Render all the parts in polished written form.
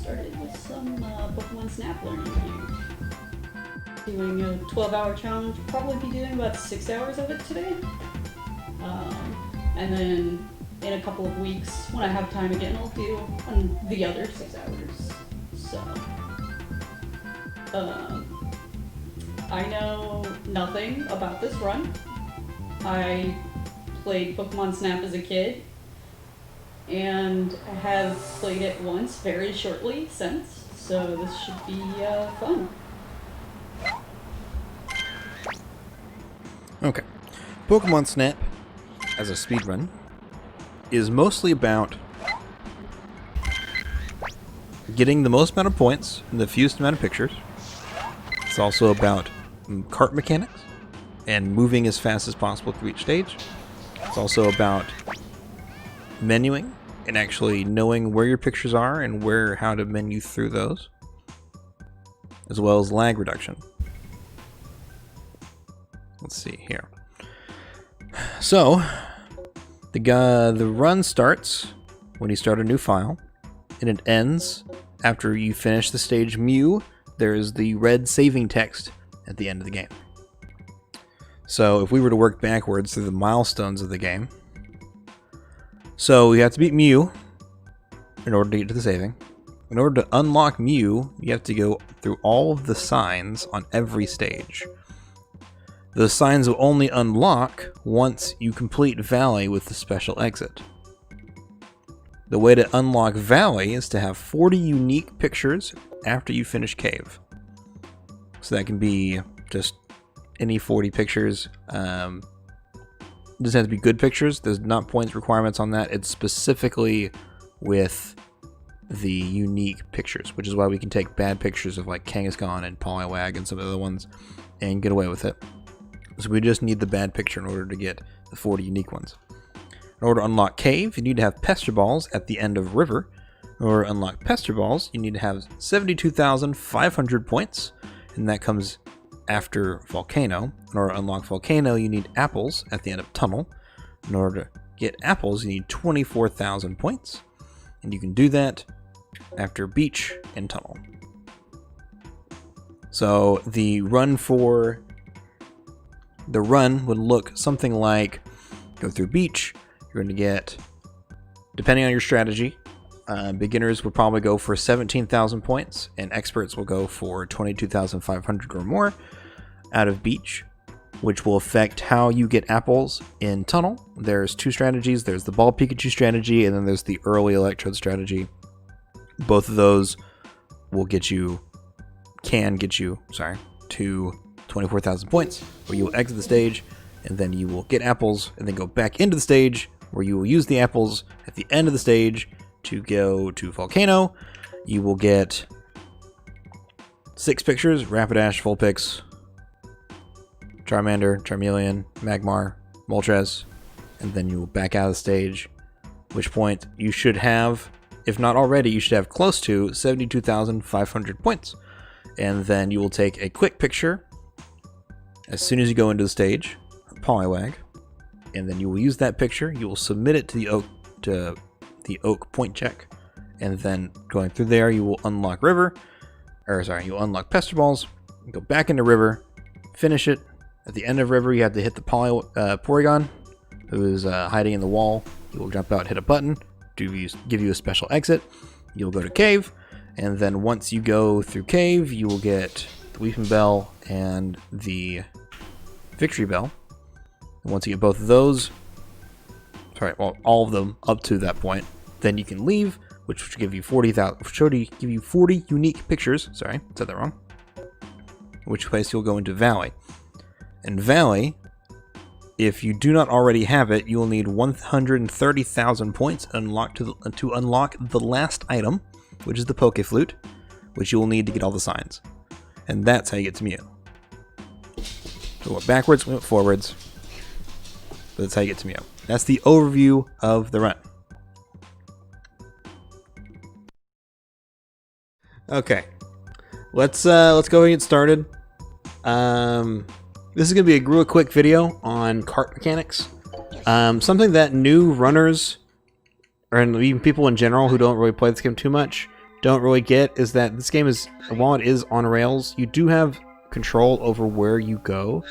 started with some Pokemon Snap learning here. Doing a 12-hour challenge. Probably be doing about 6 hours of it today. And then in a couple of weeks, when I have time again, I'll do the other 6 hours. So, I know nothing about this run. I played Pokemon Snap as a kid, and I have played it once very shortly since, so this should be fun. Okay. Pokemon Snap, as a speedrun, is mostly about getting the most amount of points in the fewest amount of pictures. It's also about cart mechanics and moving as fast as possible through each stage. It's also about menuing and actually knowing where your pictures are and how to menu through those, as well as lag reduction. Let's see here. So, the run starts when you start a new file, and it ends after you finish the stage Mew. There is the red saving text at the end of the game. So if we were to work backwards through the milestones of the game, so you have to beat Mew in order to get to the saving. In order to unlock Mew, you have to go through all of the signs on every stage. Those signs will only unlock once you complete Valley with the special exit. The way to unlock Valley is to have 40 unique pictures after you finish Cave. So that can be just any 40 pictures. It doesn't have to be good pictures. There's not points requirements on that. It's specifically with the unique pictures, which is why we can take bad pictures of like Kangaskhan and Poliwag and some of the other ones and get away with it. So we just need the bad picture in order to get the 40 unique ones. In order to unlock Cave, you need to have Pester Balls at the end of River. In order to unlock Pester Balls, you need to have 72,500 points, and that comes after Volcano. In order to unlock Volcano, you need Apples at the end of Tunnel. In order to get Apples, you need 24,000 points, and you can do that after Beach and Tunnel. So the run would look something like go through Beach. You're going to get, depending on your strategy, beginners will probably go for 17,000 points, and experts will go for 22,500 or more out of Beach, which will affect how you get apples in Tunnel. There's two strategies. There's the Ball Pikachu strategy, and then there's the early Electrode strategy. Both of those will can get you to 24,000 points, where you will exit the stage, and then you will get apples, and then go back into the stage, where you will use the apples at the end of the stage to go to Volcano. You will get 6 pictures: Rapidash, Vulpix, Charmander, Charmeleon, Magmar, Moltres, and then you will back out of the stage, at which point you should have, if not already, you should have close to 72,500 points. And then you will take a quick picture as soon as you go into the stage, Poliwag, and then you will use that picture. You will submit it to the Oak point check, and then going through there, you will unlock you'll unlock Pester Balls, go back into River, finish it. At the end of River, you have to hit the Porygon, who is hiding in the wall. You will jump out, hit a button, give you a special exit. You'll go to Cave, and then once you go through Cave, you will get the Weeping Bell and the Victory Bell. And once you get both of those, all of them up to that point, then you can leave, which should give you 40 unique pictures. Sorry, I said that wrong. In which place you'll go into Valley. And Valley, if you do not already have it, you will need 130,000 points to unlock the last item, which is the Poke Flute, which you will need to get all the signs. And that's how you get to Mew. So we went backwards, we went forwards. But that's how you get to Mew. That's the overview of the run. Okay, let's go ahead and get started. This is going to be a real quick video on cart mechanics. Something that new runners, or even people in general who don't really play this game too much, don't really get is that this game is, while it is on rails, you do have control over where you go.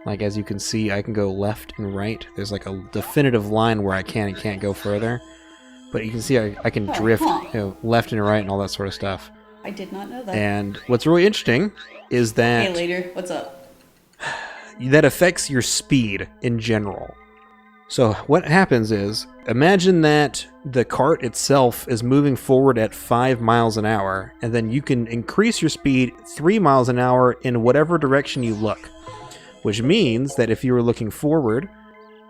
Like, as you can see, I can go left and right. There's like a definitive line where I can and can't go further. But you can see I can drift left and right and all that sort of stuff. I did not know that. And what's really interesting is that... Hey, later. What's up? That affects your speed in general. So what happens is, imagine that the cart itself is moving forward at 5 miles an hour, and then you can increase your speed 3 miles an hour in whatever direction you look. Which means that if you were looking forward,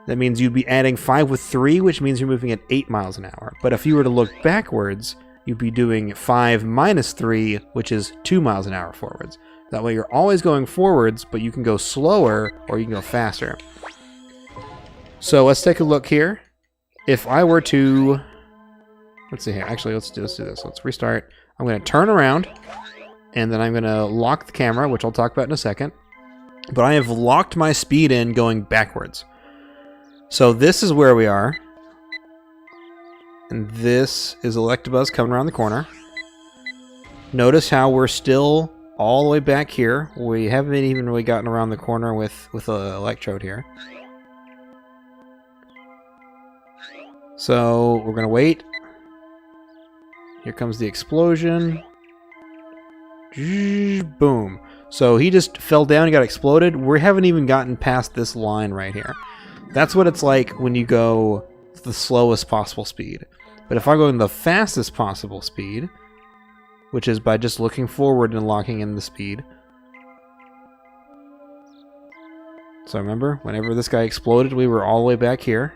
that means you'd be adding 5 with 3, which means you're moving at 8 miles an hour. But if you were to look backwards, you'd be doing 5 minus 3, which is 2 miles an hour forwards. That way you're always going forwards, but you can go slower or you can go faster. So let's take a look here. If I were to... Let's see here. Actually, let's do this. Let's restart. I'm going to turn around, and then I'm going to lock the camera, which I'll talk about in a second. But I have locked my speed in going backwards. So this is where we are. And this is Electabuzz coming around the corner. Notice how we're still all the way back here. We haven't even really gotten around the corner with Electrode here. So we're going to wait. Here comes the explosion. Boom. So he just fell down and got exploded. We haven't even gotten past this line right here. That's what it's like when you go the slowest possible speed. But if I go in the fastest possible speed, which is by just looking forward and locking in the speed. So remember, whenever this guy exploded, we were all the way back here.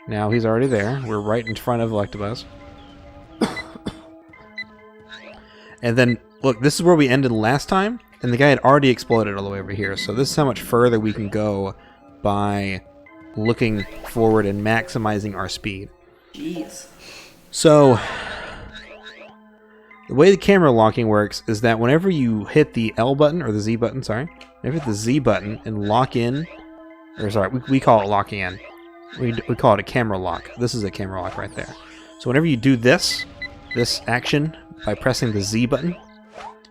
Now he's already there. We're right in front of Electabuzz. And then, look, this is where we ended last time, and the guy had already exploded all the way over here. So this is how much further we can go by looking forward and maximizing our speed. Jeez. So, the way the camera locking works is that whenever you hit the L button, or the Z button, sorry, whenever you hit the Z button and lock in, or sorry, we call it locking in. We call it a camera lock. This is a camera lock right there. So whenever you do this action by pressing the Z button,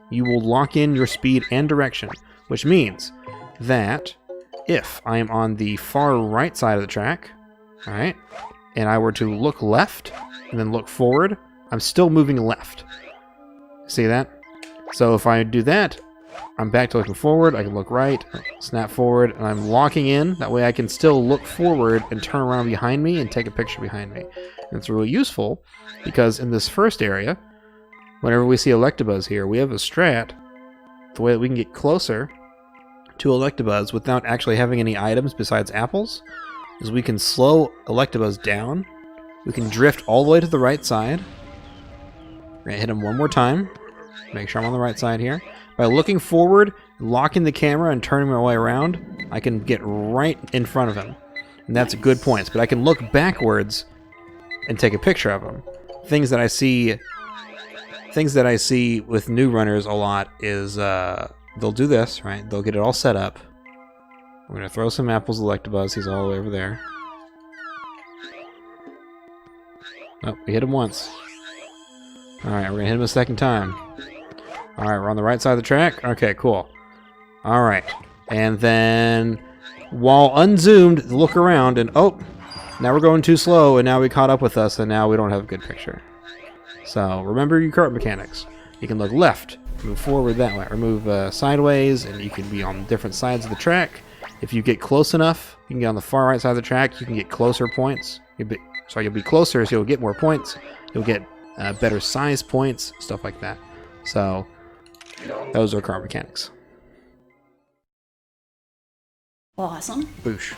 you will lock in your speed and direction, which means that if I am on the far right side of the track, alright, and I were to look left and then look forward, I'm still moving left. See that? So if I do that, I'm back to looking forward, I can look right, snap forward, and I'm locking in. That way I can still look forward and turn around behind me and take a picture behind me. And it's really useful because in this first area, whenever we see Electabuzz here, we have a strat, the way that we can get closer to Electabuzz without actually having any items besides apples, is we can slow Electabuzz down. We can drift all the way to the right side. We're going to hit him one more time. Make sure I'm on the right side here. By looking forward, locking the camera, and turning my way around, I can get right in front of him. And that's good points. But I can look backwards and take a picture of him. Things that I see with new runners a lot is they'll do this, right? They'll get it all set up. We're going to throw some apples at Electabuzz. He's all the way over there. Oh, we hit him once. Alright, we're going to hit him a second time. Alright, we're on the right side of the track. Okay, cool. Alright. And then, while unzoomed, look around and, oh, now we're going too slow, and now we caught up with us, and now we don't have a good picture. So, remember your kart mechanics. You can look left, move forward that way, or move sideways, and you can be on different sides of the track. If you get close enough, you can get on the far right side of the track, you can get closer points. You'll be closer, so you'll get more points. You'll get better size points, stuff like that. So, those are kart mechanics. Awesome. Boosh.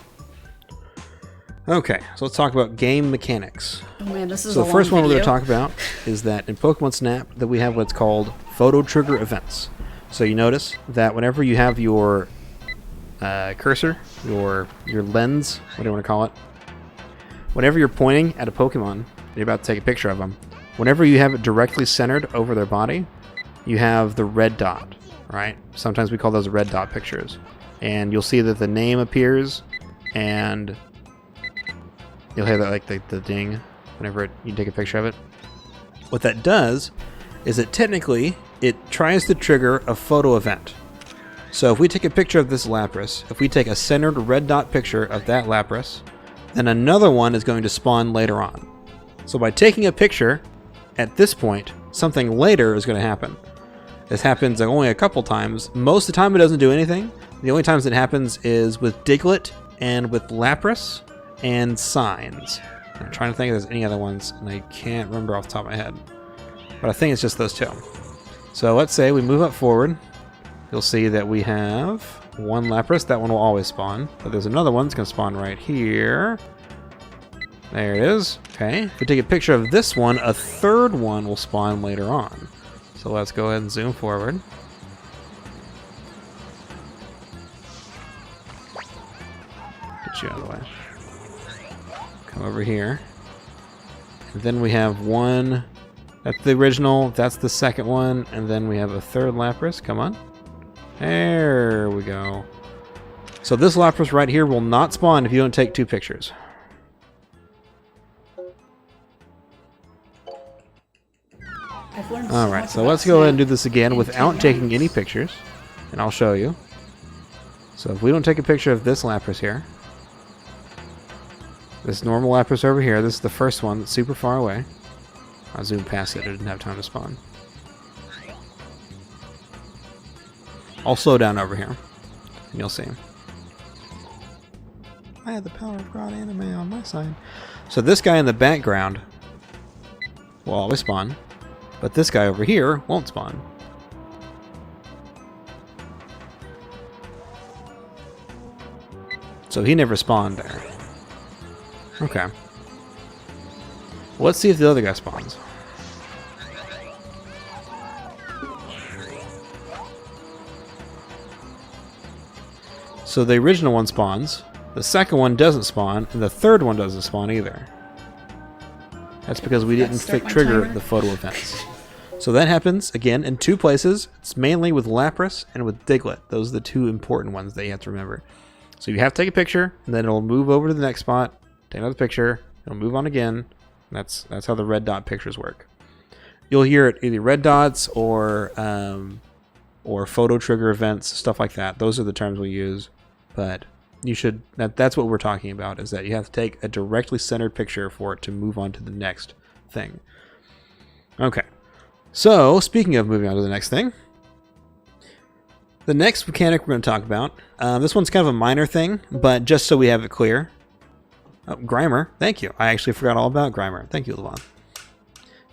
Okay, so let's talk about game mechanics. Oh man, this is So a the first long one we're going video. to talk about is that in Pokemon Snap that we have what's called photo trigger events. So you notice that whenever you have your cursor, your lens, what do you want to call it? Whenever you're pointing at a Pokemon and you're about to take a picture of them, whenever you have it directly centered over their body, you have the red dot, right? Sometimes we call those red dot pictures. And you'll see that the name appears, and you'll hear that, like, the ding whenever you take a picture of it. What that does is that technically it tries to trigger a photo event. So if we take a picture of this Lapras, if we take a centered red dot picture of that Lapras, then another one is going to spawn later on. So by taking a picture at this point, something later is going to happen. This happens only a couple times. Most of the time it doesn't do anything. The only times it happens is with Diglett and with Lapras and Signs. I'm trying to think if there's any other ones, and I can't remember off the top of my head. But I think it's just those two. So let's say we move up forward. You'll see that we have one Lapras. That one will always spawn. But there's another one that's going to spawn right here. There it is. Okay. If we take a picture of this one, a third one will spawn later on. So let's go ahead and zoom forward. Get you out of the way. Come over here. And then we have one. That's the original. That's the second one. And then we have a third Lapras. Come on. There we go. So this Lapras right here will not spawn if you don't take two pictures. Alright, so let's go ahead and do this again without taking any pictures. And I'll show you. So if we don't take a picture of this Lapras here. This normal Lapras over here. This is the first one that's super far away. I'll zoom past it. It didn't have time to spawn. I'll slow down over here. And you'll see. I have the power of God anime on my side. So this guy in the background will always spawn. But this guy over here won't spawn. So he never spawned there. Okay. Let's see if the other guy spawns. So the original one spawns, the second one doesn't spawn, and the third one doesn't spawn either. That's because we didn't trigger the photo events. So that happens, again, in two places. It's mainly with Lapras and with Diglett. Those are the two important ones that you have to remember. So you have to take a picture, and then it'll move over to the next spot, take another picture, it'll move on again. That's how the red dot pictures work. You'll hear it either red dots or photo trigger events, stuff like that. Those are the terms we use. But you should that's what we're talking about, is that you have to take a directly centered picture for it to move on to the next thing. Okay. So, speaking of moving on to the next thing, the next mechanic we're going to talk about, this one's kind of a minor thing, but just so we have it clear. Oh, Grimer, thank you. I actually forgot all about Grimer. Thank you, Levon.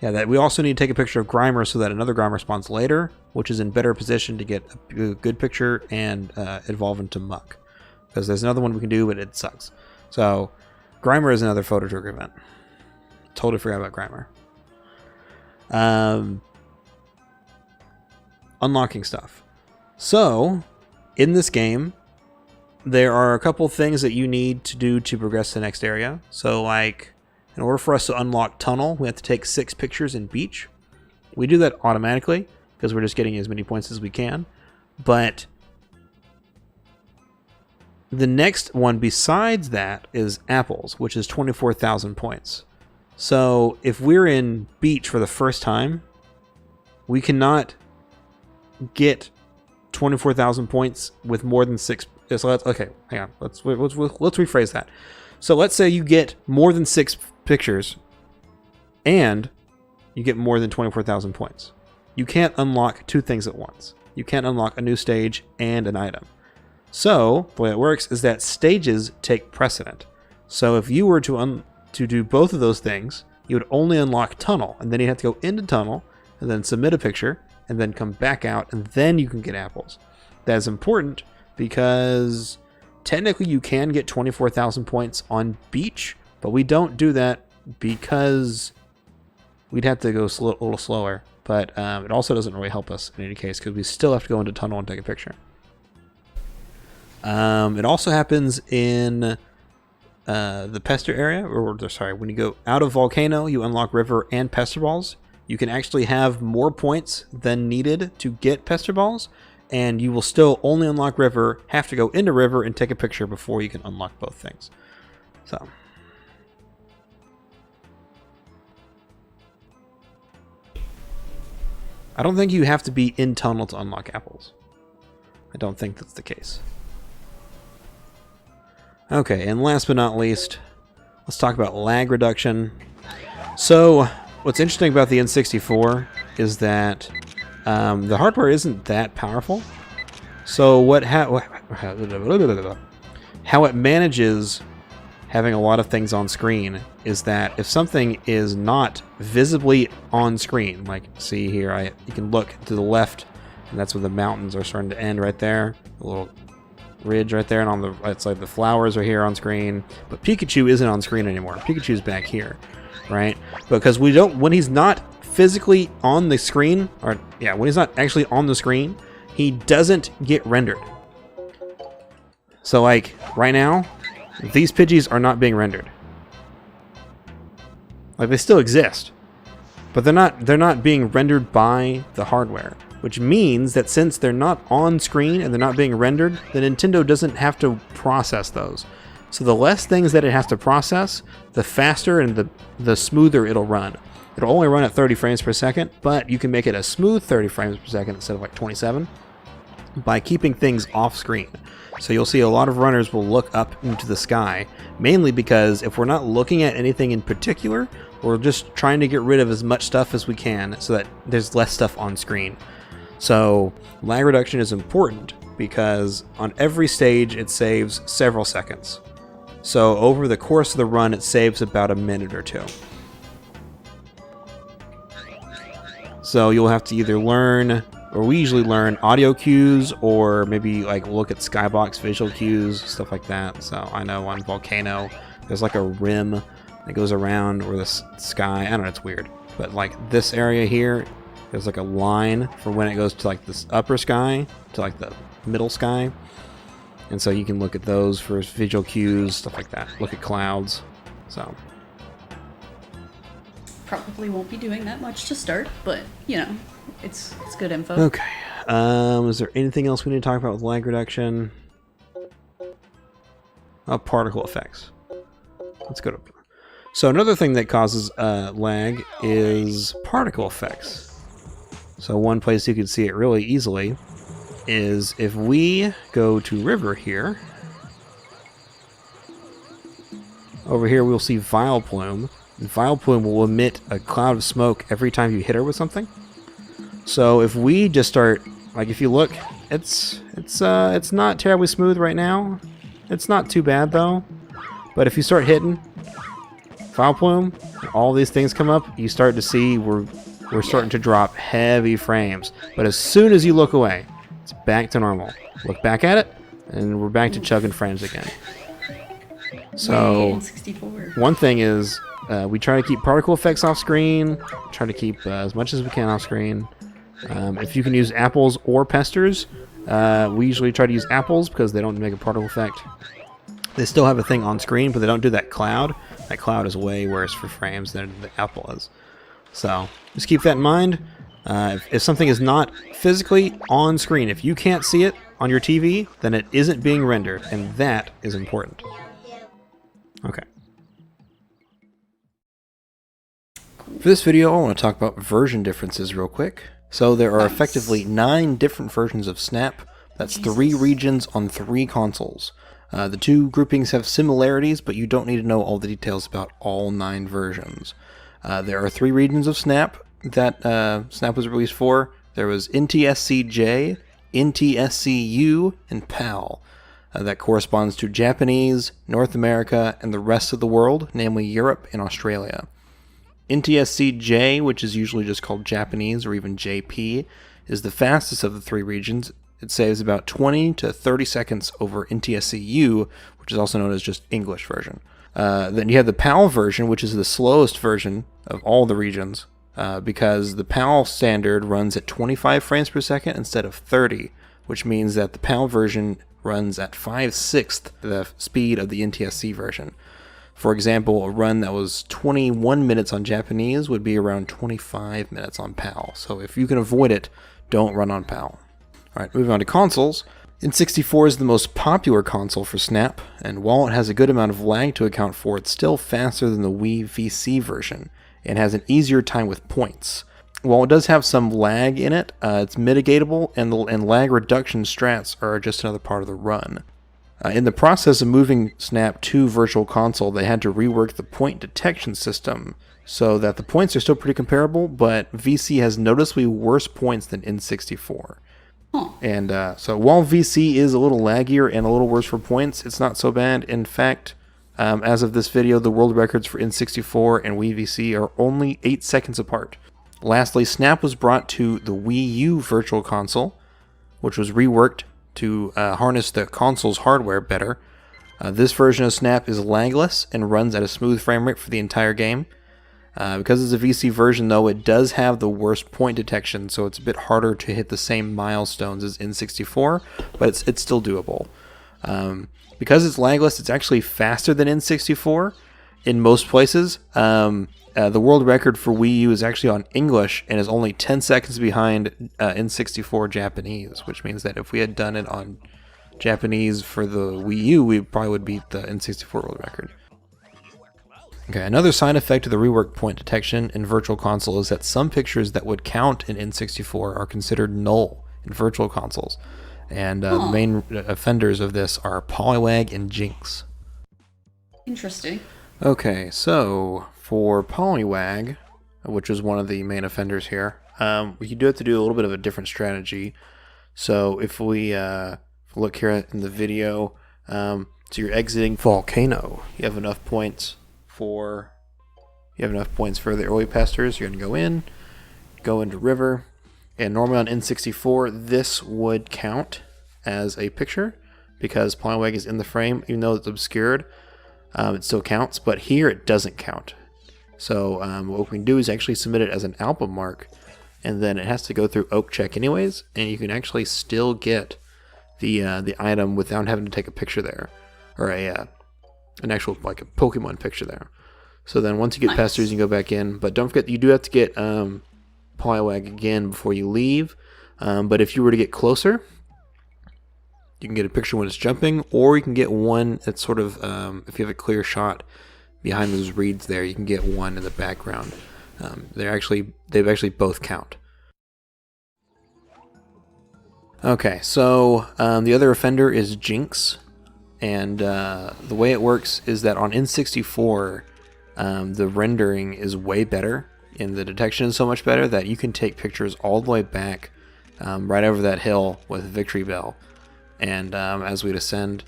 Yeah, that we also need to take a picture of Grimer so that another Grimer spawns later, which is in better position to get a good picture and evolve into Muck. Because there's another one we can do, but it sucks. So, Grimer is another photo trigger event. Totally forgot about Grimer. Unlocking stuff. So, in this game, there are a couple things that you need to do to progress to the next area. So, like, in order for us to unlock Tunnel, we have to take 6 pictures in Beach. We do that automatically, because we're just getting as many points as we can. But the next one besides that is Apples, which is 24,000 points. So, if we're in Beach for the first time, we cannot get 24,000 points with more than 6. So okay, hang on. Let's rephrase that. So let's say you get more than 6 pictures, and you get more than 24,000 points. You can't unlock 2 things at once. You can't unlock a new stage and an item. So the way it works is that stages take precedent. So if you were to do both of those things, you would only unlock Tunnel, and then you have to go into Tunnel, and then submit a picture, and then come back out, and then you can get Apples. That is important because technically you can get 24,000 points on Beach, but we don't do that because we'd have to go a little slower. But it also doesn't really help us in any case because we still have to go into Tunnel and take a picture. It also happens in the Pester area, when you go out of Volcano, you unlock River and Pester Balls. You can actually have more points than needed to get Pester Balls, and you will still only unlock River, have to go into River and take a picture before you can unlock both things. So. I don't think you have to be in tunnel to unlock apples. I don't think that's the case. Okay, and last but not least, let's talk about lag reduction. So, what's interesting about the N64 is that the hardware isn't that powerful. So how it manages having a lot of things on screen is that if something is not visibly on screen, like see here, you can look to the left, and that's where the mountains are starting to end right there, a little ridge right there, and on the right side the flowers are here on screen, but Pikachu isn't on screen anymore. Pikachu's back here, right? Because when he's not physically on the screen, when he's not actually on the screen, he doesn't get rendered. So like right now, these Pidgeys are not being rendered. Like they still exist, but they're not being rendered by the hardware, which means that since they're not on screen and they're not being rendered, the Nintendo doesn't have to process those. So the less things that it has to process, the faster and the smoother it'll run. It'll only run at 30 frames per second, but you can make it a smooth 30 frames per second instead of like 27 by keeping things off screen. So you'll see a lot of runners will look up into the sky, mainly because if we're not looking at anything in particular, we're just trying to get rid of as much stuff as we can so that there's less stuff on screen. So lag reduction is important because on every stage it saves several seconds. So over the course of the run it saves about a minute or two. So you'll have to either learn, or we usually learn audio cues, or maybe like look at Skybox visual cues, stuff like that. So I know on Volcano, there's like a rim that goes around or the sky. I don't know, it's weird. But like this area here, there's like a line for when it goes to like this upper sky to like the middle sky. And so you can look at those for visual cues, stuff like that. Look at clouds. So Probably won't be doing that much to start, but you know, it's good info. okay. Is there anything else we need to talk about with lag reduction? Particle effects. Let's go to. So another thing that causes lag is particle effects. So one place you can see it really easily is if we go to River here. Over here we'll see Vileplume. And Vileplume will emit a cloud of smoke every time you hit her with something. So if we just start, like if you look, it's not terribly smooth right now. It's not too bad though. But if you start hitting Vileplume, all these things come up, you start to see we're starting to drop heavy frames. But as soon as you look away, it's back to normal. Look back at it, and we're back to chugging frames again. So one thing is we try to keep particle effects off screen, try to keep as much as we can off screen. If you can use apples or pesters, we usually try to use apples because they don't make a particle effect. They still have a thing on screen, but they don't do that cloud. That cloud is way worse for frames than the apple is. So just keep that in mind. If something is not physically on screen, if you can't see it on your TV, then it isn't being rendered, and that is important. Okay. For this video, I want to talk about version differences real quick. So there are effectively 9 different versions of Snap. That's 3 regions on 3 consoles. The 2 groupings have similarities, but you don't need to know all the details about all 9 versions. There are 3 regions of Snap that Snap was released for. There was NTSC-J, NTSC-U, and PAL. That corresponds to Japanese, North America, and the rest of the world, namely Europe and Australia. NTSC-J, which is usually just called Japanese or even JP, is the fastest of the 3 regions. It saves about 20 to 30 seconds over NTSC-U, which is also known as just English version. Then you have the PAL version, which is the slowest version of all the regions, because the PAL standard runs at 25 frames per second instead of 30, which means that the PAL version runs at 5/6 the speed of the NTSC version. For example, a run that was 21 minutes on Japanese would be around 25 minutes on PAL. So if you can avoid it, don't run on PAL. Alright, moving on to consoles. N64 is the most popular console for Snap, and while it has a good amount of lag to account for, it's still faster than the Wii VC version, and has an easier time with points. while it does have some lag in it, it's mitigatable, and lag reduction strats are just another part of the run. In the process of moving Snap to Virtual Console, they had to rework the point detection system so that the points are still pretty comparable, but VC has noticeably worse points than N64. Huh. And so while VC is a little laggier and a little worse for points, it's not so bad. In fact, as of this video, the world records for N64 and Wii VC are only 8 seconds apart. Lastly, Snap was brought to the Wii U Virtual Console, which was reworked to harness the console's hardware better. This version of Snap is lagless and runs at a smooth frame rate for the entire game. Because it's a VC version, though, it does have the worst point detection, so it's a bit harder to hit the same milestones as N64, but it's still doable. Because it's lagless, it's actually faster than N64 in most places. The world record for Wii U is actually on English and is only 10 seconds behind N64 Japanese, which means that if we had done it on Japanese for the Wii U, we probably would beat the N64 world record. Okay, another side effect of the reworked point detection in Virtual Console is that some pictures that would count in N64 are considered null in Virtual Consoles. And the main offenders of this are Poliwag and Jinx. Interesting. Okay, so for Poliwag, which is one of the main offenders here, you do have to do a little bit of a different strategy. So if we look here in the video, so you're exiting Volcano, you have enough points for the early pesters. You're going to go into River, and normally on N64 this would count as a picture because Poliwag is in the frame. Even though it's obscured, it still counts, but here it doesn't count. So what we can do is actually submit it as an album mark, and then it has to go through Oak Check anyways, and you can actually still get the item without having to take a picture there, or an actual, like, a Pokemon picture there. So then once you get past yours, you can go back in. But don't forget, you do have to get Poliwag again before you leave. But if you were to get closer, you can get a picture when it's jumping, or you can get one that's sort of, if you have a clear shot behind those reeds there, you can get one in the background. They actually both count. Okay, so the other offender is Jinx. And the way it works is that on N64, the rendering is way better, and the detection is so much better that you can take pictures all the way back right over that hill with Victory Bell. And as we descend,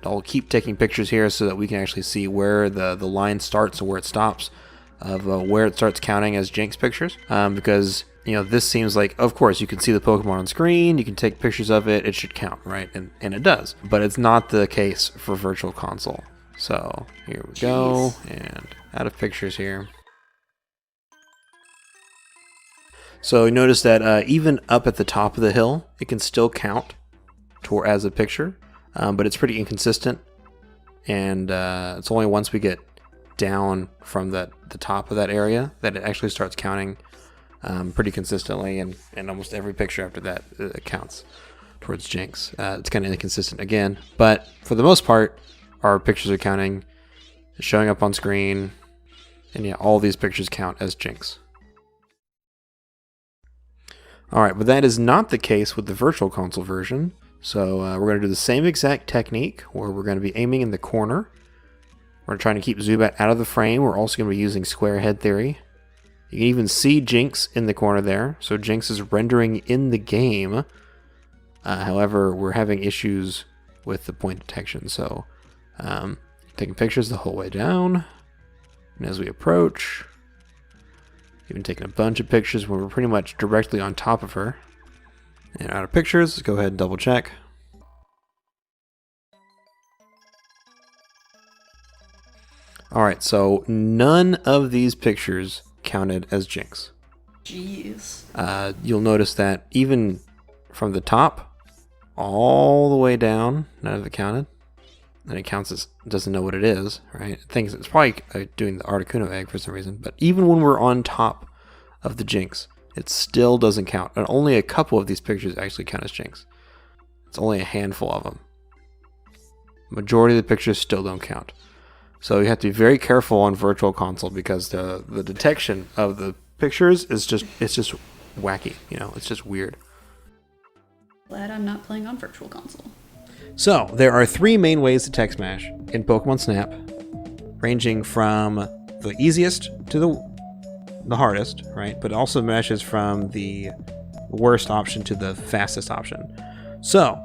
I'll keep taking pictures here so that we can actually see where the line starts and where it stops, of where it starts counting as Jinx pictures. Because this seems like, of course, you can see the Pokemon on screen, you can take pictures of it, it should count, right? And it does. But it's not the case for Virtual Console. So here we go, and out of pictures here. So you notice that even up at the top of the hill, it can still count as a picture, but it's pretty inconsistent. And it's only once we get down from the top of that area that it actually starts counting pretty consistently, and almost every picture after that counts towards Jinx. It's kind of inconsistent again, but for the most part, our pictures are counting, showing up on screen, and yeah, all these pictures count as Jinx. Alright, but that is not the case with the Virtual Console version. So we're going to do the same exact technique, where we're going to be aiming in the corner. We're trying to keep Zubat out of the frame. We're also going to be using square head theory. You can even see Jinx in the corner there, so Jinx is rendering in the game. However, we're having issues with the point detection, so taking pictures the whole way down, and as we approach, even taking a bunch of pictures when we're pretty much directly on top of her. And out of pictures, let's go ahead and double check. Alright, so none of these pictures counted as Jinx. Jeez. You'll notice that even from the top all the way down, none of it counted. And it counts as, doesn't know what it is, right? It thinks it's probably doing the Articuno egg for some reason. But even when we're on top of the Jinx, it still doesn't count. And only a couple of these pictures actually count as Jinx. It's only a handful of them. Majority of the pictures still don't count. So you have to be very careful on Virtual Console, because the detection of the pictures is just wacky. You know, it's just weird. Glad I'm not playing on Virtual Console. So there are 3 main ways to text mash in Pokemon Snap, ranging from the easiest to the hardest, right? But it also meshes from the worst option to the fastest option. So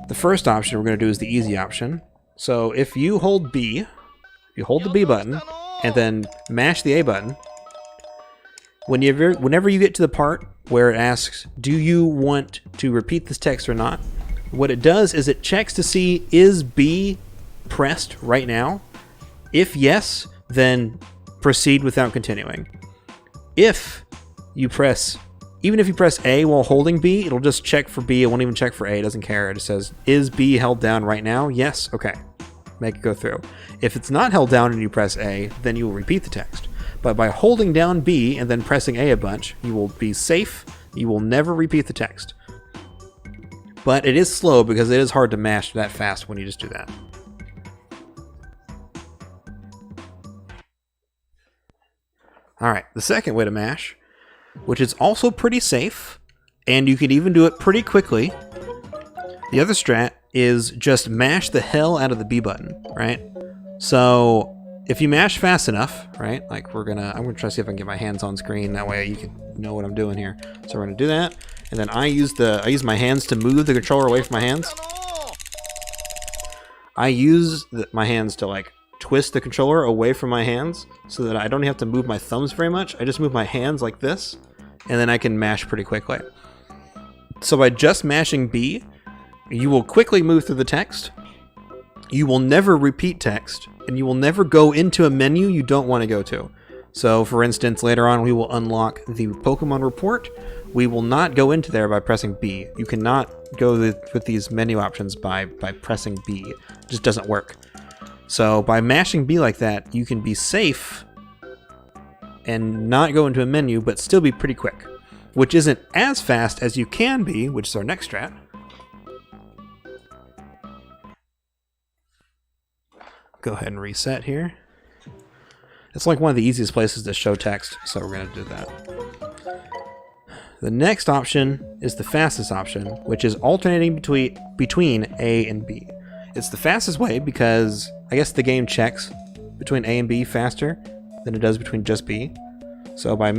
the first option we're going to do is the easy option. So if you hold B, you hold the B button and then mash the A button, whenever you get to the part where it asks, do you want to repeat this text or not? What it does is it checks to see, is B pressed right now? If yes, then proceed without continuing. If you press, even if you press A while holding B, it'll just check for B. It won't even check for A. It doesn't care. It just says, is B held down right now? Yes. Okay. Make it go through. If it's not held down and you press A, then you will repeat the text. But by holding down B and then pressing A a bunch, you will be safe. You will never repeat the text. But it is slow because it is hard to mash that fast when you just do that. Alright, the second way to mash, which is also pretty safe, and you can even do it pretty quickly. The other strat is just mash the hell out of the B button, right? So if you mash fast enough, right? Like I'm gonna try to see if I can get my hands on screen. That way you can know what I'm doing here. So we're gonna do that, and then I use my hands to move the controller away from my hands. I use my hands to like twist the controller away from my hands so that I don't have to move my thumbs very much. I just move my hands like this, and then I can mash pretty quickly. So by just mashing B, you will quickly move through the text. You will never repeat text, and you will never go into a menu you don't want to go to. So, for instance, later on we will unlock the Pokemon Report. We will not go into there by pressing B. You cannot go with these menu options by pressing B. It just doesn't work. So, by mashing B like that, you can be safe and not go into a menu, but still be pretty quick. Which isn't as fast as you can be, which is our next strat. Go ahead and reset here. It's like one of the easiest places to show text, so we're going to do that. The next option is the fastest option, which is alternating between A and B. It's the fastest way because I guess the game checks between A and B faster than it does between just B. So by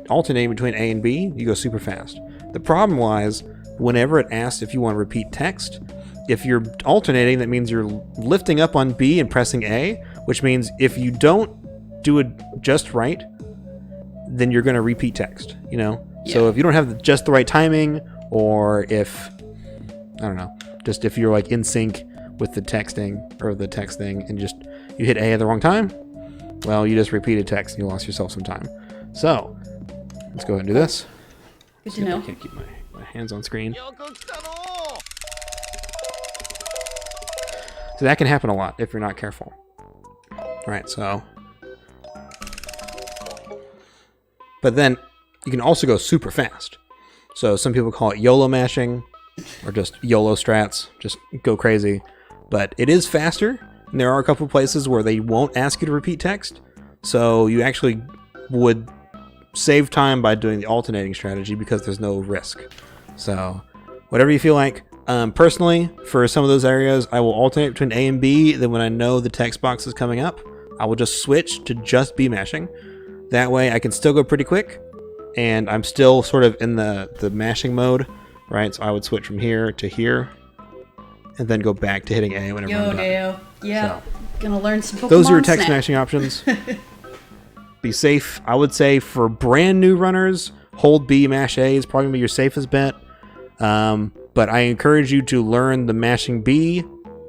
alternating between A and B, you go super fast. The problem lies whenever it asks if you want to repeat text. If you're alternating, that means you're lifting up on B and pressing A, which means if you don't do it just right, then you're going to repeat text, you know? Yeah. So if you don't have just the right timing, or if, I don't know, just if you're like in sync with the texting or the text thing and you hit A at the wrong time, well, you just repeated text and you lost yourself some time. So let's go ahead and do this. Good to know. I can't keep my hands on screen. So that can happen a lot if you're not careful. Alright, so. But then you can also go super fast. So some people call it YOLO mashing or just YOLO strats, just go crazy. But it is faster, and there are a couple places where they won't ask you to repeat text. So you actually would save time by doing the alternating strategy because there's no risk. So whatever you feel like. Personally, for some of those areas, I will alternate between A and B. Then when I know the text box is coming up, I will just switch to just B mashing. That way I can still go pretty quick, and I'm still sort of in the mashing mode, right? So I would switch from here to here, and then go back to hitting A whenever I'm done. Yeah, so, gonna learn some Pokemon those are your text Snap. mashing options. Be safe. I would say for brand new runners, hold B, mash A is probably gonna be your safest bet. But I encourage you to learn the mashing B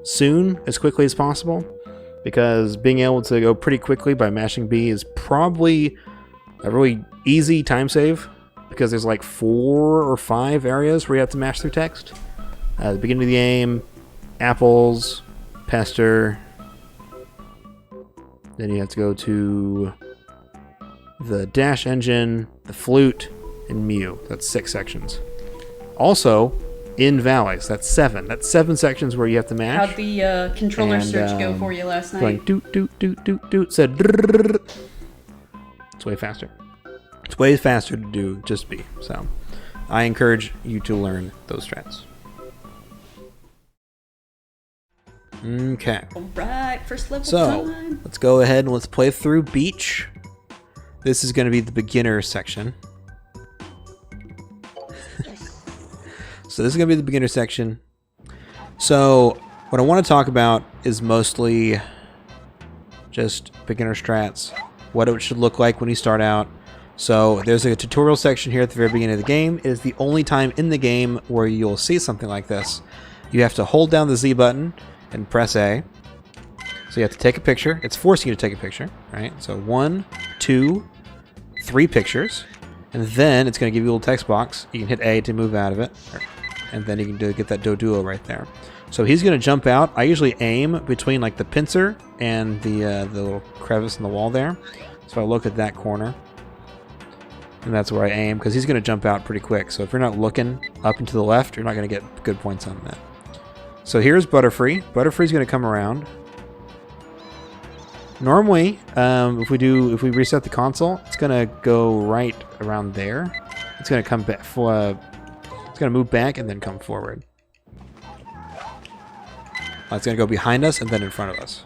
soon, as quickly as possible, because being able to go pretty quickly by mashing B is probably a really easy time save, because there's like 4 or 5 areas where you have to mash through text. At the beginning of the game, apples, pester, then you have to go to the dash engine, the flute, and Mew. That's 6 sections. Also, in valleys, that's 7. That's 7 sections where you have to mash. How'd the controller search go for you last night? Going doot doot doot doot doot said. Drrrr. It's way faster. It's way faster to do just B. So I encourage you to learn those strats. Okay. Alright, first level So time. let's go ahead and let's play through Beach. This is going to be the beginner section. So this is going to be the beginner section. So what I want to talk about is mostly just beginner strats, what it should look like when you start out. So there's a tutorial section here at the very beginning of the game. It is the only time in the game where you'll see something like this. You have to hold down the Z button and press A. So you have to take a picture. It's forcing you to take a picture, right? So 1, 2, 3 pictures. And then it's going to give you a little text box. You can hit A to move out of it. And then you can get that Doduo right there. So he's going to jump out. I usually aim between like the pincer and the little crevice in the wall there. So I look at that corner. And that's where I aim, because he's going to jump out pretty quick. So if you're not looking up and to the left, you're not going to get good points on that. So here's Butterfree. Butterfree's going to come around. Normally, if we reset the console, it's going to go right around there. It's going to come back. It's going to move back and then come forward. It's going to go behind us and then in front of us.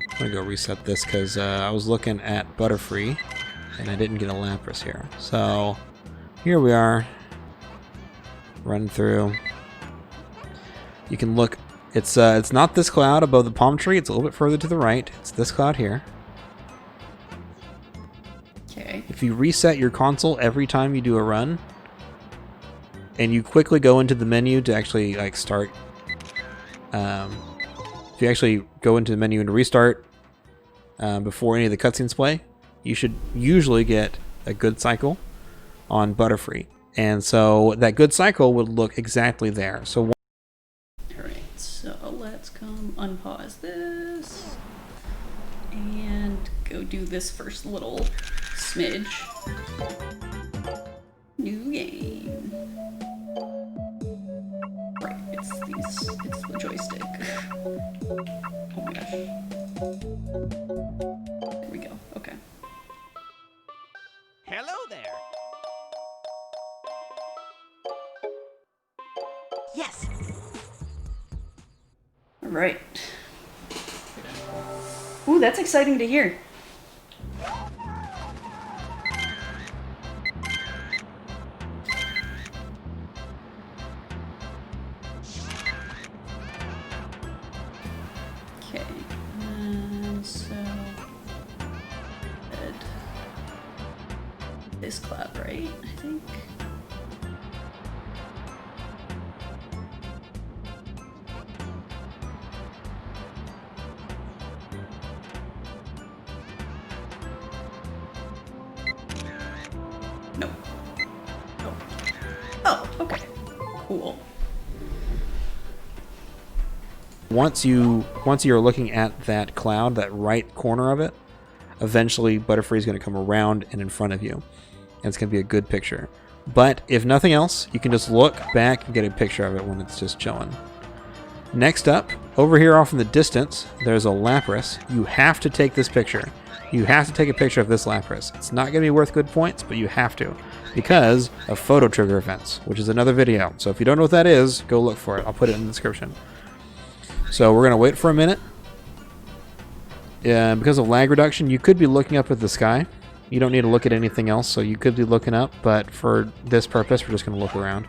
I'm going to go reset this because I was looking at Butterfree and I didn't get a Lapras here. So here we are. Run through. You can look. It's not this cloud above the palm tree. It's a little bit further to the right. It's this cloud here. Okay. If you reset your console every time you do a run, and you quickly go into the menu to actually like start, if you actually go into the menu and restart before any of the cutscenes play, you should usually get a good cycle on Butterfree, and so that good cycle would look exactly there. So. Alright, so let's come unpause this and go do this first little smidge. New game. Right, it's the joystick. Oh my gosh. There we go, okay. Hello there. Yes. Alright. Ooh, that's exciting to hear. Okay, and so this cloud, right? I think. No. Oh. Oh, okay. Cool. Once you're looking at that cloud, that right corner of it, eventually Butterfree is going to come around and in front of you, and it's going to be a good picture. But if nothing else, you can just look back and get a picture of it when it's just chilling. Next up, over here off in the distance, there's a Lapras. You have to take this picture. You have to take a picture of this Lapras. It's not going to be worth good points, but you have to, because of photo trigger events, which is another video. So if you don't know what that is, go look for it. I'll put it in the description. So we're going to wait for a minute. Because of lag reduction, you could be looking up at the sky. You don't need to look at anything else, so you could be looking up, but for this purpose, we're just going to look around.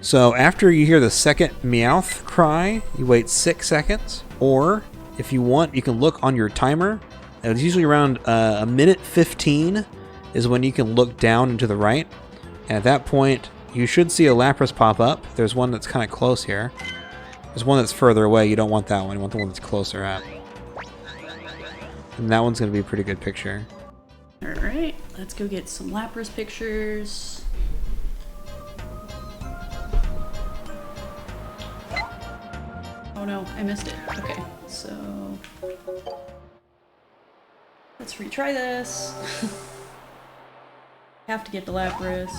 So after you hear the second Meowth cry, you wait 6 seconds, or if you want, you can look on your timer. It's usually around a minute 15 is when you can look down and to the right. And at that point, you should see a Lapras pop up. There's one that's kind of close here. There's one that's further away. You don't want that one. You want the one that's closer at. And that one's going to be a pretty good picture. Alright, let's go get some Lapras pictures. Oh no, I missed it. Okay, so let's retry this. Have to get the Lapras.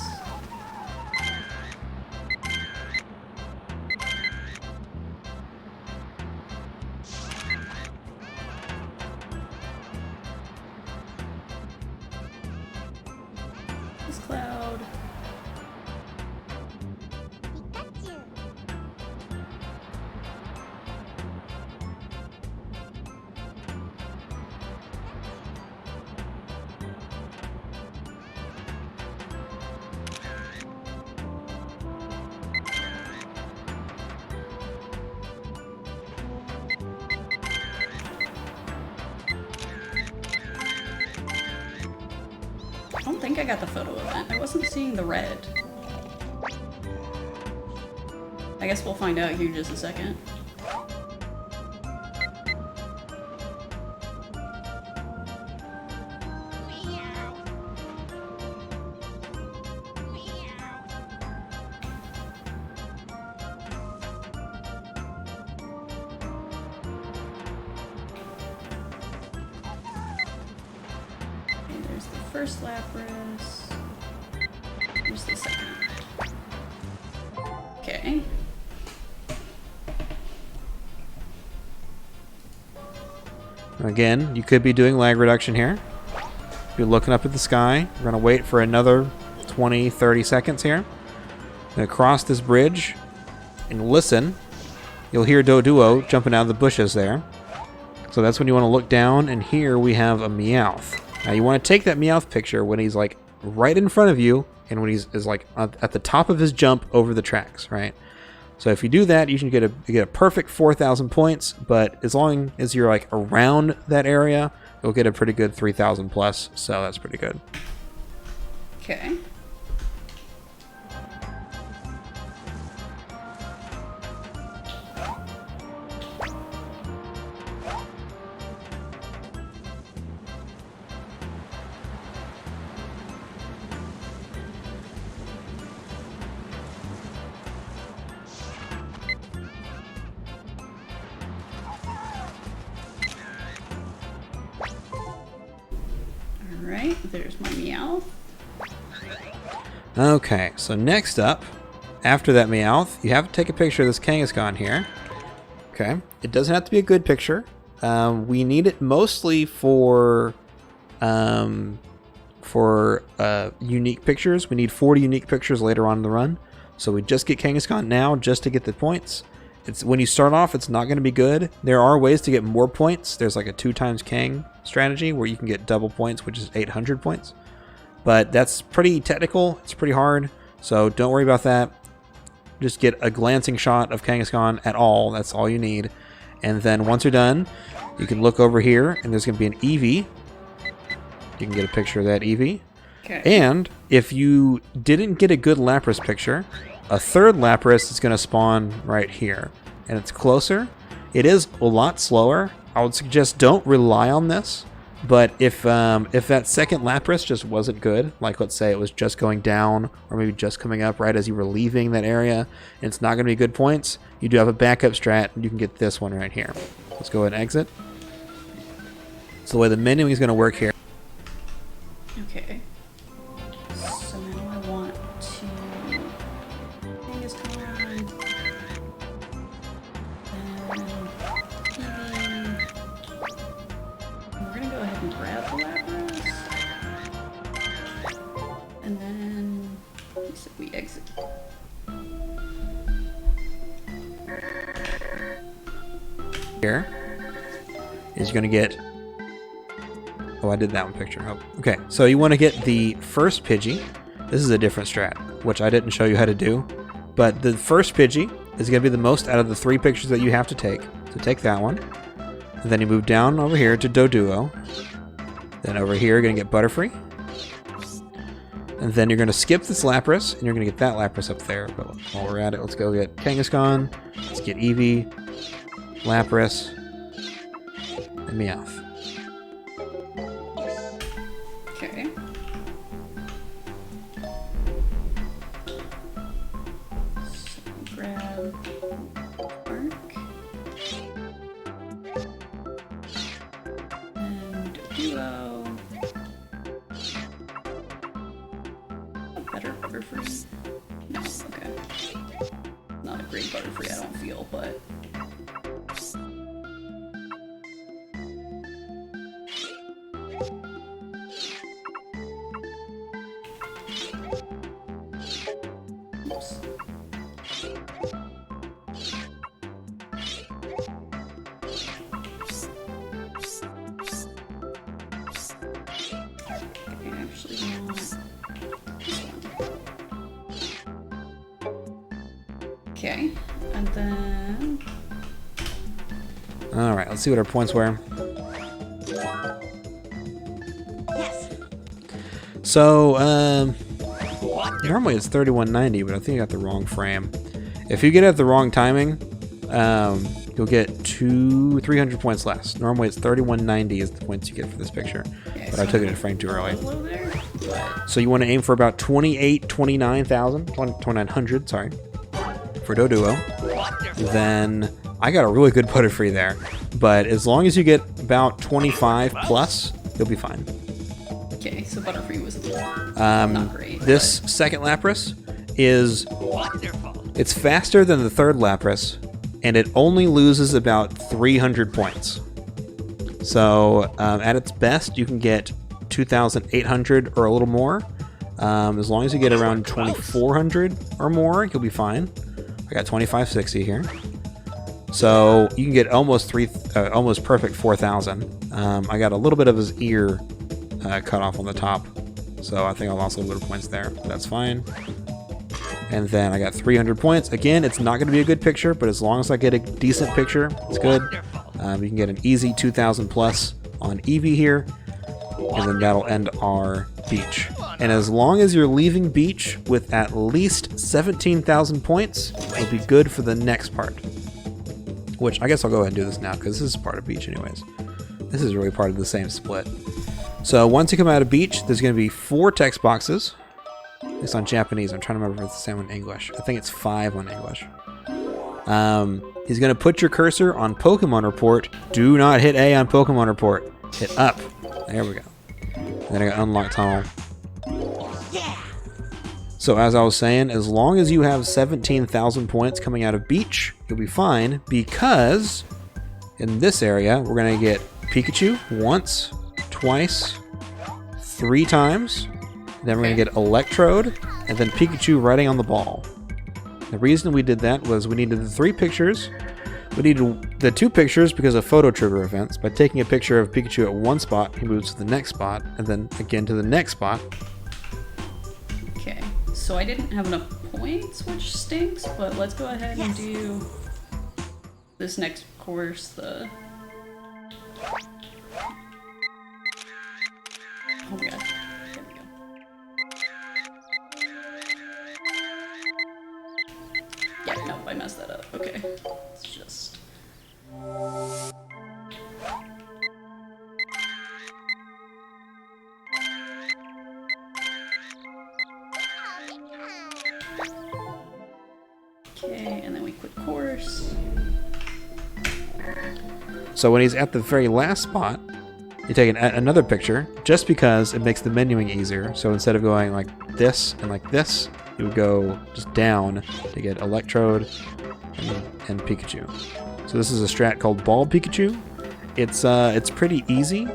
don't think I got the photo event. I wasn't seeing the red. I guess we'll find out here in just a second. First Lapras. Here's the second. Okay. Again, you could be doing lag reduction here. You're looking up at the sky. We're going to wait for another 20, 30 seconds here. Gonna cross this bridge and listen. You'll hear Doduo jumping out of the bushes there. So that's when you want to look down, and here we have a Meowth. Now you want to take that Meowth picture when he's like right in front of you and when he's is like at the top of his jump over the tracks, right? So if you do that, you can get a perfect 4,000 points, but as long as you're like around that area, you'll get a pretty good 3,000 plus, so that's pretty good. Okay. Alright, there's my Meowth. Okay, so next up, after that Meowth, you have to take a picture of this Kangaskhan here. Okay, it doesn't have to be a good picture. We need it mostly for unique pictures. We need 40 unique pictures later on in the run. So we just get Kangaskhan now just to get the points. It's when you start off, it's not going to be good. There are ways to get more points. There's like a 2 times Kang strategy where you can get double points, which is 800 points. But that's pretty technical. It's pretty hard. So don't worry about that. Just get a glancing shot of Kangaskhan at all. That's all you need. And then once you're done, you can look over here and there's going to be an Eevee. You can get a picture of that Eevee. Okay. And if you didn't get a good Lapras picture, a third Lapras is going to spawn right here. And it's closer. It is a lot slower. I would suggest don't rely on this. But if that second Lapras just wasn't good, like let's say it was just going down or maybe just coming up right as you were leaving that area, and it's not going to be good points, you do have a backup strat, and you can get this one right here. Let's go ahead and exit. So the way the menuing is going to work here. Okay. So now I want to Kangaskhan. We're gonna go ahead and grab the Lapras. And then we exit. Here is you're going to get... Oh, I did that one picture. Oh, okay, so you want to get the first Pidgey. This is a different strat, which I didn't show you how to do. But the first Pidgey is going to be the most out of the 3 pictures that you have to take. So take that one. And then you move down over here to Doduo. Then over here, you're going to get Butterfree. And then you're going to skip this Lapras, and you're going to get that Lapras up there. But while we're at it, let's go get Kangaskhan. Let's get Eevee, Lapras, and Meowth. Okay. So grab Arc. And Duo. A better Butterfree? No, okay. Not a great Butterfree, I don't feel, but... Oops. I actually want this one. Okay, and then... Alright, let's see what our points were. So, normally it's 3190, but I think I got the wrong frame. If you get it at the wrong timing, you'll get 300 points less. Normally it's 3190 is the points you get for this picture, but I took it at frame too early. So you want to aim for about 29,000, sorry, for Doduo. Then I got a really good Butterfree there, but as long as you get about 25 plus, you'll be fine. Okay, so Butterfree was not great. This second Lapras is wonderful. It's faster than the third Lapras, and it only loses about 300 points. So at its best, you can get 2,800 or a little more. As long as you get around 2,400 or more, you'll be fine. I got 2,560 here. So you can get almost perfect 4,000. I got a little bit of his ear cut off on the top, so I think I lost a little bit of points there. That's fine. And then I got 300 points. Again, it's not going to be a good picture, but as long as I get a decent picture, it's good. You can get an easy 2,000 plus on Eevee here, and then that'll end our beach. And as long as you're leaving beach with at least 17,000 points, it'll be good for the next part. Which I guess I'll go ahead and do this now because this is part of beach anyways. This is really part of the same split. So once you come out of beach, there's going to be 4 text boxes. It's on Japanese. I'm trying to remember if it's the same in English. I think it's 5 on English. He's going to put your cursor on Pokemon Report. Do not hit A on Pokemon Report. Hit up. There we go. And then I got Unlock Tunnel. So as I was saying, as long as you have 17,000 points coming out of beach, you'll be fine, because in this area, we're going to get Pikachu once, twice, 3 times. Then we're going to get Electrode, and then Pikachu riding on the ball. The reason we did that was we needed the 3 pictures. We needed the 2 pictures because of photo trigger events. By taking a picture of Pikachu at one spot, he moves to the next spot, and then again to the next spot. Okay, so I didn't have enough points, which stinks, but let's go ahead and do this next course, oh my god. There we go. Yeah, no, I messed that up. Okay. It's just... Okay, and then we quit course. So when he's at the very last spot, you take another picture, just because it makes the menuing easier. So instead of going like this and like this, you would go just down to get Electrode and Pikachu. So this is a strat called Ball Pikachu. It's pretty easy,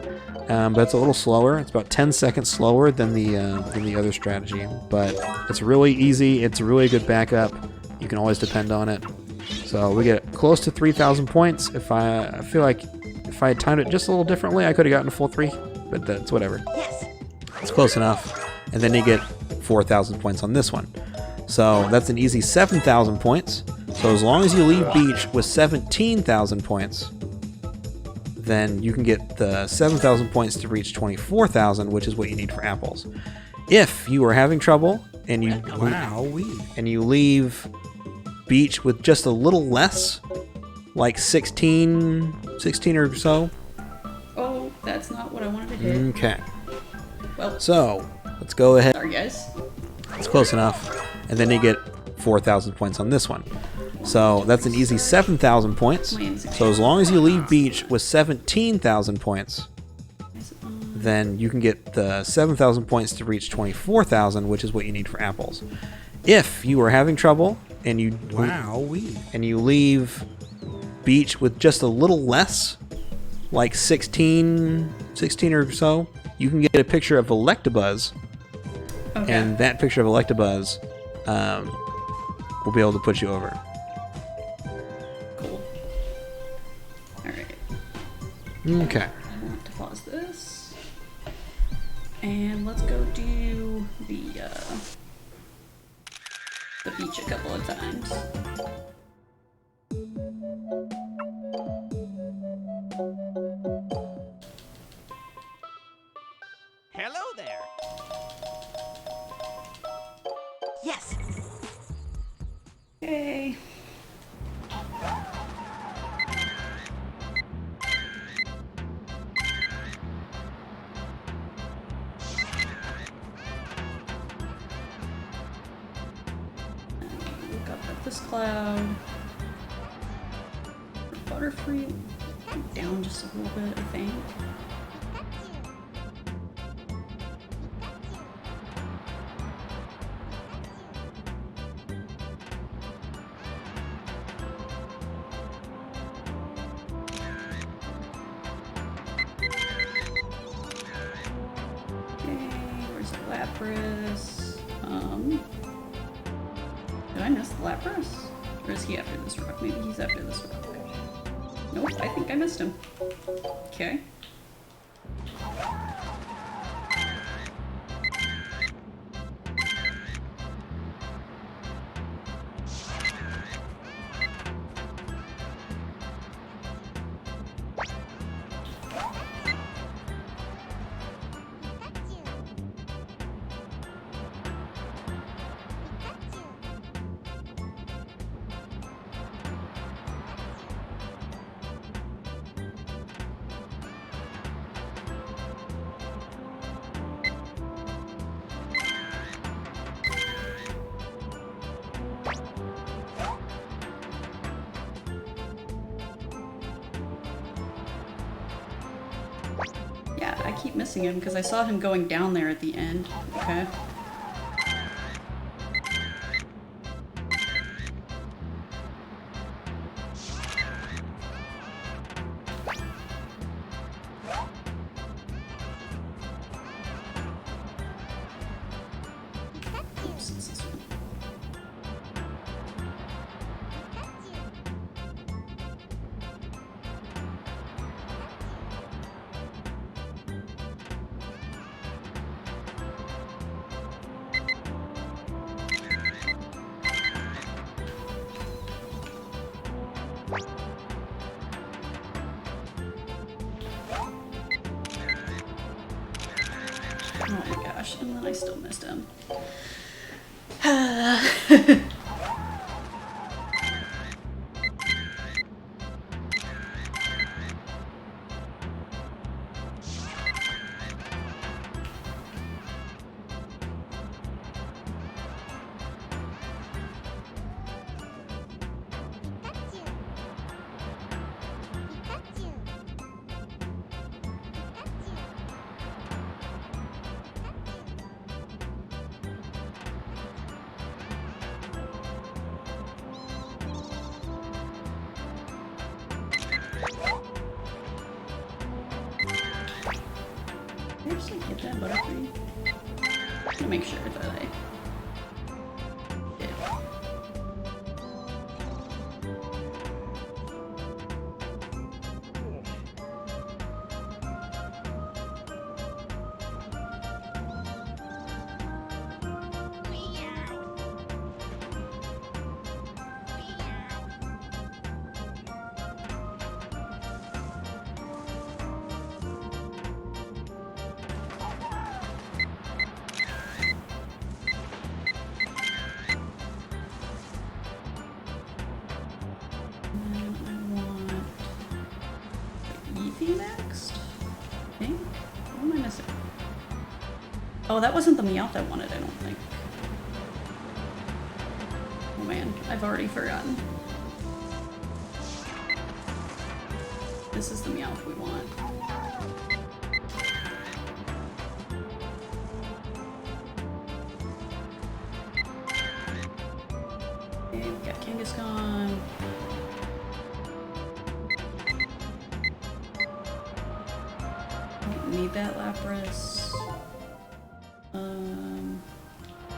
but it's a little slower. It's about 10 seconds slower than the other strategy, but it's really easy. It's a really good backup. You can always depend on it. So we get close to 3,000 points. I feel like if I had timed it just a little differently, I could have gotten a full 3, but that's whatever. Yes. It's close enough. And then you get 4,000 points on this one. So that's an easy 7,000 points. So as long as you leave beach with 17,000 points, then you can get the 7,000 points to reach 24,000, which is what you need for apples. If you are having trouble and you leave beach with just a little less, like 16 or so. Oh, that's not what I wanted to hit. Okay. Well, So let's go ahead. sorry guys. It's close enough. And then you get 4,000 points on this one. So that's an easy 7,000 points. So as long as you leave beach with 17,000 points, then you can get the 7,000 points to reach 24,000, which is what you need for apples. If you are having trouble and you leave beach with just a little less, like 16 or so, you can get a picture of Electabuzz, Okay. and that picture of Electabuzz will be able to put you over. Cool. Alright. Okay. I want to pause this. And let's go do the beach a couple of times. Hello there. Okay. Look up at this cloud. Butterfree down just a little bit, I think. Lapras. Did I miss the Lapras? Or is he after this rock? Maybe he's after this rock. Nope, I think I missed him. Okay. Yeah, I keep missing him because I saw him going down there at the end. Okay. Oops, it's this one. Oh my gosh, and then I still missed him. Did I actually get that Butterfree? To make sure that I did. Next, I think. What am I missing? Oh, that wasn't the Meowth I wanted, I don't think. Oh man, I've already forgotten. This is the Meowth we want. Okay, we've got Kangaskhan. Need that Lapras. Oh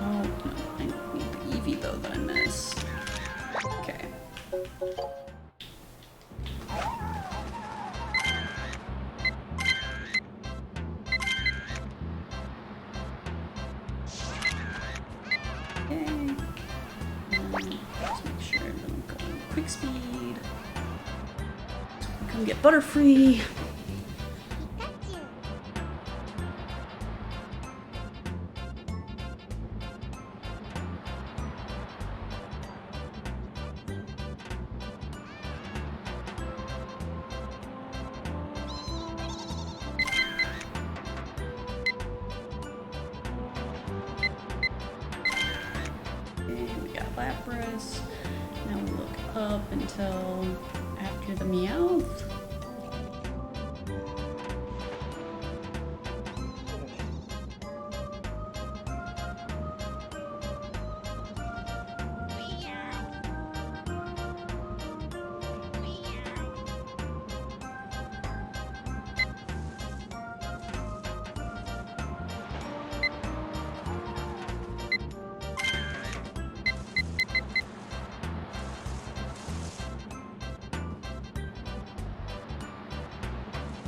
no, I need the Eevee though that I missed. Okay. Okay. Just make sure that I'm going quick speed. So we come get Butterfree. Lapras. Now we look up until after the Meowth.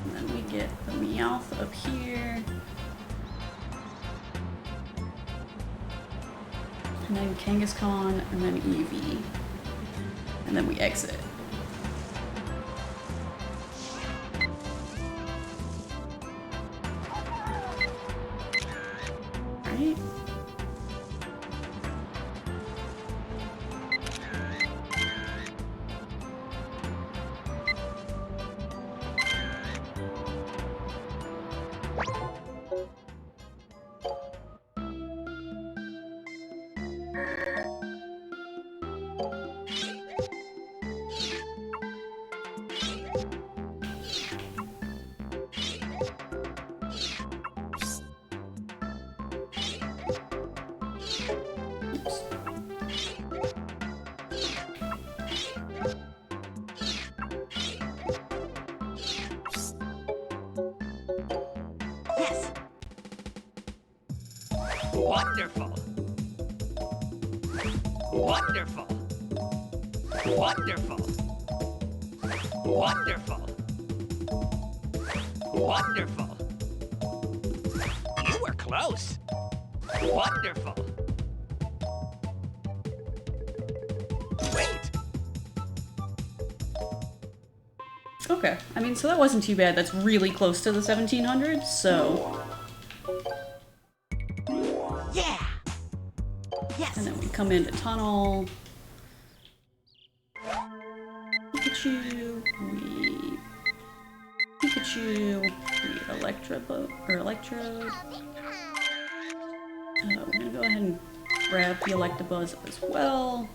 And then we get the Meowth up here. And then Kangaskhan, and then Eevee. And then we exit. Right? Yes. Wonderful. Wonderful. Wonderful. Wonderful. Wonderful. You were close. Wonderful. Wait. Okay, I mean, so that wasn't too bad. That's really close to the 1700s, so... Yeah. Yes. And then we come into Tunnel. Pikachu, we Electrode. We're gonna go ahead and grab the Electabuzz as well.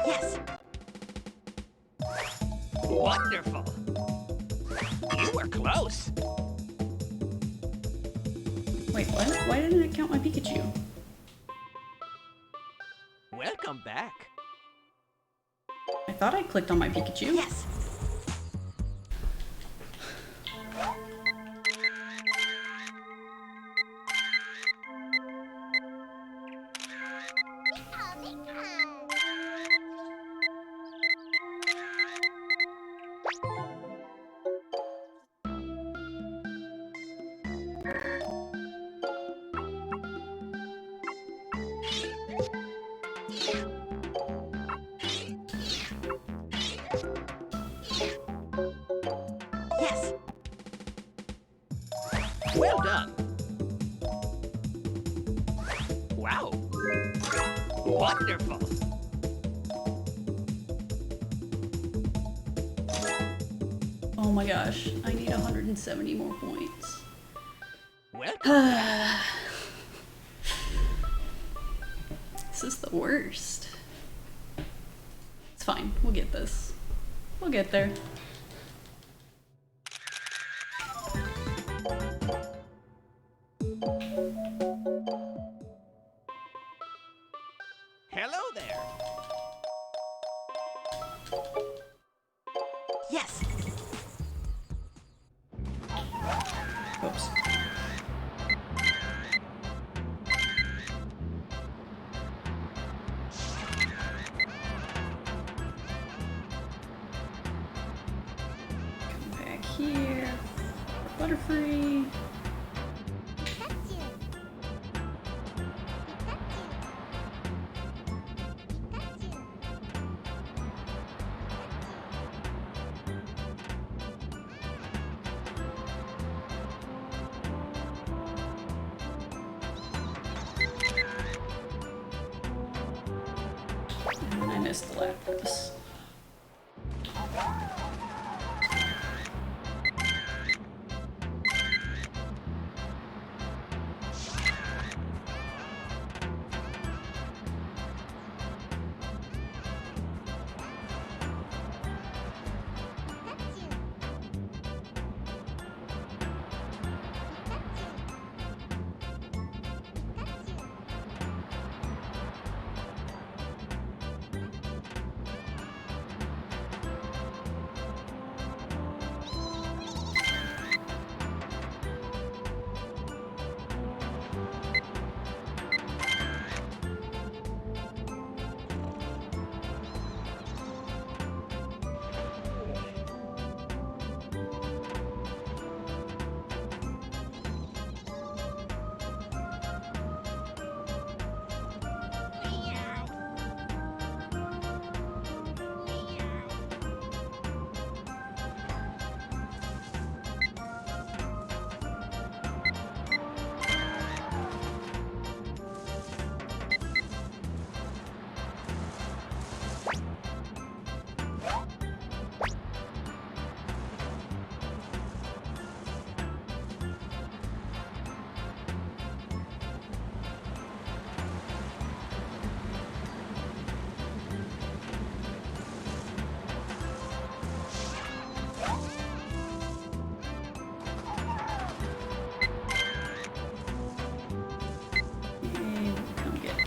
Yes. Wonderful. You were close. Wait, what? Why didn't it count my Pikachu? Welcome back. I thought I clicked on my Pikachu. Yes. Yes. Well done. Wow. Wonderful. Oh my gosh, I need 170 more points. Welcome. This is the worst. It's fine, we'll get this. We'll get there. Hello there. Yes. Oops. Come back here. Butterfree. missed Galactus.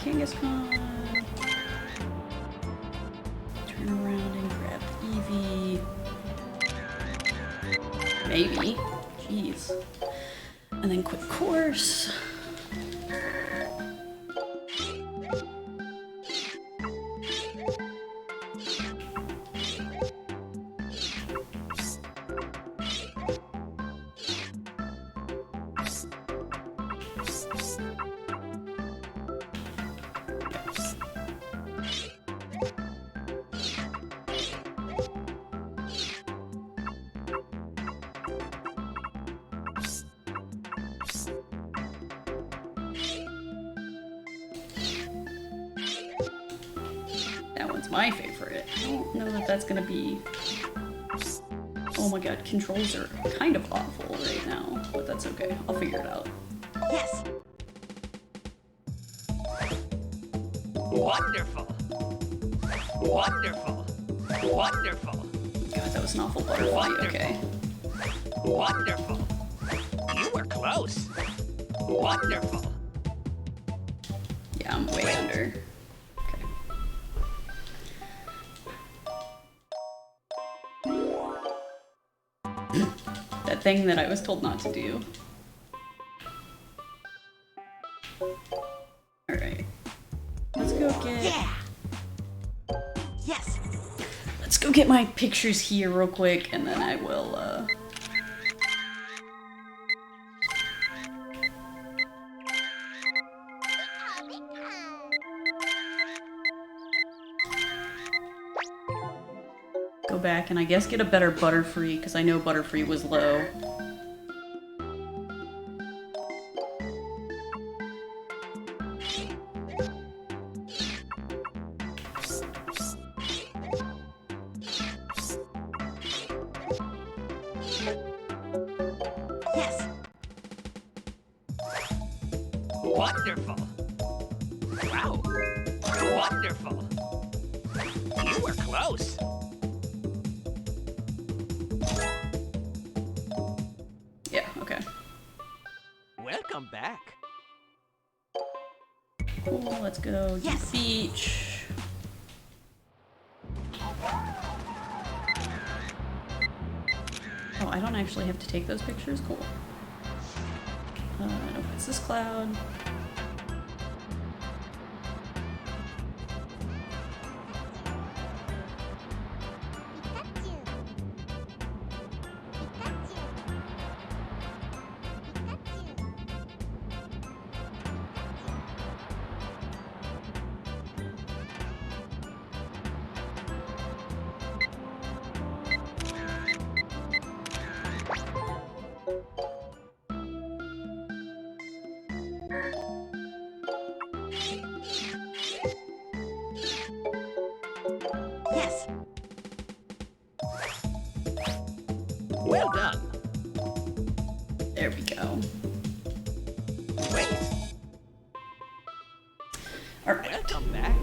Kangaskhan. Turn around and grab Eevee. Maybe. Jeez. And then quick course. That one's my favorite. I don't know that that's gonna be... Oh my god, controls are kind of awful right now, but that's okay. I'll figure it out. Yes. Wonderful. Wonderful. Wonderful. God, that was an awful butterfly. Wonderful. Okay. Wonderful. You were close. Wonderful. Yeah, I'm way under. Okay. That thing that I was told not to do. Alright. Let's go get... Yeah. Yes. Let's go get my pictures here real quick, and then I will, go back and I guess get a better Butterfree, because I know Butterfree was low. Yes. Wonderful. Wow. Wonderful. You were close. Yeah, okay. Welcome back. Cool, let's go to the beach. Oh, I don't actually have to take those pictures? Cool. Nope, it's this cloud. Alright, Welcome back.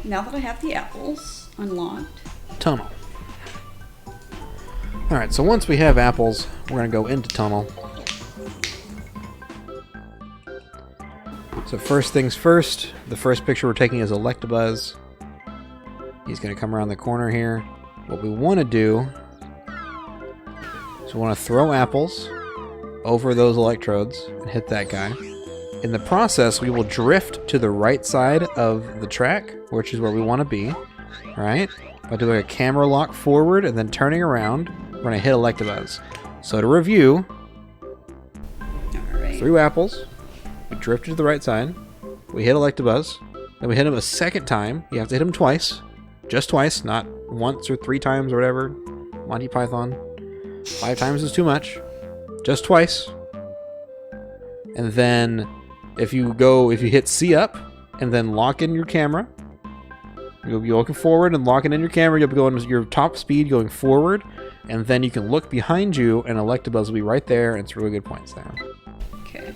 now that I have the apples unlocked, Tunnel. Alright, so once we have apples, we're going to go into tunnel. So first things first, the first picture we're taking is Electabuzz. He's going to come around the corner here. What we want to do is we want to throw apples over those electrodes and hit that guy. In the process, we will drift to the right side of the track, which is where we want to be, right? By doing a camera lock forward and then turning around, we're going to hit Electabuzz. So to review, alright. threw apples, we drifted to the right side, we hit Electabuzz, then we hit him a second time. You have to hit him twice. Just twice, not once or 3 times or whatever. Monty Python. 5 times is too much. Just twice. And then if you hit C up and then lock in your camera, you'll be looking forward and locking in your camera. You'll be going your top speed going forward, and then you can look behind you and Electabuzz will be right there, and it's really good points there. Okay.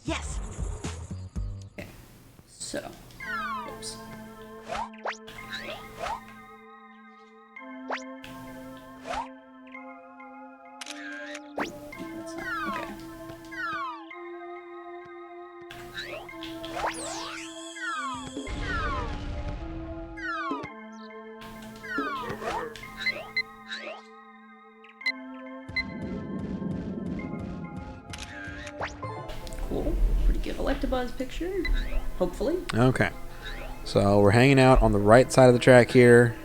Yes. So, oops. That's not, okay. Cool. Pretty good Electabuzz picture. Hopefully. Okay. So we're hanging out on the right side of the track here.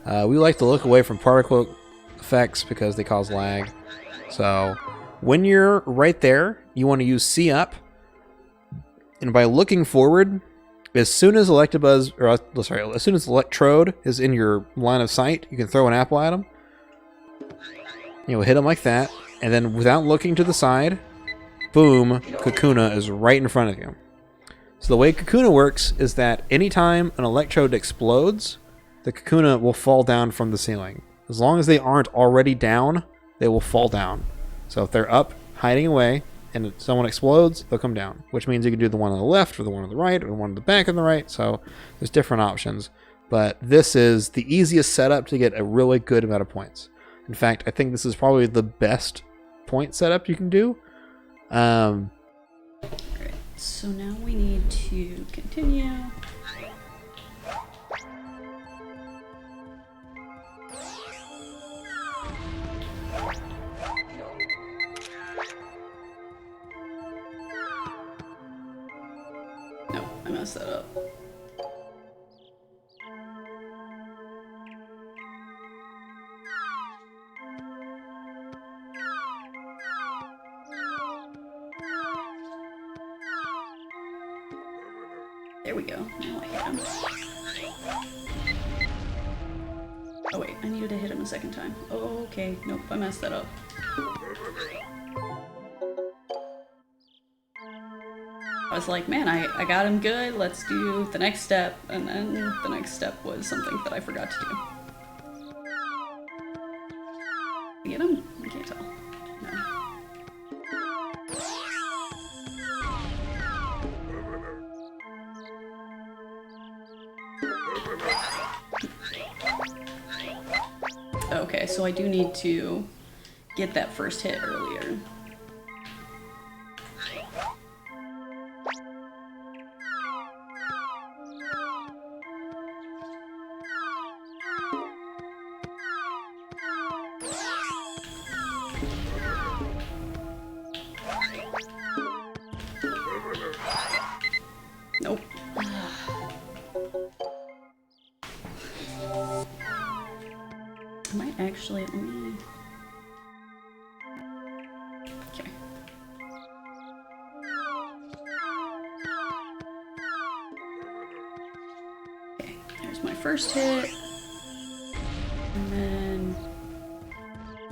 We like to look away from particle effects because they cause lag. So when you're right there, you want to use C up. And by looking forward, as soon as Electabuzz, or sorry, as soon as Electrode is in your line of sight, you can throw an apple at him. You'll hit him like that, and then without looking to the side, boom, Kakuna is right in front of you. So the way Kakuna works is that anytime an Electrode explodes, the Kakuna will fall down from the ceiling. As long as they aren't already down, they will fall down. So if they're up, hiding away, and someone explodes, they'll come down. Which means you can do the one on the left, or the one on the right, or the one on the back on the right. So there's different options. But this is the easiest setup to get a really good amount of points. In fact, I think this is probably the best point setup you can do. Alright, so now we need to continue. No, I messed that up. There we go. Now I hit him. Oh wait, I needed to hit him a second time. Oh, okay. Nope, I messed that up. I was like, man, I got him good. Let's do the next step. And then the next step was something that I forgot to do. Did I get him? I can't tell. No. Okay, so I do need to get that first hit earlier. Nope. I might actually, let me... Okay. Okay, there's my first hit. And then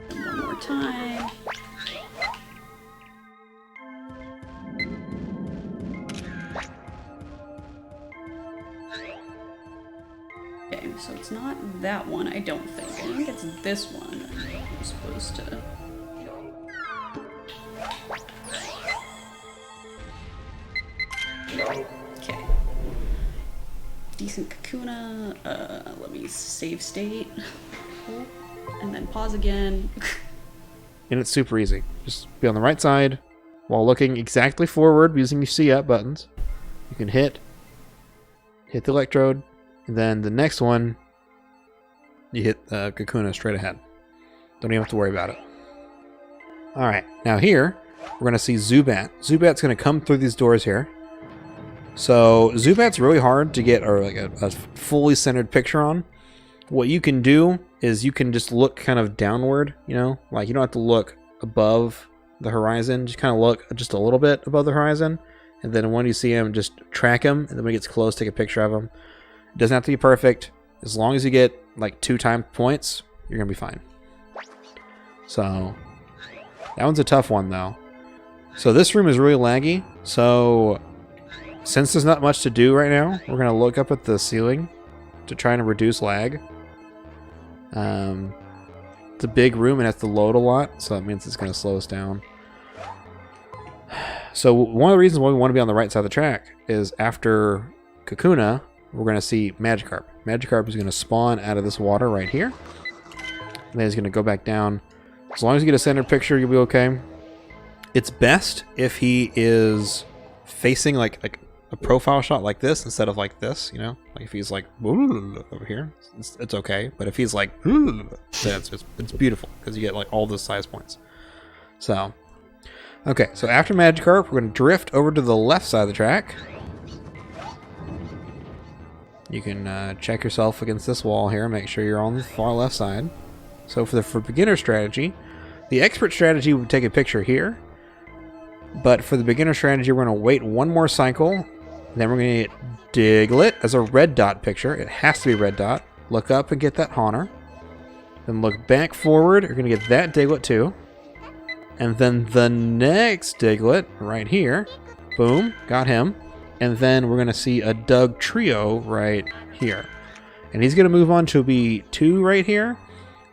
one more time. Okay, so it's not that one, I don't think. I think it's this one I'm supposed to... Okay. Decent Kakuna. Let me save state. And then pause again. And it's super easy. Just be on the right side while looking exactly forward using your C-up buttons. You can hit the electrode, and then the next one, you hit the Kakuna straight ahead. Don't even have to worry about it. Alright, now here, we're going to see Zubat. Zubat's going to come through these doors here. So, Zubat's really hard to get a fully centered picture on. What you can do is you can just look kind of downward, you know? Like, you don't have to look above the horizon. Just kind of look just a little bit above the horizon. And then when you see him, just track him. And then when he gets close, take a picture of him. It doesn't have to be perfect. As long as you get, like, 2 time points, you're going to be fine. So, that one's a tough one, though. So, this room is really laggy. So, since there's not much to do right now, we're going to look up at the ceiling to try and reduce lag. It's a big room and has to load a lot, so that means it's going to slow us down. So one of the reasons why we want to be on the right side of the track is after Kakuna, we're going to see Magikarp. Magikarp is going to spawn out of this water right here. And then he's going to go back down. As long as you get a centered picture, you'll be okay. It's best if he is facing like a profile shot like this instead of like this, you know? Like if he's like over here, it's okay. But if he's like, then it's beautiful because you get like all those size points. So, okay, so after Magikarp, we're going to drift over to the left side of the track. You can check yourself against this wall here, make sure you're on the far left side. So for beginner strategy, the expert strategy would take a picture here. But for the beginner strategy, we're going to wait one more cycle. Then we're going to get Diglett as a red dot picture. It has to be red dot. Look up and get that Haunter. Then look back forward. You're going to get that Diglett too. And then the next Diglett right here. Boom. Got him. And then we're going to see a Dugtrio right here. And he's going to move on to be 2 right here.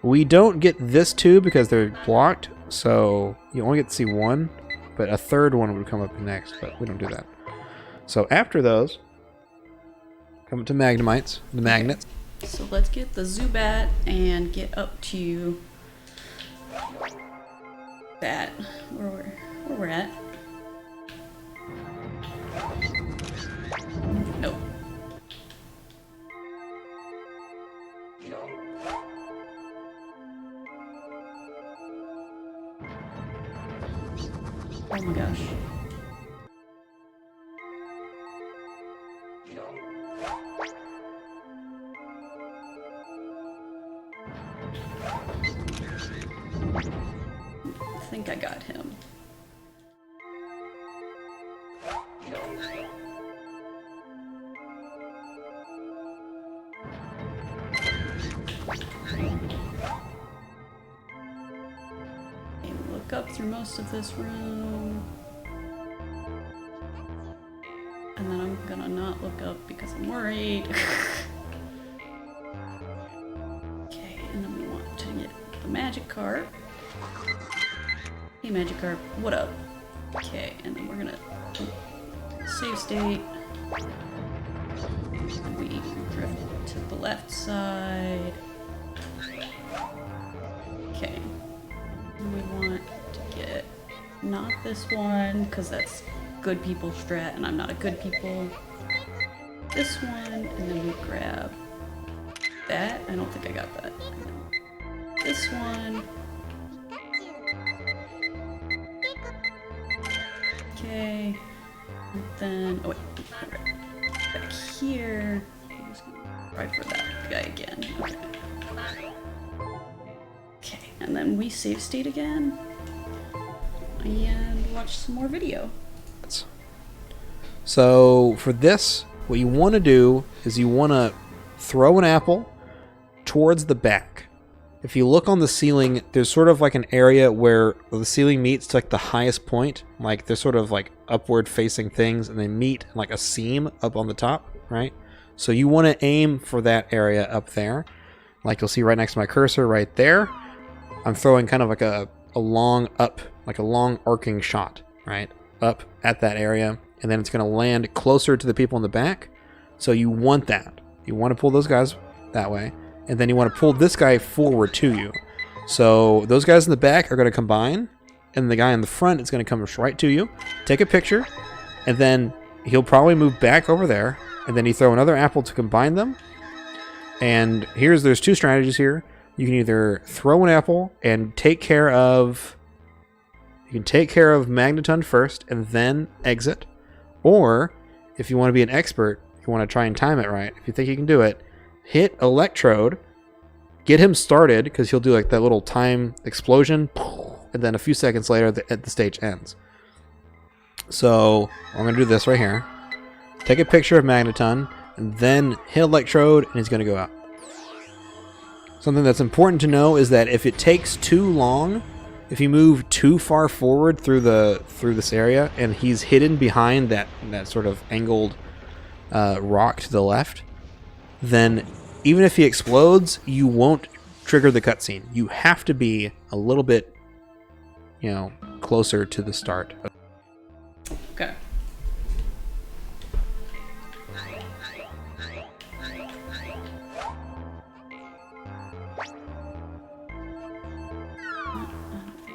We don't get this 2 because they're blocked. So you only get to see 1. But a third one would come up next. But we don't do that. So after those, come to Magnemites, the magnets. So let's get the Zubat and get up to that, where we're at. Nope. Oh my gosh. I think I got him. Okay, look up through most of this room. And then I'm gonna not look up because I'm worried. Okay, and then we want to get the Magikarp. Hey Magikarp, what up? Okay, and then we're gonna save state. And we drift to the left side. Okay. And we want to get not this one, because that's good people strat, and I'm not a good people. This one, and then we grab that. I don't think I got that. And then this one. Okay. And then, oh wait, back here. I'm just gonna try for that guy again. Okay. Okay, and then we save state again. And watch some more video. So for this, what you want to do is you want to throw an apple towards the back. If you look on the ceiling, there's sort of like an area where the ceiling meets to like the highest point. Like they're sort of like upward facing things and they meet like a seam up on the top, right? So you want to aim for that area up there. Like you'll see right next to my cursor right there. I'm throwing kind of like a long up, like a long arcing shot, right? Up at that area. And then it's going to land closer to the people in the back. So you want that. You want to pull those guys that way. And then you want to pull this guy forward to you. So those guys in the back are going to combine. And the guy in the front is going to come right to you. Take a picture. And then he'll probably move back over there. And then you throw another apple to combine them. And there's two strategies here. You can either throw an apple and take care of... You can take care of Magneton first and then exit. Or, if you want to be an expert, if you want to try and time it right, if you think you can do it, hit Electrode, get him started, because he'll do like that little time explosion, and then a few seconds later, the stage ends. So, I'm going to do this right here. Take a picture of Magneton, and then hit Electrode, and he's going to go out. Something that's important to know is that if it takes too long, if you move too far forward through this area, and he's hidden behind that sort of angled rock to the left, then even if he explodes, you won't trigger the cutscene. You have to be a little bit, closer to the start. Okay.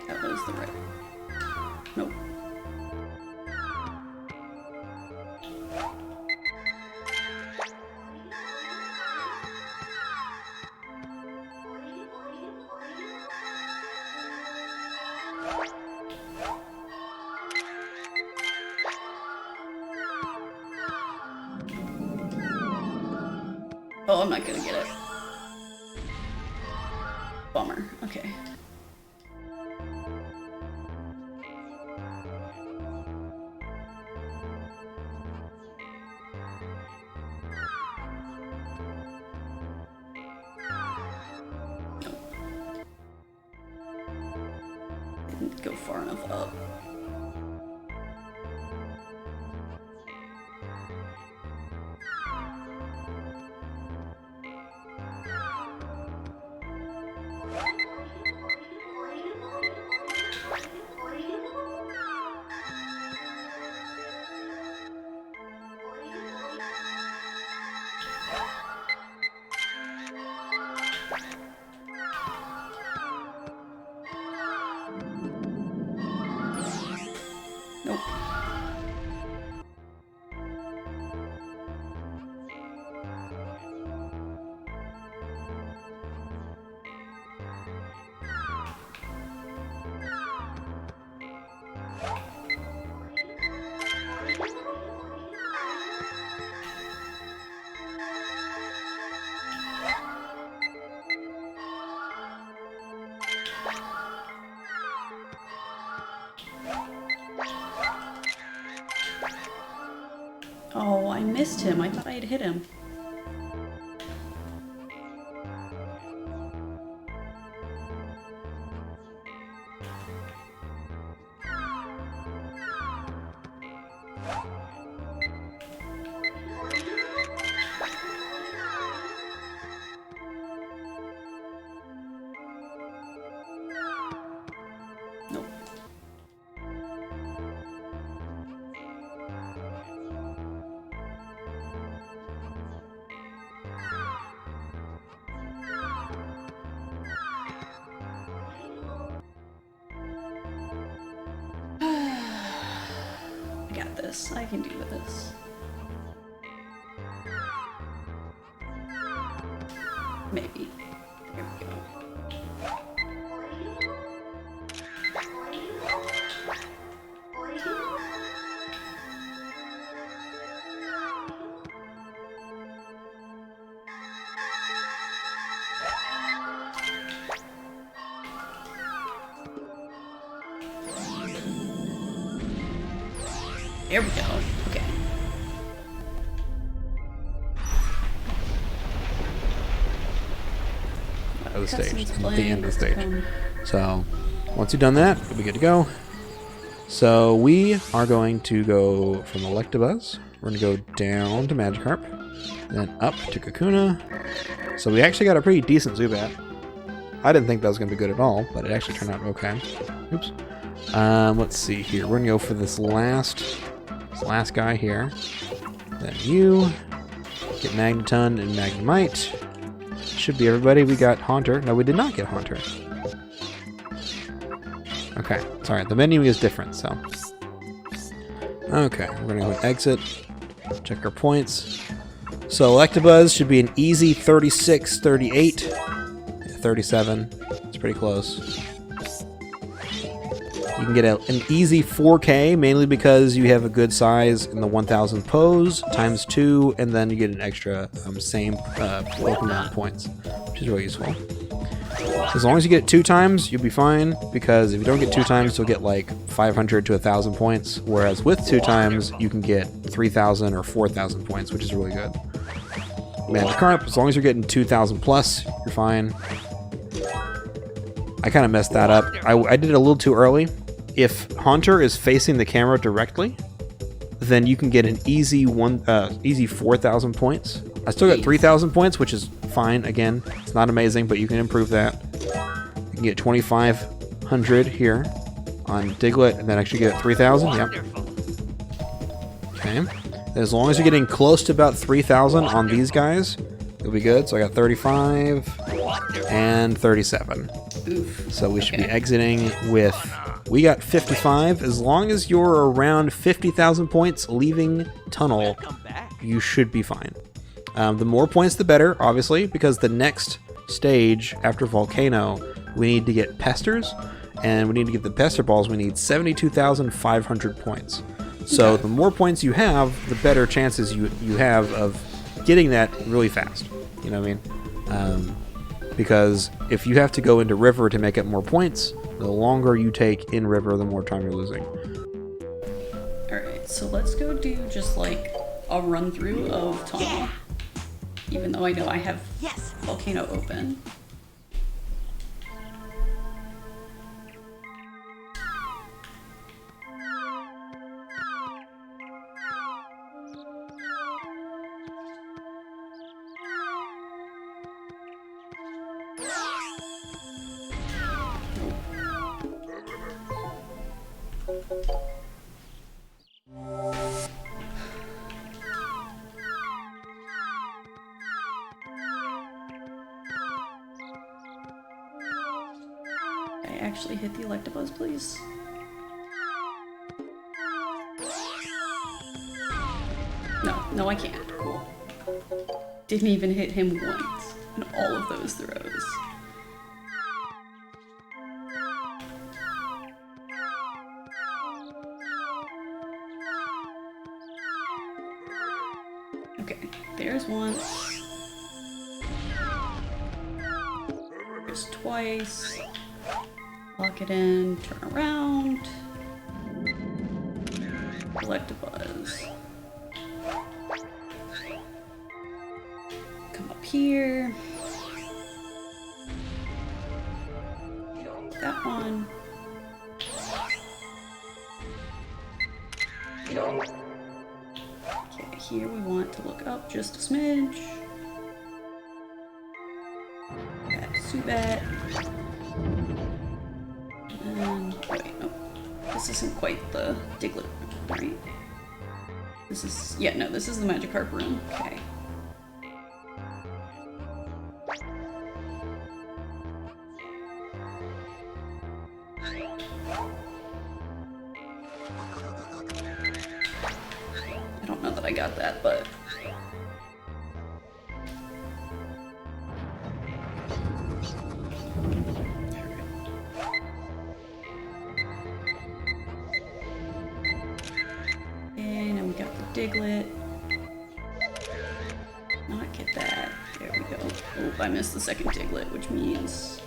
That was the right. Nope. Oh, I'm not gonna get it. Bummer. Okay. Didn't go far enough up. Nope. Oh, I missed him. I thought I had hit him. Nope. I got this. I can do this. Maybe. Here we go. There we go. Okay. Of the stage, Cutscene's the playing. end of the stage. So once you've done that, we'll be good to go. So we are going to go from Electabuzz. We're going to go down to Magikarp. Then up to Kakuna. So we actually got a pretty decent Zubat. I didn't think that was going to be good at all, but it actually turned out okay. Oops. Let's see here. We're going to go for this last guy here. Then you get Magneton and Magnemite. Should be everybody. We got Haunter. No, we did not get Haunter. Okay, sorry. The menu is different, so. Okay, we're going to go exit. Check our points. So Electabuzz should be an easy 36, 38. 37. It's pretty close. You can get an easy 4K, mainly because you have a good size in the 1000 pose, times 2, and then you get an extra same Pokemon points, which is really useful. As long as you get it 2 times, you'll be fine, because if you don't get 2 times, you'll get like 500 to 1,000 points, whereas with 2 times, you can get 3,000 or 4,000 points, which is really good. Magikarp, as long as you're getting 2,000 plus, you're fine. I kind of messed that up. I did it a little too early. If Haunter is facing the camera directly, then you can get an easy 4,000 points. I still got 3,000 points, which is fine. Again, it's not amazing, but you can improve that. You can get 2,500 here on Diglett, and then actually get 3,000. Yep. Okay. As long as you're getting close to about 3,000 on these guys, you'll be good. So I got 35 and 37. Oof. So we should be exiting with... We got 55. As long as you're around 50,000 points leaving Tunnel, you should be fine. The more points, the better, obviously, because the next stage after Volcano, we need to get Pesters, and we need to get the Pester Balls. We need 72,500 points. So the more points you have, the better chances you have of getting that really fast. You know what I mean? Because if you have to go into River to make up more points, the longer you take in River, the more time you're losing. Alright, so let's go do just like a run through of Tunnel. Even though I know I have Volcano open. I actually hit the Electabuzz, please. No, I can't. Cool. Didn't even hit him once in all of those throws. Okay, there's once. There's twice. Lock it in, turn around. Electabuzz. Come up here. That one. Okay, here we want to look up just a smidge. Got Zubat. And wait, no. This isn't quite the Diglett, right? This is, yeah, no, this is the Magikarp room. Okay. I don't know that I got that, but... Okay, now we got the Diglett. Not get that. There we go. Oh, I missed the second Diglett, which means...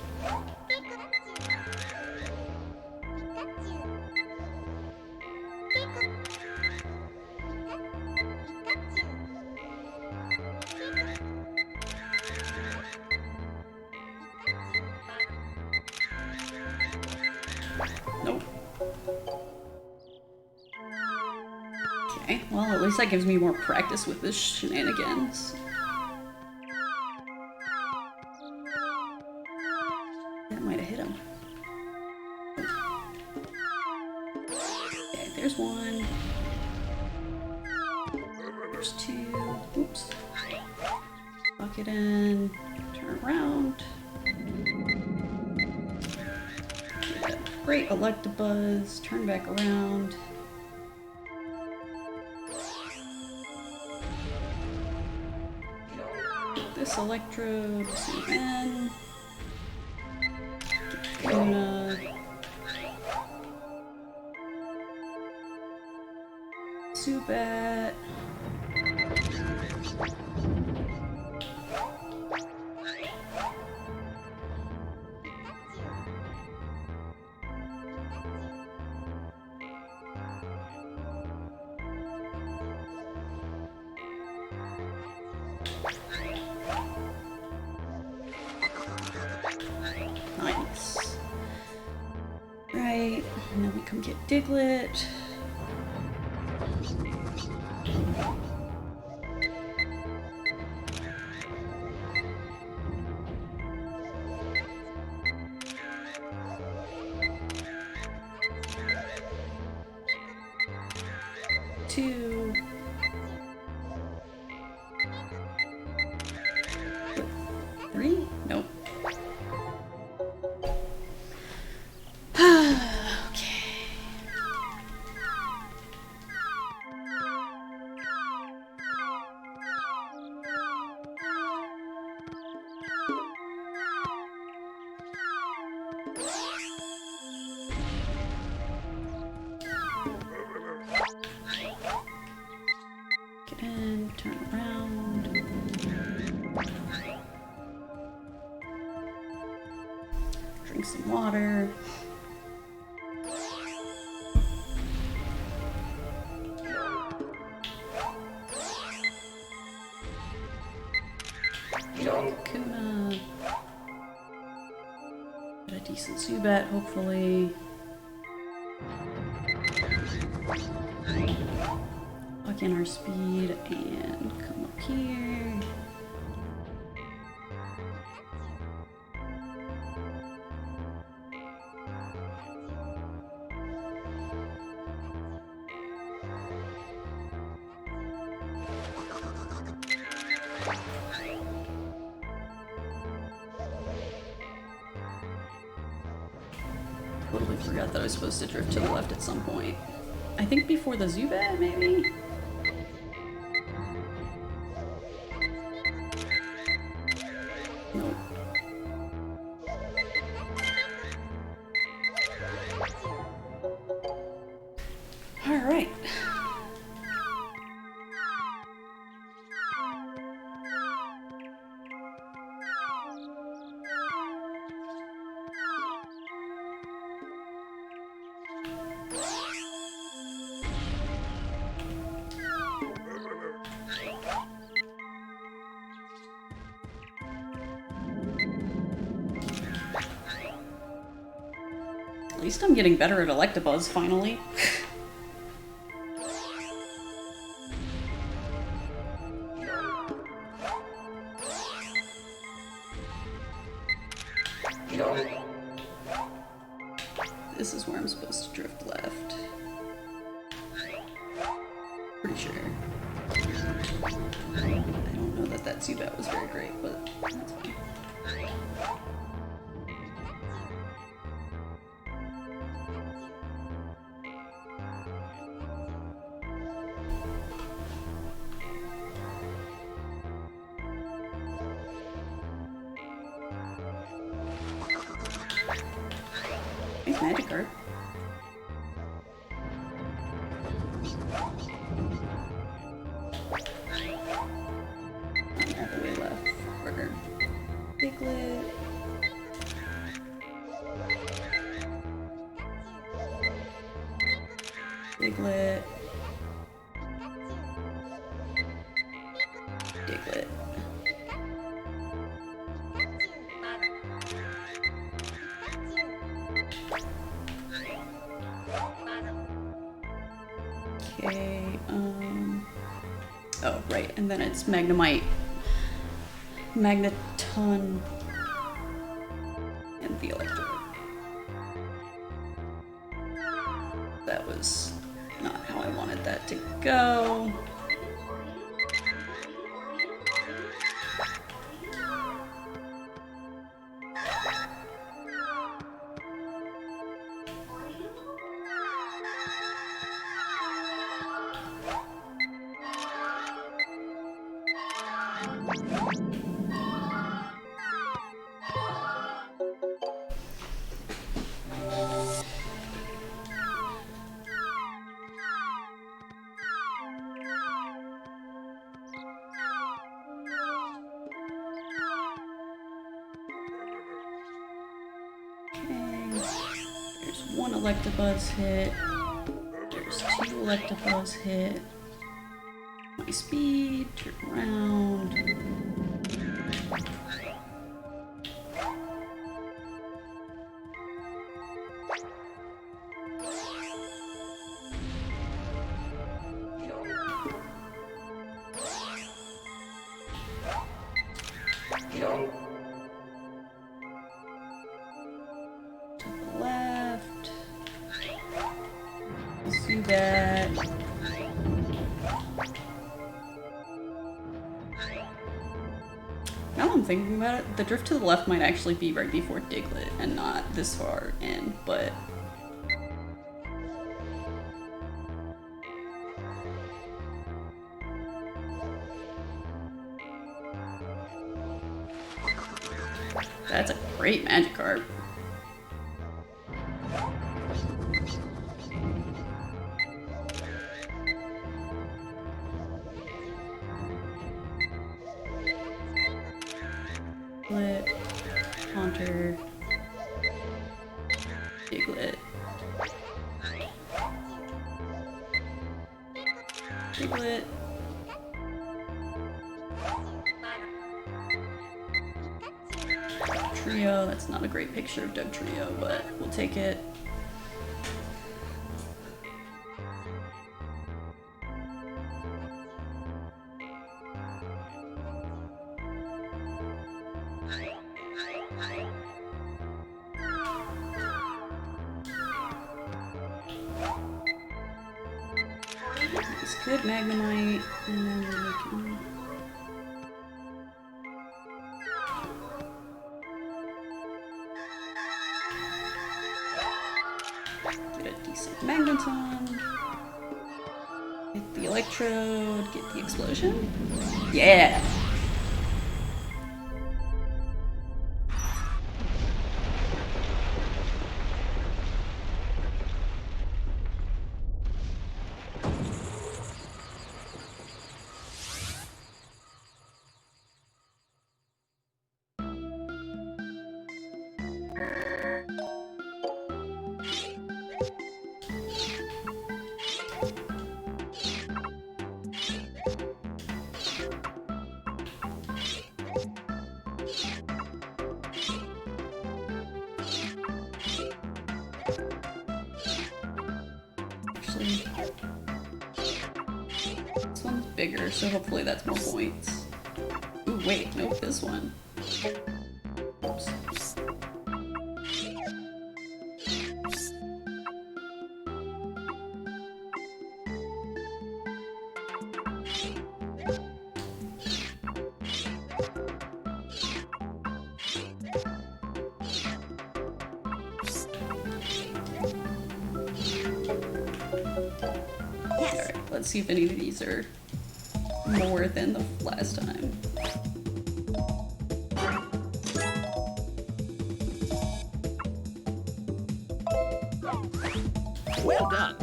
Nope. Okay. Okay, well, at least that gives me more practice with this shenanigans. That might have hit him. Okay, there's one. There's two. Oops. Lock it in. Turn around. Yeah, great Electabuzz. Turn back around. This Electrode, zoom in. Luna. Zubat. Nice. Right, and then we come get Diglett. Two. Three? Nope. Okay. Get in, turn around. Drink some water. Kakuna. Get a decent Zubat, hopefully. Lock in our speed and come up here. Totally forgot that I was supposed to drift to the left at some point. I think before the Zubat, maybe? Nope. Alright. At least I'm getting better at Electabuzz, finally. This is where I'm supposed to drift left. Pretty sure. I don't know that that Zubat was very great, but that's fine. Nice Magikarp. All the way left. Burger. Diglett. Diglett. Diglett. Okay, Oh, right, and then it's Magnemite, Magneton, and the Electrode. That was not how I wanted that to go. There's one Electabuzz hit. There's two Electabuzz hit. My speed, turn around. To the left. See that. Now I'm thinking about it, the drift to the left might actually be right before Diglett and not this far in, but that's a great Magikarp. Diglett, Haunter, Diglett, Diglett, Trio. That's not a great picture of Doug Trio, but we'll take it. It's good Magnemite, and then we can get a decent Magneton, get the Electrode, get the Explosion. Yeah! Actually, this one's bigger, so hopefully that's more points. Ooh, wait, nope, this one. Oops. Yes. Alright, let's see if any of these are more than the last time. Well done.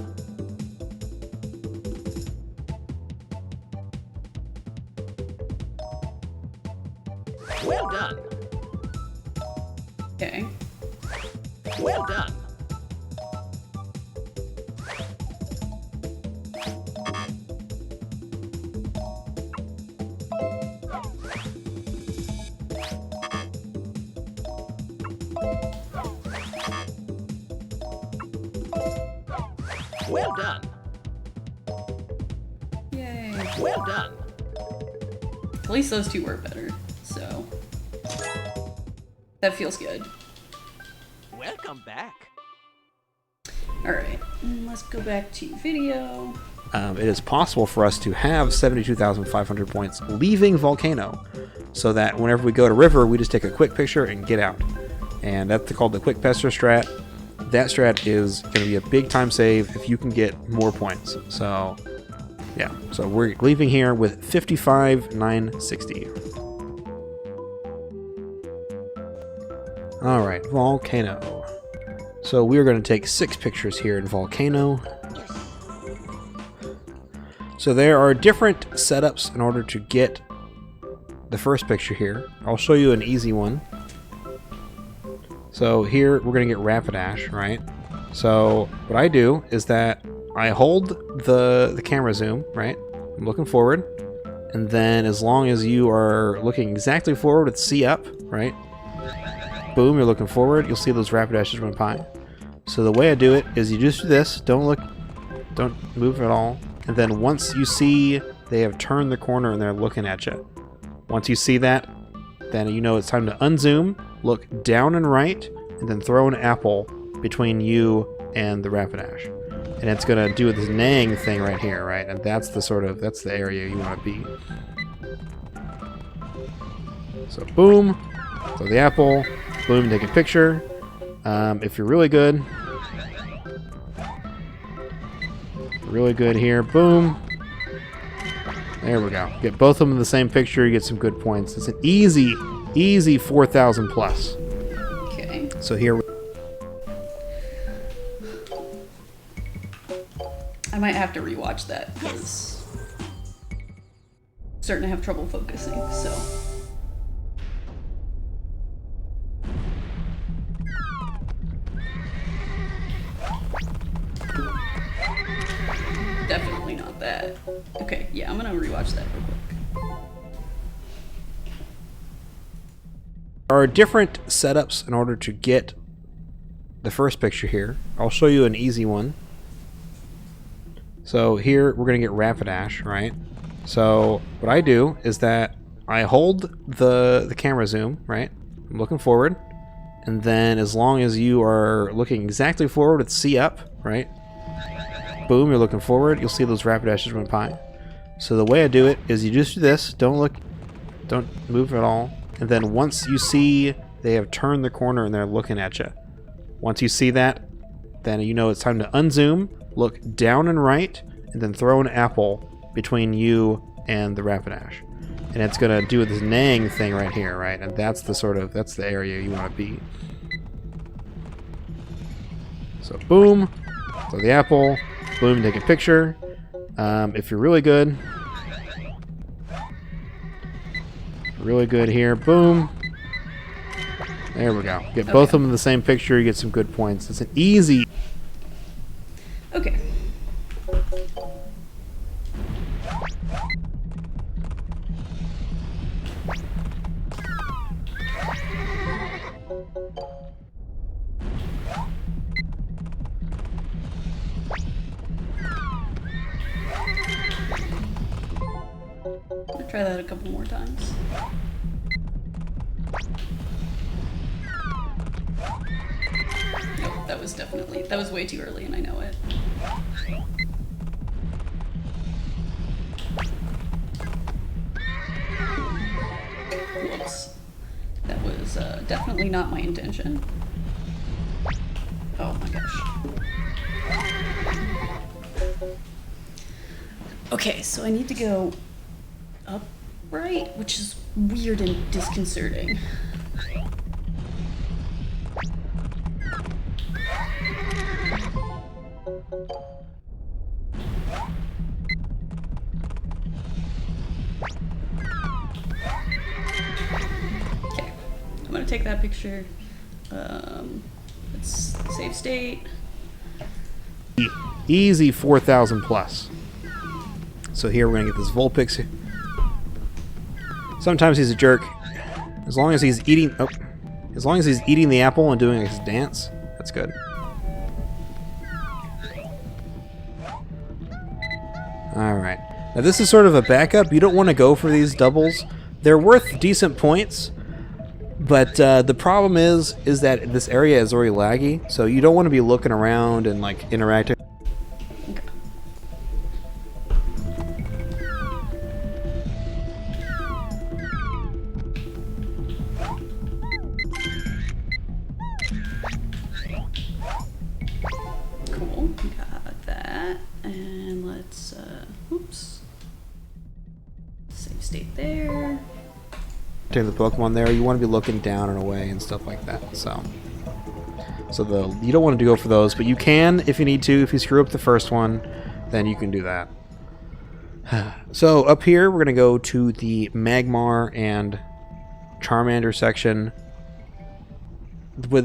Well done. Okay. Well done. Well done. Yay. Well done. At least those two work better, so that feels good. Welcome back. Alright, let's go back to video. It is possible for us to have 72,500 points leaving Volcano, so that whenever we go to River, we just take a quick picture and get out. And that's called the Quick Pester strat. That strat is going to be a big time save if you can get more points. So, yeah. So we're leaving here with 55,960. Alright, Volcano. So we're going to take 6 pictures here in Volcano. So there are different setups in order to get the first picture here. I'll show you an easy one. So here we're going to get Rapidash, right? So what I do is that I hold the camera zoom, right? I'm looking forward. And then as long as you are looking exactly forward with C up, right? Boom, you're looking forward. You'll see those Rapidashes run by. So the way I do it is you just do this. Don't move at all. And then once you see they have turned the corner and they're looking at you. Once you see that, then you know it's time to unzoom, look down and right, and then throw an apple between you and the Rapidash. And it's going to do this neighing thing right here, right? And that's the area you want to be. So boom, throw the apple, boom, take a picture. If you're really good here, boom. There we go. Get both of them in the same picture, you get some good points. It's an easy 4,000 plus. Okay. So here I might have to rewatch that because I'm starting to have trouble focusing, so. Definitely not that. Okay, yeah, I'm gonna rewatch that real quick. there are different setups in order to get the first picture here. I'll show you an easy one. So here we're going to get Rapidash, right? So what I do is that I hold the camera zoom, right? I'm looking forward. And then as long as you are looking exactly forward with C up, right? Boom, you're looking forward. You'll see those Rapidashes run by. So the way I do it is you just do this. Don't move at all. And then once you see they have turned the corner and they're looking at you. Once you see that, then you know it's time to unzoom, look down and right, and then throw an apple between you and the Rapidash. And it's going to do this neighing thing right here, right? And that's the area you want to be. So boom, throw the apple, boom, take a picture. If you're really good here, boom. There we go. Get both of them in the same picture, you get some good points. It's an easy. Okay. I'll try that a couple more times. Nope, that was way too early and I know it. Whoops. That was definitely not my intention. Oh my gosh. Okay, so I need to go upright, which is weird and disconcerting. Okay, I'm gonna take that picture. Let's save state. Easy 4,000 plus. So here we're gonna get this Vulpix. Sometimes he's a jerk. As long as he's eating the apple and doing his dance, that's good. Alright. Now this is sort of a backup. You don't want to go for these doubles they're worth decent points, but the problem is that this area is already laggy, so you don't want to be looking around and like interacting. Cool, got that. And let's, oops. Save state there. The Pokemon there, you want to be looking down and away and stuff like that. So you don't want to go for those, but you can if you need to. If you screw up the first one, then you can do that. So up here, we're gonna go to the Magmar and Charmander section. So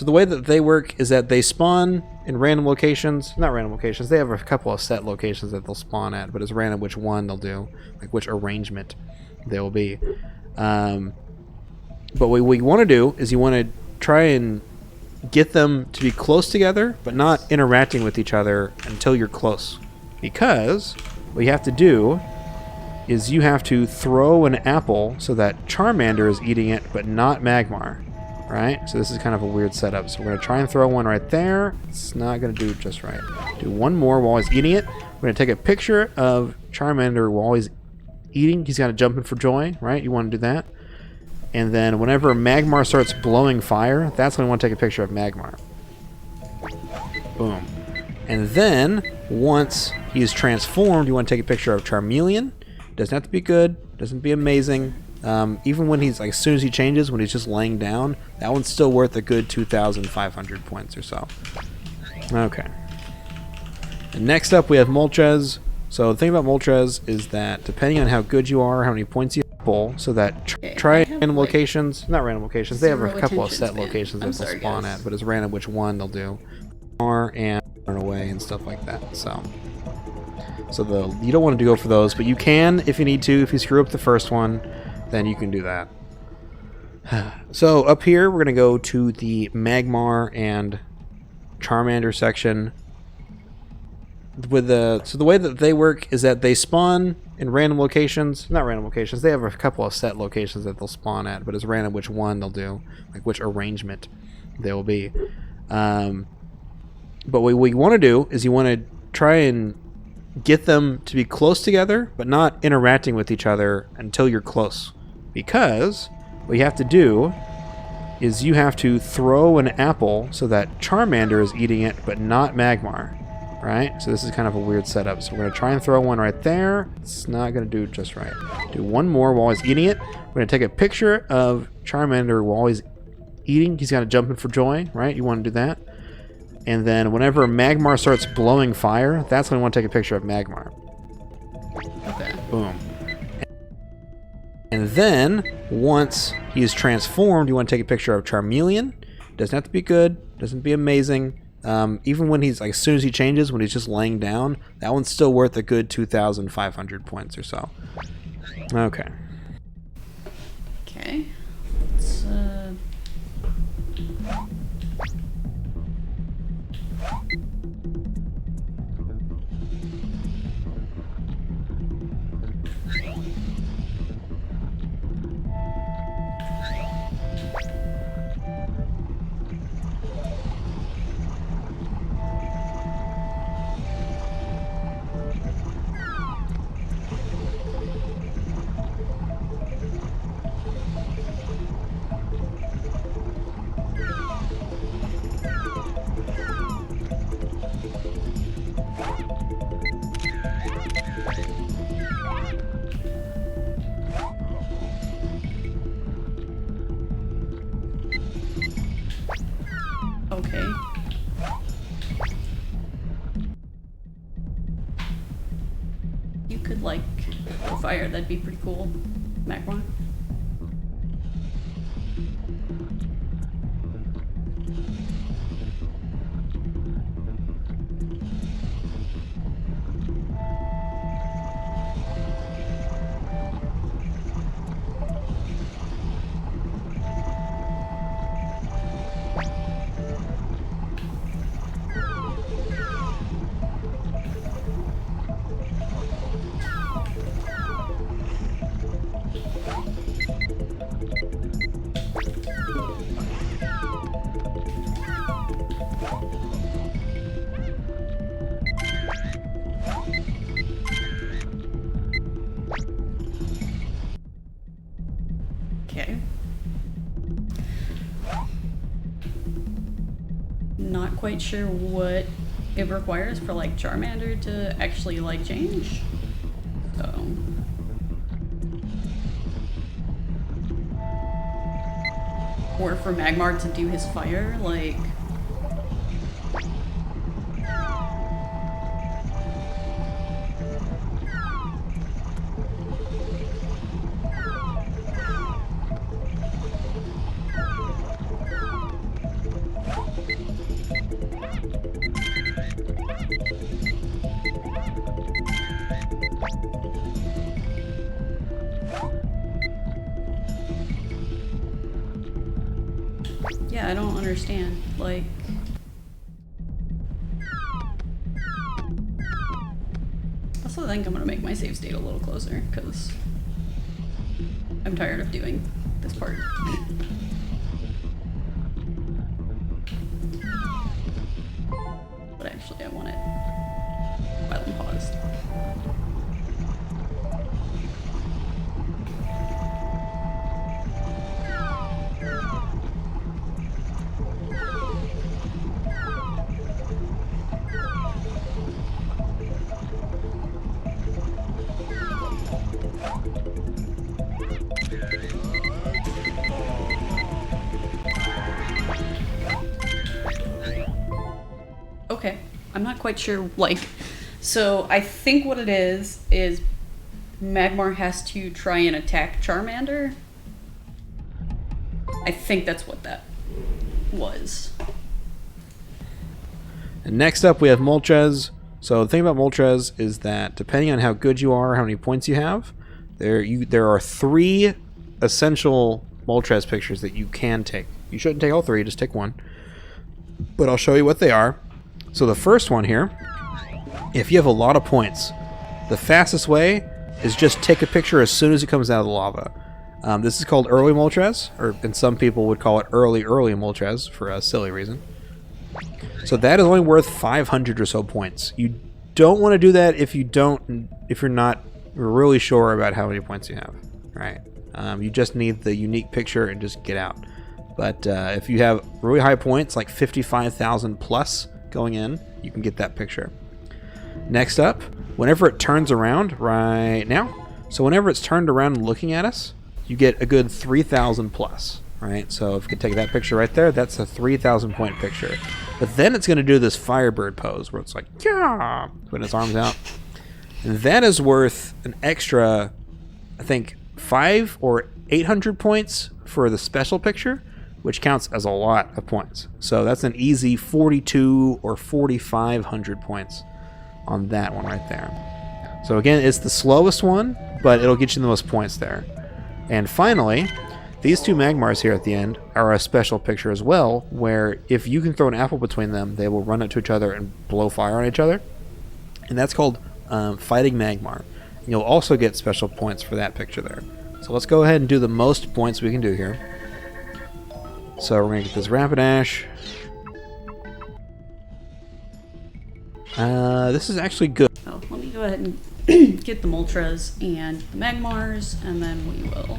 the way that they work is that they spawn in random locations. Not random locations. They have a couple of set locations that they'll spawn at, but it's random which one they'll do, like which arrangement they will be. But what you want to do is you want to try and get them to be close together, but not interacting with each other until you're close. Because what you have to do is you have to throw an apple so that Charmander is eating it, but not Magmar. Right? So this is kind of a weird setup. So we're going to try and throw one right there. It's not going to do it just right. Do one more while he's eating it. We're going to take a picture of Charmander while he's eating. He's got to jump in for joy, right? You want to do that. And then whenever Magmar starts blowing fire, that's when we want to take a picture of Magmar. Boom. And then, once he's transformed, you want to take a picture of Charmeleon. Doesn't have to be good. Doesn't be amazing. Even when he's, like, as soon as he changes, when he's just laying down, that one's still worth a good 2,500 points or so. Okay. And next up, we have Moltres. So the thing about Moltres is that depending on how good you are, how many points you pull, so that try random locations, not random locations, they have a couple of set locations that they'll spawn at, but it's random which one they'll do. And run away and stuff like that. So you don't want to go for those, but you can if you need to. If you screw up the first one, then you can do that. So up here, we're going to go to the Magmar and Charmander section. So the way that they work is that they spawn in random locations. Not random locations. They have a couple of set locations that they'll spawn at, but it's random which one they'll do, like which arrangement they will be. But what you want to do is you want to try and get them to be close together, but not interacting with each other until you're close. Because what you have to do is you have to throw an apple so that Charmander is eating it, but not Magmar. Right? So this is kind of a weird setup. So we're going to try and throw one right there. It's not going to do it just right. Do one more while he's eating it. We're going to take a picture of Charmander while he's eating. He's got to jump in for joy, right? You want to do that. And then whenever Magmar starts blowing fire, that's when we want to take a picture of Magmar. Okay. Boom. And then, once he's transformed, you want to take a picture of Charmeleon. Doesn't have to be good. Doesn't be amazing. Even when he's, like, as soon as he changes, when he's just laying down, that one's still worth a good 2,500 points or so. Okay. Okay. Let's, okay. You could, like, go fire. That'd be pretty cool. Magmar. quite sure what it requires for like Charmander to actually like change. So or for Magmar to do his fire, like yeah, I don't understand. Like, I also think I'm gonna make my save state a little closer because I'm tired of doing this part. But actually, I want it while I'm paused. Okay, I'm not quite sure, like, so I think what it is Magmar has to try and attack Charmander. I think that's what that was. And next up we have Moltres. So the thing about Moltres is that depending on how good you are, how many points you have, there are 3 essential Moltres pictures that you can take. You shouldn't take all 3, just take one. But I'll show you what they are. So the first one here, if you have a lot of points, the fastest way is just take a picture as soon as it comes out of the lava. This is called early Moltres, and some people would call it early Moltres for a silly reason. So that is only worth 500 or so points. You don't want to do that if you're not really sure about how many points you have, right? You just need the unique picture and just get out. But if you have really high points, like 55,000 plus going in, you can get that picture. Next up, whenever it turns around right now, so whenever it's turned around and looking at us, you get a good 3,000 plus, right? So if you could take that picture right there, that's a 3,000 point picture. But then it's going to do this Firebird pose where it's like, yeah, putting its arms out. And that is worth an extra, I think, 500 or 800 points for the special picture, which counts as a lot of points. So that's an easy 42 or 4,500 points on that one right there. So again, it's the slowest one, but it'll get you the most points there. And finally, these 2 Magmars here at the end are a special picture as well, where if you can throw an apple between them, they will run into each other and blow fire on each other. And that's called Fighting Magmar. You'll also get special points for that picture there. So let's go ahead and do the most points we can do here. So we're going to get this Rapidash. This is actually good. Oh, let me go ahead and get the Moltres and the Magmars, and then we will.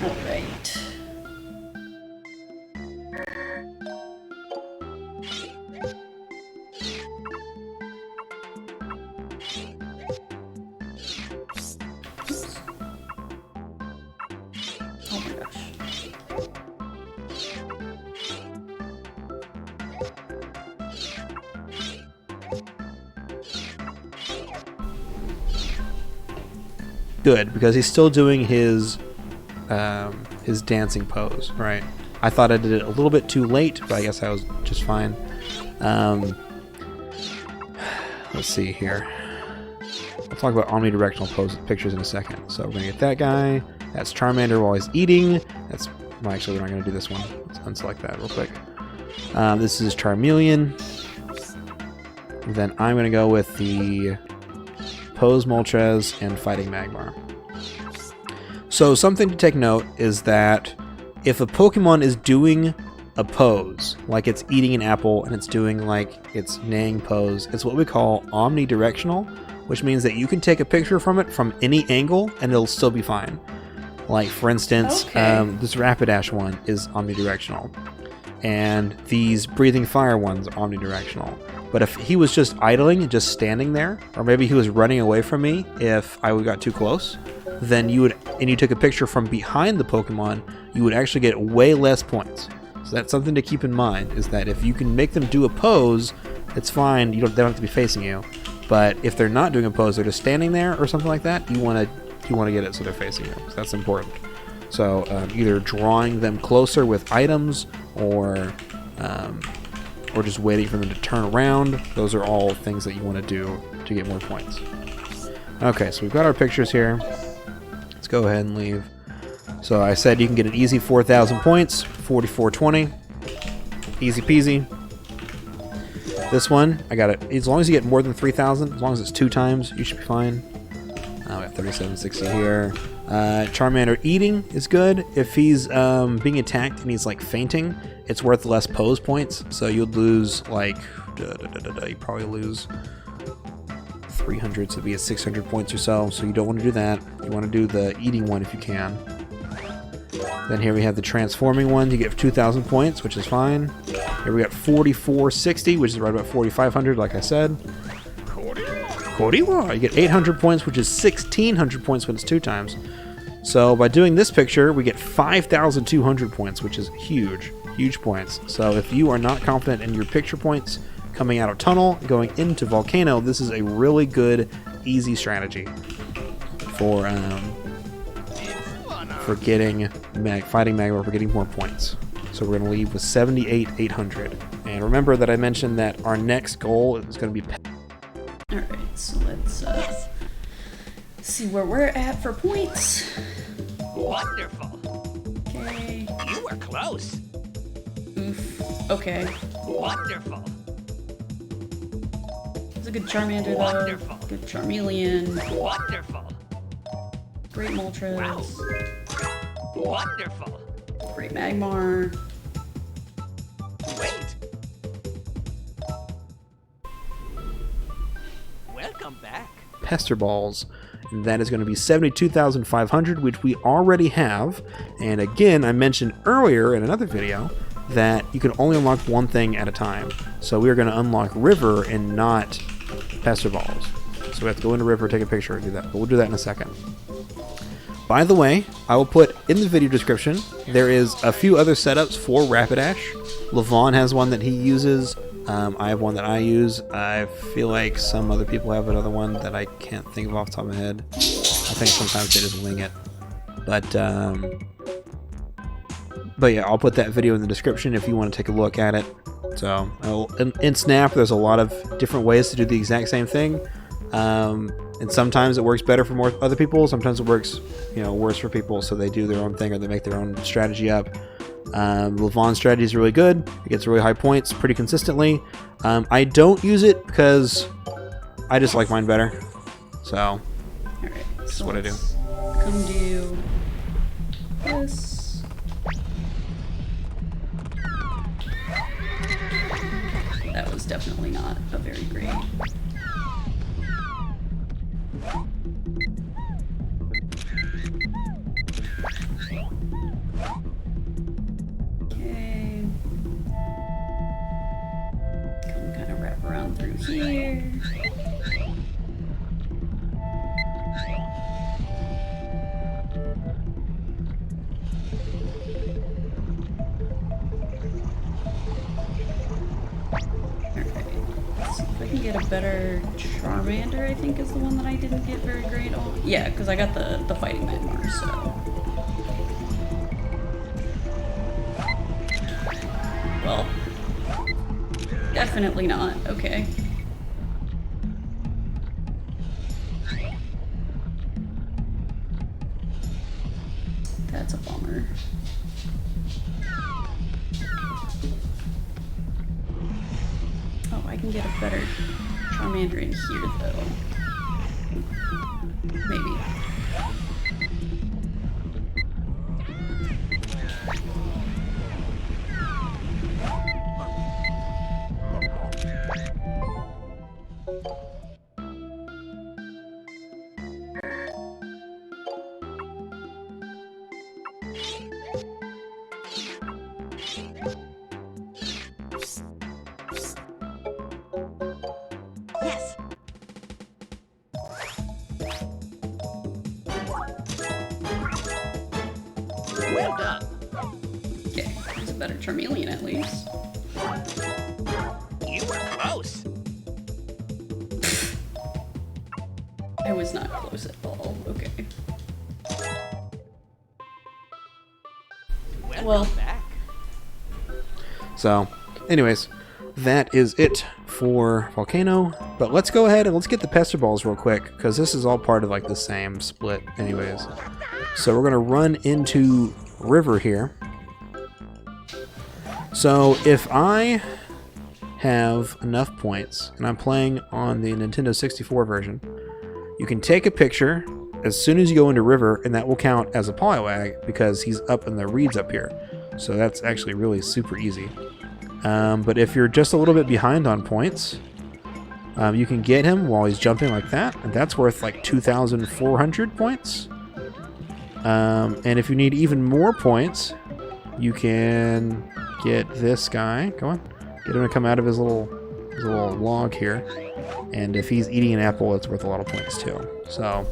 Alright. Oh my gosh. Good, because he's still doing his dancing pose, right? I thought I did it a little bit too late, but I guess I was just fine. Let's see here. I'll talk about omnidirectional pose pictures in a second. So we're going to get that guy. That's Charmander while he's eating. That's, well, actually, we're not going to do this one. Let's unselect that real quick. This is Charmeleon. Then I'm going to go with the Pose Moltres and Fighting Magmar. So something to take note is that if a Pokemon is doing a pose, like it's eating an apple and it's doing like its neighing pose. It's what we call omnidirectional, which means that you can take a picture from it from any angle and it'll still be fine. Like for instance, Okay. this Rapidash one is omnidirectional, and these Breathing Fire ones are omnidirectional. But if he was just idling and just standing there, or maybe he was running away from me if I got too close, then you took a picture from behind the Pokemon, you would actually get way less points. So that's something to keep in mind, is that if you can make them do a pose, it's fine, they don't have to be facing you. But if they're not doing a pose, they're just standing there or something like that, you want to get it so they're facing you. So that's important. So either drawing them closer with items or just waiting for them to turn around. Those are all things that you want to do to get more points. Okay, so we've got our pictures here. Let's go ahead and leave. So I said you can get an easy 4,000 points, 4420. Easy peasy. This one, I got it. As long as you get more than 3,000, as long as it's 2 times, you should be fine. We have 3760 here. Charmander eating is good. If he's being attacked and he's like fainting, it's worth less pose points. So you'd lose like, you probably lose 300, so it'd be at 600 points or so. So you don't want to do that. You want to do the eating one if you can. Then here we have the transforming one. You get 2,000 points, which is fine. Here we got 4460, which is right about 4,500, like I said. Koriwa! You get 800 points, which is 1,600 points when it's 2 times. So by doing this picture, we get 5,200 points, which is huge. Huge points. So if you are not confident in your picture points coming out of Tunnel, going into Volcano, this is a really good, easy strategy for getting fighting Magmar, for getting more points. So we're going to leave with 78,800. And remember that I mentioned that our next goal is going to be... Alright, so let's see where we're at for points. Wonderful. Okay. You were close. Oof. Okay. Wonderful. It's a good Charmander Wonderful. though. Good Charmeleon. Wonderful. Great Moltres. Wow. Wonderful. Great Magmar. Wait. Welcome back. Pester Balls. And that is going to be 72,500, which we already have. And again, I mentioned earlier in another video that you can only unlock one thing at a time. So we are going to unlock River and not Pester Balls. So we have to go into River, take a picture, and do that. But we'll do that in a second. By the way, I will put in the video description, there is a few other setups for Rapidash. Levon has one that he uses. I have one that I use. I feel like some other people have another one that I can't think of off the top of my head. I think sometimes they just wing it. But yeah, I'll put that video in the description if you want to take a look at it. So in Snap, there's a lot of different ways to do the exact same thing. And sometimes it works better for more other people. Sometimes it works, worse for people. So they do their own thing or they make their own strategy up. Levon's strategy is really good. It gets really high points pretty consistently. I don't use it because I just like mine better. So Alright. this is So what I do. let's come do this. That was definitely not a very great. Okay. Come kind of wrap around through here. Let's see if I can get a better Charmander, I think is the one that I didn't get very great on. Yeah, because I got the Fighting Magmar, so. Well, definitely not. Okay. That's a bummer. Oh, I can get a better Charmander in here, though. Maybe. Well done. Okay, there's a better Charmeleon at least. You were close. I was not close at all. Okay. Well. Welcome back. So, anyways, that is it for Volcano. But let's go ahead and let's get the Pester Balls real quick, because this is all part of like the same split anyways. So we're going to run into River here. So if I have enough points, and I'm playing on the Nintendo 64 version, you can take a picture as soon as you go into River, and that will count as a Poliwag because he's up in the reeds up here. So that's actually really super easy. But if you're just a little bit behind on points, you can get him while he's jumping like that, and that's worth like 2,400 points. And if you need even more points, you can get this guy. Go on. Get him to come out of his little log here. And if he's eating an apple, it's worth a lot of points too. So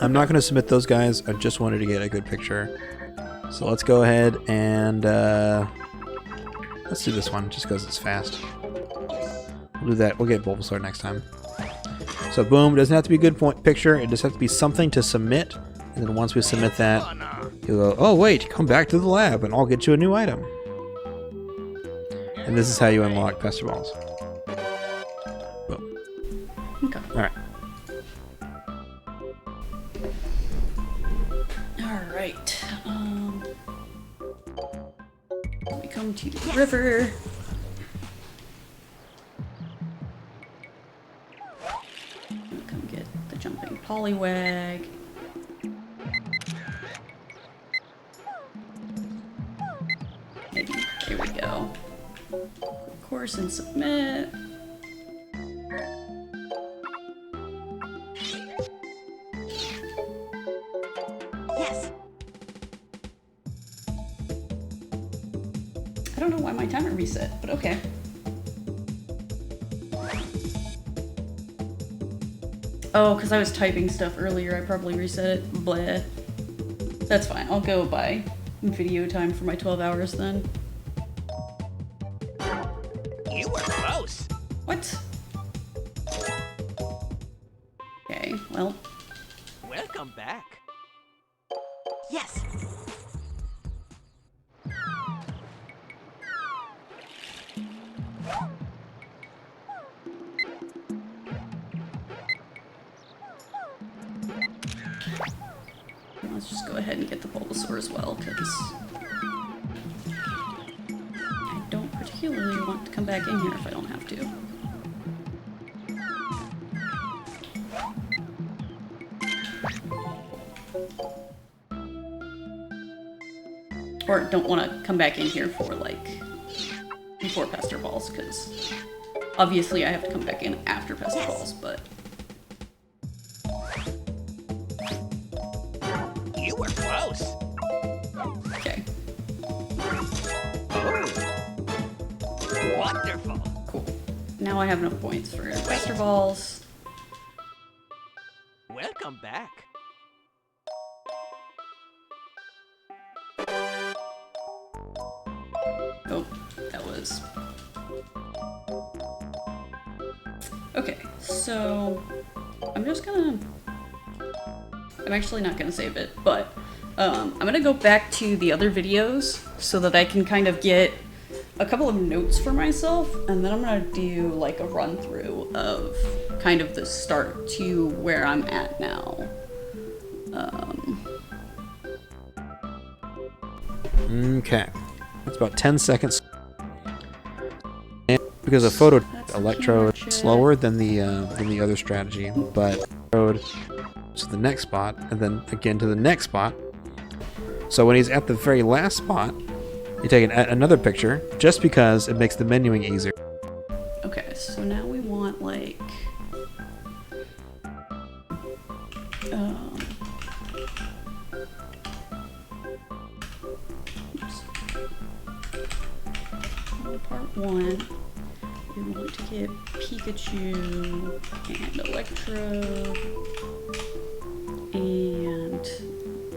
I'm not going to submit those guys. I just wanted to get a good picture. So let's go ahead and let's do this one just because it's fast. We'll do that. We'll get Bulbasaur next time. So boom, it doesn't have to be a good picture. It just has to be something to submit. And then once we submit that, you'll go, oh wait, come back to the lab and I'll get you a new item. And this is how you unlock Pester Balls. Boom. Okay. Alright. Alright. We come to the river. Come get the jumping Poliwag. Maybe. There we go. Quick course and submit. Yes. I don't know why my timer reset, but okay. Oh, because I was typing stuff earlier, I probably reset it. Bleh. That's fine, I'll go by video time for my 12 hours then. You were close. What? Okay, well, Welcome back. Yes. let's just go ahead and get the Bulbasaur as well, because I don't particularly want to come back in here if I don't have to. Or don't want to come back in here for, like, before Pester Balls, because obviously I have to come back in after Pester Balls, but... You were close. Okay, Oh. Wonderful. cool. Now I have enough points for Pester Balls. Welcome back. Oh, that was... Okay, so I'm just gonna... I'm actually not gonna save it, but I'm gonna go back to the other videos so that I can kind of get a couple of notes for myself, and then I'm gonna do like a run through of kind of the start to where I'm at now. Okay. That's about 10 seconds. And because a photo That's electrode pretty much is it. slower than the other strategy, but electrode to the next spot and then again to the next spot. So when he's at the very last spot, you take another picture just because it makes the menuing easier. Okay, so now we want like oops. On part 1, we want to get Pikachu and Electro and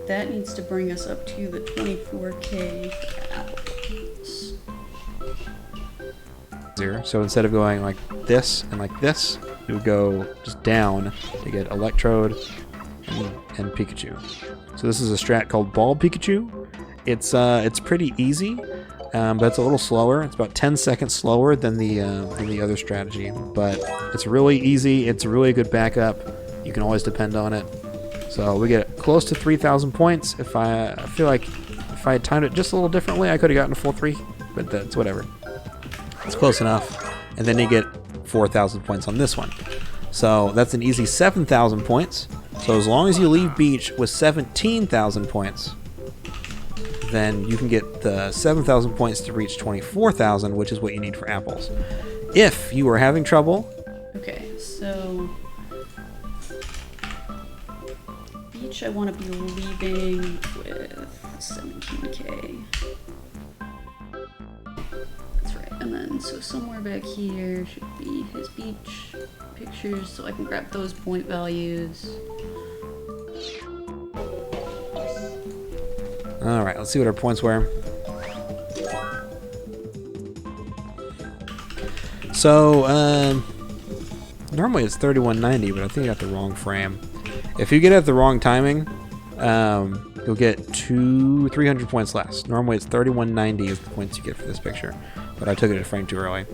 that needs to bring us up to the 24K for apples. So instead of going like this and like this, you would go just down to get Electrode and Pikachu. So this is a strat called Ball Pikachu. It's pretty easy, but it's a little slower. It's about 10 seconds slower than the other strategy, but it's really easy. It's a really good backup. You can always depend on it. So we get close to 3,000 points. I feel like if I had timed it just a little differently, I could have gotten a full 3, but that's whatever. It's close enough. And then you get 4,000 points on this one. So that's an easy 7,000 points. So as long as you leave beach with 17,000 points, then you can get the 7,000 points to reach 24,000, which is what you need for apples. If you are having trouble... Okay, so... beach I want to be leaving with 17K. That's right, and then so somewhere back here should be his beach pictures, so I can grab those point values. Alright, let's see what our points were. So, normally it's 3190, but I think I got the wrong frame. If you get it at the wrong timing, you'll get 300 points less. Normally it's 3190 is the points you get for this picture, but I took it a frame too early.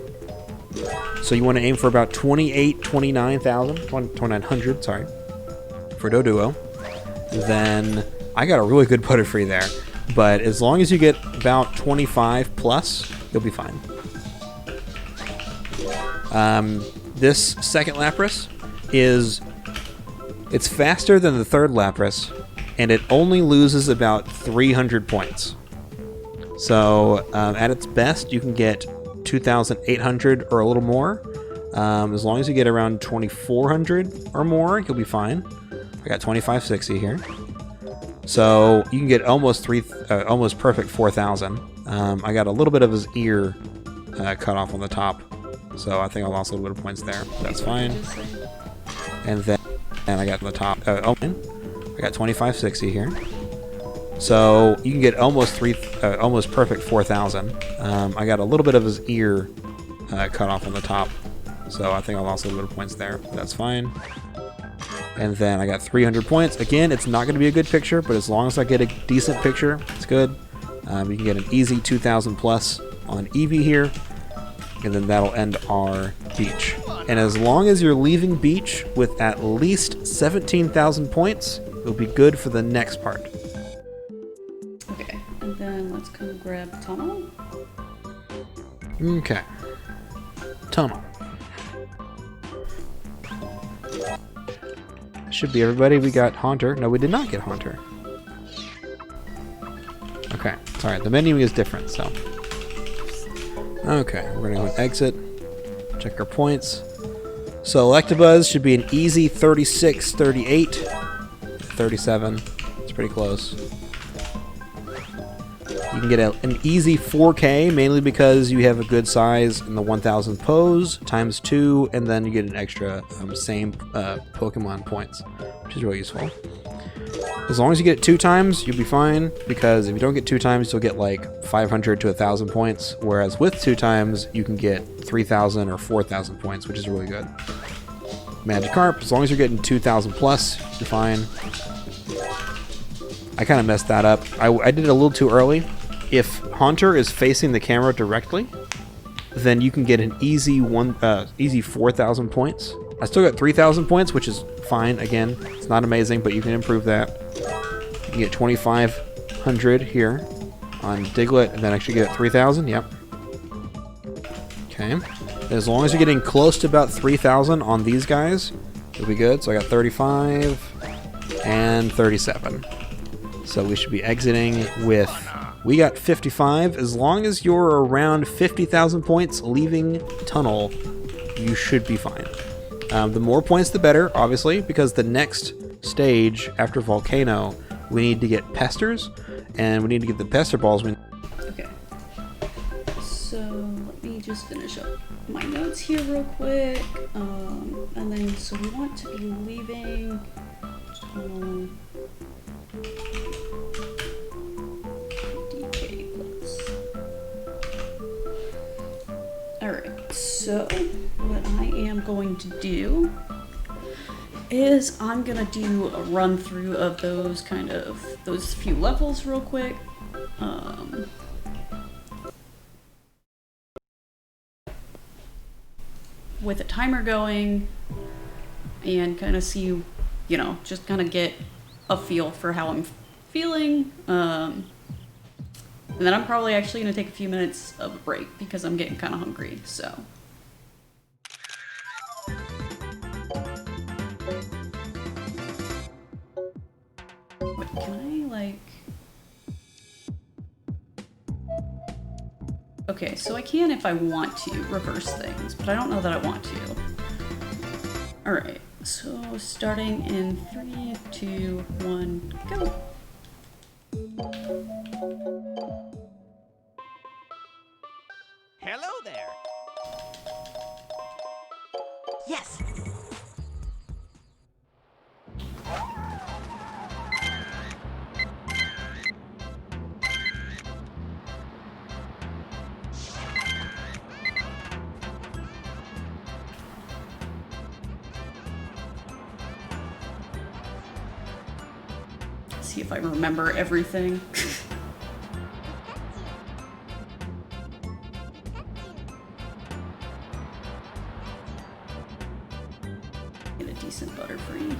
So you want to aim for about 29,000, sorry, for Doduo. Then I got a really good Butterfree there, but as long as you get about 25 plus, you'll be fine. This second Lapras it's faster than the third Lapras, and it only loses about 300 points. So at its best, you can get 2,800 or a little more. As long as you get around 2,400 or more, you'll be fine. I got 2,560 here. So you can get almost perfect 4,000. I got a little bit of his ear cut off on the top, so I think I lost a little bit of points there. That's fine. And then I got the top. I got 2,560 here. So you can get almost perfect 4,000. I got a little bit of his ear cut off on the top, so I think I lost a little bit of points there. That's fine. And then I got 300 points. Again, it's not going to be a good picture, but as long as I get a decent picture, it's good. You can get an easy 2,000 plus on Eevee here, and then that'll end our beach. And as long as you're leaving beach with at least 17,000 points, it'll be good for the next part. Okay, and then let's come grab Tunnel. Okay. Tunnel. Should be everybody. We got Haunter. No, we did not get Haunter. Okay. Sorry, the menu is different, so. Okay, we're gonna go and exit. Check our points. So Electabuzz should be an easy 36, 38, 37. It's pretty close. You can get an easy 4K, mainly because you have a good size in the 1,000 pose, times 2, and then you get an extra same Pokemon points, which is really useful. As long as you get it 2 times, you'll be fine, because if you don't get 2 times, you'll get like 500 to 1,000 points, whereas with 2 times, you can get 3,000 or 4,000 points, which is really good. Magikarp, as long as you're getting 2,000 plus, you're fine. I kind of messed that up. I did it a little too early. If Haunter is facing the camera directly, then you can get an easy 4,000 points. I still got 3,000 points, which is fine. Again, it's not amazing, but you can improve that. You can get 2,500 here on Diglett, and then actually get 3,000. Yep. Okay. As long as you're getting close to about 3,000 on these guys, you'll be good. So I got 35 and 37. So we should be exiting with... We got 55. As long as you're around 50,000 points leaving Tunnel, you should be fine. The more points, the better, obviously, because the next stage after Volcano, we need to get Pesters, and we need to get the Pester Balls. Okay. So let me just finish up my notes here real quick. And then, so we want to be leaving Tunnel Alright, so what I am going to do is I'm gonna do a run through of those those few levels real quick. With a timer going and kind of see, you know, just kind of get a feel for how I'm feeling. And then I'm probably actually gonna take a few minutes of a break because I'm getting kind of hungry, so. Wait, can I, like... Okay, so I can if I want to reverse things, but I don't know that I want to. Alright, so starting in 3, 2, 1, go! Hello there. Yes. See if I remember everything. Get a decent Butterfree.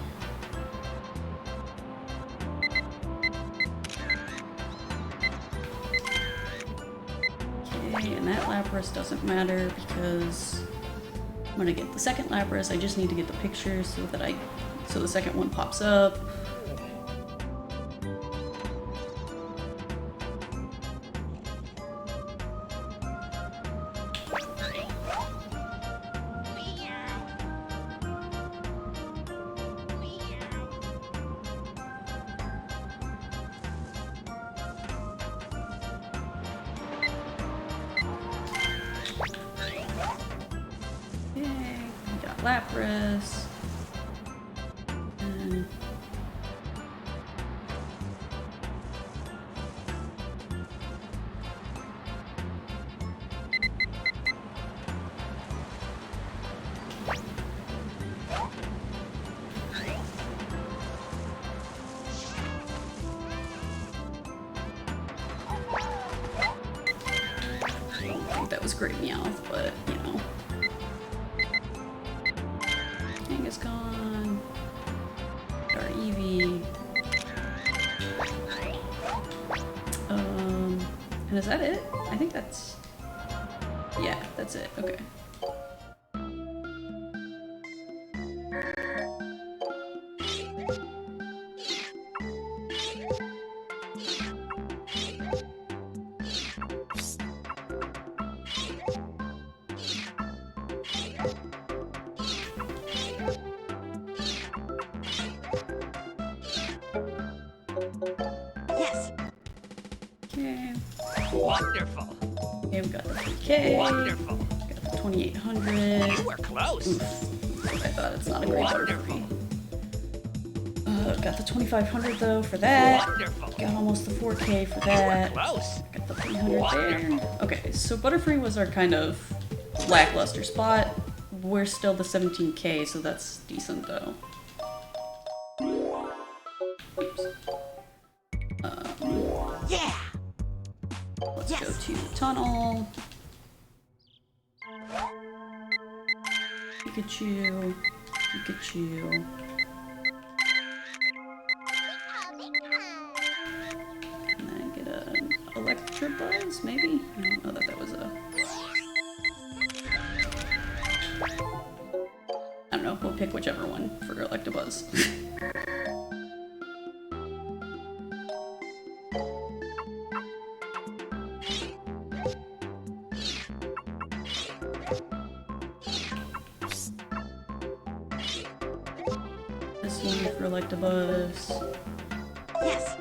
Okay, and that Lapras doesn't matter because I'm gonna get the second Lapras. I just need to get the picture so that so the second one pops up. Yay, we got Lapras. And I don't think that was great Meowth, but you know. Kangaskhan, our Eevee. And is that it? I think that's... Yeah, that's it. Okay. Yes. Okay. Wonderful. Okay, we got the 3K. Wonderful. Got the 2800. You were close. Oof. I thought it's not a great Wonderful. Butterfree. Got the 2500 though for that. Wonderful. Got almost the 4K for You were that. close. Got the 300 there. Okay, so Butterfree was our kind of lackluster spot. We're still the 17K, so that's decent though. Oops. Yeah. Let's Yes. go to the tunnel. Pikachu. Pikachu. Can I get an Electabuzz, maybe? I don't know that that was a... I don't know, we'll pick whichever one for Electabuzz. This one for Electabuzz. Yes.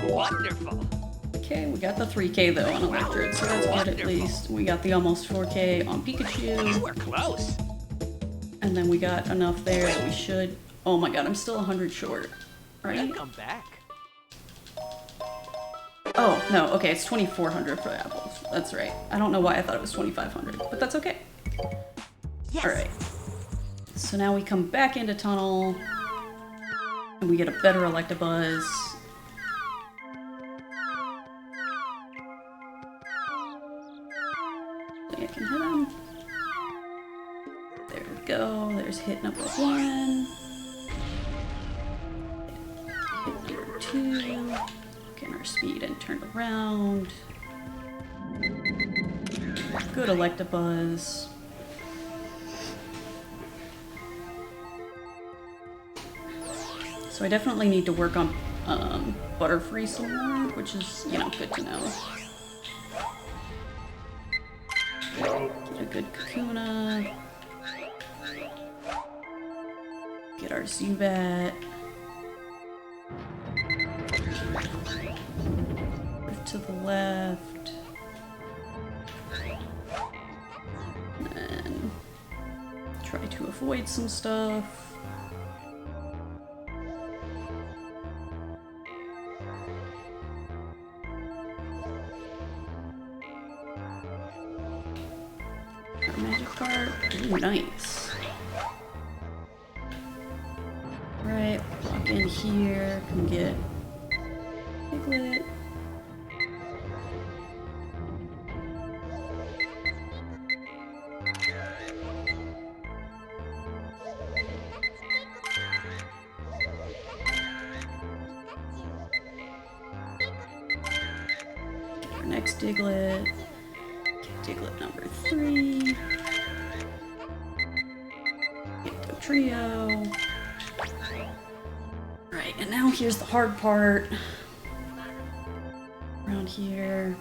Wonderful. Okay, we got the 3K though on Electrode, so that's good at least. We got the almost 4K on You Pikachu, were close. and then we got enough there that we should... Oh my god, I'm still 100 short, right? Welcome back. Oh, no, okay, it's 2,400 for apples. That's right. I don't know why I thought it was 2,500, but that's okay. Yes. Alright. So now we come back into Tunnel, and we get a better Electabuzz. I can hit him. There we go. There's hit number 1. Hit number 2. Getting our speed and turned around. Good Electabuzz. So I definitely need to work on Butterfree some more, which is, you know, good to know. Get a good Kakuna. Get our Zubat. To the left. And then try to avoid some stuff. Magikarp. Ooh, nice. Right, walk in here, can get Piglet. Get our next Diglett. Get Diglett number 3. Get the trio. Right, and now here's the hard part. Around here.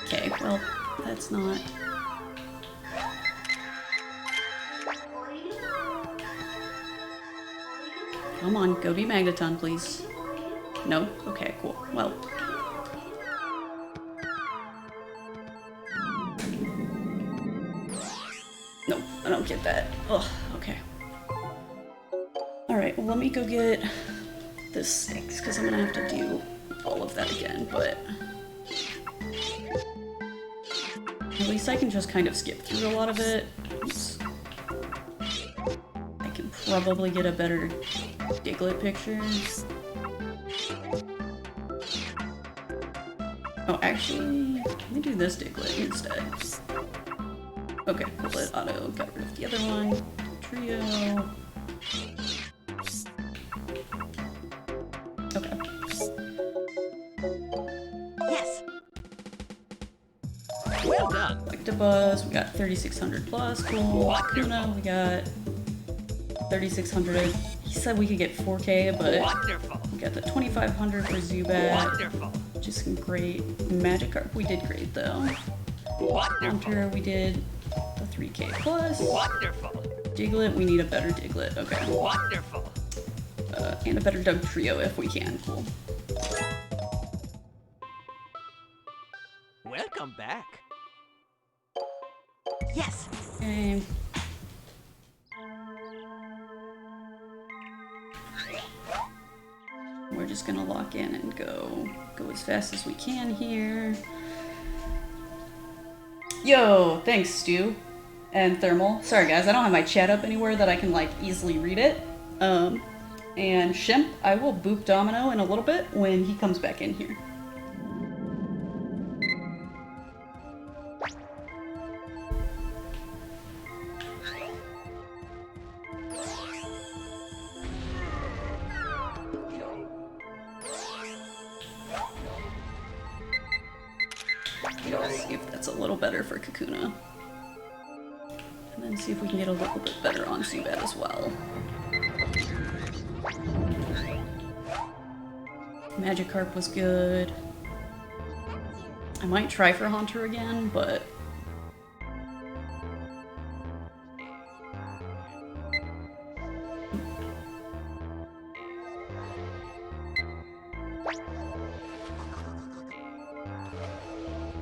Okay, well, that's not... Come on, go be Magneton, please. No? Okay, cool. Well. Nope, I don't get that. Ugh, okay. Alright, well let me go get this 6, because I'm gonna have to do all of that again, but... At least I can just kind of skip through a lot of it. Oops. I can probably get a better Diglett picture. Oh, actually, let me do this Diglett instead. Okay, cool. It auto got rid of the other one. Trio. Okay. Yes. Well done. Electabuzz, we got 3,600 plus. Cool. Kakuna, we got 3,600. He said we could get 4K, but Wonderful. we got the 2,500 for Zubat. Wonderful. Which is great. Magikarp, we did great though. Wonderful. Hunter, we did the 3K plus. Wonderful. Diglett, we need a better Diglett. Okay. Wonderful. And a better Doug Trio if we can. Cool. Welcome back. Yes. Okay. We're just gonna lock in and go as fast as we can here. Yo, thanks, Stu and Thermal. Sorry guys, I don't have my chat up anywhere that I can like easily read it. And Shemp, I will boop Domino in a little bit when he comes back in here. See if that's a little better for Kakuna. And then see if we can get a little bit better on Zubat as well. Magikarp was good. I might try for Haunter again, but...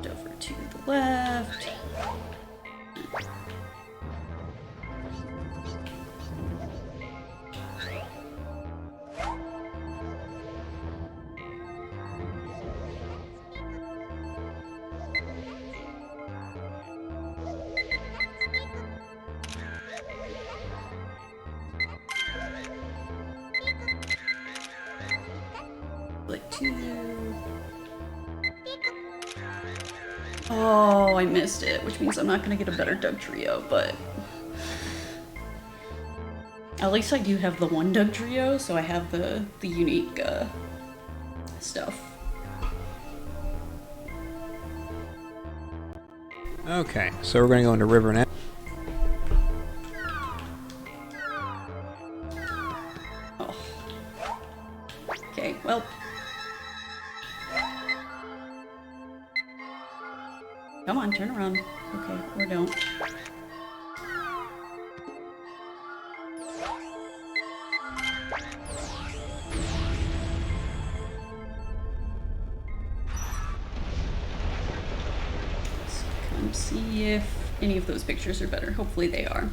over to the left. Like 2. Oh, I missed it, which means I'm not gonna get a better Dugtrio, but at least I do have the one Dugtrio, so I have the unique stuff. Okay, so we're going to go into River now. Oh. Okay, well. Come on, turn around. Okay, or don't. Let's come see if any of those pictures are better. Hopefully they are.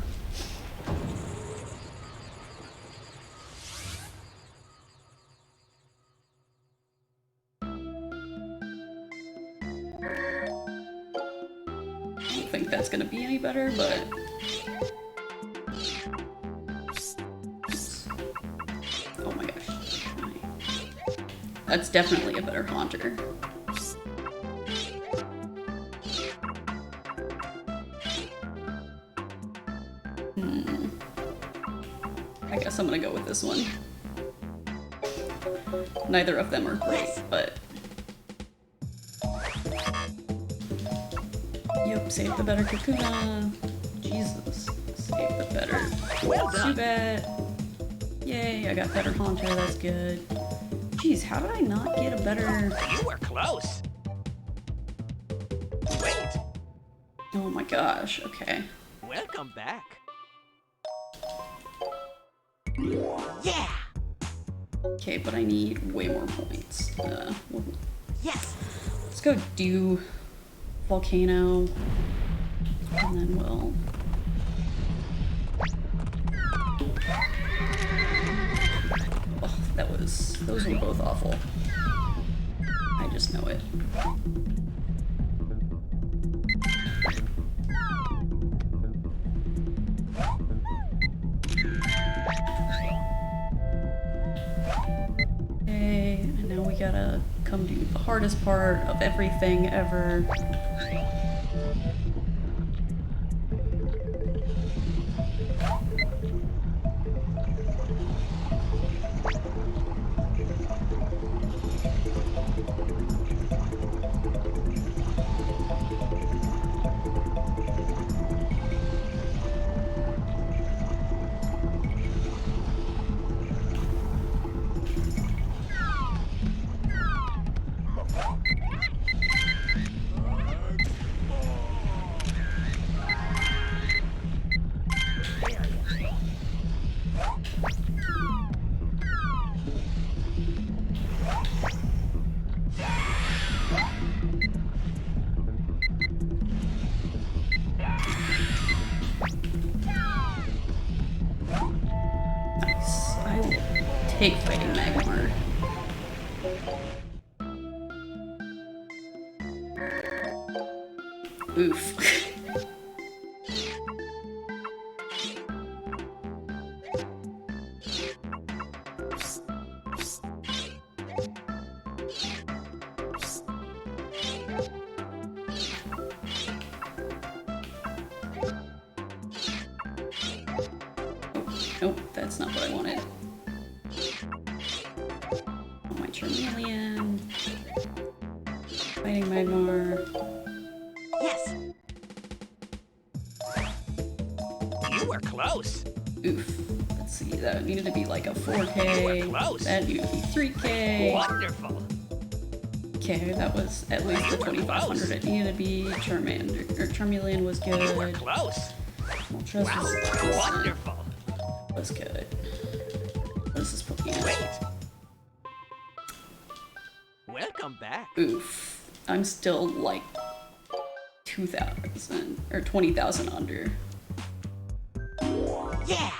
I don't think that's gonna be any better, but oh my gosh. That's definitely a better Haunter. I guess I'm gonna go with this one. Neither of them are great, but yep, save the better Kakuna. Jesus, save the better Well done. Zubat. Yay, I got better Haunter, that's good. Jeez, how did I not get a better... You were close. Wait. Oh my gosh, okay. Welcome back. Yeah. Okay, but I need way more points. Yes. Let's go do Volcano, and then we'll... Oh, those were both awful. I just know it. Okay, and now we gotta come do the hardest part of everything ever. Nice. I will take fighting Magmar. Oof. Nope, that's not what I wanted. Oh, my Charmeleon. Fighting Magmar. Yes. You were close. Oof. Let's see, that needed to be like a 4K. You were close. That needed to be 3K. Wonderful. Okay, that was at least the 2500 it needed to be. Charmeleon was You were good. close. Moltres Wow. was decent. Wonderful. Was good. This is Pokemon. Wait. Welcome back. Oof. I'm still like 2,000 or 20,000 under. Yeah.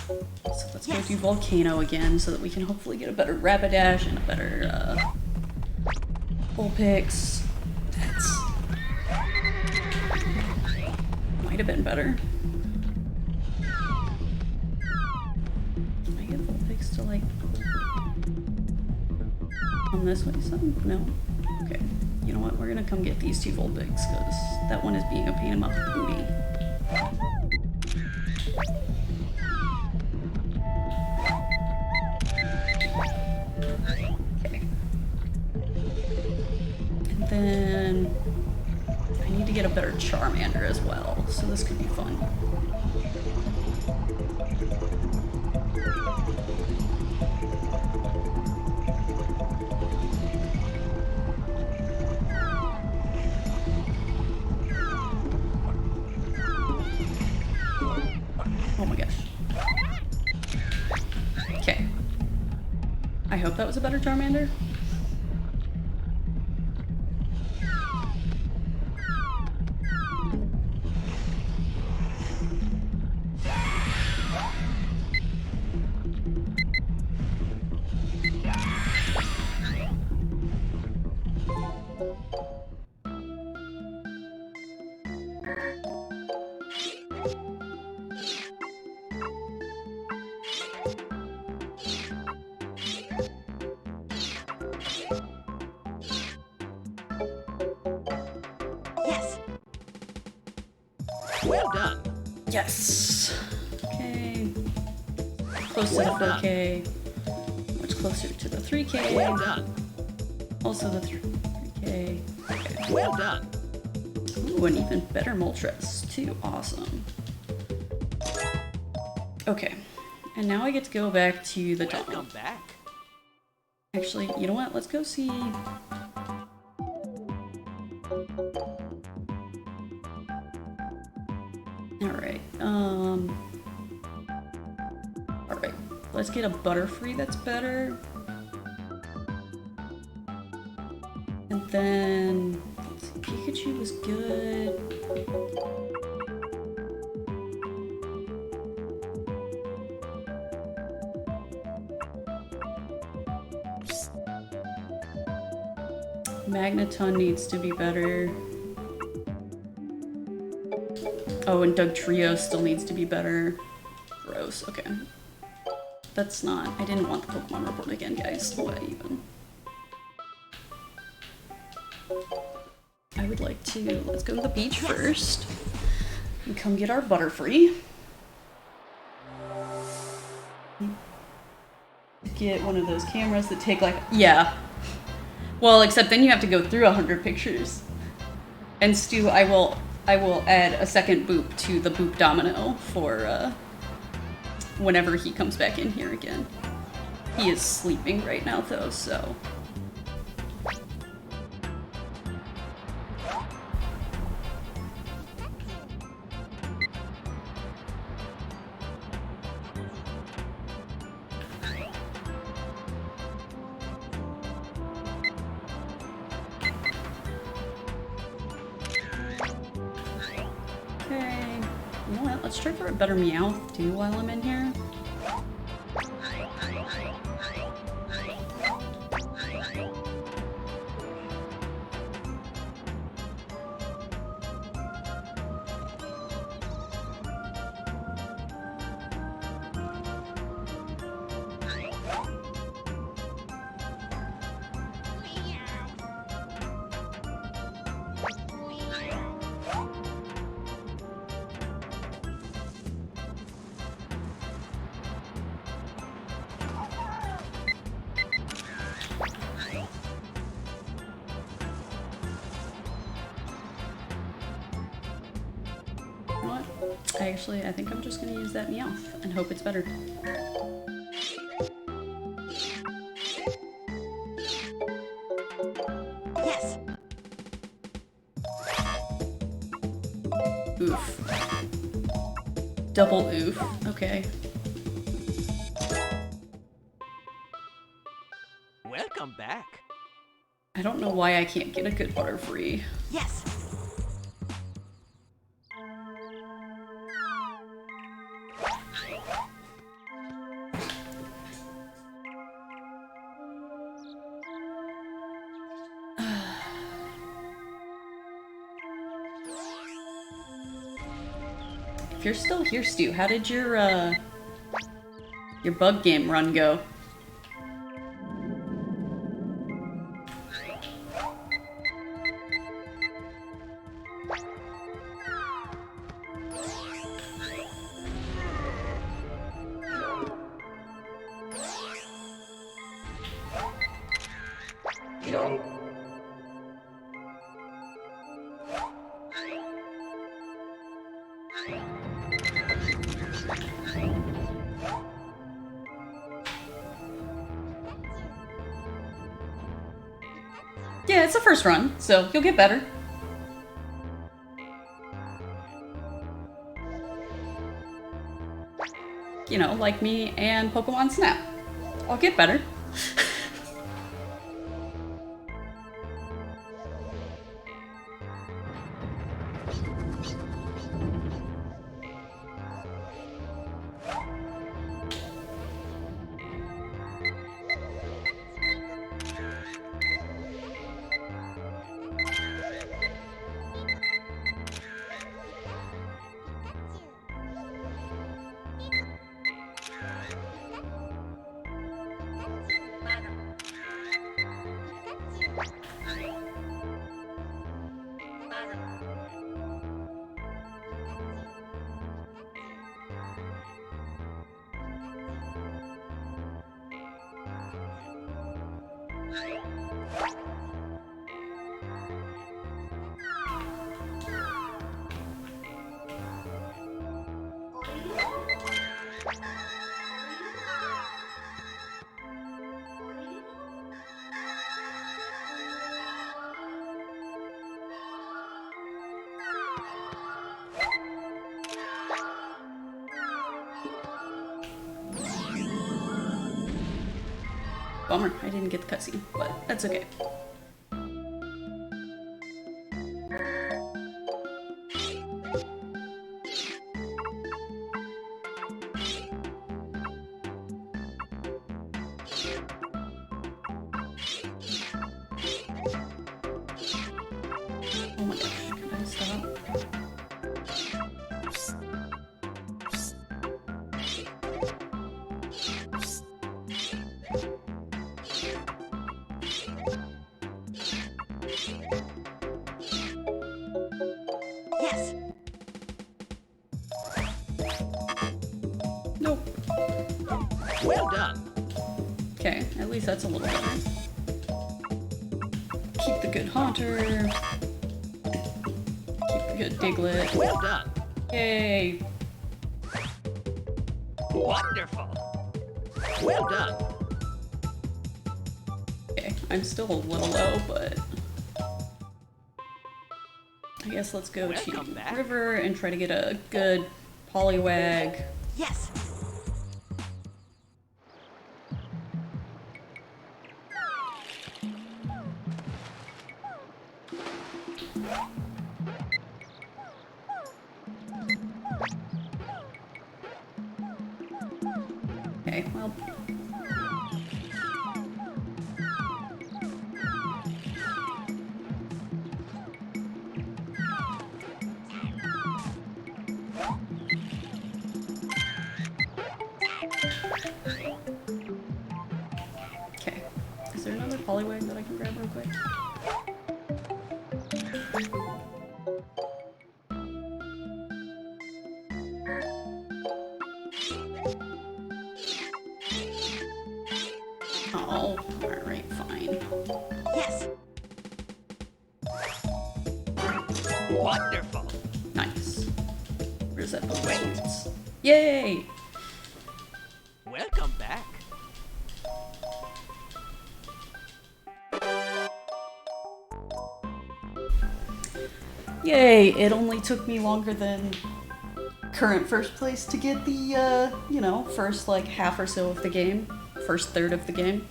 So let's go Yes. do Volcano again so that we can hopefully get a better Rapidash and a better Vulpix. That's might have been better. Can I get Vulpix to like come this way some? No? Okay. You know what? We're gonna come get these two Vulpix because that one is being a pain in my booty. Okay. And then I need to get a better Charmander as well, so this could be fun. Oh my gosh. Okay. I hope that was a better Charmander. Yes. Well done. Yes. Okay. Close to the Well done. 4K. Much closer to the 3K. Well done. Also the 3K. Okay. Well done. Ooh, an even better Moltres too. Awesome. Okay. And now I get to go back to the tunnel. Welcome back. Actually, you know what? Let's go see. Alright, alright, let's get a Butterfree that's better. And then, let's see, Pikachu was good. Magneton needs to be better. Oh, and Dugtrio still needs to be better. Gross, okay. That's not... I didn't want the Pokemon report again, guys. What even? I would like to... Let's go to the beach first. And come get our Butterfree. Get one of those cameras that take like... Yeah. Well, except then you have to go through 100 pictures. And Stu, I will add a second boop to the boop domino for whenever he comes back in here again. He is sleeping right now though, so. Okay, you know what? Let's try for a better Meowth too while I'm in here. You know what? I think I'm just gonna use that Meowth and hope it's better. Yes. Oof. Double oof. Okay. Welcome back. I don't know why I can't get a good Butterfree. Yes. If you're still here, Stu, how did your bug game run go? Yeah, it's the first run, so you'll get better. You know, like me and Pokemon Snap. I'll get better. Bummer, I didn't get the cutscene, but that's okay. Oh my gosh, can I stop? Yes. Nope. Well done. Okay, at least that's a little better. Keep the good Haunter. Keep the good Diglett. Well done. Yay! Wonderful. Well done. Okay, I'm still a little low, but I guess let's go to Welcome back. River and try to get a good Poliwag. Yes. Okay, well. Okay. Is there another Poliwag that I can grab real quick? Oh, alright, fine. Yes. Wonderful. Nice. Where's that Poliwag? Yay! Welcome back. Yay! It only took me longer than current first place to get the, you know, first like half or so of the game. First third of the game.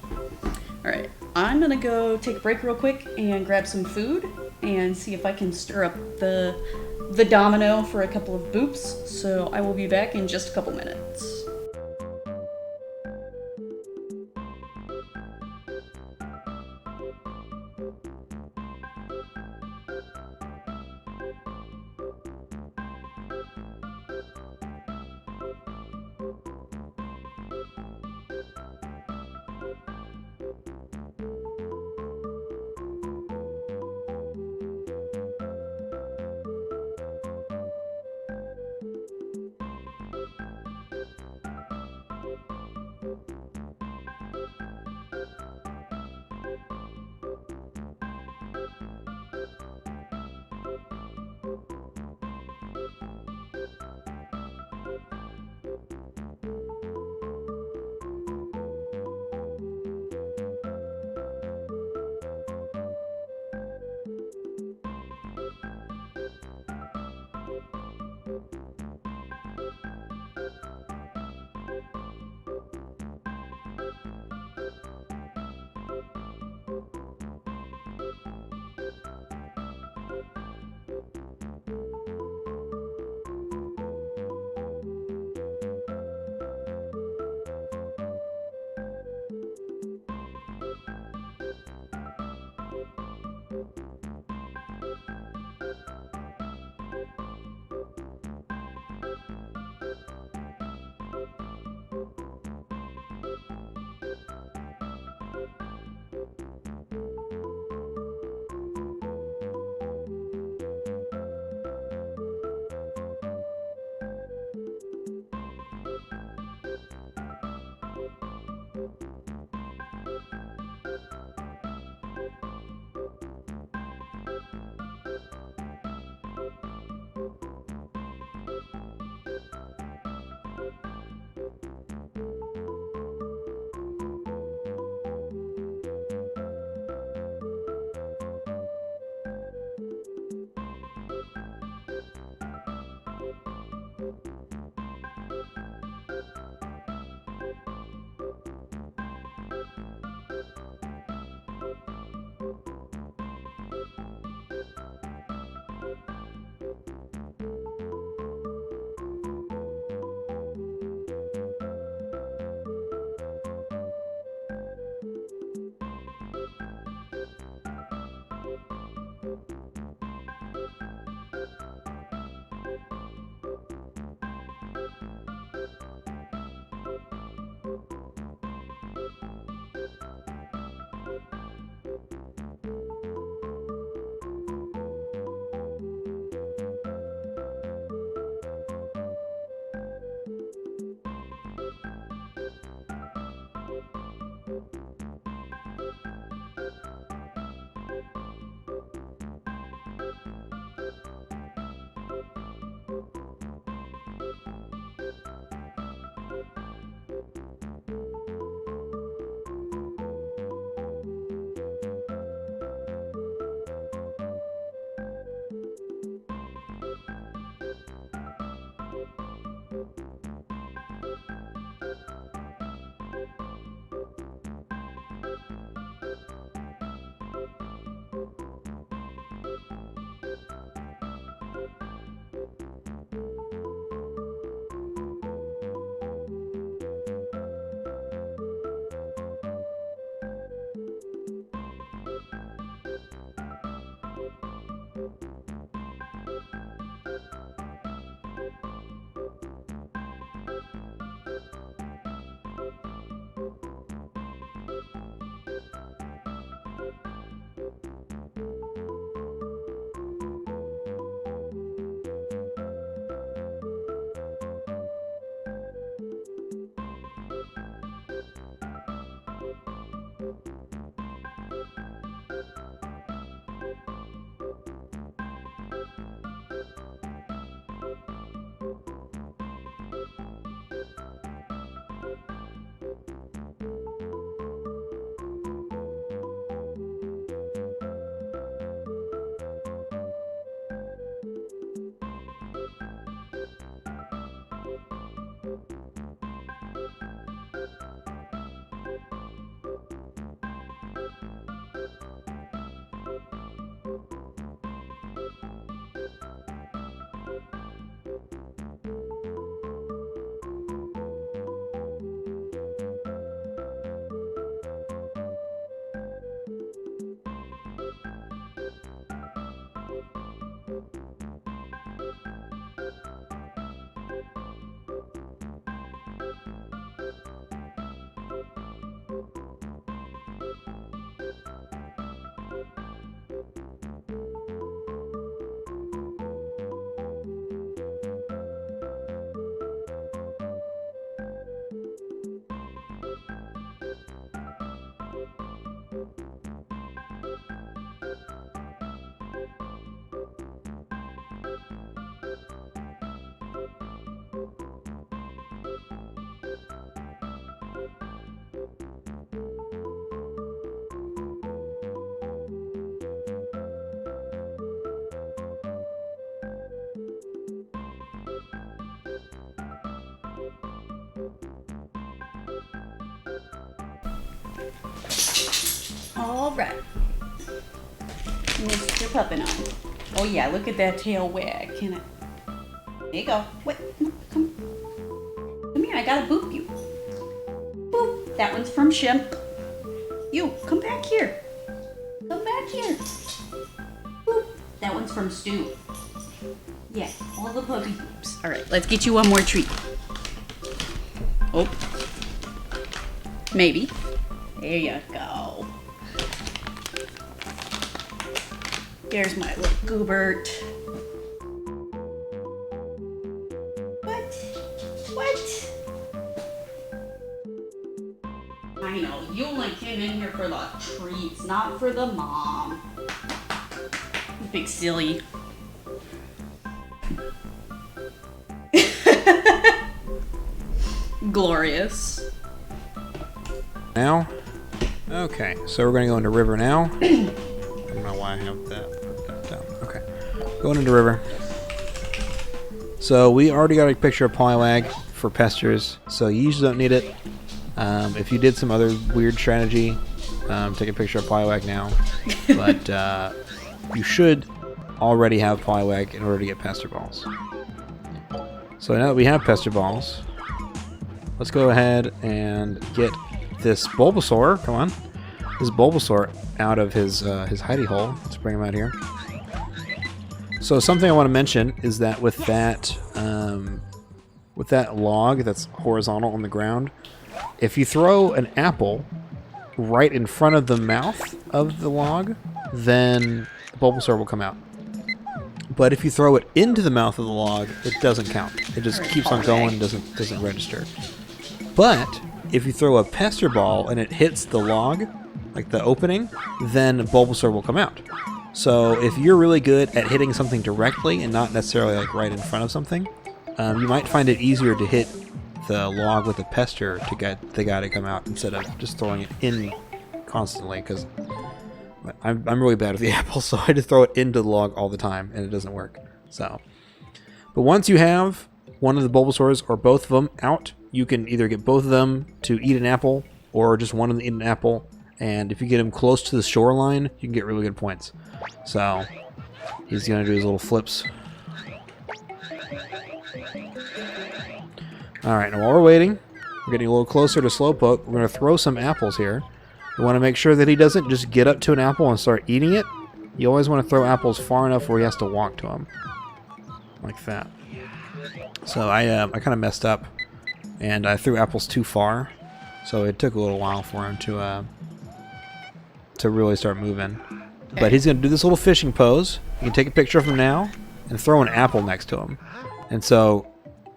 Alright, I'm gonna go take a break real quick and grab some food and see if I can stir up the domino for a couple of boops. So I will be back in just a couple minutes. All right. Mr. Puppet on. Oh yeah, look at that tail wag. Can I? There you go. Wait, no, come. Come here, I gotta boop you. Boop. That one's from Shimp. You, come back here. Come back here. Boop. That one's from Stu. Yeah, all the puppy boops. All right, let's get you one more treat. Oh. Maybe. There you go. There's my little Goobert. What? What? I know, you only came in here for the treats, not for the mom. Big silly. Glorious. Now? Okay, so we're going to go into river now. I don't know why I have that. Put that down. Okay. Going into river. So we already got a picture of Poliwag for Pesters, so you usually don't need it. If you did some other weird strategy, take a picture of Poliwag now. But you should already have Poliwag in order to get Pester Balls. So now that we have Pester Balls, let's go ahead and get this Bulbasaur, come on, this Bulbasaur out of his hidey hole. Let's bring him out here. So something I want to mention is that with that log that's horizontal on the ground, if you throw an apple right in front of the mouth of the log, then the Bulbasaur will come out. But if you throw it into the mouth of the log, it doesn't count. It just keeps on going, doesn't register. But if you throw a Pester Ball and it hits the log, like the opening, then Bulbasaur will come out. So if you're really good at hitting something directly and not necessarily like right in front of something, you might find it easier to hit the log with a Pester to get the guy to come out instead of just throwing it in constantly, because I'm really bad with the apple, so I just throw it into the log all the time and it doesn't work. So, but once you have one of the Bulbasaurs or both of them out, you can either get both of them to eat an apple or just one of them to eat an apple, and if you get him close to the shoreline, you can get really good points. So he's going to do his little flips. Alright, now while we're waiting, we're getting a little closer to Slowpoke. We're going to throw some apples here. We want to make sure that he doesn't just get up to an apple and start eating it. You always want to throw apples far enough where he has to walk to them. like that. So I kind of messed up, and I threw apples too far, so it took a little while for him to really start moving. But he's going to do this little fishing pose. You can take a picture of him now and throw an apple next to him. And so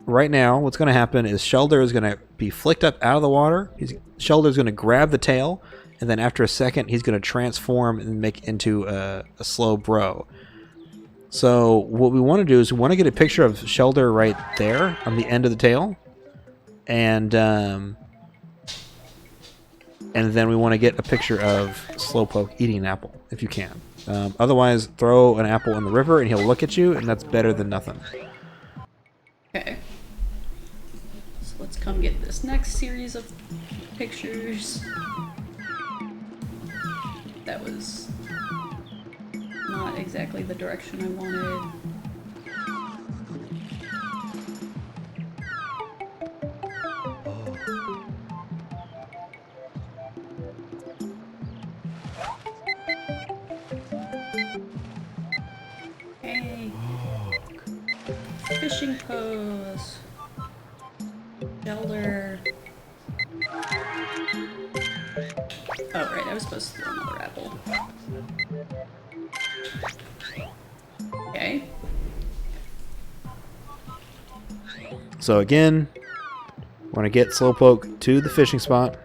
right now what's going to happen is Shelder is going to be flicked up out of the water. Shelder is going to grab the tail, and then after a second he's going to transform and make into a Slowbro. So what we want to do is we want to get a picture of Shelder right there on the end of the tail, and then we want to get a picture of Slowpoke eating an apple, if you can. Otherwise, throw an apple in the river and he'll look at you, and that's better than nothing. Okay. So let's come get this next series of pictures. That was not exactly the direction I wanted. Hey. Fishing pose. Shelder. Oh, right, I was supposed to throw another apple. Okay. So again, want to get Slowpoke to the fishing spot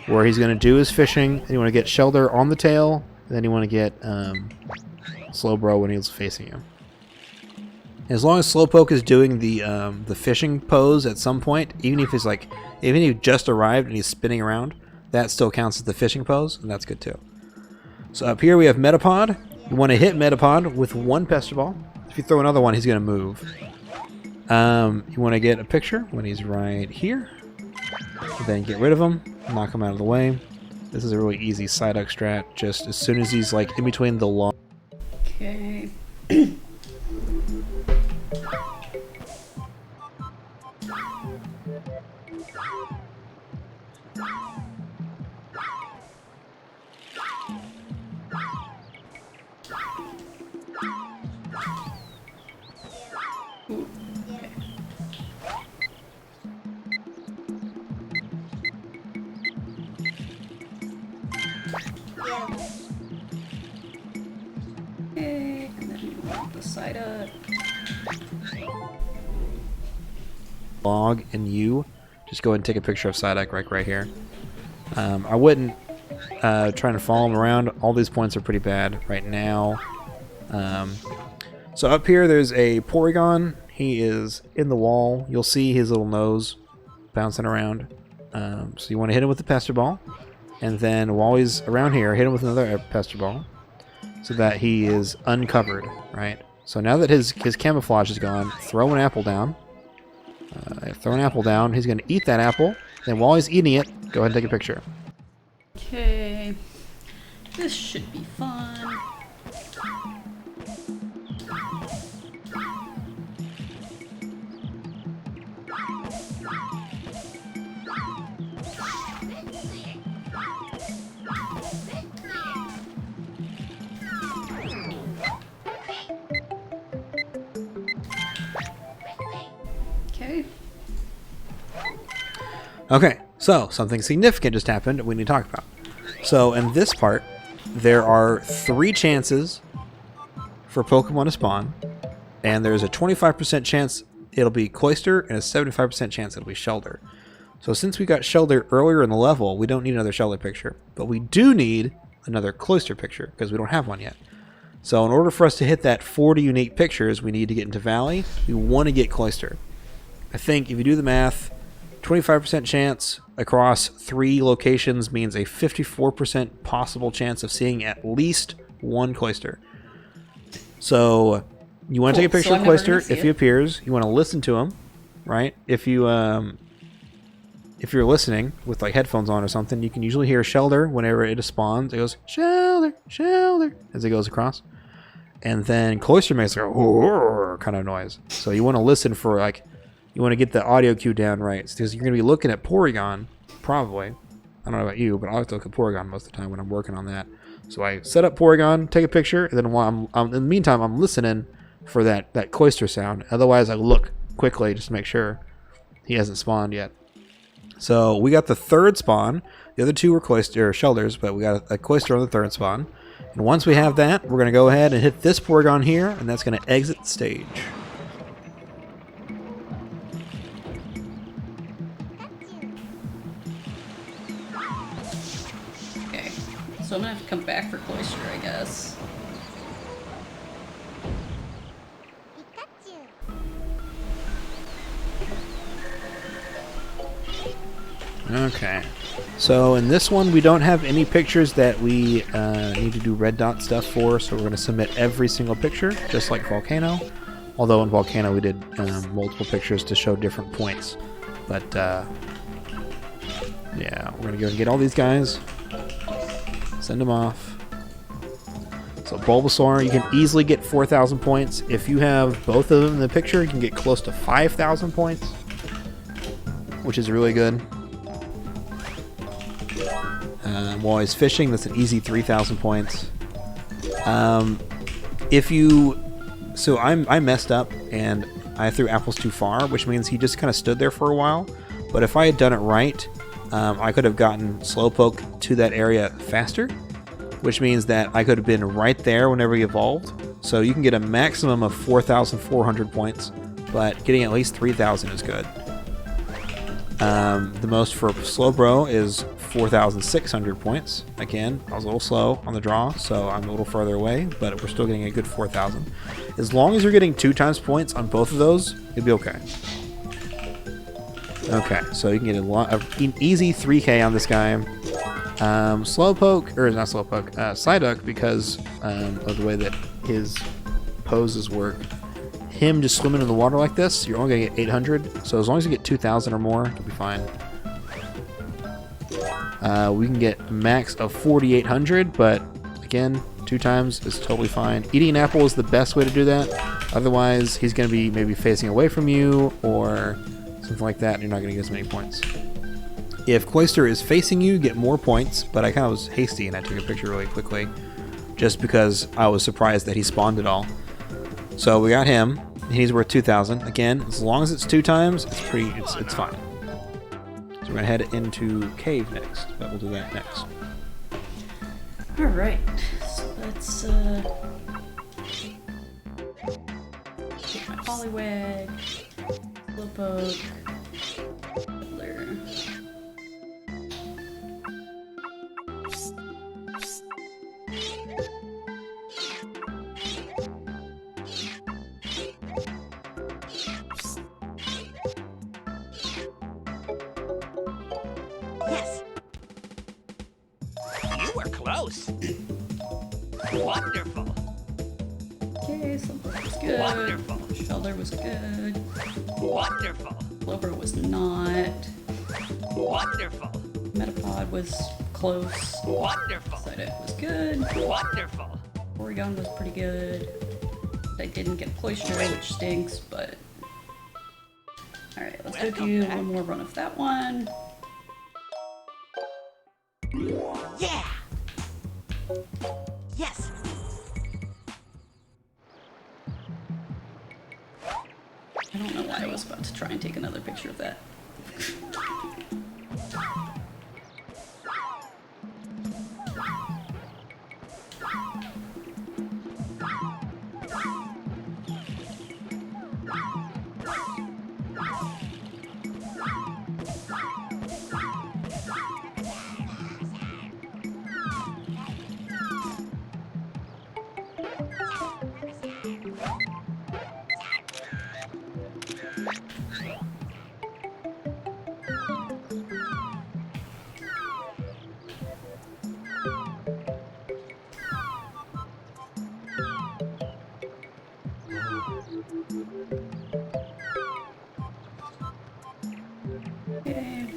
where he's going to do his fishing. And you want to get Shelder on the tail, and then you want to get Slowbro when he's facing you. As long as Slowpoke is doing the fishing pose at some point, even if he just arrived and he's spinning around, that still counts as the fishing pose, and that's good too. So up here we have Metapod. You want to hit Metapod with one Pester Ball. If you throw another one, he's going to move. You want to get a picture when he's right here. Then get rid of him, knock him out of the way. This is a really easy Psyduck strat. Just as soon as he's like in between the long. Okay. Ooh, okay. Okay, and then we want the side up. Log and you just go ahead and take a picture of Psyduck right here. I wouldn't try to follow him around. All these points are pretty bad right now. So up here there's a Porygon. He is in the wall. You'll see his little nose bouncing around. So you want to hit him with the Pester Ball, and then while he's around here, hit him with another Pester Ball so that he is uncovered, right? So now that his camouflage is gone, throw an apple down. Throw an apple down. He's going to eat that apple. Then while he's eating it, go ahead and take a picture. Okay. This should be fun. Okay. Okay, so something significant just happened we need to talk about. So in this part, there are 3 chances for Pokemon to spawn, and there's a 25% chance it'll be Cloyster and a 75% chance it'll be Shelder. So since we got Shelder earlier in the level, we don't need another Shelder picture, but we do need another Cloyster picture because we don't have one yet. So in order for us to hit that 40 unique pictures, we need to get into Valley. We want to get Cloyster. I think if you do the math, 25% chance across 3 locations means a 54% possible chance of seeing at least one Cloyster. So you want to take a picture So of I'm never Cloyster gonna see if he it. appears. You want to listen to him, right? If you're listening with like headphones on or something, you can usually hear Shelder whenever it spawns. It goes Shelder, Shelder as it goes across, and then Cloyster makes like a kind of noise. So you want to listen for like. You want to get the audio cue down right, because you're going to be looking at Porygon, probably. I don't know about you, but I like to look at Porygon most of the time when I'm working on that. So I set up Porygon, take a picture, and then while in the meantime, I'm listening for that cloister sound. Otherwise, I look quickly just to make sure he hasn't spawned yet. So we got the third spawn. The other two were cloister shelters, but we got a cloister on the third spawn. And once we have that, we're going to go ahead and hit this Porygon here, and that's going to exit the stage. Okay, so I'm gonna have to come back for Cloister, I guess. Okay. So in this one, we don't have any pictures that we need to do red dot stuff for, so we're going to submit every single picture, just like Volcano. Although in Volcano we did multiple pictures to show different points. But yeah, we're going to go and get all these guys, send them off. So Bulbasaur, you can easily get 4,000 points. If you have both of them in the picture, you can get close to 5,000 points, which is really good. While he's fishing, that's an easy 3,000 points. So I messed up and I threw apples too far, which means he just kind of stood there for a while. But if I had done it right, I could have gotten Slowpoke to that area faster, which means that I could have been right there whenever he evolved. So you can get a maximum of 4,400 points, but getting at least 3,000 is good. The most for Slowbro is 4,600 points. Again, I was a little slow on the draw, so I'm a little further away, but we're still getting a good 4,000. As long as you're getting 2 times points on both of those, you'll be okay. Okay, so you can get an easy 3K on this guy. Slowpoke, or not Slowpoke, Psyduck, because of the way that his poses work. Him just swimming in the water like this, you're only going to get 800. So as long as you get 2,000 or more, you'll be fine. We can get a max of 4,800, but again, 2 times is totally fine. Eating an apple is the best way to do that. Otherwise, he's going to be maybe facing away from you or something like that, and you're not going to get as many points. If Cloister is facing you, get more points, but I kind of was hasty and I took a picture really quickly just because I was surprised that he spawned at all. So we got him. He's worth 2,000. Again, as long as it's 2 times, it's fine. So we're gonna head into Cave next, but we'll do that next. All right, so let's get my Poliwag, Slowpoke, Fiddler. Yes. You were close. Wonderful. Okay, Slowpoke was good. Wonderful. Shelter was good. Wonderful. Clover was not. Wonderful. Metapod was close. Wonderful. Psyduck was good. Wonderful. Porygon was pretty good. I didn't get Cloister, which stinks, but... Alright, let's go do one more run of that one. Yeah. Yes. I don't know why I was about to try and take another picture of that. Okay.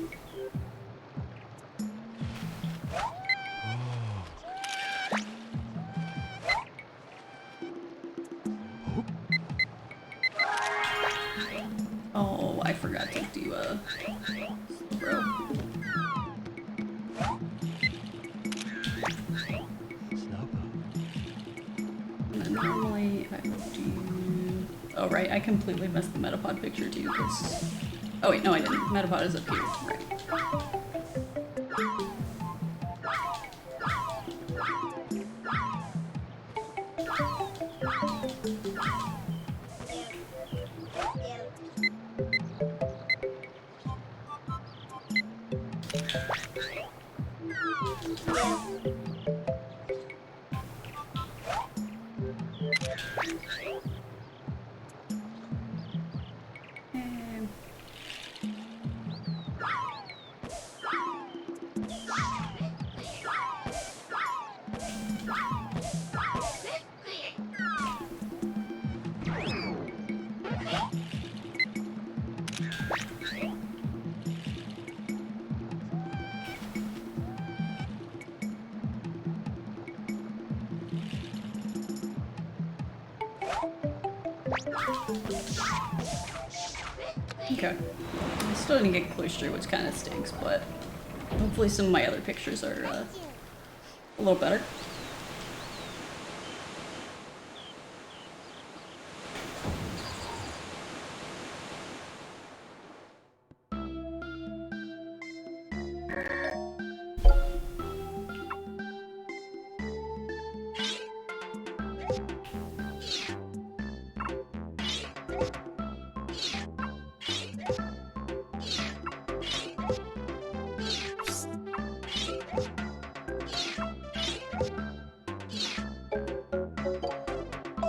Oh, I forgot to do a bro. And then normally I would do Oh, right, I completely missed the Metapod picture too, because... Oh wait, no I didn't. Metapod is up here. Right. And okay. I still didn't get closer, which kind of stinks, but hopefully some of my other pictures are a little better.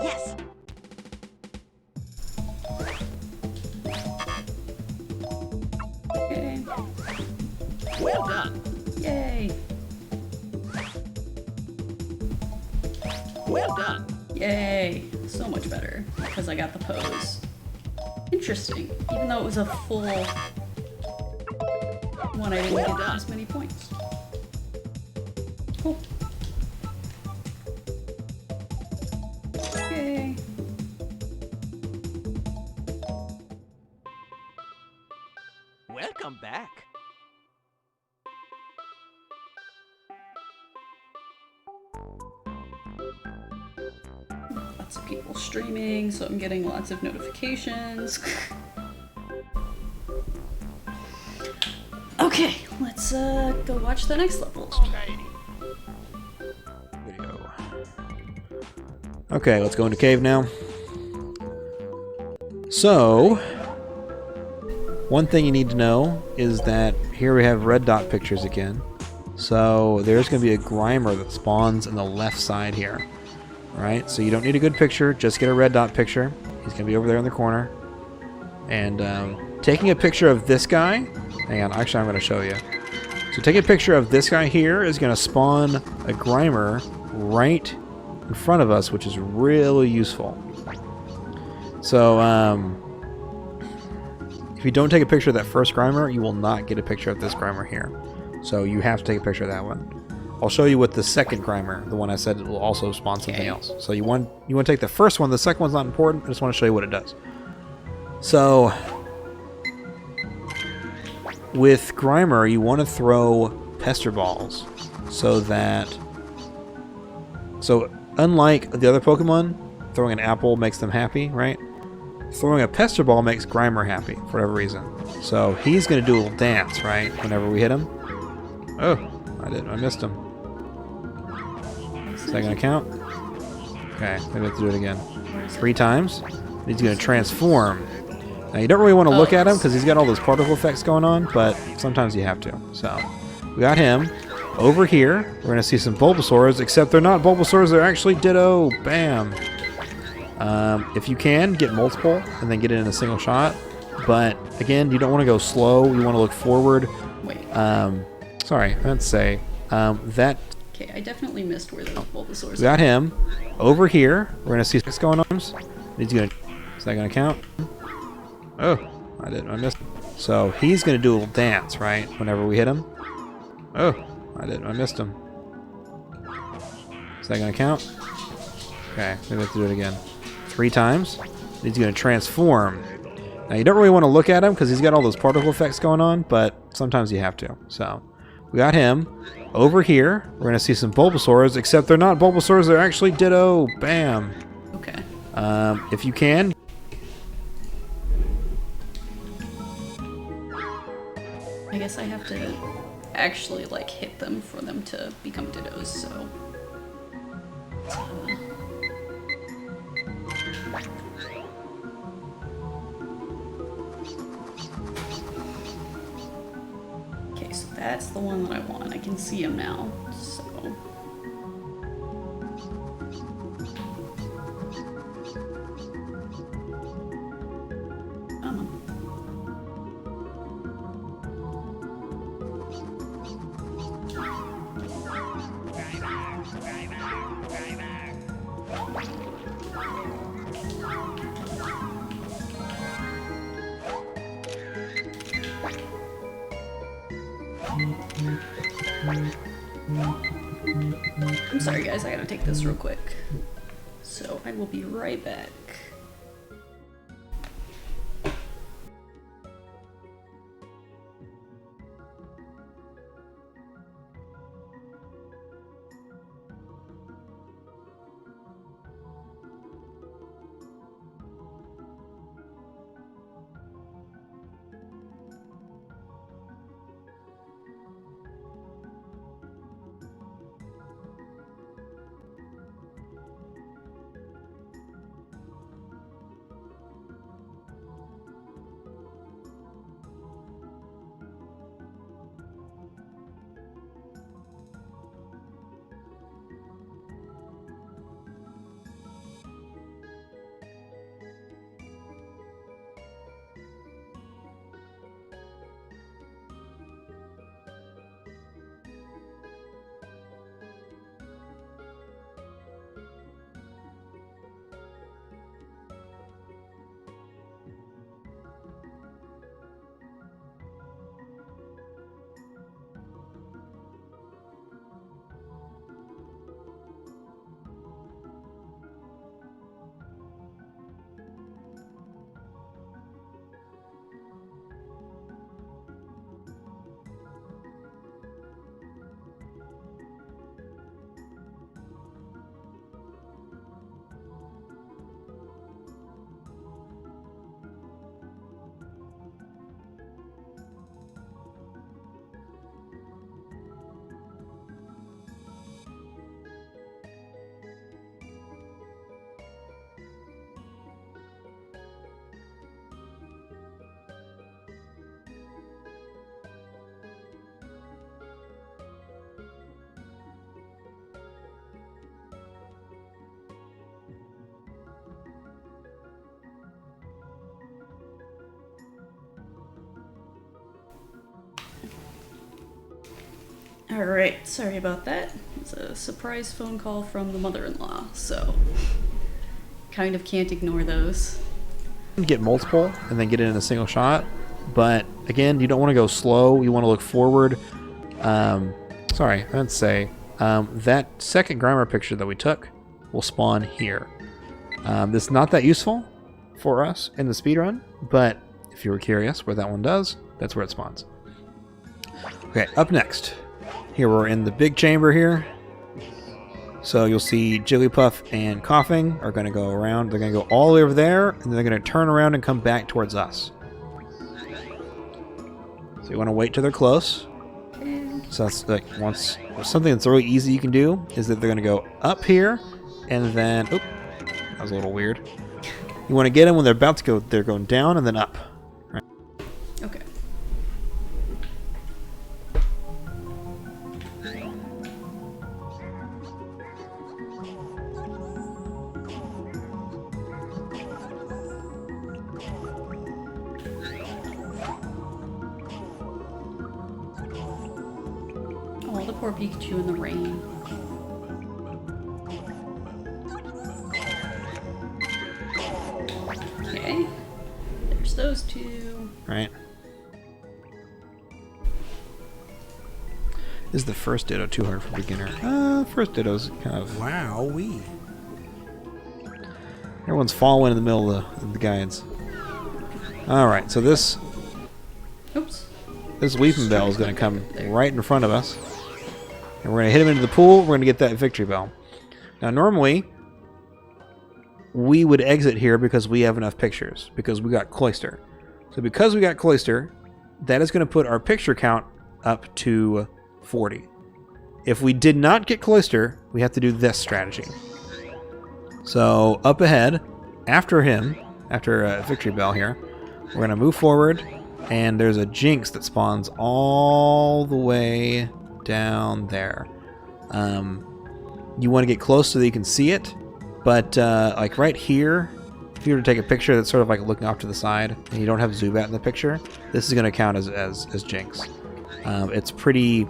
Yes. Okay. Well done. Yay! Well done. Yay! So much better because I got the pose. Interesting. Even though it was a full one, I didn't Well get done. as many points. Cool. Yay! Welcome back. Lots of people streaming, so I'm getting lots of notifications. Okay, let's go watch the next level. Alrighty. Video. Okay, let's go into cave now. So, one thing you need to know is that here we have red dot pictures again. So there's going to be a Grimer that spawns in the left side here. Alright, so you don't need a good picture, just get a red dot picture. He's going to be over there in the corner. And taking a picture of this guy, hang on, actually I'm going to show you. So taking a picture of this guy here is going to spawn a Grimer right in front of us, which is really useful. So, if you don't take a picture of that first Grimer, you will not get a picture of this Grimer here. So you have to take a picture of that one. I'll show you what the second Grimer, the one I said will also spawn something else. So you want to take the first one. The second one's not important. I just want to show you what it does. So with Grimer, you want to throw pester balls so that unlike the other Pokemon, throwing an apple makes them happy, right? Throwing a pester ball makes Grimer happy for whatever reason. So he's going to do a little dance, right? Whenever we hit him. Oh, I missed him. Is that going to count? Okay, maybe I have to do it again. 3 times. He's going to transform. Now you don't really want to look at him because he's got all those particle effects going on, but sometimes you have to. So we got him. Over here, we're going to see some Bulbasaurs, except they're not Bulbasaurs, they're actually Ditto. Bam. If you can, get multiple and then get it in a single shot. But again, you don't want to go slow. You want to look forward. Wait. Sorry, I meant to say that. Okay, I definitely missed where the Bulbasaurs We got him over here. We're gonna see what's going on. He's gonna. Is that gonna count? Oh, I missed. So he's gonna do a little dance, right? Whenever we hit him. Oh, I missed him. Is that gonna count? Okay, maybe I have to do it again. 3 times. He's gonna transform. Now you don't really want to look at him because he's got all those particle effects going on, but sometimes you have to. So we got him over here. We're gonna see some Bulbasaurs, except they're not Bulbasaurs, they're actually Ditto. Bam. Okay. If you can, I guess I have to actually like hit them for them to become dittos, so. Okay, so that's the one that I want. I can see him now, so. I'm sorry guys, I gotta take this real quick. So I will be right back. Alright, sorry about that. It's a surprise phone call from the mother-in-law, so kind of can't ignore those. You can get multiple and then get it in a single shot, but again, you don't want to go slow. You want to look forward. Sorry, I meant to say that second Grimer picture that we took will spawn here. This is not that useful for us in the speedrun, but if you were curious where that one does, that's where it spawns. Okay, up next. Here we're in the big chamber here. So you'll see Jigglypuff and Coughing are going to go around. They're going to go all the way over there, and then they're going to turn around and come back towards us. So you want to wait till they're close. So that's like something that's really easy you can do is that they're going to go up here, and then oop, that was a little weird. You want to get them when they're about to go. They're going down and then up. Right? Okay. Oh, the poor Pikachu in the rain. Okay. There's those two. Right. Is the first Ditto too hard for beginner? First Ditto's kind of... Wowee. Everyone's following in the middle of the guides. Alright, so this Oops. Weeping Bell is going to come right in front of us. And we're going to hit him into the pool. We're going to get that Victory Bell. Now, normally, we would exit here because we have enough pictures. Because we got Cloyster. So because we got Cloyster, that is going to put our picture count up to 40. If we did not get Cloyster, we have to do this strategy. So up ahead, after him, after Victory Bell here, we're going to move forward, and there's a Jinx that spawns all the way down there. You want to get close so that you can see it, but like right here, if you were to take a picture that's sort of like looking off to the side, and you don't have Zubat in the picture, this is going to count as Jinx. It's pretty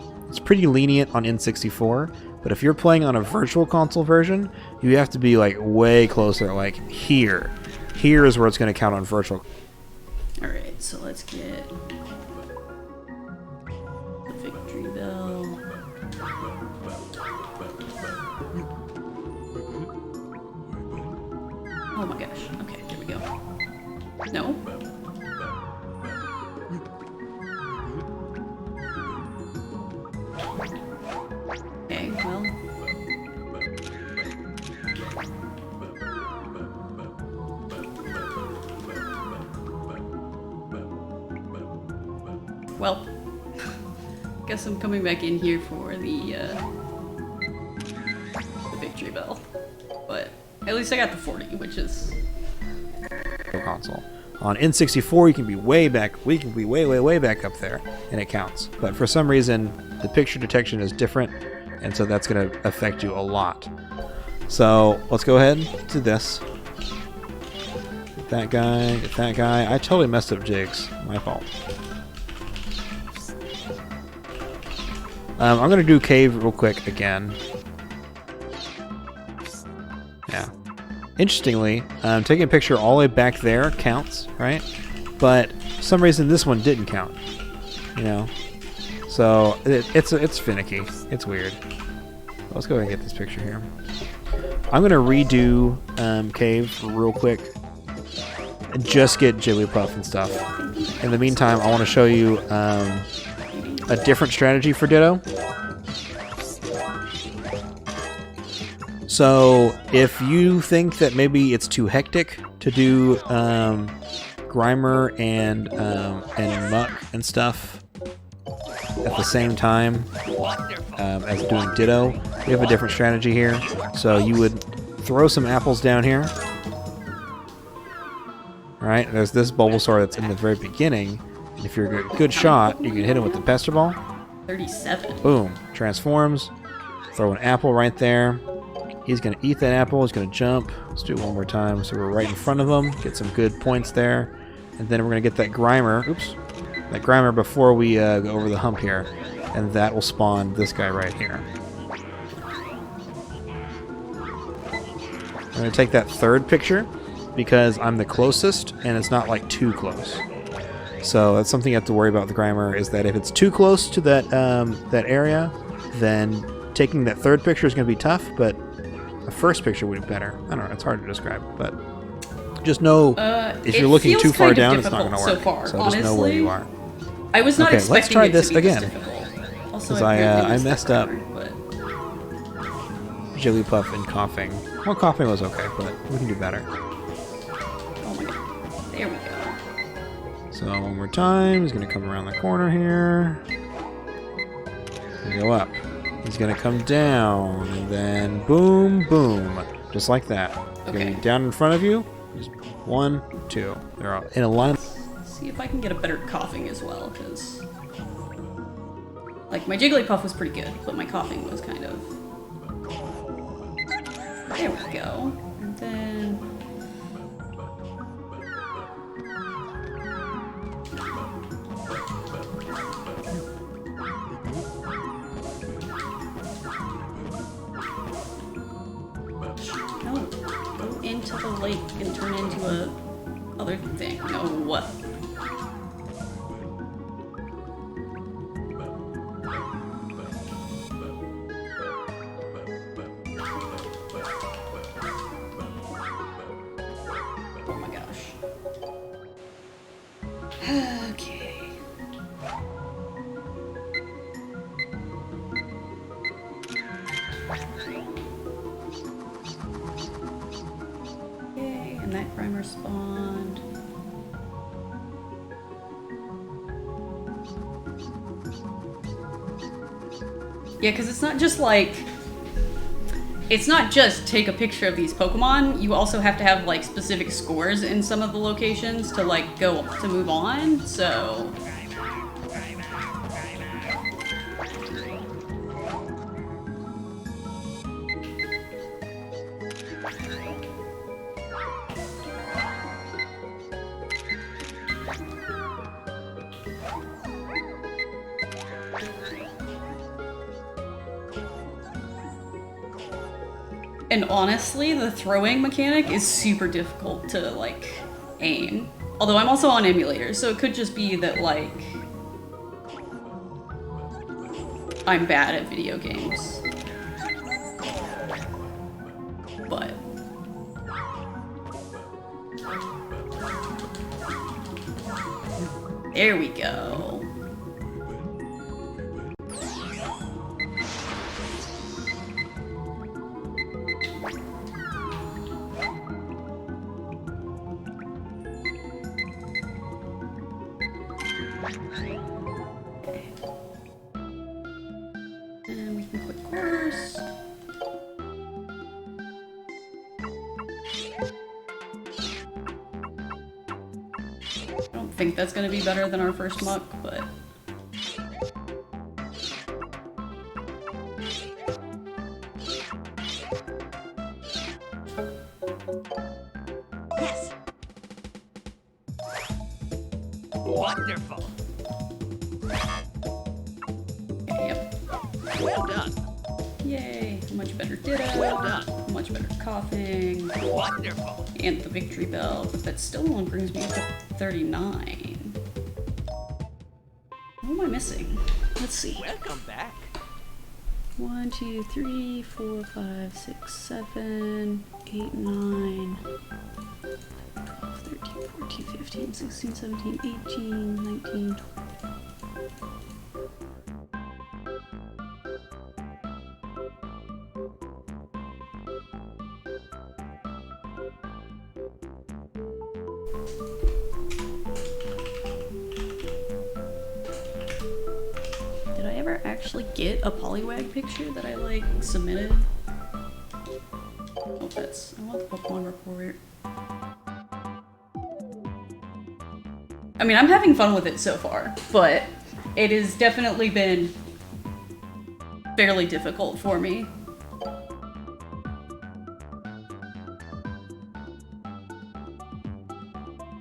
lenient on N64, but if you're playing on a virtual console version, you have to be like way closer, like here. Here is where it's going to count on virtual. Alright, so let's get the Victory Bell. Oh my gosh. Okay, here we go. No? Okay, well. Well, guess I'm coming back in here for the Victory Bell. But at least I got the 40, which is... console. On N64, you can be way back. We can be way back up there, and it counts. But for some reason, the picture detection is different, and so that's going to affect you a lot. So let's go ahead and do this. Get that guy. Get that guy. I totally messed up jigs. My fault. I'm going to do cave real quick again. Yeah. Interestingly, taking a picture all the way back there counts, right? But for some reason this one didn't count, you know? So it's finicky. It's weird. Let's go ahead and get this picture here. I'm going to redo cave real quick and just get Jigglypuff and stuff. In the meantime, I want to show you a different strategy for Ditto. So if you think that maybe it's too hectic to do Grimer and Muck and stuff at the same time as doing Ditto, we have a different strategy here. So you would throw some apples down here. Alright, there's this Bulbasaur that's in the very beginning. And if you're a good shot, you can hit him with the Pester Ball. 37. Boom. Transforms. Throw an apple right there. He's going to eat that apple. He's going to jump. Let's do it one more time. So we're right in front of him. Get some good points there. And then we're going to get that Grimer. Oops. That Grimer before we go over the hump here. And that will spawn this guy right here. I'm going to take that third picture because I'm the closest and it's not like too close. So that's something you have to worry about with the Grimer, is that if it's too close to that that area, then taking that third picture is going to be tough, but the first picture would be better. I don't know, it's hard to describe, but just know if you're looking too far down, it's not going to work. So far, so honestly, just know where you are. I was not Okay, expecting let's try it this to be again. this difficult. Also, Because apparently I it's messed the up card, but Jigglypuff and coughing. Well, coughing was okay, but we can do better. oh my god, there we go. So one more time, he's going to come around the corner here. Go up. He's going to come down, and then boom, boom. Just like that. He's going to be down in front of you. Just 1, 2. They're all in a line. Let's see if I can get a better coughing as well, because like my Jigglypuff was pretty good, but my coughing was kind of... There we go. And then... No, go into the lake and turn into a other thing. No, what? Oh my gosh. Okay. Okay, and that Grimer spawned. Yeah, because it's not just like... It's not just take a picture of these Pokemon, you also have to have like specific scores in some of the locations to like go to move on, so... And honestly, the throwing mechanic is super difficult to, like, aim. Although I'm also on emulators, so it could just be that, like, I'm bad at video games. But... there we go. And we can quit course. I don't think that's gonna be better than our first muck, but... Yes. Wonderful. Yep. Well done. Yay. Much better ditto. Well done. Much better coughing. Wonderful. And the victory bell, but that still only brings me up to 39. What am I missing? Let's see. Welcome back. 1, 2, 3, 4, 5, 6, 7, 8, 9, 12, 13, 14, 15, 16, 17, 18, 19, 20. Did I ever actually get a Poliwag picture that I like submitted? Oh, that's, I want the Pokemon report. I mean, I'm having fun with it so far, but it has definitely been fairly difficult for me.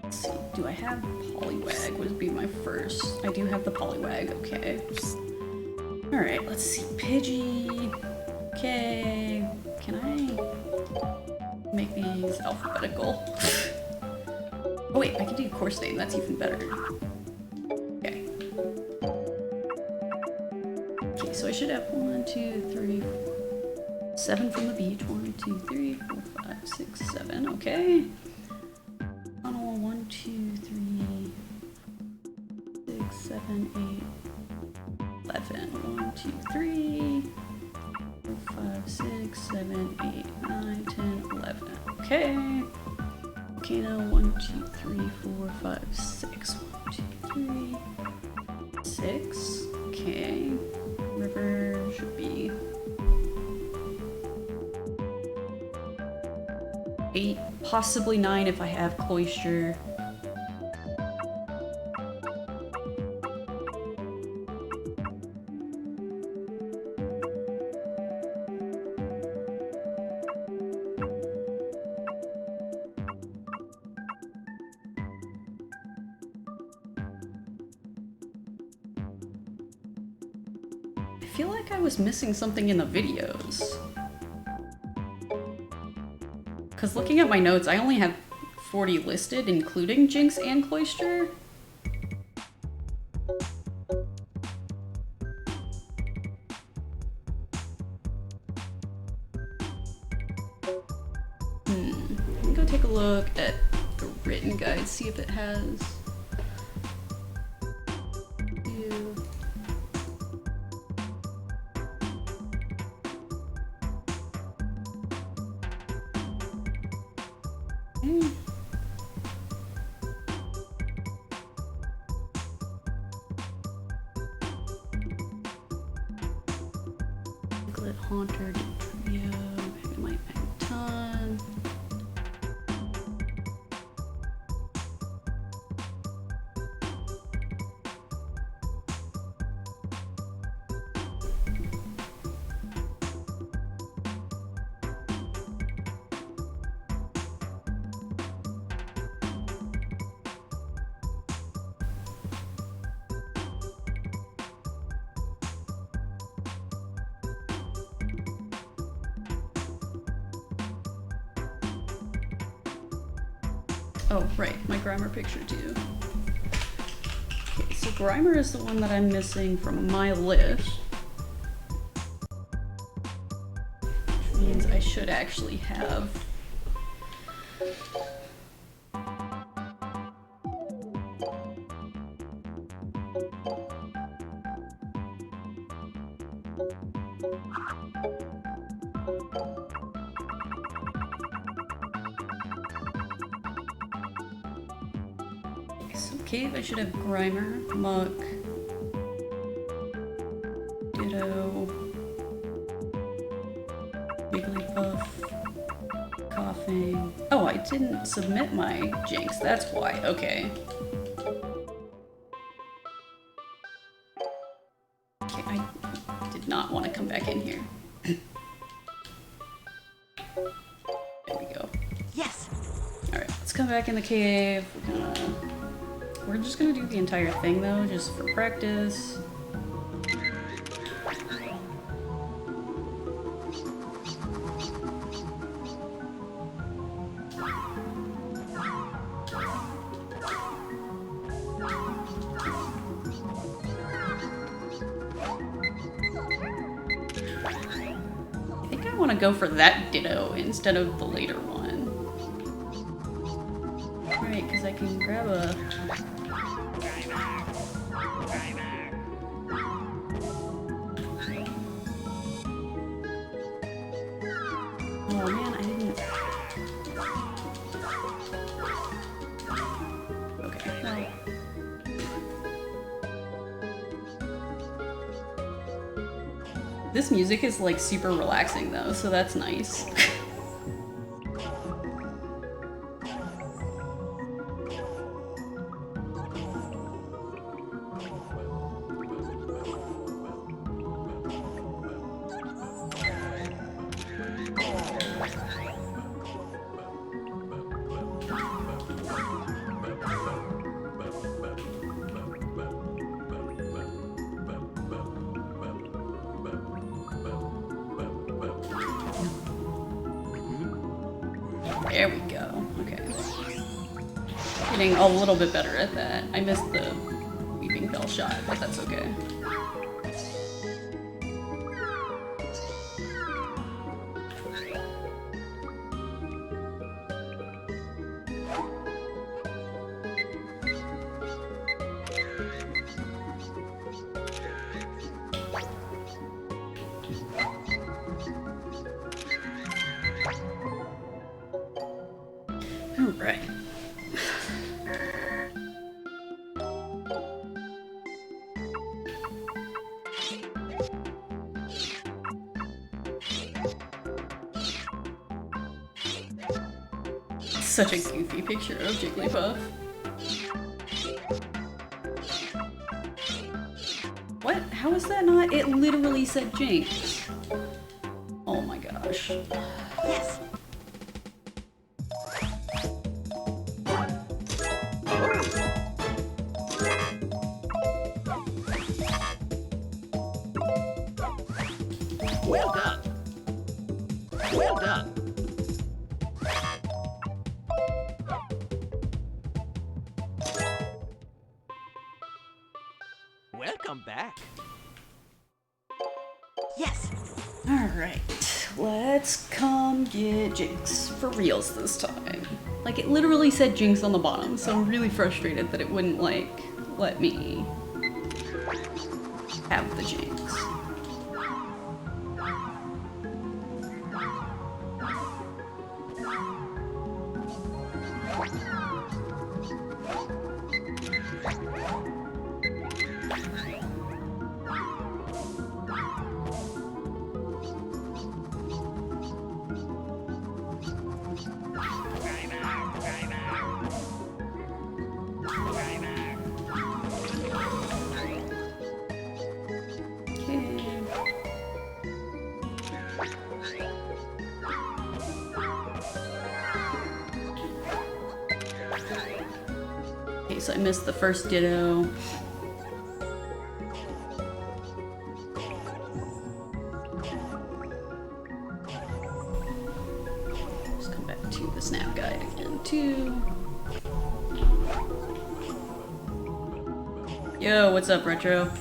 Let's see, do I have Poliwag? Would be my first. I do have the Poliwag, okay. Alright, let's see. Pidgey. Okay. Can I make these alphabetical? Oh wait, I can do course name, that's even better. Okay. Okay, so I should have 1, 2, 3, 7 from the beach. 1, 2, 3, 4, 5, 6, 7. Okay. Funnel 1, 2, 3, 6, 7, 8, 11. 1, 2, 3, 4, 5, 6, 7, 8, 9, 10, 11. Okay. Volcano 1, 2, 3, 4, 5, 6. 1, 2, 3, 6. Okay. River should be 8, possibly 9 if I have Cloyster. I feel like I was missing something in the videos. Because looking at my notes, I only have 40 listed, including Jinx and Cloyster. Let me go take a look at the written guide, see if it has... Chocolate Haunter Trio, Magnemite Magneton. Oh, right, my Grimer picture too. Okay, so Grimer is the one that I'm missing from my list. Which means I should actually have. So Cave, I should have Grimer, Muck, Ditto, Jigglypuff, Coughing. Oh, I didn't submit my Jinx, that's why, okay. Okay, I did not want to come back in here. There we go. Yes. Alright, let's come back in the cave. We're just gonna do the entire thing though, just for practice. I think I want to go for that Ditto instead of the later one. Right, because I can grab a... Oh man, I didn't... Okay, well... This music is like super relaxing though, so that's nice. There we go. Okay. Getting a little bit better at that. I missed the Weeping Bell shot, but that's okay. All right. Such a goofy picture of Jigglypuff. What? How is that not? It literally said Jinx. Oh my gosh. Yes. Well done. Well done. Welcome back. Yes. Alright, let's come get Jinx. For reals this time. Like, it literally said Jinx on the bottom, so I'm really frustrated that it wouldn't, like, let me have the Jinx. I missed the first Ditto. Let's come back to the Snap Guide again, too. Yo, what's up, Retro?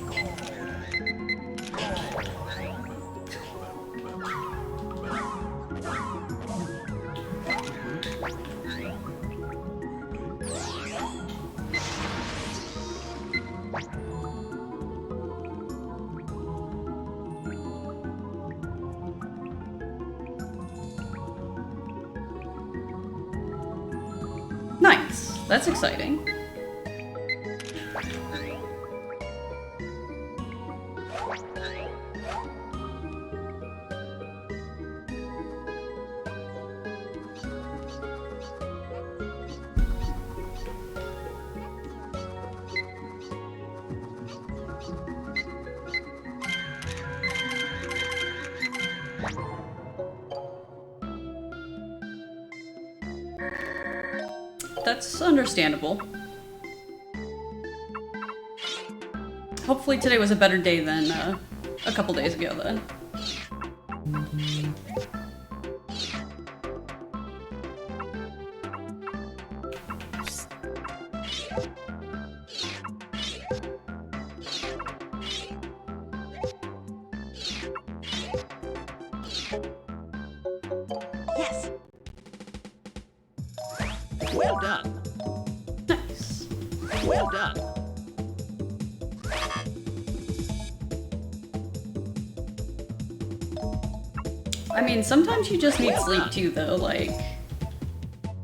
Nice. That's exciting. That's understandable. Hopefully today was a better day than a couple days ago then. Yes. Well done. Nice. Well done. I mean, sometimes you just need sleep too, though. Like,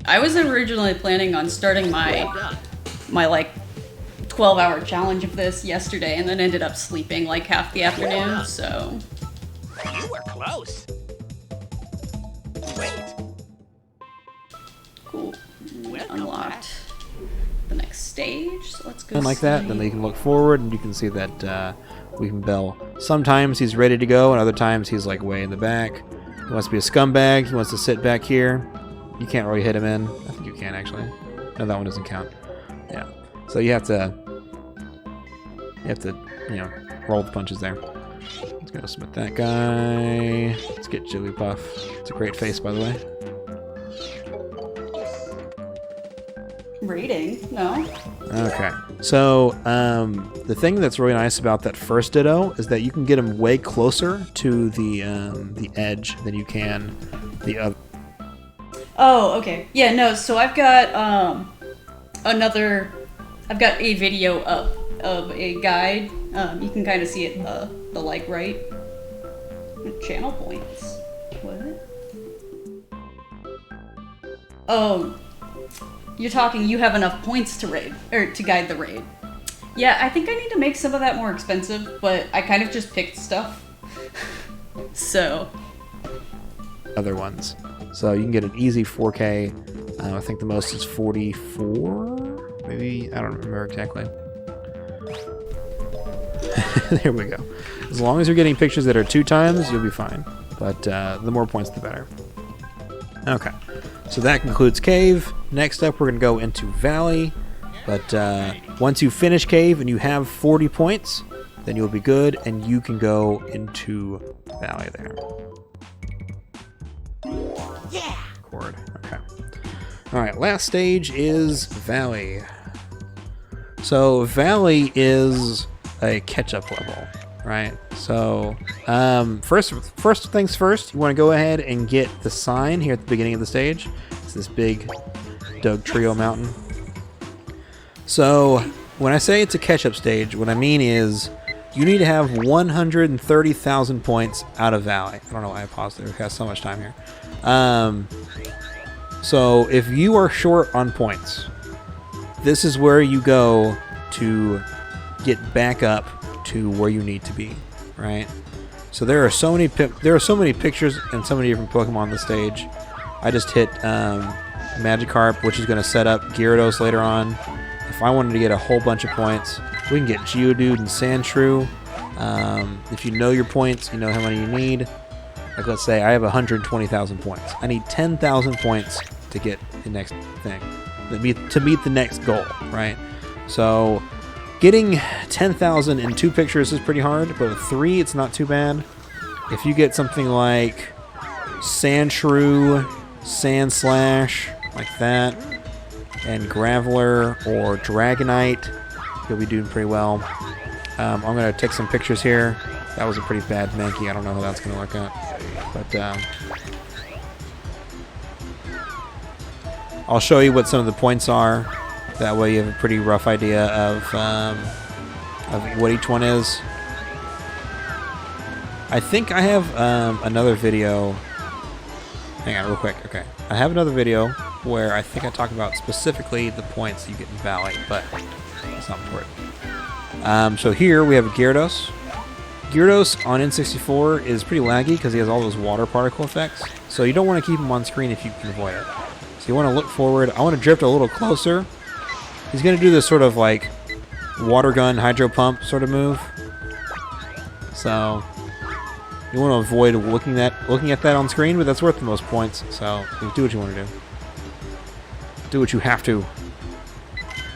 I was originally planning on starting Well done. my like 12-hour challenge of this yesterday, and then ended up sleeping like half the afternoon. So You were close. Wait. cool. Welcome Unlocked the next stage. So let's go. And like that, then you can look forward and you can see that Weepinbell, sometimes he's ready to go and other times he's like way in the back. He wants to be a scumbag, he wants to sit back here. You can't really hit him in. I think you can actually. No, that one doesn't count. Yeah. So you have to, you know, roll the punches there. Let's go submit that guy. Let's get Jigglypuff. It's a great face, by the way. Rating? No. Okay. So, the thing that's really nice about that first Ditto is that you can get him way closer to the edge than you can the other. Oh, okay. Yeah, no, so I've got I've got a video up of a guide. You can kind of see it the like right. Channel points. What? Oh, you're talking you have enough points to raid or to guide the raid. Yeah, I think I need to make some of that more expensive, but I kind of just picked stuff. So Other ones. So you can get an easy 4K. I think the most is 44. Maybe, I don't remember exactly. There we go. As long as you're getting pictures that are 2 times, you'll be fine. But the more points, the better. Okay. So that concludes Cave. Next up, we're going to go into Valley. But once you finish Cave and you have 40 points, then you'll be good, and you can go into Valley there. Yeah. Chord. Okay. All right. Last stage is Valley. So Valley is a catch-up level, right? So first things first, you want to go ahead and get the sign here at the beginning of the stage. It's this big Dugtrio mountain. So when I say it's a catch-up stage, what I mean is you need to have 130,000 points out of Valley. I don't know why I paused there. We have so much time here. So if you are short on points, this is where you go to get back up to where you need to be, right? So there are so many pictures and so many different Pokemon on the stage. I just hit Magikarp, which is going to set up Gyarados later on. If I wanted to get a whole bunch of points, we can get Geodude and Sandshrew. If you know your points, you know how many you need. Like, let's say I have 120,000 points. I need 10,000 points to get the next thing, to meet the next goal, right? So getting 10,000 in 2 pictures is pretty hard, but with 3 it's not too bad. If you get something like Sandshrew, Sandslash, like that, and Graveler or Dragonite, you'll be doing pretty well. I'm going to take some pictures here. That was a pretty bad Mankey. I don't know how that's going to work out. But I'll show you what some of the points are. That way you have a pretty rough idea of what each one is. I think I have another video. Hang on real quick. Okay. I have another video where I think I talk about specifically the points you get in Valley, but that's not important. So here we have Gyarados. Gyarados on N64 is pretty laggy because he has all those water particle effects. So you don't want to keep him on screen if you can avoid it. So you want to look forward. I want to drift a little closer. He's going to do this sort of like water gun, hydro pump sort of move. So you want to avoid looking at that on screen, but that's worth the most points. So you do what you want to do. Do what you have to.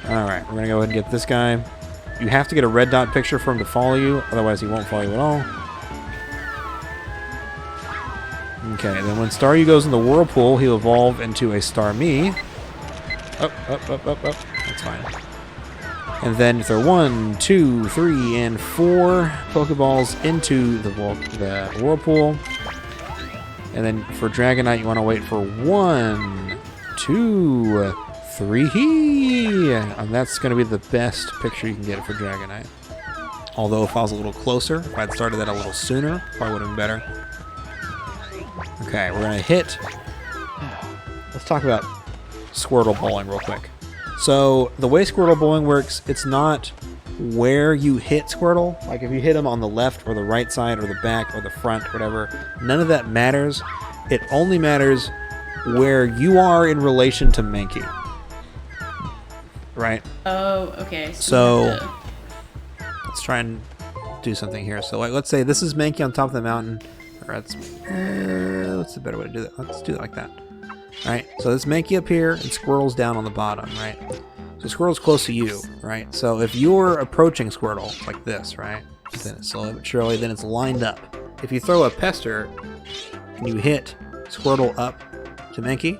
Alright, we're going to go ahead and get this guy. You have to get a red dot picture for him to follow you, otherwise he won't follow you at all. Okay, then when Staryu goes in the Whirlpool, he'll evolve into a Starmie. Up. That's fine. And then throw 1, 2, 3, and 4 Pokeballs into the Whirlpool. And then for Dragonite, you want to wait for 1, 2, 3. And that's going to be the best picture you can get for Dragonite. Although if I was a little closer, if I'd started that a little sooner, probably would have been better. Okay, we're going to hit... Let's talk about Squirtle bowling real quick. So the way Squirtle bowling works, it's not where you hit Squirtle. Like if you hit him on the left or the right side or the back or the front, whatever, none of that matters. It only matters where you are in relation to Mankey. Right? Oh, okay. So let's try and do something here. So like, let's say this is Mankey on top of the mountain. Or what's the better way to do that? Let's do it like that. Alright, so this Mankey up here and Squirtle's down on the bottom, right? So Squirtle's close to you, right? So if you're approaching Squirtle like this, right? Then it's slowly but surely, then it's lined up. If you throw a Pester and you hit Squirtle up to Mankey,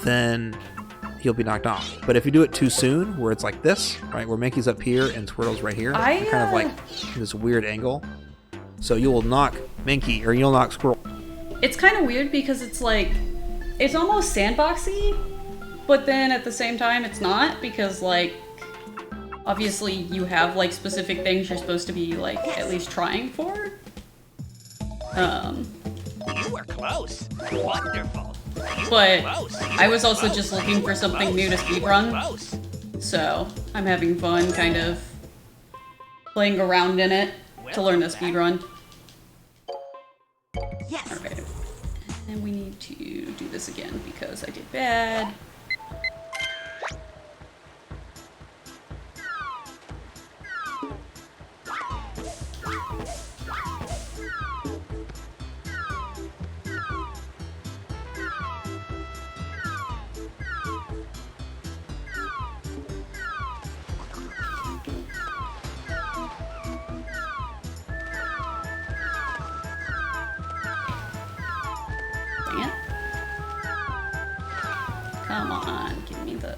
then he'll be knocked off. But if you do it too soon, where it's like this, right? Where Mankey's up here and Squirtle's right here, you're kind of like in this weird angle. So you will knock Mankey, or you'll knock Squirtle. It's kind of weird because it's like, it's almost sandboxy, but then at the same time it's not, because like, obviously you have like specific things you're supposed to be like at least trying for. You were close. Wonderful. But Close. I was also just looking for something new to speedrun, Close. so I'm having fun kind of playing around in it to learn the speedrun. Yes. Alright. And we need to do this again because I did bad. Dang it. Come on, give me the...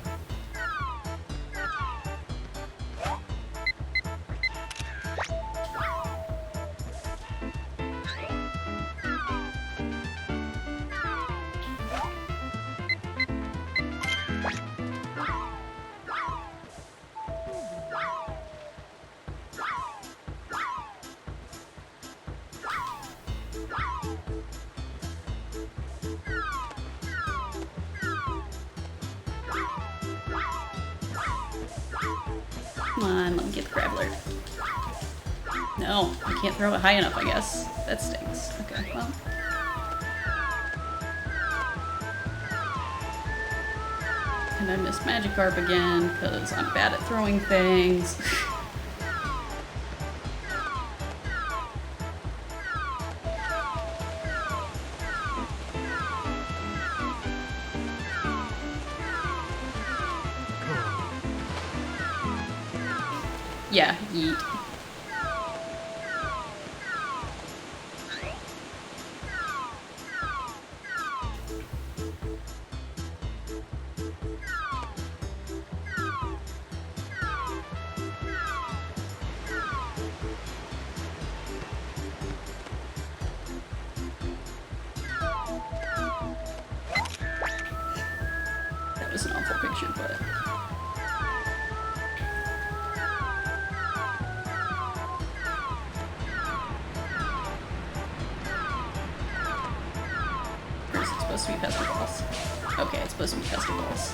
Come on, let me get the Graveler. No, I can't throw it high enough, I guess. That stinks. Okay, well. And I missed Magikarp again, because I'm bad at throwing things. Yeah, yeet. That was an awful picture, but... Or is it supposed to be pestle balls? Okay, it's supposed to be pestle balls.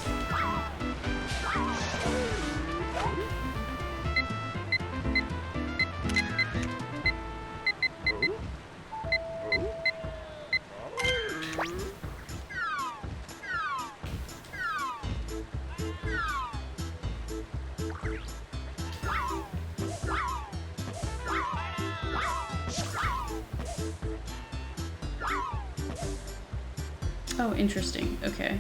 Oh, interesting. Okay.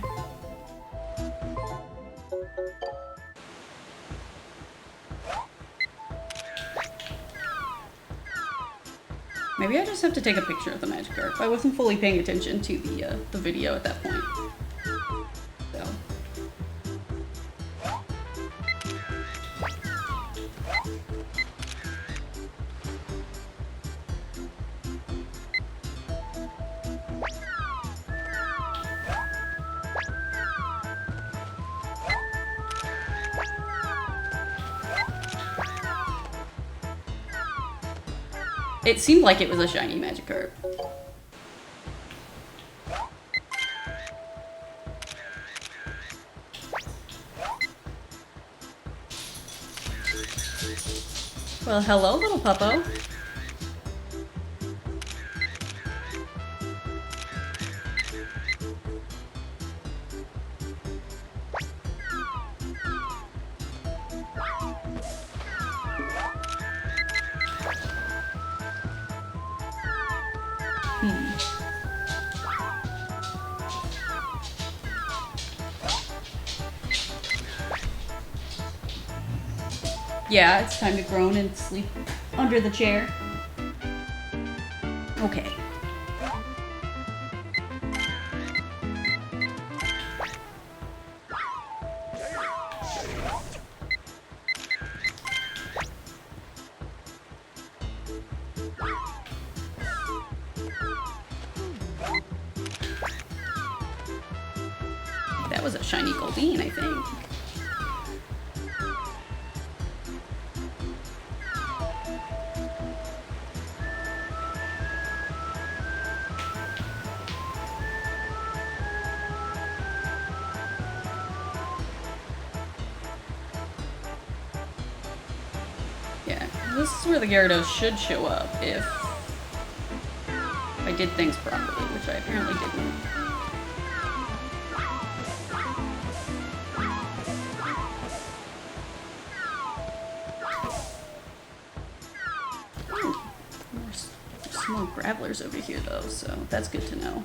Maybe I just have to take a picture of the Magikarp. I wasn't fully paying attention to the video at that point. So. It seemed like it was a shiny Magikarp. Well, hello, little puppo. Yeah, it's time to groan and sleep under the chair. Okay. That was a shiny Goldeen, I think. Yeah, this is where the Gyarados should show up if I did things properly, which I apparently didn't. There's some more Gravelers over here though, so that's good to know.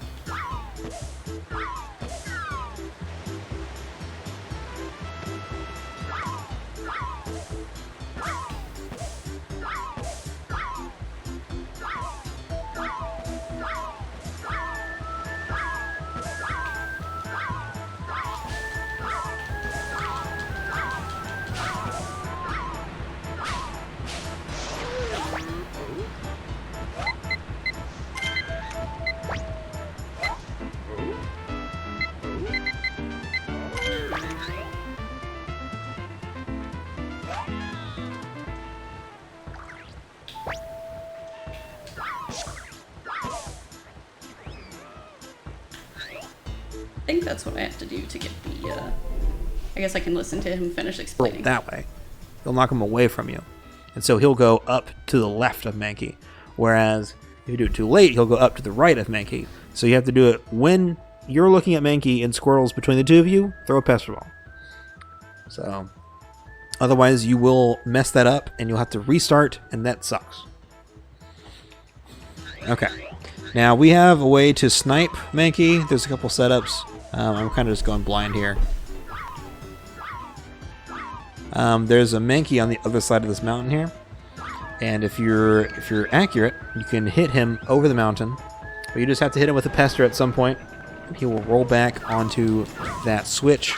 I think that's what I have to do to get the, I guess I can listen to him finish explaining. That way. He'll knock him away from you. And so he'll go up to the left of Mankey. Whereas if you do it too late, he'll go up to the right of Mankey. So you have to do it when you're looking at Mankey and Squirtle's between the two of you, throw a Pester Ball. So otherwise you will mess that up and you'll have to restart, and that sucks. Okay. Now we have a way to snipe Mankey. There's a couple setups. I'm kind of just going blind here. There's a Mankey on the other side of this mountain here, and if you're accurate, you can hit him over the mountain, but you just have to hit him with a pester at some point. He will roll back onto that switch,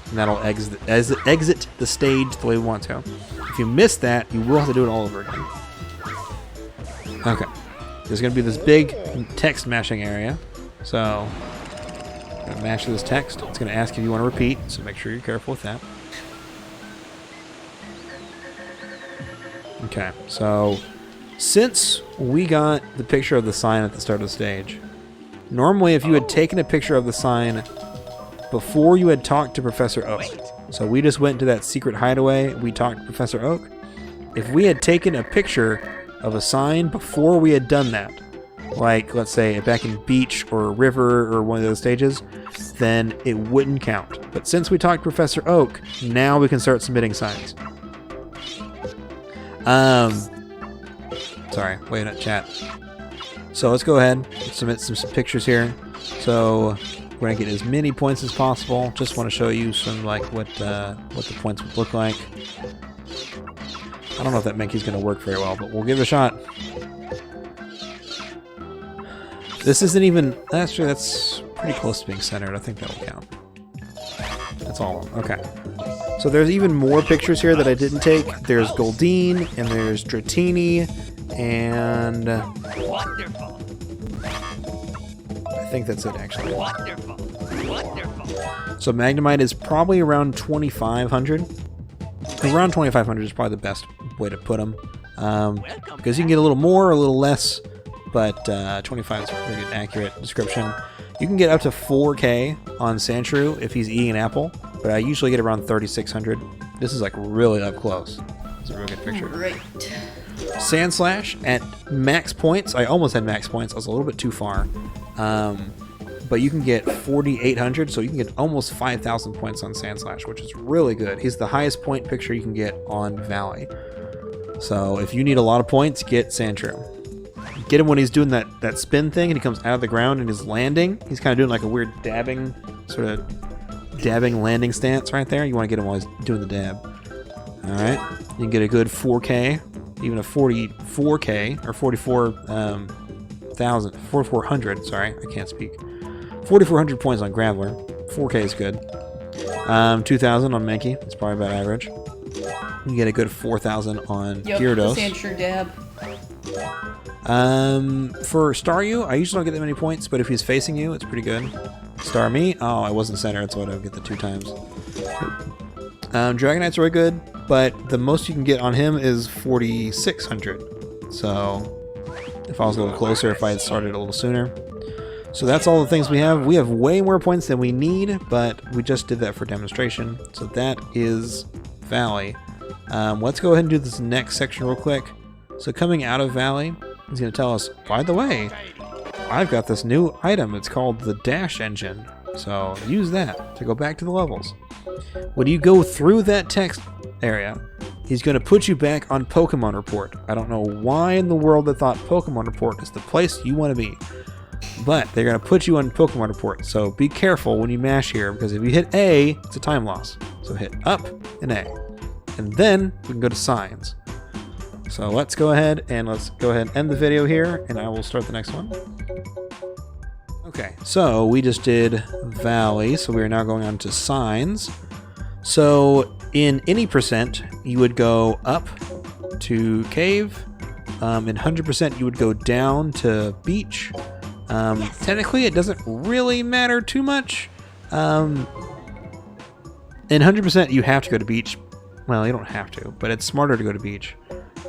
and that'll exit the stage the way we want to. If you miss that, you will have to do it all over again. Okay. There's going to be this big text mashing area. So, I'm going to mash this text. It's going to ask if you want to repeat, so make sure you're careful with that. Okay, so since we got the picture of the sign at the start of the stage, normally if you had taken a picture of the sign before you had talked to Professor Oak, so we just went to that secret hideaway, we talked to Professor Oak. If we had taken a picture of a sign before we had done that, like let's say back in Beach or River or one of those stages, then it wouldn't count. But since we talked to Professor Oak, now we can start submitting signs. Sorry, wait at chat. So let's go ahead and submit some pictures here. So we're gonna get as many points as possible. Just want to show you some like what the points would look like. I don't know if that Mankey's gonna work very well, but we'll give it a shot. This isn't even actually that's pretty close to being centered. I think that will count. That's all of them. Okay. So there's even more pictures here that I didn't take. There's Goldeen and there's Dratini and Wonderful. I think that's it actually. Wonderful. Wonderful. So Magnemite is probably around 2,500. Around 2,500 is probably the best way to put them. Because you can get a little more or a little less, but 25 is a pretty good accurate description. You can get up to 4K on Sandshrew if he's eating an apple, but I usually get around 3,600. This is like really up close. It's a real good picture. Right. Sandslash at max points. I almost had max points. I was a little bit too far. But you can get 4,800, so you can get almost 5,000 points on Sandslash, which is really good. He's the highest point picture you can get on Valley. So if you need a lot of points, get Sandshrew. Get him when he's doing that spin thing and he comes out of the ground and is landing. He's kind of doing like a weird dabbing landing stance right there. You want to get him while he's doing the dab. Alright, you can get a good 4K, even a 44K, or 4,400, sorry, I can't speak. 4,400 points on Graveler. 4K is good. 2,000 on Mankey, that's probably about average. You get a good 4,000 on Gyarados. Sandshrew dab. For Staryu, I usually don't get that many points, but if he's facing you, it's pretty good. Starmie, oh, I wasn't centered, so I don't get the 2 times. Dragonite's really good, but the most you can get on him is 4,600. So, if I was a little closer, if I had started a little sooner. So that's all the things we have. We have way more points than we need, but we just did that for demonstration. So that is Valley. Let's go ahead and do this next section real quick. So coming out of Valley, he's going to tell us, by the way, I've got this new item. It's called the Dash Engine. So use that to go back to the levels. When you go through that text area, he's going to put you back on Pokemon Report. I don't know why in the world they thought Pokemon Report is the place you want to be. But they're going to put you on Pokemon Report. So be careful when you mash here, because if you hit A, it's a time loss. So hit up and A. And then we can go to signs. So let's go ahead and end the video here, and I will start the next one. Okay, so we just did Valley, so we are now going on to signs. So in any percent, you would go up to Cave. In 100%, you would go down to Beach. Technically, it doesn't really matter too much. In 100%, you have to go to Beach. Well, you don't have to, but it's smarter to go to Beach.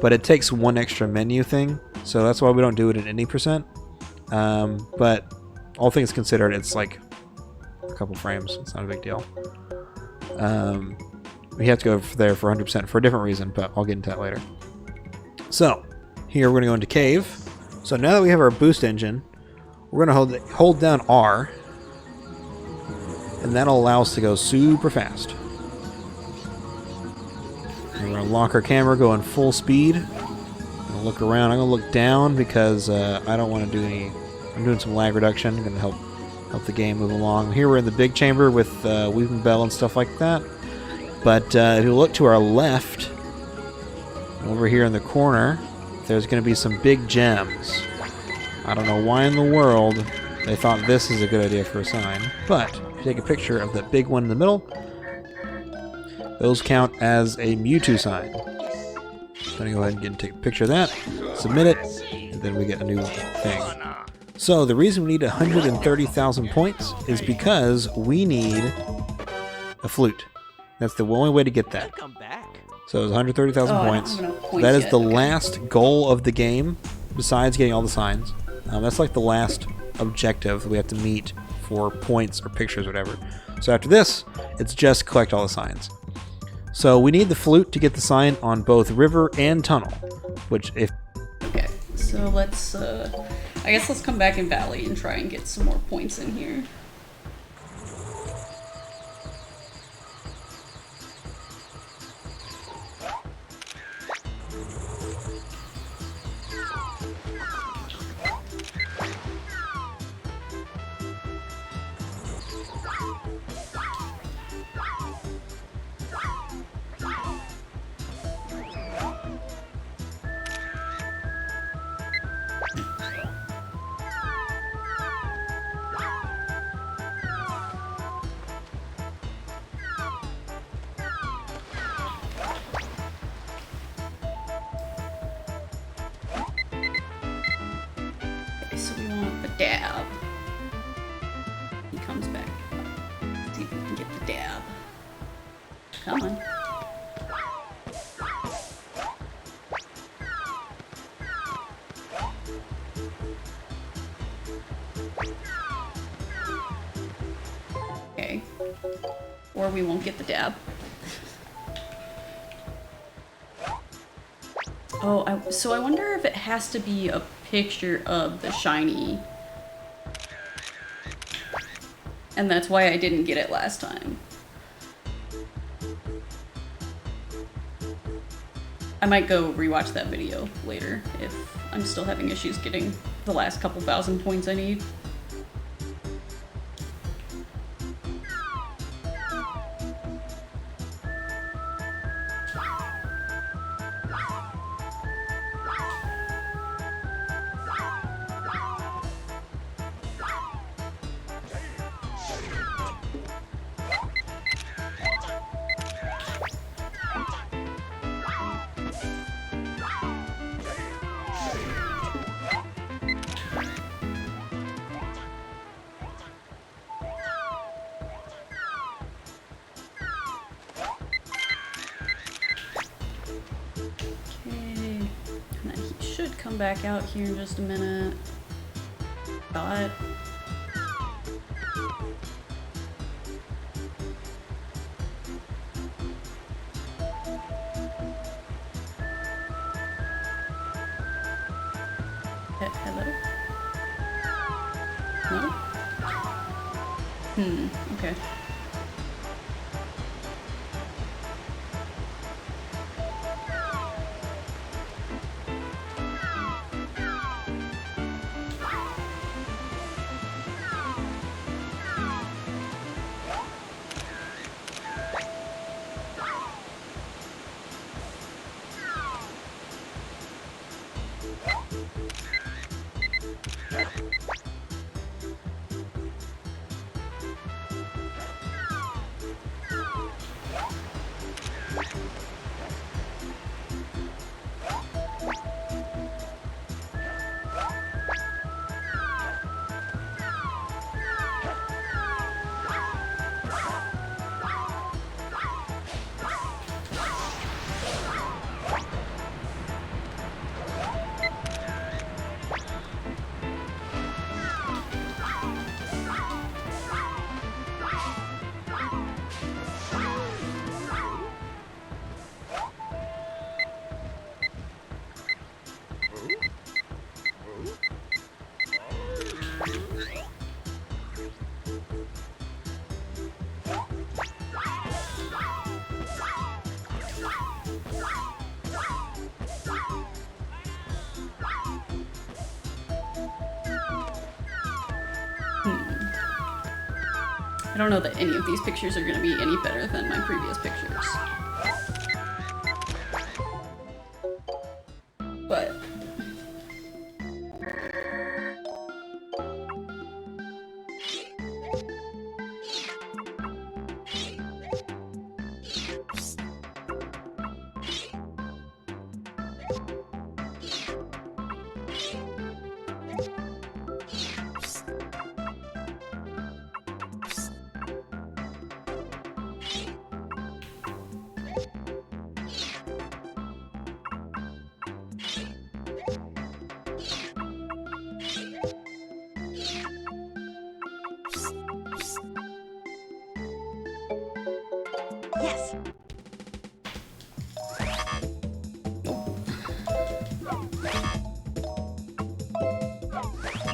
But it takes one extra menu thing, so that's why we don't do it at any percent. But all things considered, it's like a couple frames. It's not a big deal. We have to go there for 100% for a different reason, but I'll get into that later. So, here we're going to go into Cave. So now that we have our boost engine, we're going to hold down R, and that'll allow us to go super fast. We're going to lock our camera, go in full speed. I'm going to look around. I'm going to look down because I don't want to do any... I'm doing some lag reduction. I'm going to help the game move along. Here we're in the big chamber with Weeping Bell and stuff like that. But if you look to our left, over here in the corner, there's going to be some big gems. I don't know why in the world they thought this is a good idea for a sign, but if you take a picture of that big one in the middle, those count as a Mewtwo sign. So I'm going to go ahead and take a picture of that, submit it, and then we get a new thing. So the reason we need 130,000 points is because we need a flute. That's the only way to get that. Come back. So it's 130,000 Oh, I don't points. have enough points That is yet. the Okay. last goal of the game, besides getting all the signs. That's like the last objective that we have to meet for points or pictures or whatever. So after this, it's just collect all the signs. So we need the flute to get the sign on both river and tunnel, which if Okay, so let's, I guess let's come back in Valley and try and get some more points in here. Okay, so we want the dab. He comes back. Let's see if we can get the dab. Come on. Okay. Or we won't get the dab. Oh, so I wonder if it has to be a picture of the shiny. And that's why I didn't get it last time. I might go rewatch that video later if I'm still having issues getting the last couple thousand points I need. Okay, and then he should come back out here in just a minute. Got hello? No? Okay. I don't know that any of these pictures are going to be any better than my previous pictures. But Yes.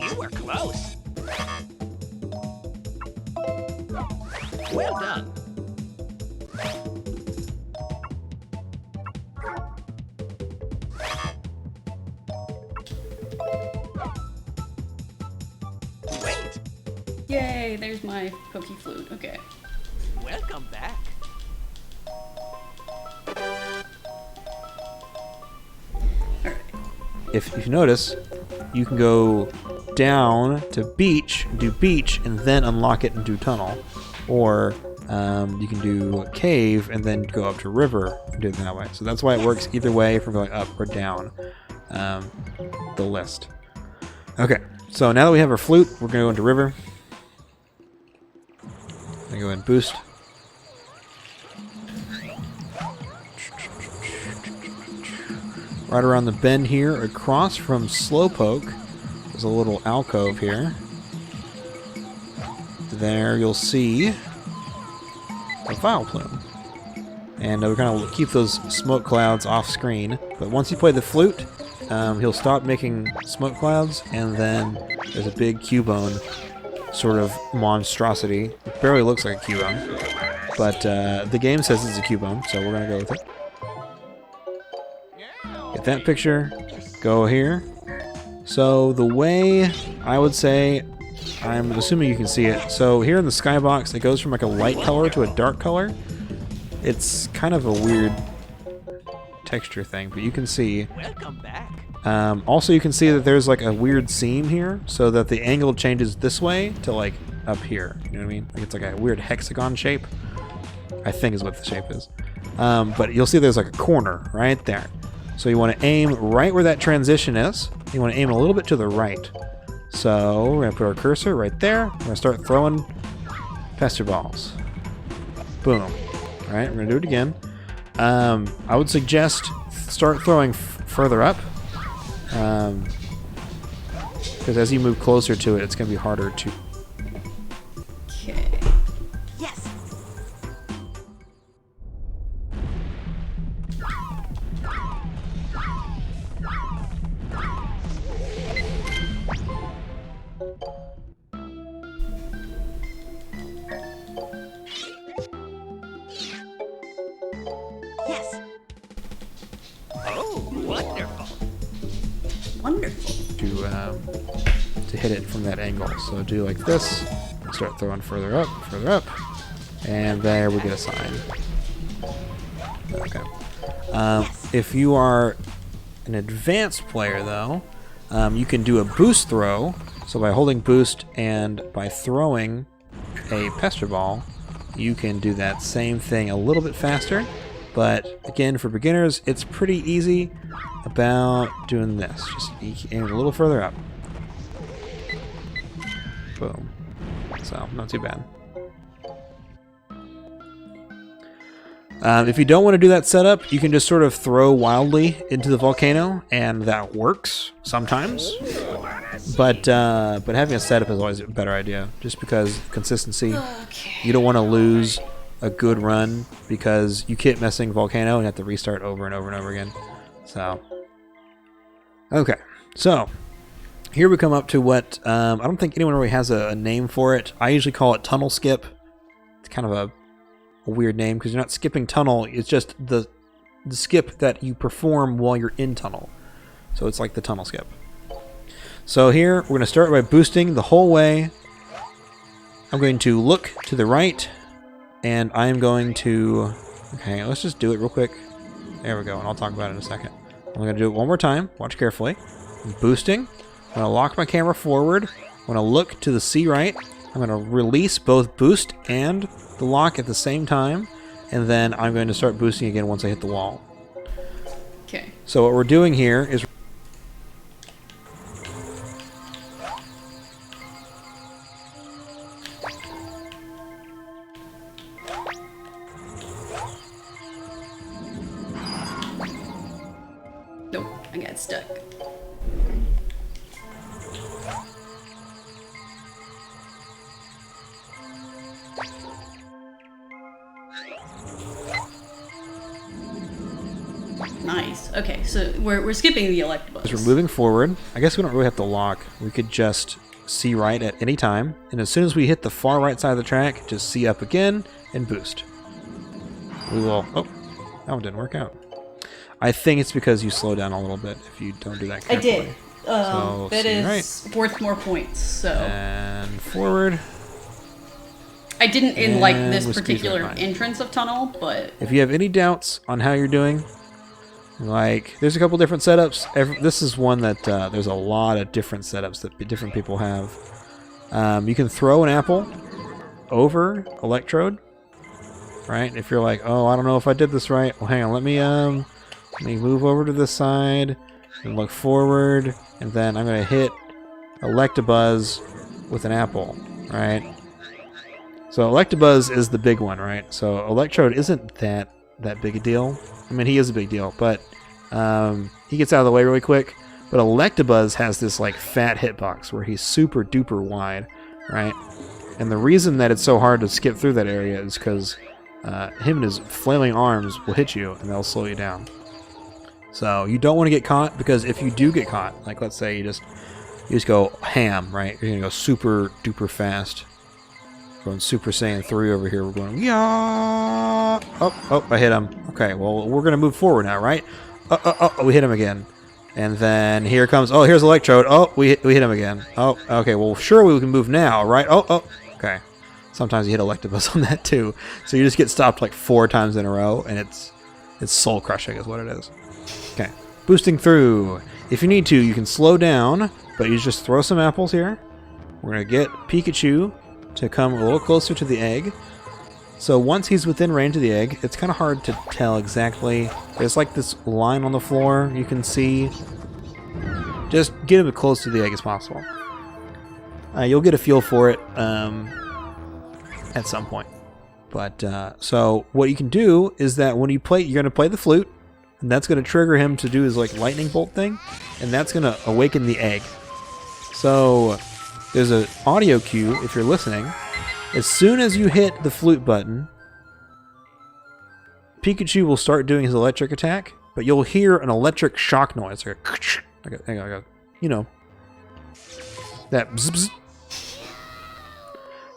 You were close. Well done. Wait. yay, there's my Pokey Flute. Okay. Welcome back. Alright. If you notice, you can go down to beach, do beach, and then unlock it and do tunnel. Or you can do cave and then go up to river and do it that way. So that's why it works either way from going up or down the list. Okay, so now that we have our flute, we're going to go into river. I'm going to go ahead and boost. Right around the bend here, across from Slowpoke, there's a little alcove here. There you'll see a Vileplume. And we're going to keep those smoke clouds off screen. But once you play the flute, he'll stop making smoke clouds, and then there's a big Cubone sort of monstrosity. It barely looks like a Cubone. But the game says it's a Cubone, so we're going to go with it. Get that picture, go here. So the way I would say, I'm assuming you can see it. So here in the skybox, it goes from like a light color to a dark color. It's kind of a weird texture thing, but you can see. Welcome back. Also, you can see that there's like a weird seam here, so that the angle changes this way to like up here. You know what I mean? Like it's like a weird hexagon shape. I think is what the shape is. But you'll see there's like a corner right there. So you want to aim right where that transition is. You want to aim a little bit to the right. So we're going to put our cursor right there. We're going to start throwing pester balls. Boom. All right, we're going to do it again. I would suggest start throwing further up. Because as you move closer to it, it's going to be harder to... Okay. Yes. Yes. Oh, wonderful. Wonderful. to hit it from that angle. So do like this, start throwing further up, and there we get a sign. Okay. If you are an advanced player, though, you can do a boost throw. So by holding boost and by throwing a pester ball, you can do that same thing a little bit faster. But again, for beginners, it's pretty easy about doing this. Just aim a little further up. Boom. So, not too bad. If you don't want to do that setup, you can just sort of throw wildly into the volcano, and that works sometimes. But having a setup is always a better idea, just because consistency. You don't want to lose a good run because you keep messing volcano and have to restart over and over and over again. So, okay. So, here we come up to what I don't think anyone really has a name for it. I usually call it tunnel skip. It's kind of a weird name because you're not skipping tunnel. It's just the skip that you perform while you're in tunnel. So it's like the tunnel skip. So here we're going to start by boosting the whole way I'm going to look to the right, and I'm going to... Okay, let's just do it real quick. There we go, and I'll talk about it in a second. I'm going to do it one more time. Watch carefully. I'm boosting. I'm going to lock my camera forward. I'm going to look to the C right. I'm going to release both boost and the lock at the same time, and then I'm going to start boosting again once I hit the wall. Okay. So what we're doing here is... Nope, I got stuck. Nice. Okay, so we're skipping the electabuzz. As we're moving forward, I guess we don't really have to lock. We could just see right at any time, and as soon as we hit the far right side of the track, just see up again and boost. We will... Oh, that one didn't work out. I think it's because you slow down a little bit if you don't do that I carefully. did. So, That see is worth more points, so... And forward. I didn't in like And this with speed particular right. entrance of tunnel, but If you have any doubts on how you're doing, like, there's a couple different setups. This is one that there's a lot of different setups that different people have. You can throw an apple over Electrode, right? If you're like, oh, I don't know if I did this right. Well, hang on, let me move over to this side and look forward, and then I'm gonna hit Electabuzz with an apple, right? So Electabuzz is the big one, right? So Electrode isn't that big a deal. I mean, he is a big deal, but he gets out of the way really quick. But Electabuzz has this like fat hitbox where he's super duper wide, right? And the reason that it's so hard to skip through that area is because him and his flailing arms will hit you and they'll slow you down. So you don't want to get caught, because if you do get caught, like let's say you just go ham, right? You're gonna go super duper fast. Going Super Saiyan 3 over here. We're going, yeah. Oh, I hit him. Okay, well, we're going to move forward now, right? We hit him again. And then here comes, oh, here's Electrode. Oh, we hit him again. Oh, okay, well, sure, we can move now, right? Oh, okay. Sometimes you hit Electabuzz on that, too. So you just get stopped like 4 times in a row, and it's soul-crushing is what it is. Okay, boosting through. If you need to, you can slow down, but you just throw some apples here. We're going to get Pikachu to come a little closer to the egg. So once he's within range of the egg, it's kind of hard to tell exactly. There's like this line on the floor you can see. Just get him as close to the egg as possible. You'll get a feel for it at some point. But so what you can do is that when you play, you're going to play the flute, and that's going to trigger him to do his like lightning bolt thing, and that's going to awaken the egg. So there's an audio cue if you're listening. As soon as you hit the flute button, Pikachu will start doing his electric attack, but you'll hear an electric shock noise. Like you know, that bzz, bzz.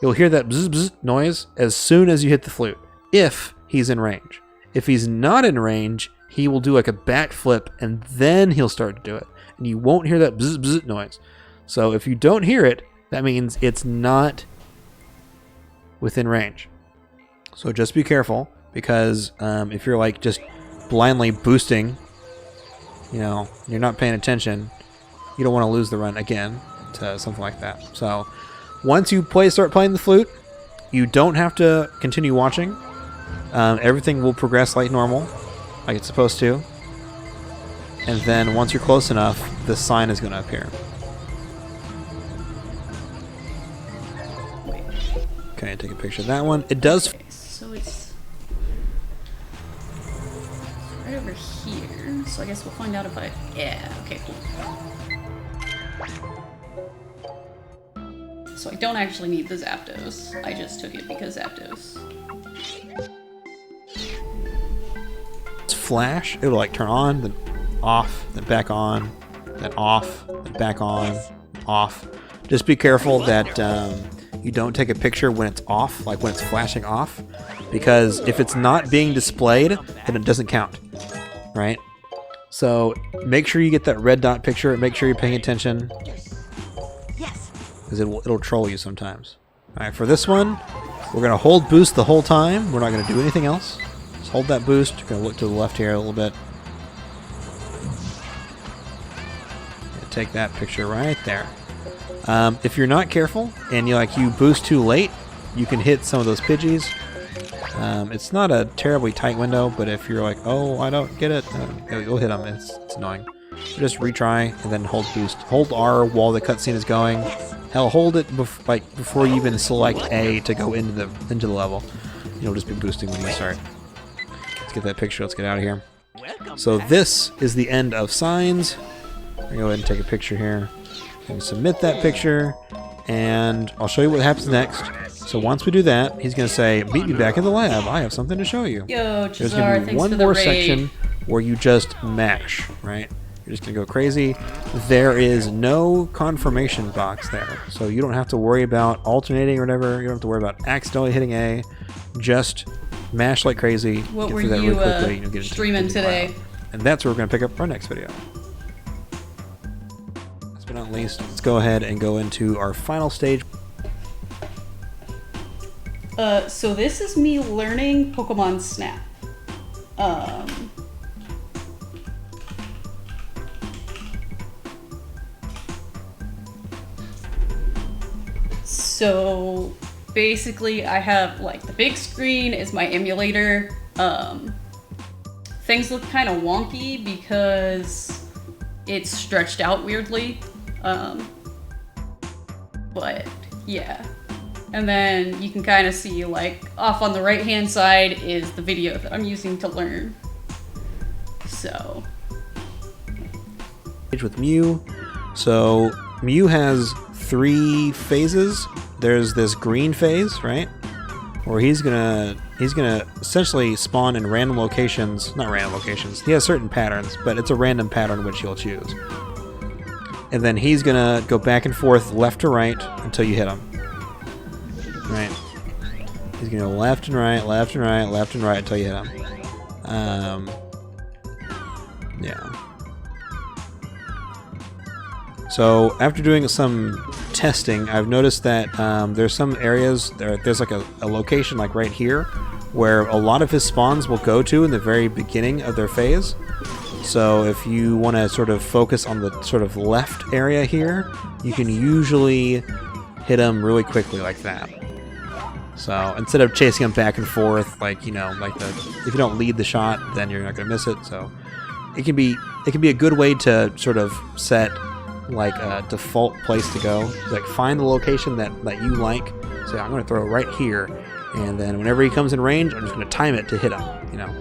You'll hear that bzz, bzz noise as soon as you hit the flute, if he's in range. If he's not in range, he will do like a backflip, and then he'll start to do it. And you won't hear that bzz, bzz noise. So if you don't hear it, that means it's not within range. So just be careful, because if you're like just blindly boosting, you know, you're not paying attention, you don't want to lose the run again to something like that. So once you start playing the flute, you don't have to continue watching. Everything will progress like normal, like it's supposed to. And then once you're close enough, the sign is going to appear. Okay, take a picture of that one. It does... okay, so it's right over here. So I guess we'll find out if I... Yeah, okay, cool. So I don't actually need the Zapdos. I just took it because Zapdos. It's flash. It'll like turn on, then off, then back on, then off, then back on, off. Just be careful that you don't take a picture when it's off, like when it's flashing off, because if it's not being displayed, then it doesn't count, right? So make sure you get that red dot picture, and make sure you're paying attention, Yes. because it'll troll you sometimes. Alright, for this one, we're going to hold boost the whole time. We're not going to do anything else. Just hold that boost. You're going to look to the left here a little bit. And take that picture right there. If you're not careful and you boost too late, you can hit some of those Pidgeys. It's not a terribly tight window, but if you're like, oh, I don't get it, you'll hit them. It's annoying. So just retry and then hold boost. Hold R while the cutscene is going. Hell, hold it before you even select A to go into the level. You'll just be boosting when you start. Let's get that picture. Let's get out of here. Welcome So back. this is the end of Signs. I'm gonna go ahead and take a picture here. And submit that picture, and I'll show you what happens next. So once we do that, he's gonna say, "Meet me back in the lab. I have something to show you." Yo, There's Chazar, gonna be thanks one for the more raid. section where you just mash, right? You're just gonna go crazy. There is no confirmation box there, so you don't have to worry about alternating or whatever. You don't have to worry about accidentally hitting A. Just mash like crazy. What get were through that you really quickly, and you'll get into streaming the today? cloud. And that's where we're gonna pick up our next video. Last but not least, let's go ahead and go into our final stage. So this is me learning Pokemon Snap. So basically I have like the big screen is my emulator. Things look kind of wonky because it's stretched out weirdly. But yeah. And then you can kind of see like off on the right hand side is the video that I'm using to learn. So With Mew. So Mew has 3 phases. There's this green phase, right? Where he's gonna essentially spawn in random locations. Not random locations. He has certain patterns, but it's a random pattern which he'll choose. And then he's gonna go back and forth left to right until you hit him. Right. He's gonna go left and right, left and right, left and right until you hit him. Yeah. So after doing some testing, I've noticed that there's some areas, there's like a location like right here where a lot of his spawns will go to in the very beginning of their phase. So if you want to sort of focus on the sort of left area here, you can usually hit him really quickly like that. So instead of chasing him back and forth, like, you know, like if you don't lead the shot, then you're not going to miss it. So it can be a good way to sort of set like a default place to go. Like find the location that you like. Say, I'm going to throw it right here, and then whenever he comes in range, I'm just going to time it to hit him. You know.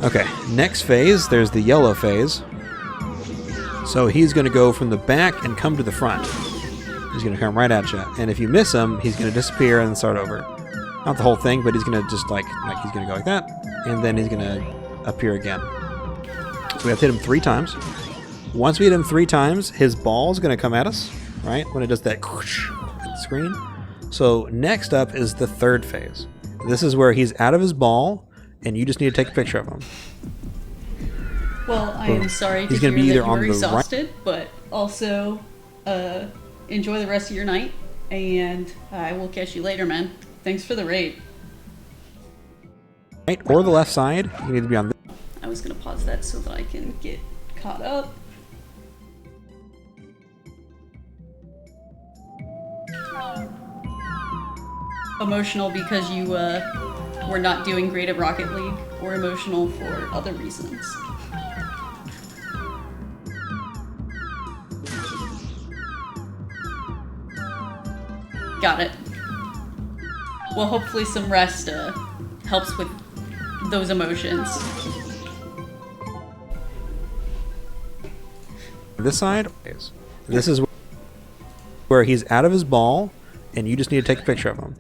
Okay, next phase. There's the yellow phase. So he's going to go from the back and come to the front. He's going to come right at you, and if you miss him, he's going to disappear and start over. Not the whole thing, but he's going to just like he's going to go like that, and then he's going to appear again. So we have to hit him 3 times. Once we hit him 3 times, his ball is going to come at us, right? When it does that whoosh at the screen. So next up is the 3rd phase. This is where he's out of his ball, and you just need to take a picture of him. well, I am sorry to He's hear gonna be that either you on were the right- exhausted, but also enjoy the rest of your night, and I will catch you later, man. Thanks for the raid. Right or the left side. You need to be on this. I was gonna pause that so that I can get caught up. Emotional because you were not doing great at Rocket League, or emotional for other reasons? Got it. Well, hopefully some rest helps with those emotions. This side. This is where he's out of his ball, and you just need to take a picture of him.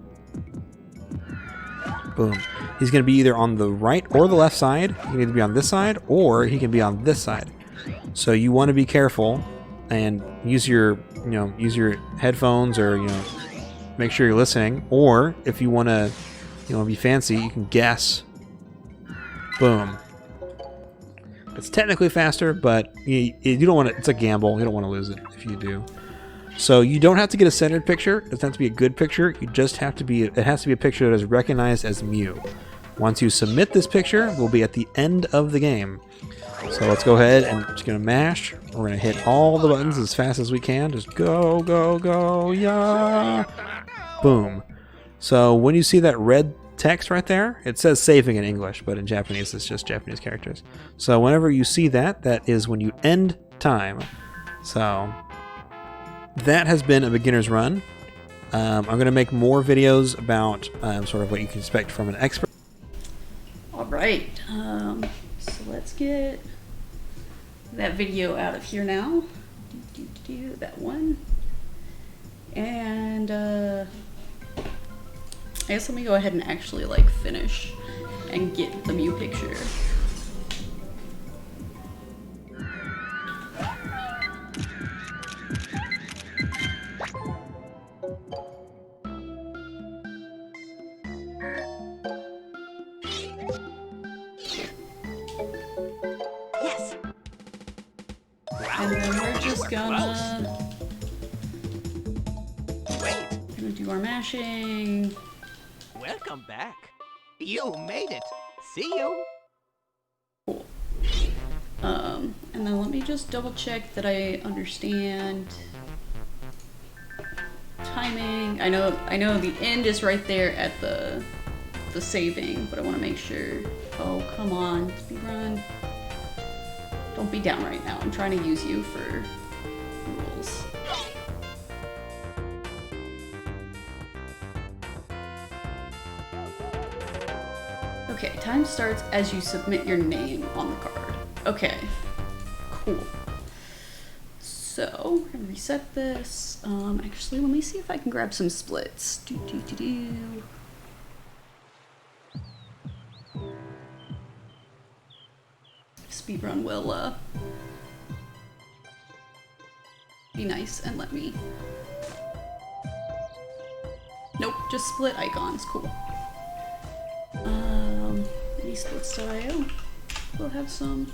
Boom. He's going to be either on the right or the left side. You need to be on this side, or he can be on this side. So you want to be careful and use your headphones, or make sure you're listening. Or if you want to be fancy, you can guess. Boom. It's technically faster, but you don't want to. It's a gamble. You don't want to lose it if you do. So you don't have to get a centered picture. It doesn't have to be a good picture. You just have to be. It has to be a picture that is recognized as Mew. Once you submit this picture, we'll be at the end of the game. So let's go ahead and just gonna mash. We're gonna hit all the buttons as fast as we can. Just go, go, go, yeah! Boom. So when you see that red text right there, it says saving in English, but in Japanese it's just Japanese characters. So whenever you see that, that is when you end time. So that has been a beginner's run. I'm gonna make more videos about sort of what you can expect from an expert. All right, so let's get that video out of here now. That one. And I guess let me go ahead and actually like finish and get the Mew picture. Yes. And then we're just gonna do our mashing. Welcome back. You made it. See you. Cool. And then let me just double check that I understand timing. I know the end is right there at the saving, but I want to make sure. Oh, come on, speedrun. Don't be down right now. I'm trying to use you for rules. Okay, time starts as you submit your name on the card. Okay, cool. So, we're gonna reset this. Actually, let me see if I can grab some splits. Speedrun will be nice and let me. Nope, just split icons. Cool. Splits.io. We'll have some.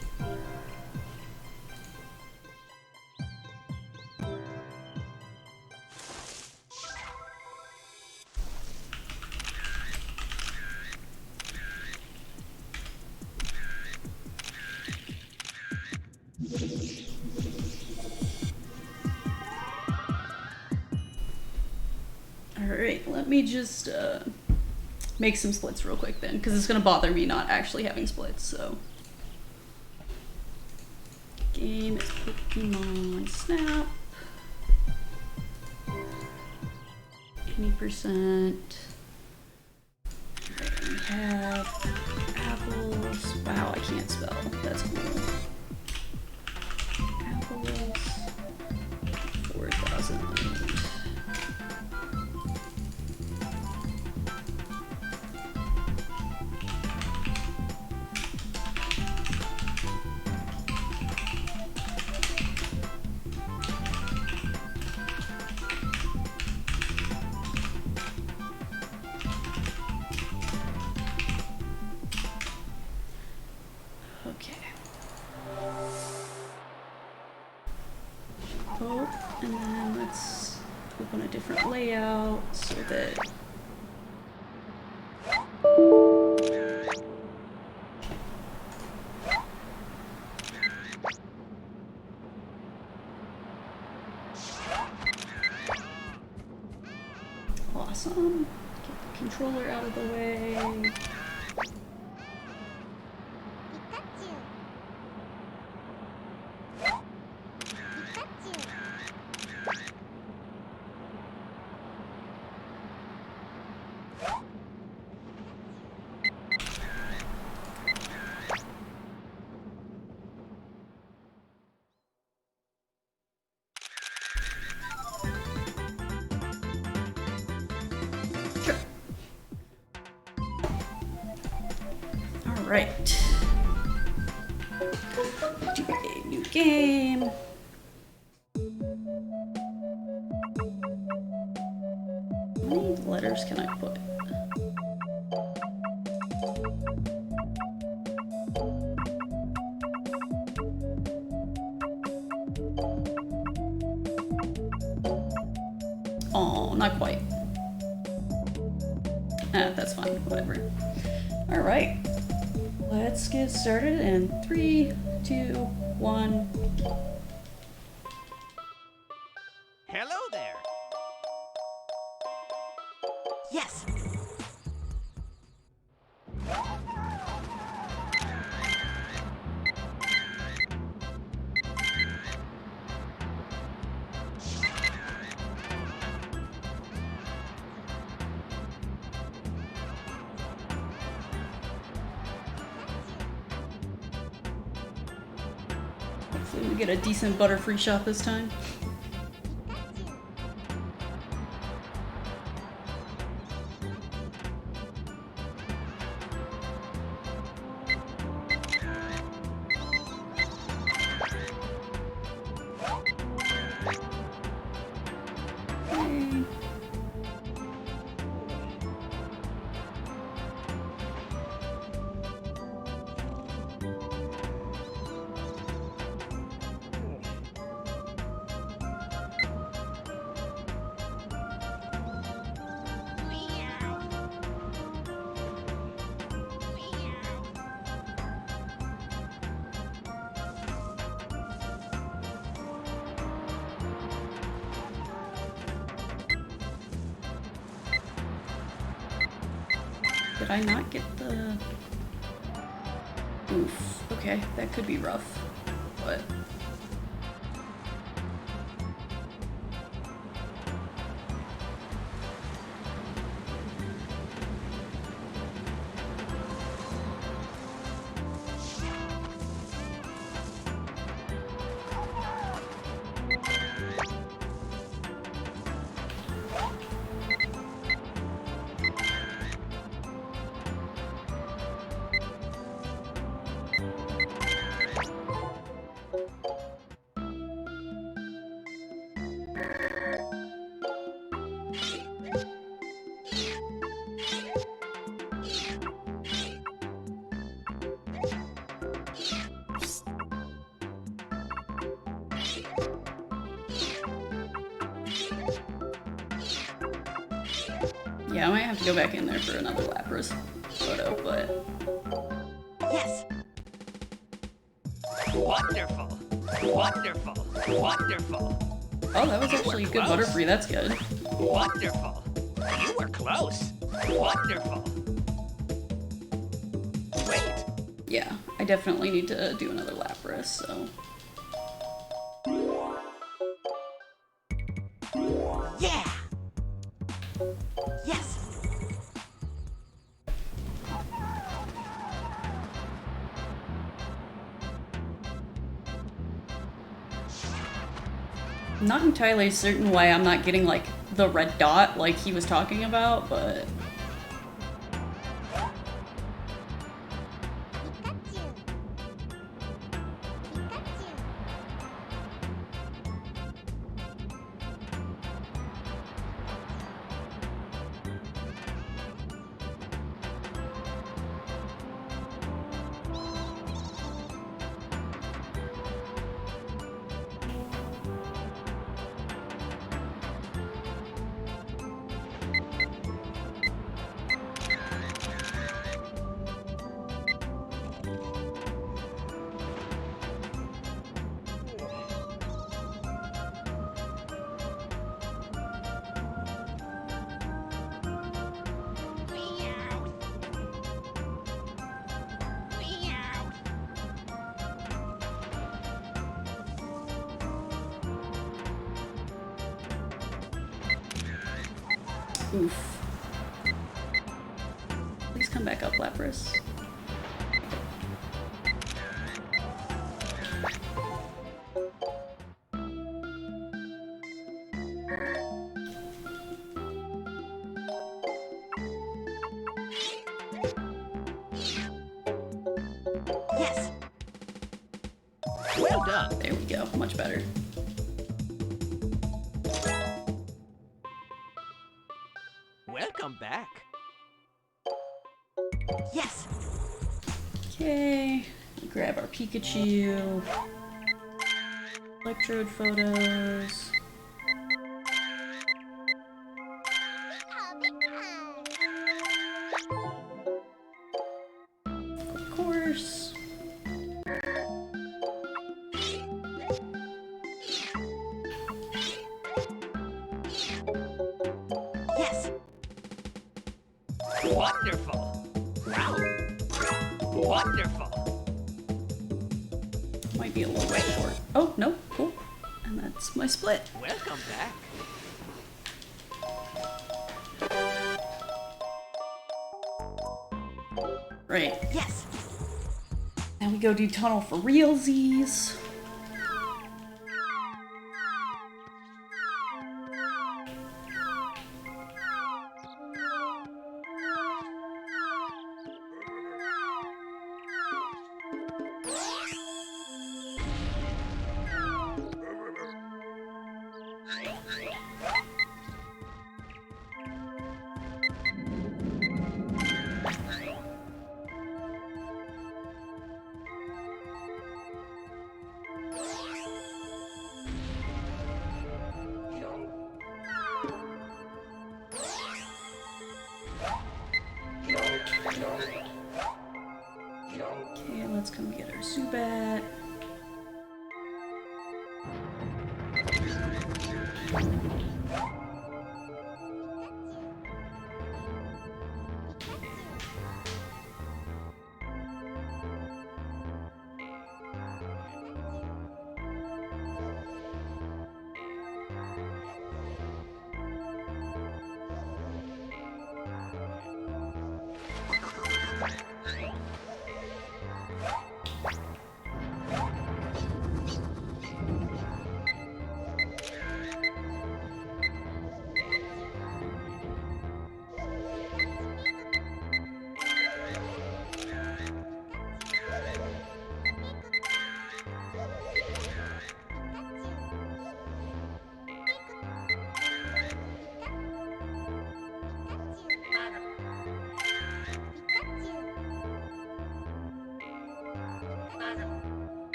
Alright, let me just make some splits real quick then, because it's going to bother me not actually having splits, so. Game is Pokemon Snap. 20%. Alright, we have apples. Wow, I can't spell. That's cool. Apples. 4,000. And then let's open a different layout so that awesome. Get the controller out of the way. Alright. Do a new game. How many letters can I put? No, not quite. That's fine. Whatever. Alright. Let's get started in 3, 2, 1. Hello there. Yes. Hopefully we get a decent Butterfree shot this time. Okay. Did I not get the... Oof. Okay, that could be rough. But... Yeah, I might have to go back in there for another Lapras photo, but... Yes. Wonderful. Wonderful. Wonderful. Oh, that was actually a good close. Butterfree, that's good. Wonderful. You were close. Wonderful. Wait. Yeah, I definitely need to do another Lapras, so... Yeah. Yes. I'm not entirely certain why I'm not getting, like, the red dot like he was talking about, but... Oof. Please come back up, Lapras. Yes. Well done. There we go, much better. Welcome back. Yes. Okay, grab our Pikachu. Electrode photos. Wonderful. Wow. Wonderful. Might be a little bit short. Oh, no, cool. And that's my split. Welcome back. Right. Yes. Now we go do tunnel for realsies. Okay, let's come get our Zubat.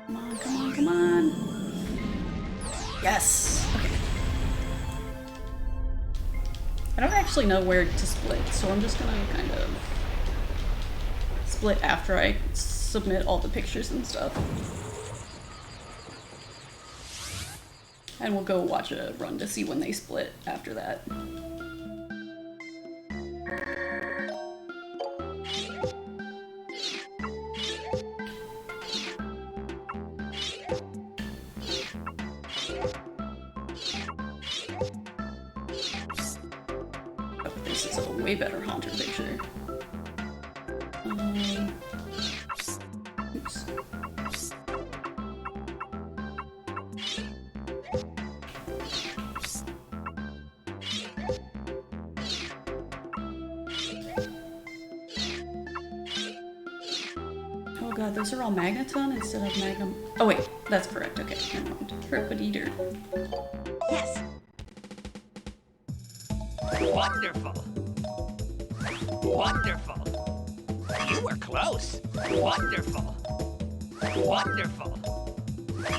Come on, come on, come on. Yes. Okay. I don't actually know where to split, so I'm just gonna kind of split after I submit all the pictures and stuff. And we'll go watch a run to see when they split after that. Oh, this is a way better Haunter picture. Oops. Oh god, those are all Magneton instead of Magnum. Oh wait, that's correct. Okay, never mind. Herpiditer. Yes. Wonderful. Wonderful. You were close. Wonderful. Wonderful.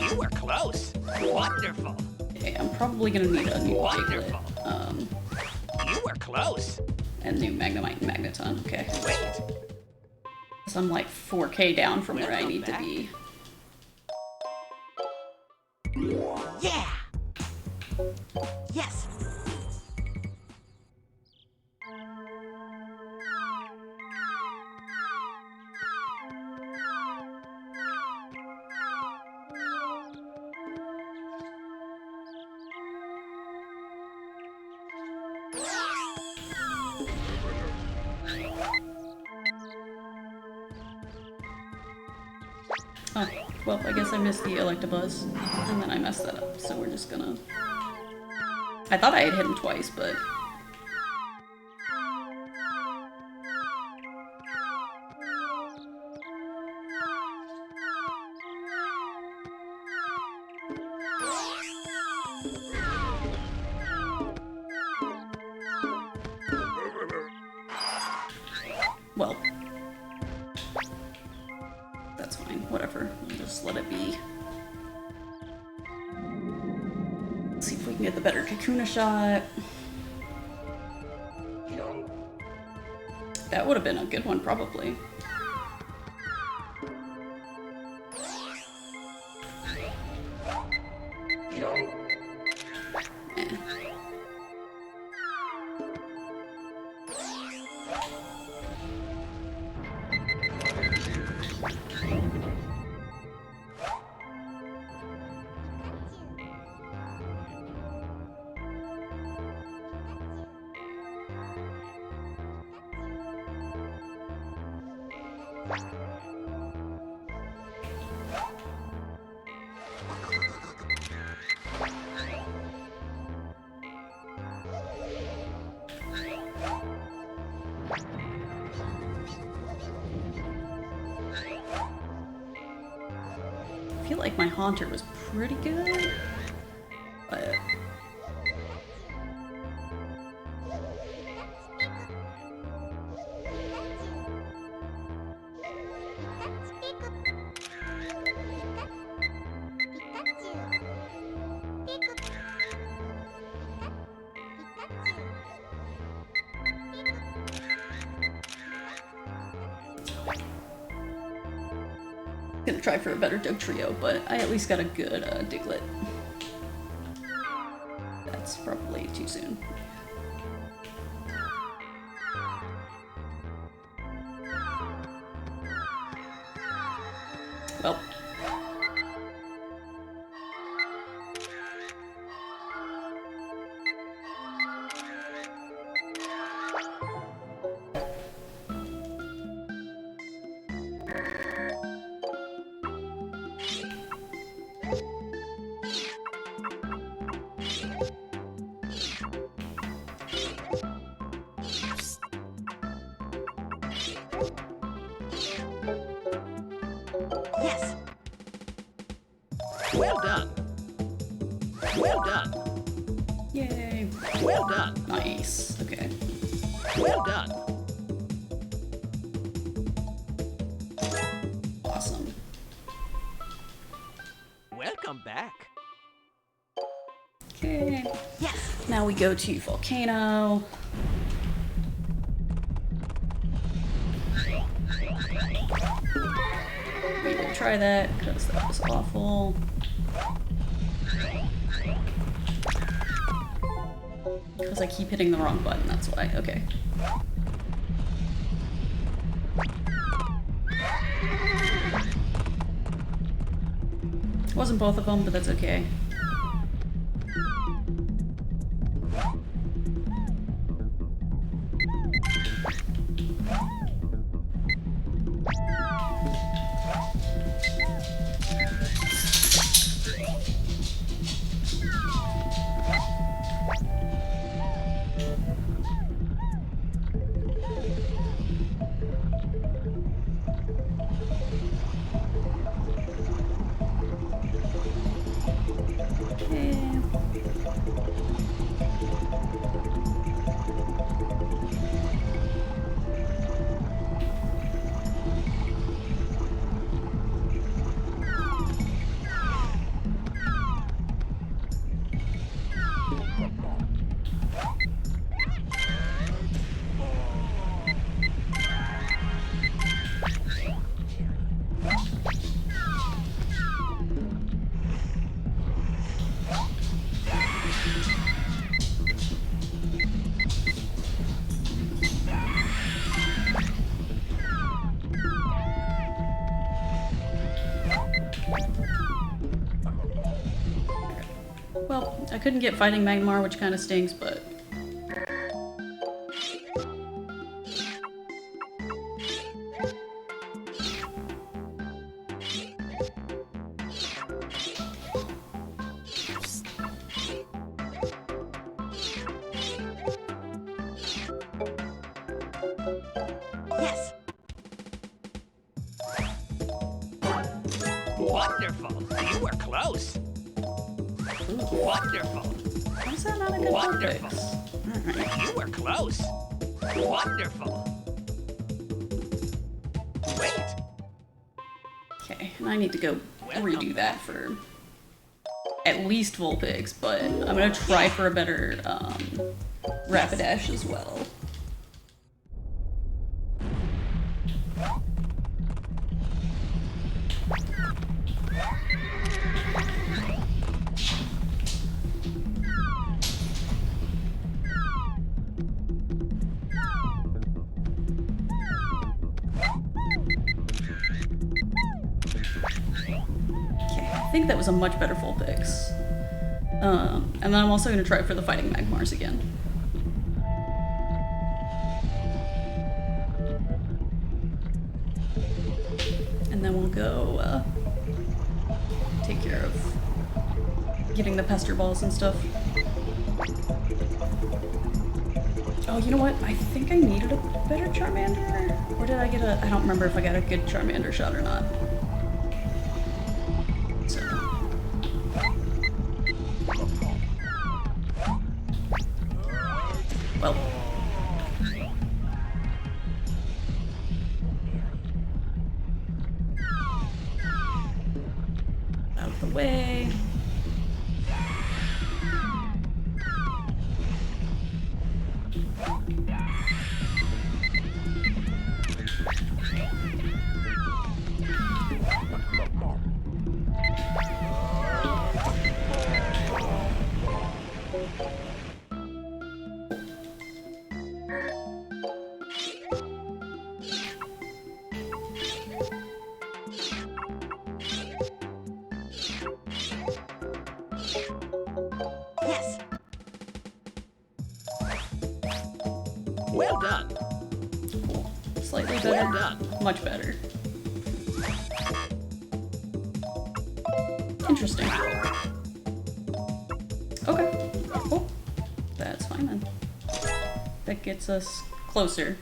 You were close. Wonderful. Okay, I'm probably gonna need a new Wonderful. Diglett, You were close. and new Magnemite and Magneton. Okay. Wait. So I'm like 4K down from where I need to be. Yeah. Yes. Oh, well, I guess I missed the Electabuzz, and then I messed that up, so we're just gonna... I thought I had hit him twice, but... Well, that's fine. Whatever. We'll just let it be. Let's see if we can get the better Kakuna shot. That would have been a good one, probably. Eh. I feel like my Haunter was pretty good, but gonna try for a better Dugtrio, but I at least got a good Diglett. That's probably too soon. Well. Yes. Well done. Well done. Yay. Well done. Nice. Okay. Well done. Awesome. Welcome back. Okay. Yes. Now we go to Volcano. We will try that because that was awful. Because I keep hitting the wrong button, that's why. Okay. Wasn't both of them, but that's okay. Well, I couldn't get Fighting Magmar, which kind of stinks, but... Yes. Wonderful. You were close. Wonderful. How is that not a good Wonderful. fix? Alright. You were close. Wonderful. Okay, and I need to go Welcome redo that back. for at least Vulpix, but I'm gonna try for a better Rapidash as well. Okay, I think that was a much better Vulpix. And then I'm also gonna try for the Fighting Magmars again. And then we'll go take care of getting the Pester Balls and stuff. Oh, you know what? I think I needed a better Charmander. Or did I get a... I don't remember if I got a good Charmander shot or not. So... Well... out of the way. Yes. Well done. Cool. Slightly better. Well done. Much better. Interesting. Okay. Cool. That's fine then. That gets us closer.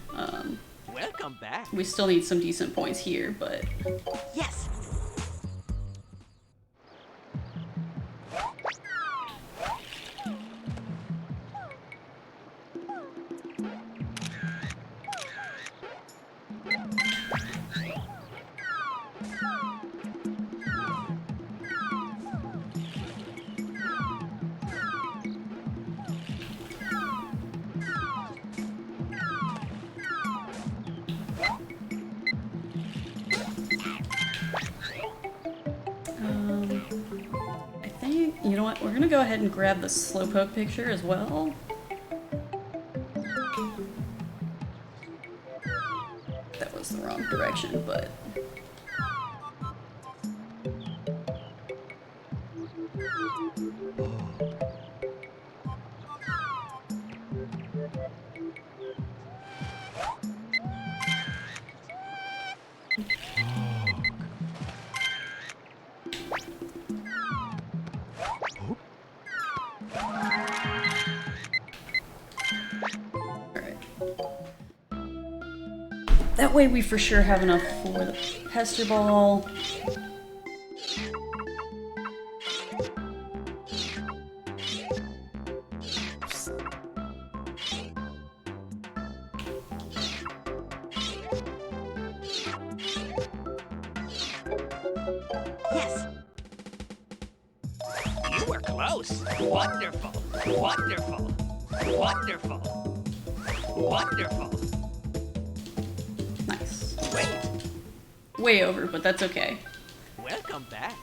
Welcome back. We still need some decent points here, but Yes. I think, you know what, we're gonna go ahead and grab the Slowpoke picture as well. That was the wrong direction, but... Alright. That way we for sure have enough for the Pester Ball. Yes. You were close. Wonderful. Wonderful. Wonderful. Wonderful. Nice. Wait. Way over, but that's okay. Welcome back.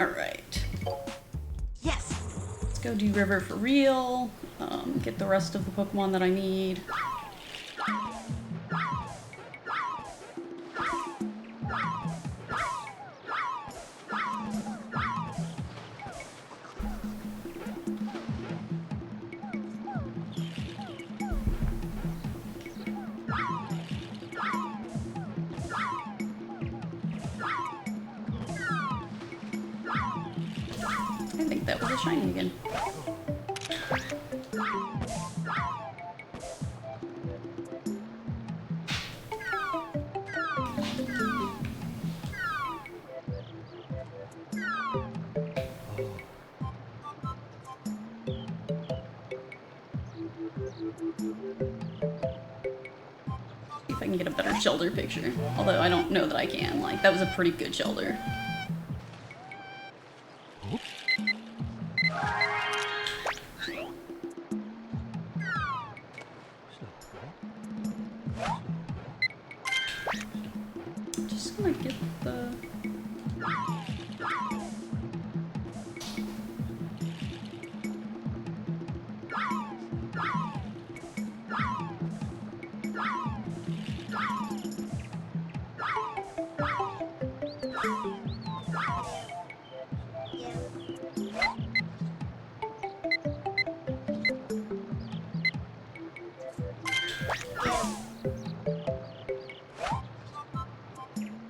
Alright. Yes. Let's go do River for real. Get the rest of the Pokemon that I need. I think that was a shiny again. if I can get a better shoulder picture. Although I don't know that I can. Like, that was a pretty good shoulder. Just gonna get the...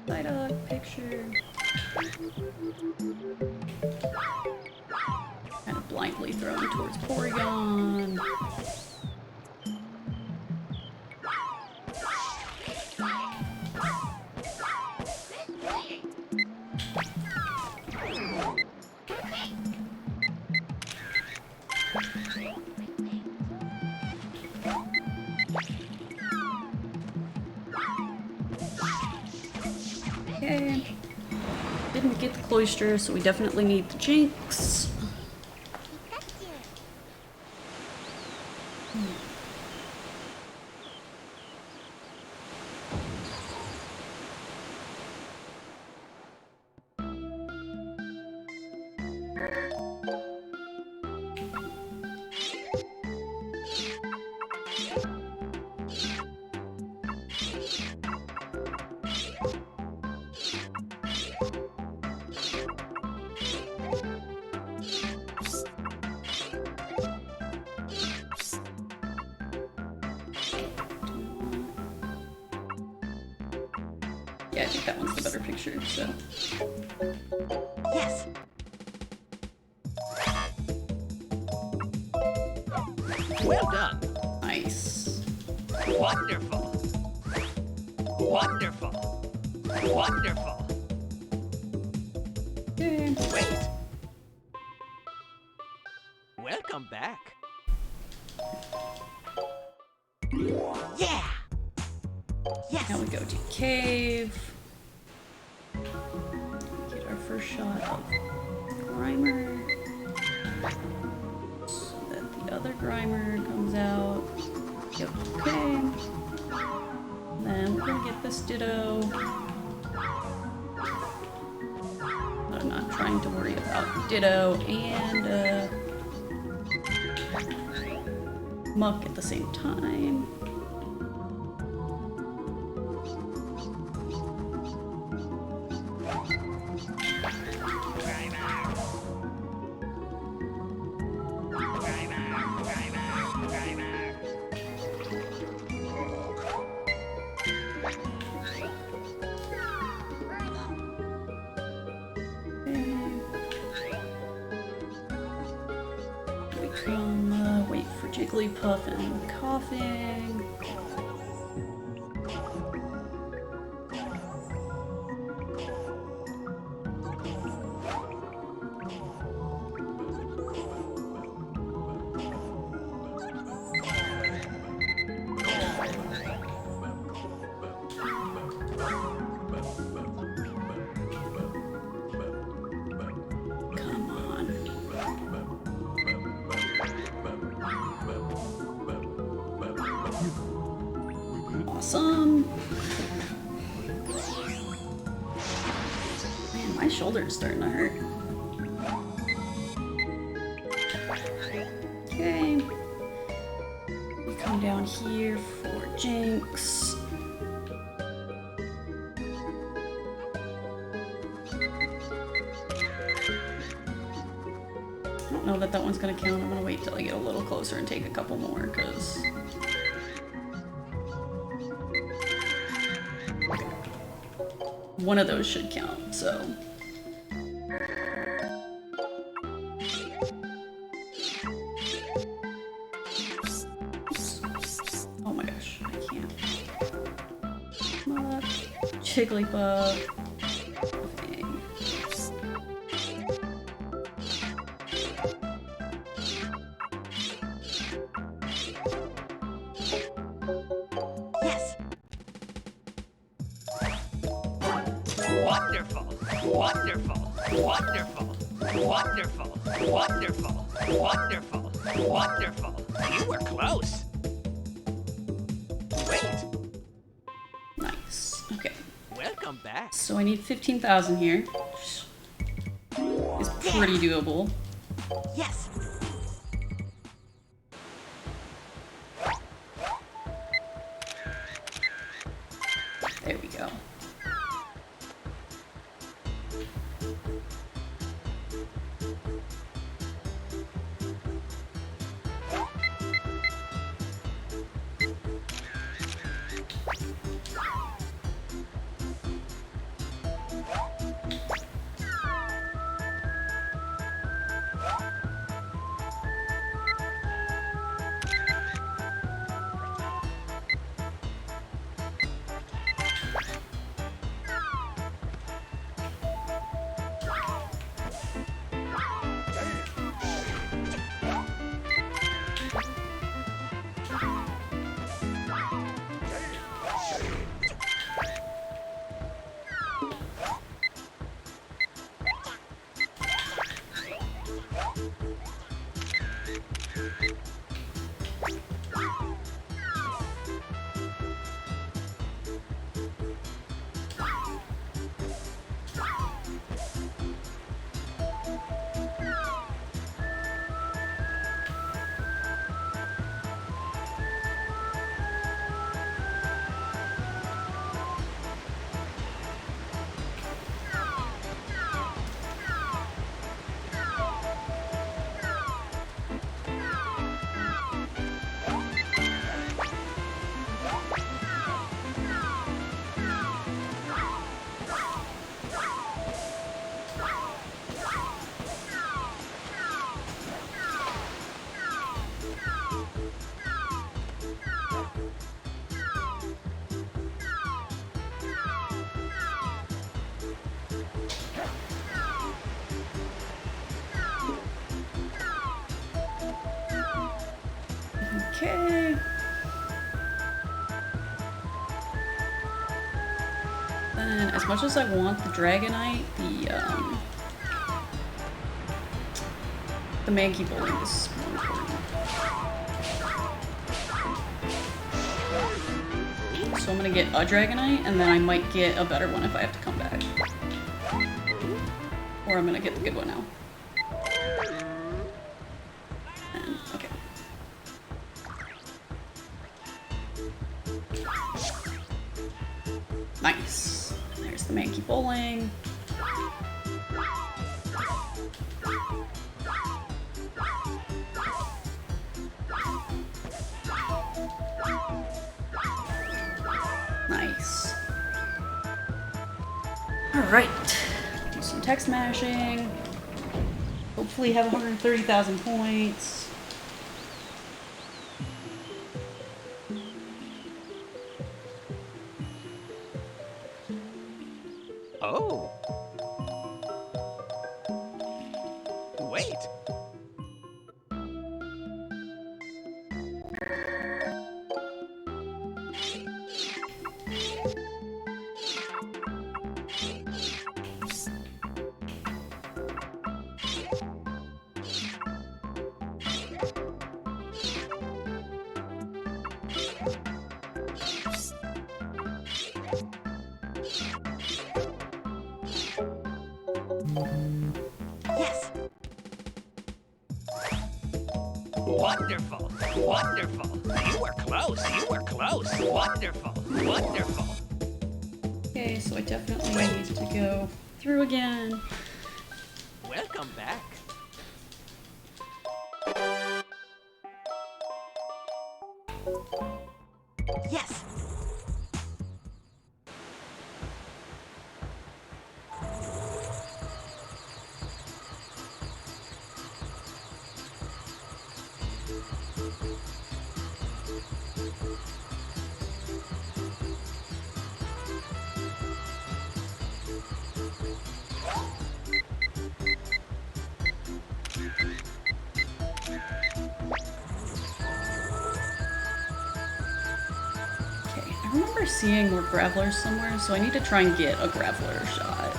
Psyduck picture. Kind of blindly thrown towards Porygon. Okay. Didn't get the Cloyster, so we definitely need the Jinx. Yeah, I think that one's the better picture, so. Yes. Well done. Nice. Wonderful. Wonderful. Wonderful. Okay. Wait. Welcome back. Yeah. Yes. Now we go to cave. Get our first shot of Grimer. So that the other Grimer comes out. Yep, okay. Then we're gonna get this Ditto. I'm not trying to worry about Ditto and Muck at the same time. We come wait for Jigglypuff and Coughing. Come on. Awesome. Man, my shoulder's starting to hurt. Okay. We come down here for Jinx. I don't know that that one's gonna count. I'm gonna wait till I get a little closer and take a couple more, because one of those should count, so. Oh my gosh, I can't. Muck, Jigglypuff. Dang. Yes. Wonderful. Wonderful. Wonderful. Wonderful. Wonderful. Wonderful. Wonderful. You were close. Wait. Nice. Okay. Welcome back. So I need 15,000 here. It's pretty doable. Yes. There we go. Okay. Then, as much as I want the Dragonite, the Mankey Bowling is more important. So I'm gonna get a Dragonite, and then I might get a better one if I have to come back. Or I'm gonna get the good one now. And, okay. Nice. There's the Mankey Bowling. Nice. Alright. Do some text mashing. Hopefully have 130,000 points. Oh. Wait. Yes. Wonderful. Wonderful. You were close. You were close. Wonderful. Wonderful. Okay, so I definitely need to go through again. Welcome back. Yes. Okay. I remember seeing more gravelers somewhere, so I need to try and get a graveler shot.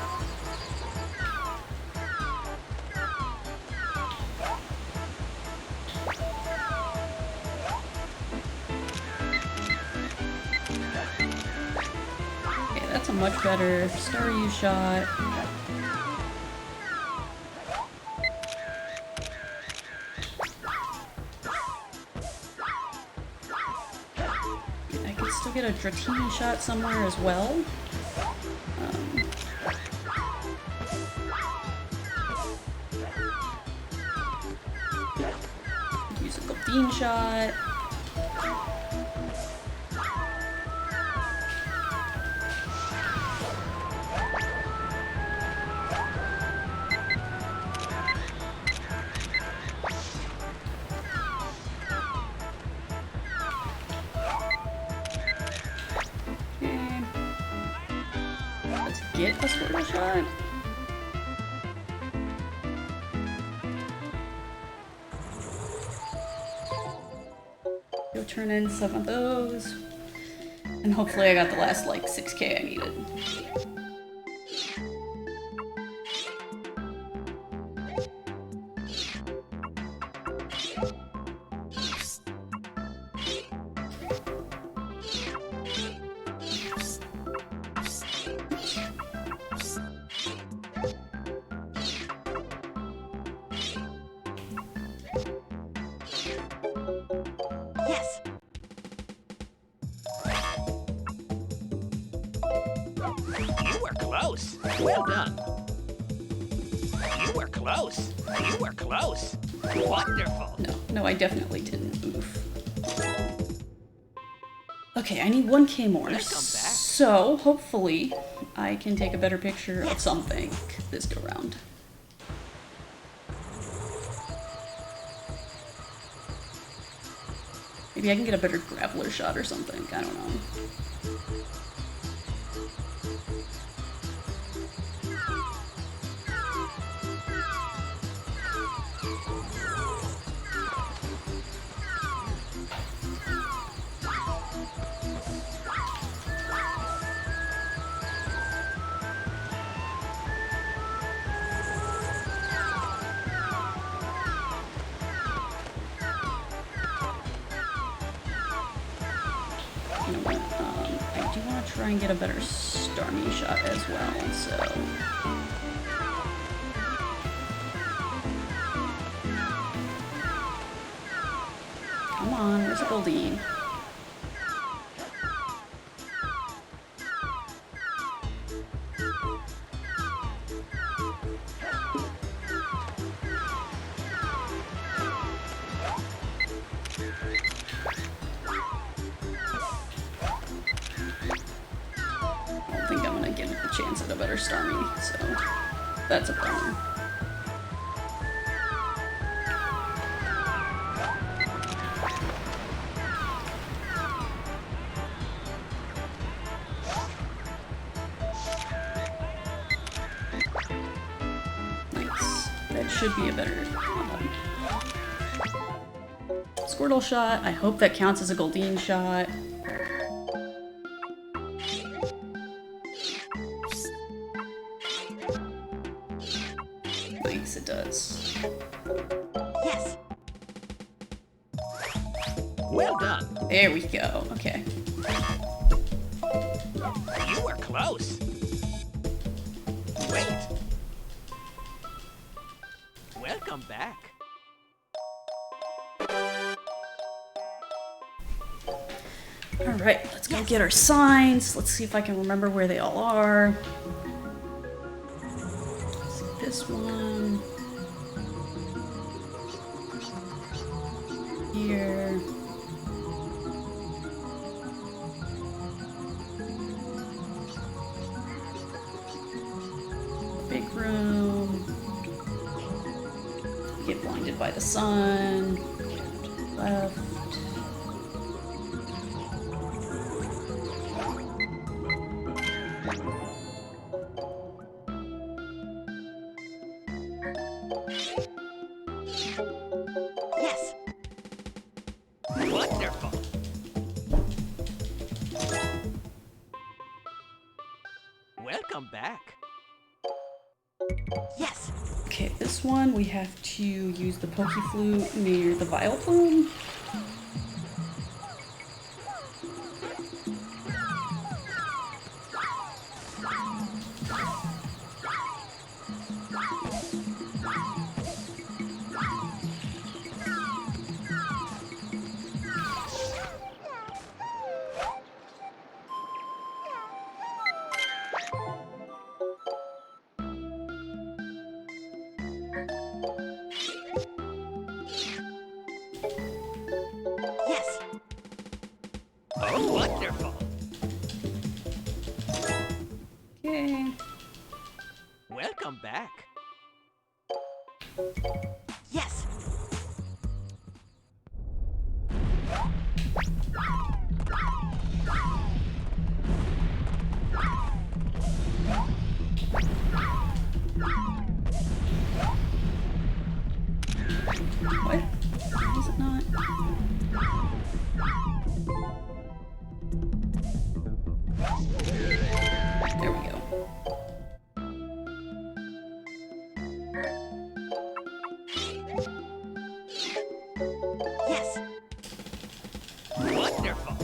Okay, that's a much better Staryu shot. I could still get a Dratini shot somewhere as well. Use a Goldeen shot. Okay. Let's get a Squirtle shot. Go turn in some of those. And hopefully I got the last like 6k I needed. Yes. You were close. Well done. You were close. You were close. Wonderful. No, I definitely didn't. Oof. Okay, I need 1k more. back. So, hopefully, I can take a better picture of something this go round. Maybe I can get a better graveler shot or something. I don't know. You know what? I do want to try and get a better Starmie shot as well, so... Come on, where's Goldeen? I don't think I'm gonna get a chance at a better Starmie, so that's a bummer. Nice. That should be a better Squirtle shot. I hope that counts as a Goldeen shot. Nice, it does. Yes. Well done. There we go. Okay. You were close. Wait. Welcome back. Alright, let's go get our signs. Let's see if I can remember where they all are. Let's see this one. Here. Big room. Get blinded by the sun. Left. Wonderful. Welcome back. Yes. Okay, this one we have to use the Poke Flute near the Vileplume. Yes. Oh, wonderful. Okay. Welcome back. Yes. What? Why is it not? There we go. Yes. Wonderful.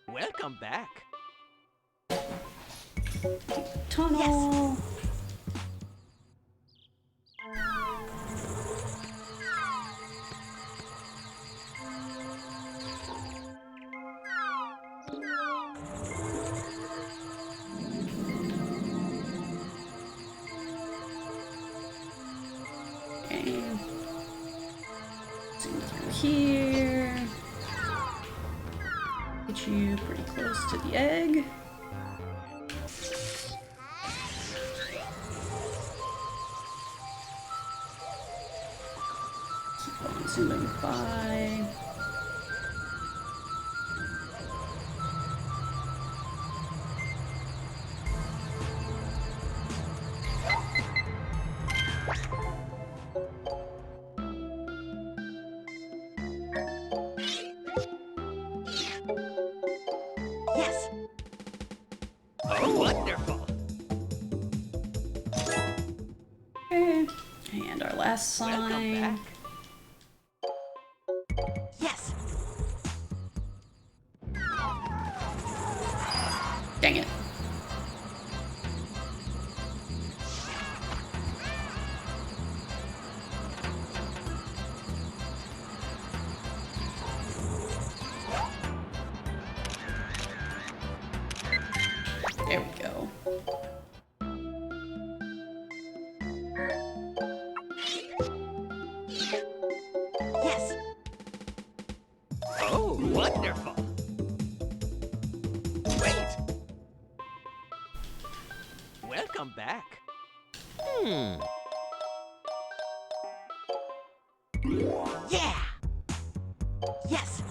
Welcome back. Tunnel. Okay. Zoom through here. Get you pretty close to the egg. Keep on zooming by. Yes. Oh, wonderful. Okay. And our last Welcome sign. back. Yes. Dang it. There we go. Yes. Oh, wonderful. Wait. Welcome back. Yeah. Yes.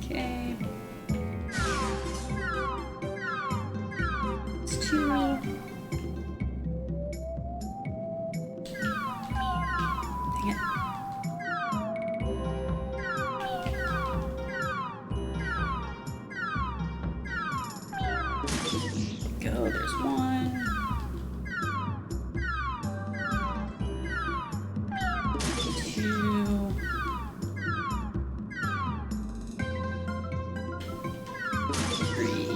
Okay. It's two. Dang it. Go, there's one. Two. Three.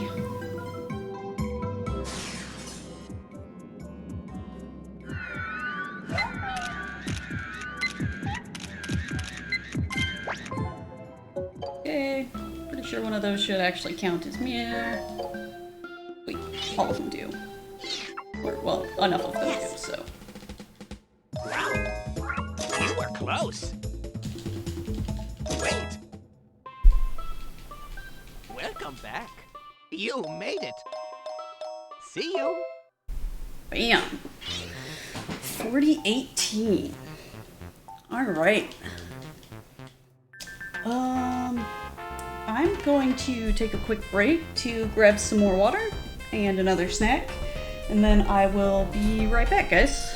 Okay, pretty sure one of those should actually count as Mew. Wait, all of them do. Or, well, enough of them do, so. Wow. You were close. Wait. Welcome back. You made it. See you. Bam. 4018. Alright. I'm going to take a quick break to grab some more water and another snack, and then I will be right back, guys.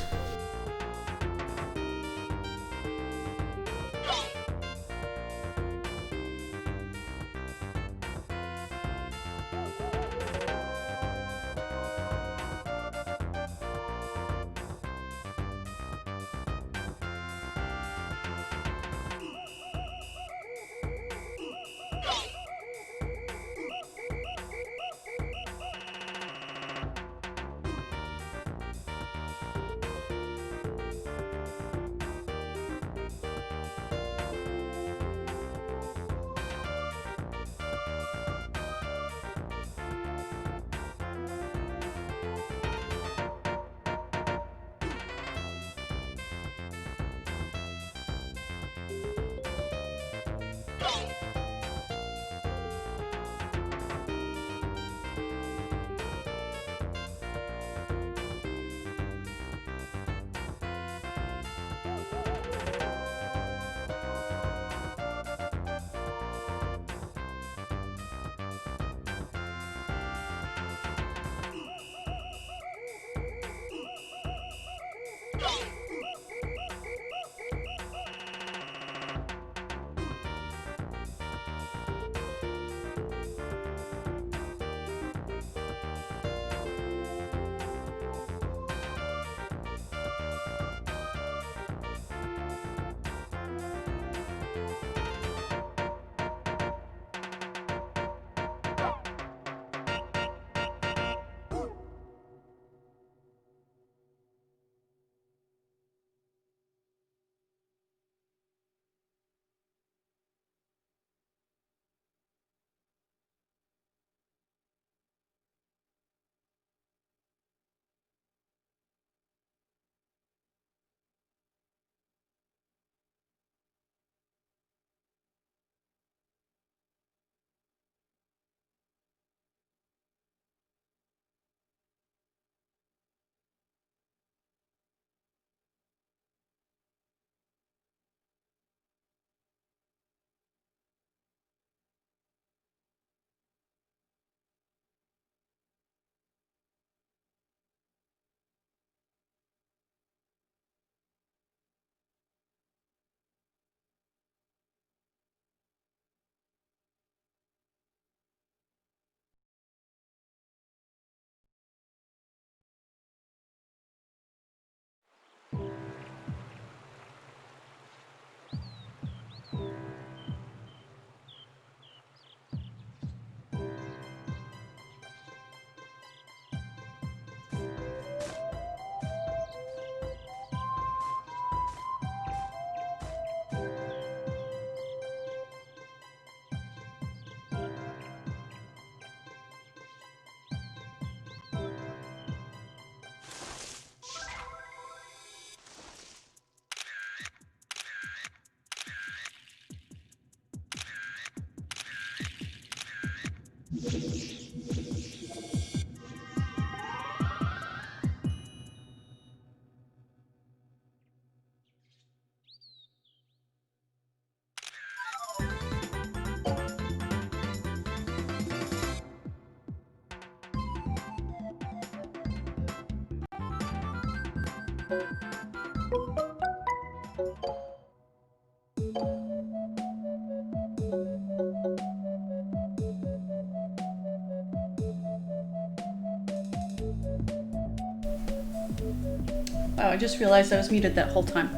Oh, I just realized I was muted that whole time.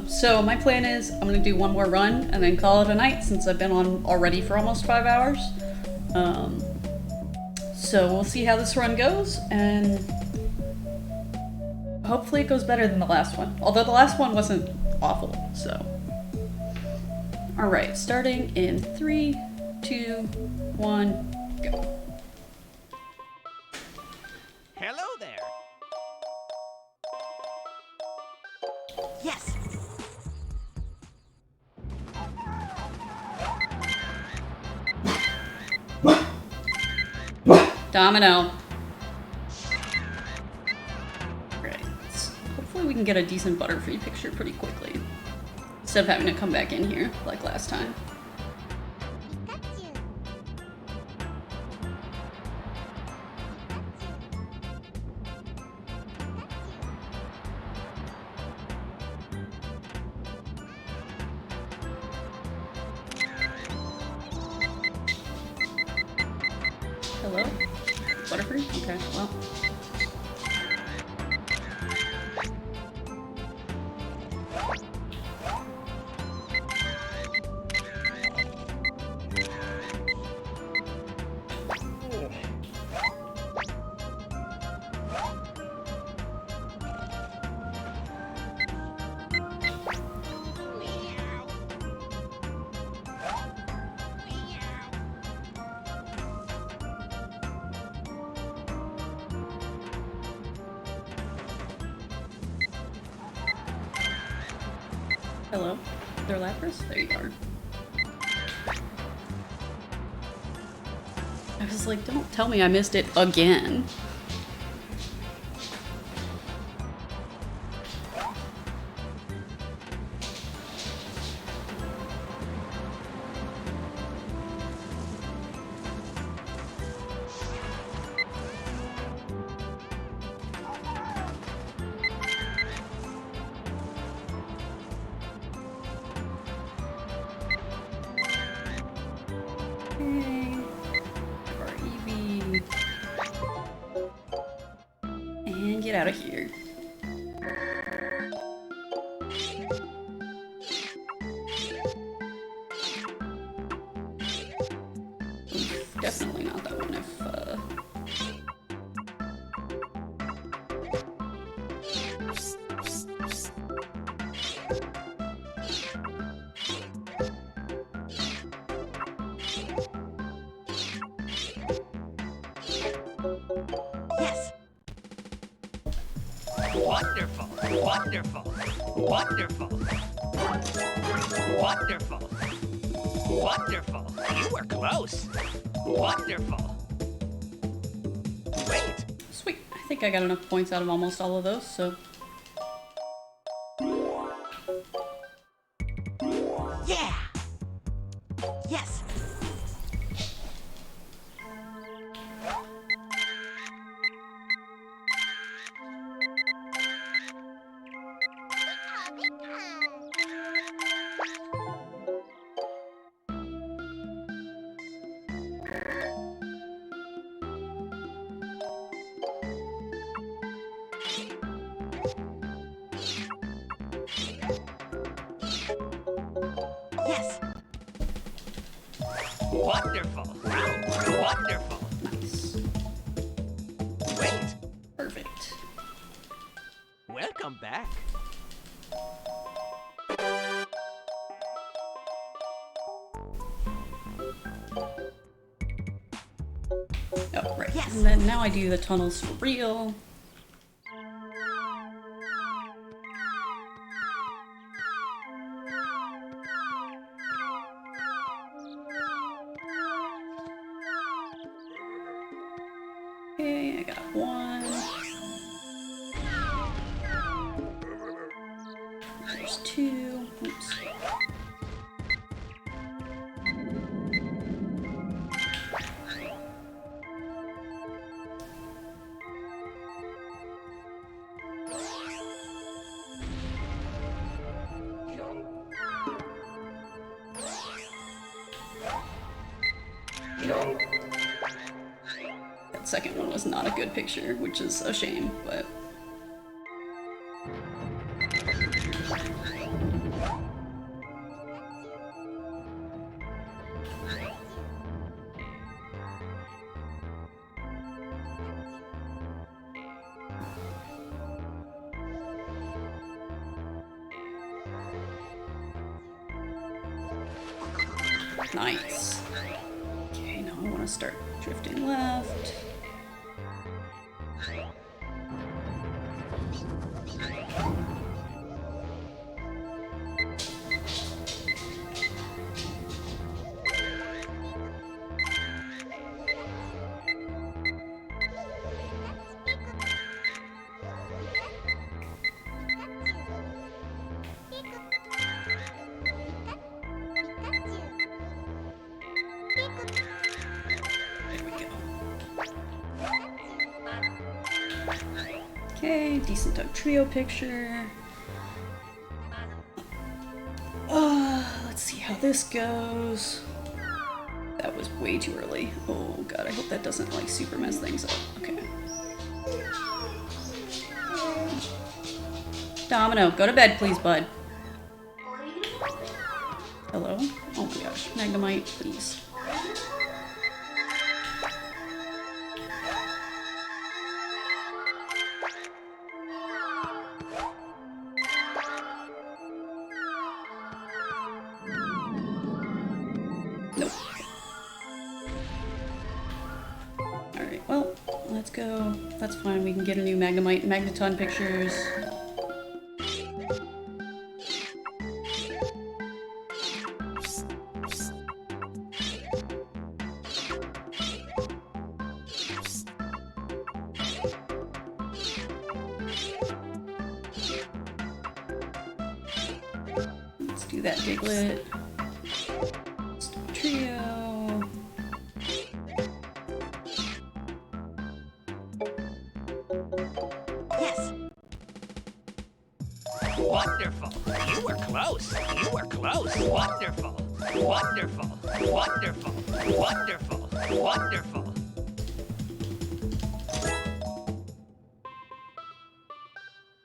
So my plan is I'm gonna do one more run and then call it a night since I've been on already for almost 5 hours. So we'll see how this run goes, and hopefully it goes better than the last one. Although the last one wasn't awful, so. Alright, starting in 3, 2, 1, go. Hello there. Yes. Domino. can get a decent Butterfree picture pretty quickly. Instead of having to come back in here like last time. Hello? Butterfree? Okay, well. Hello? They're Lapras? There you are. I was like, don't tell me I missed it again. Okay. Our Eevee. And get out of here. Oof, definitely not that one if Yes. Wonderful. Wonderful. Wonderful. Wonderful. Wonderful. You were close. Wonderful. Wait. sweet. I think I got enough points out of almost all of those, so Yeah. Yes. Yes. Wonderful. Wonderful. nice. Wait. Perfect. Welcome back. Oh, right. Yes. And then now I do the tunnels for real. Okay, I got one. There's two. Oops. That second one was not a good picture, which is a shame, but nice. Okay, now I want to start drifting left. There we go. Okay, decent Duck Trio picture. Let's see how this goes. That was way too early. Oh god, I hope that doesn't like super mess things up. Okay. Domino, go to bed, please, bud. Hello? Oh my gosh, Magnemite, please. Nope. Alright, well, let's go. That's fine, we can get a new Magnemite and Magneton pictures. Let's do that Diglett. Let's do a trio. Yes. Wonderful. You were close. You were close. Wonderful. Wonderful. Wonderful. Wonderful. Wonderful.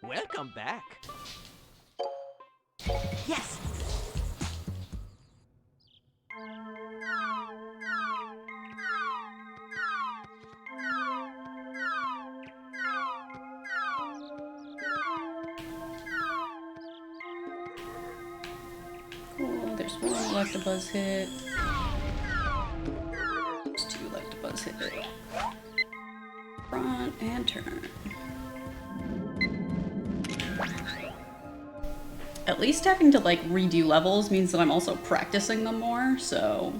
Welcome back. Yes. Cool, there's one Electabuzz hit. There's two Electabuzz hit. Front and turn. At least having to like redo levels means that I'm also practicing them more, so...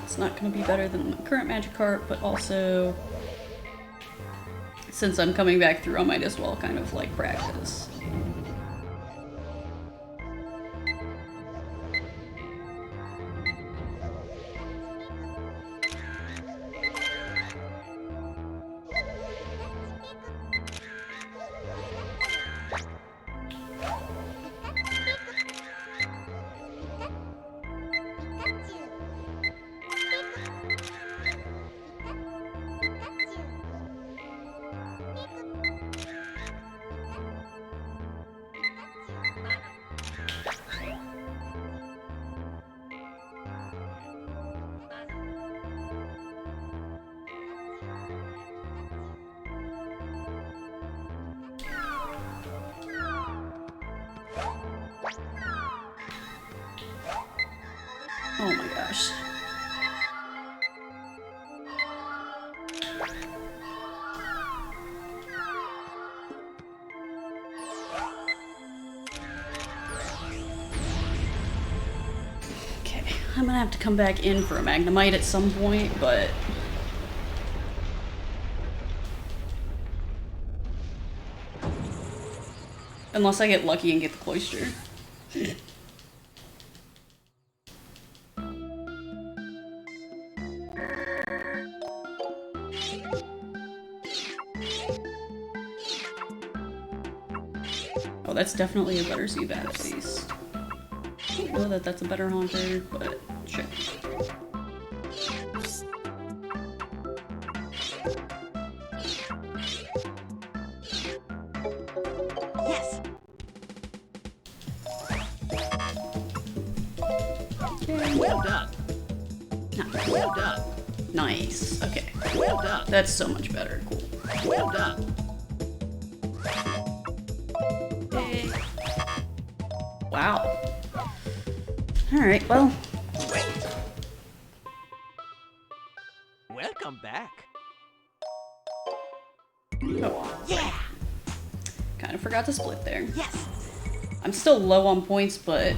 It's not going to be better than the current Magikarp, but also, since I'm coming back through, I might as well kind of like practice. Oh my gosh. Okay, I'm gonna have to come back in for a Magnemite at some point, but... unless I get lucky and get the Cloyster. Oh, that's definitely a better Zubat at least. I don't know that that's a better Haunter, but sure. Yes. Okay. Well done. Nice. Well done. Nice. Okay. Well done. That's so much better. Cool. Well done. Wow. Alright, well, Wait. Welcome back. oh, Yeah. kind of forgot to split there. Yes. I'm still low on points, but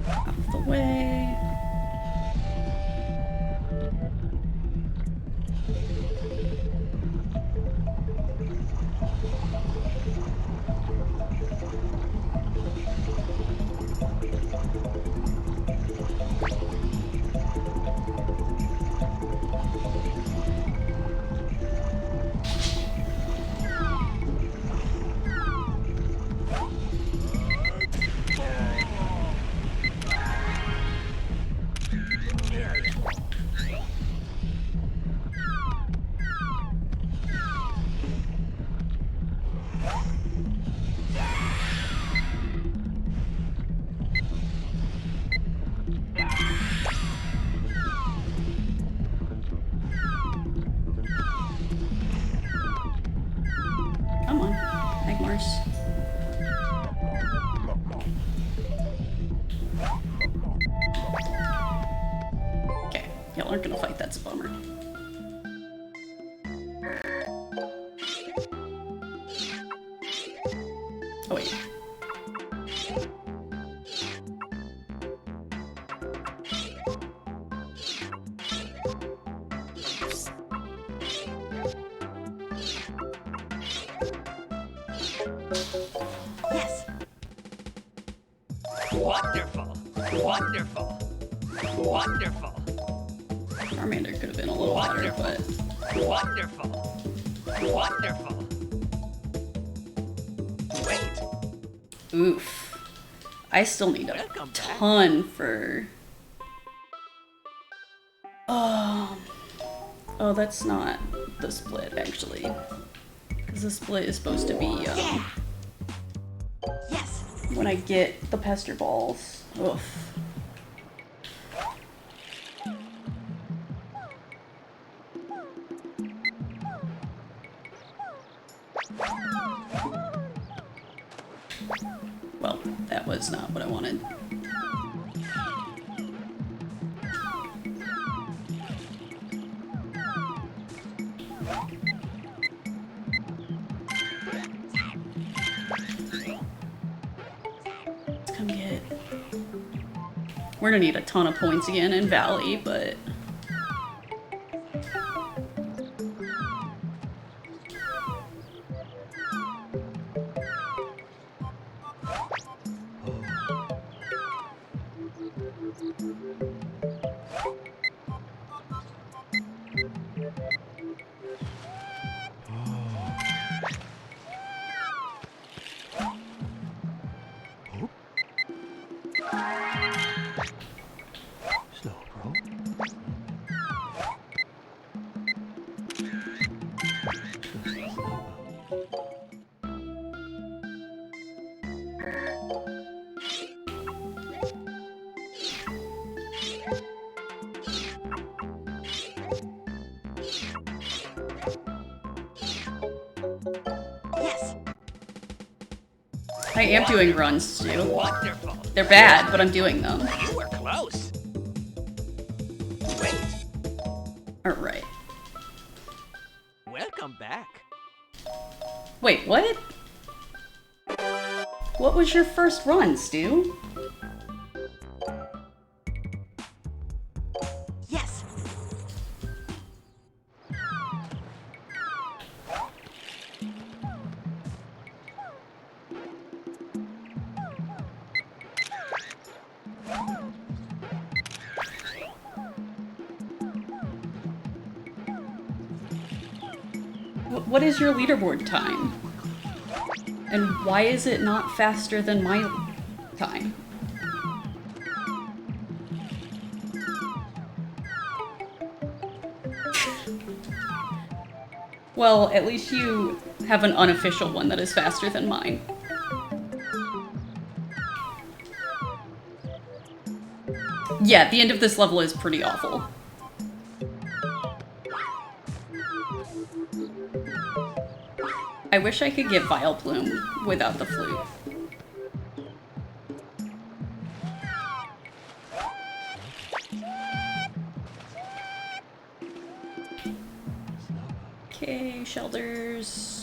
out of the way. Come on, Magmars. Okay, y'all aren't gonna fight, that's a bummer. Oh wait. Yes. Wonderful. Wonderful. Wonderful. Charmander could have been a little better, but Wonderful. Wonderful. Wait. oof. I still need a Welcome back. ton for... Oh, that's not the split, actually. Because the split is supposed to be, Yeah. Yes. when I get the Pester Balls. Oof. Well, that was not what I wanted. Let's come get... We're gonna need a ton of points again in Valley, but... Yes. I am doing runs, too. Wonderful. They're bad, but I'm doing them. You were close. Wait. Alright. Welcome back. Wait, what? What was your first run, Stu? Yes. What is your leaderboard time? And why is it not faster than my time? Well, at least you have an unofficial one that is faster than mine. Yeah, the end of this level is pretty awful. I wish I could get Vileplume without the flute. Okay, shelters.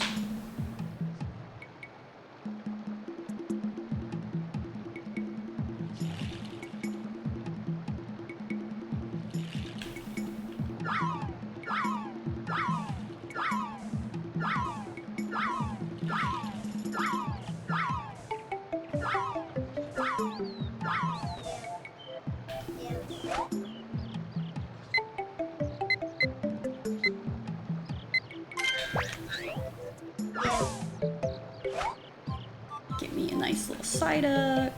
Give me a nice little Psyduck.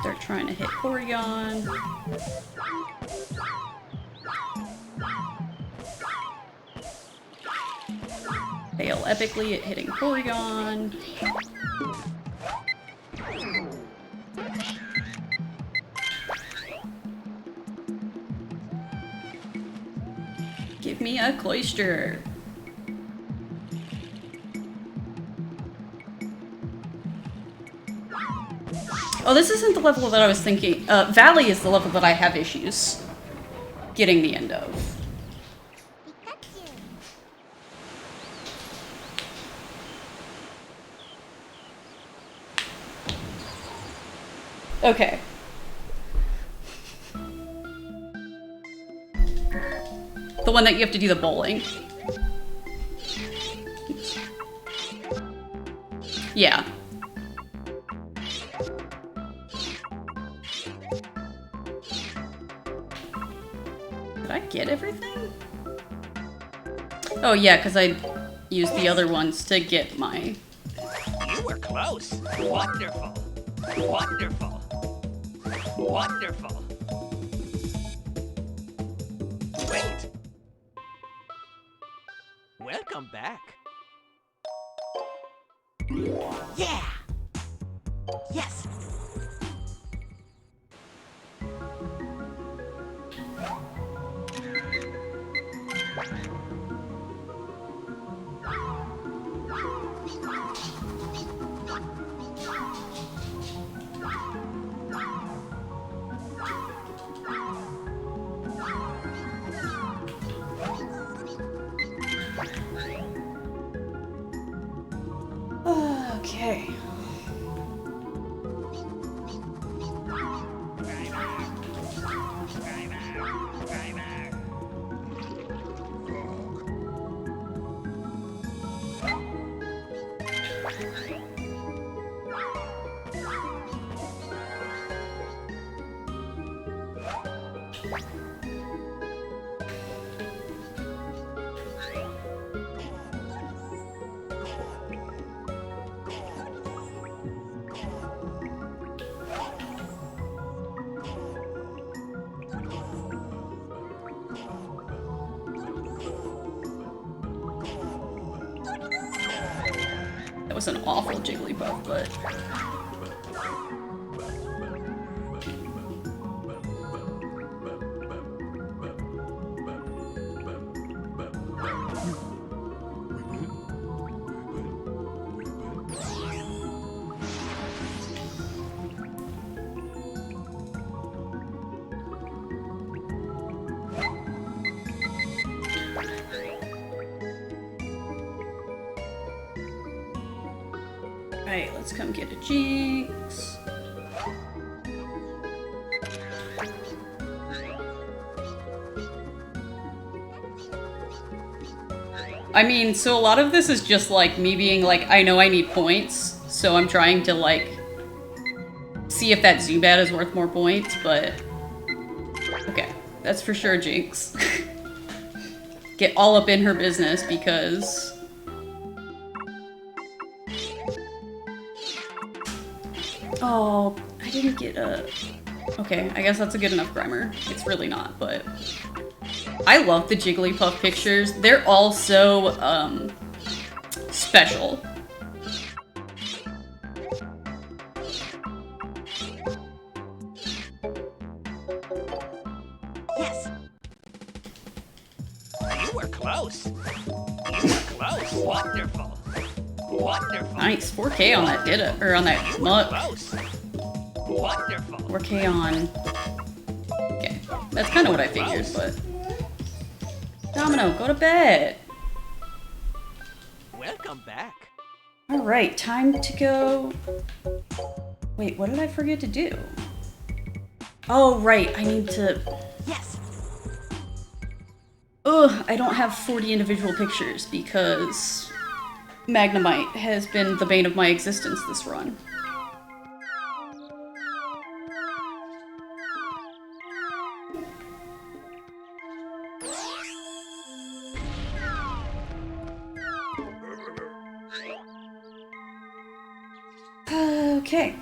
They're trying to hit Porygon. Fail epically at hitting Porygon. Give me a Cloyster. Oh, this isn't the level that I was thinking. Valley is the level that I have issues getting the end of. Okay. The one that you have to do the bowling. Yeah. Did I get everything? Oh yeah, because I used the other ones to get my... You were close. Wonderful. Wonderful. Wonderful. Wait. Welcome back. Yeah. Yes. Okay. That was an awful Jigglypuff, but... Alright, let's come get a Jinx. I mean, so a lot of this is just like me being like, I know I need points, so I'm trying to like see if that Zubat is worth more points, but okay, that's for sure Jinx. Get all up in her business because oh, I didn't get a Okay, I guess that's a good enough Grimer. It's really not, but... I love the Jigglypuff pictures. They're all so, special. Yes. You were close. You were close. Wonderful. Wonderful. Nice, 4K on that Ditto, or on that You were Muck. close. Wonderful. 4K on... Okay, that's kind of what I figured, but... Domino, go to bed! Welcome back. Alright, time to go... Wait, what did I forget to do? Oh, right, I need to... Yes. Ugh, I don't have 40 individual pictures because Magnemite has been the bane of my existence this run. Okay.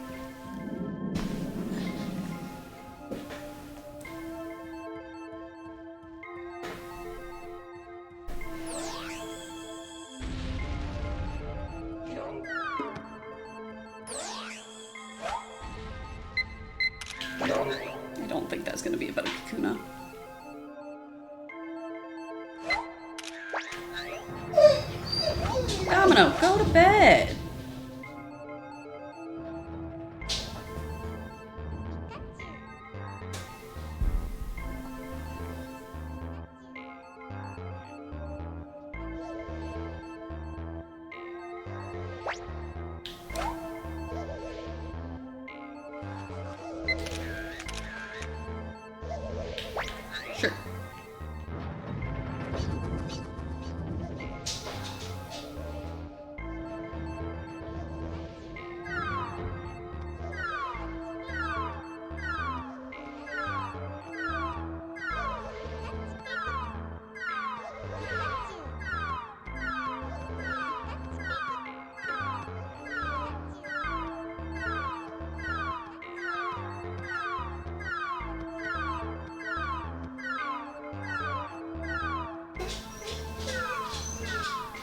I don't think that's gonna be about a Kakuna. Domino, go to bed! Sure.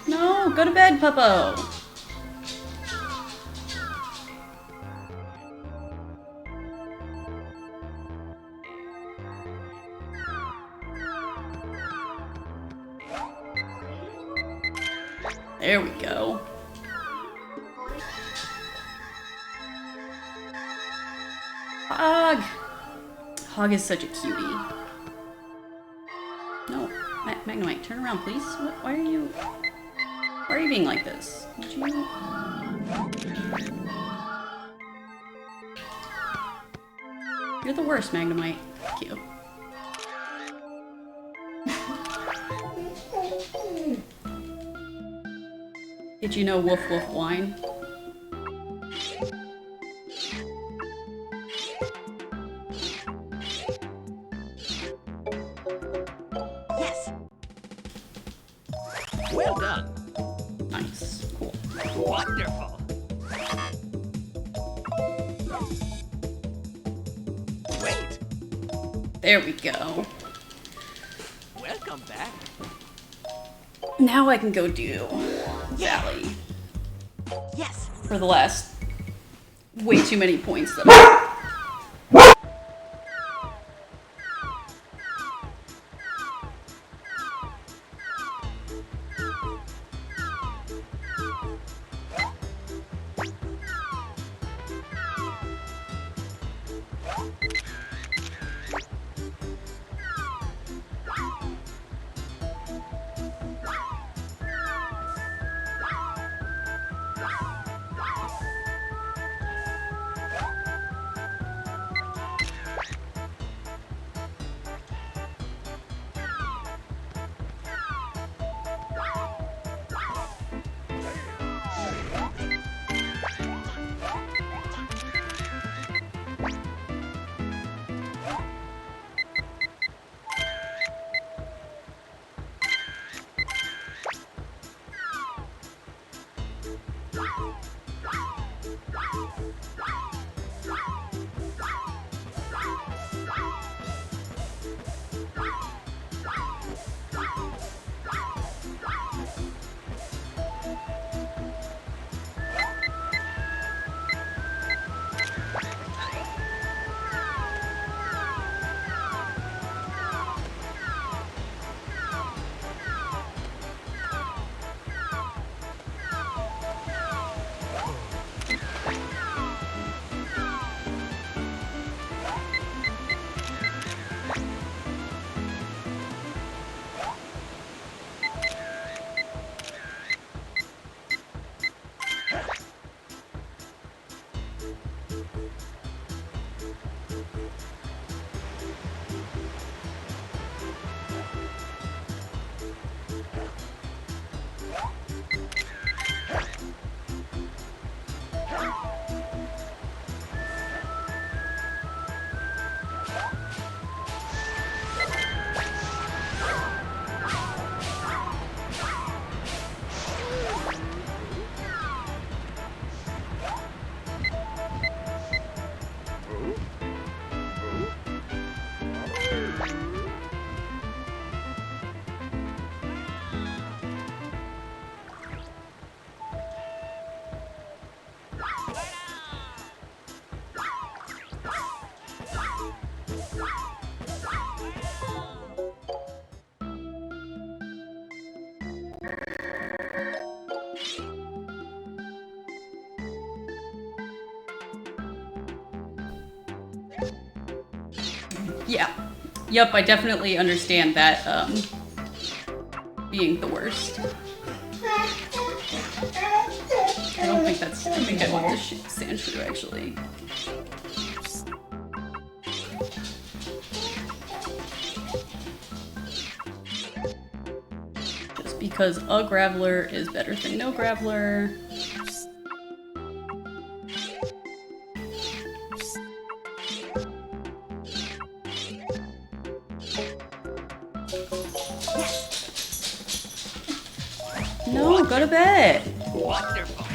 No, go to bed, Puppo! There we go. Hog! Hog is such a cutie. No, Magnemite, turn around, please. Why are you... Why are you being like this? Did you... You're the worst, Magnemite. Thank you. Did you know woof woof whine? Yes. Well done. Nice. Cool. Wonderful. Wait. There we go. Welcome back. Now I can go do Valley Yes. for the last way too many points that I... Yeah. Yep, I definitely understand that, being the worst. I don't think that's. I think I want the Sandshrew, actually. Just because a Graveler is better than no Graveler. No, go to bed. Wonderful.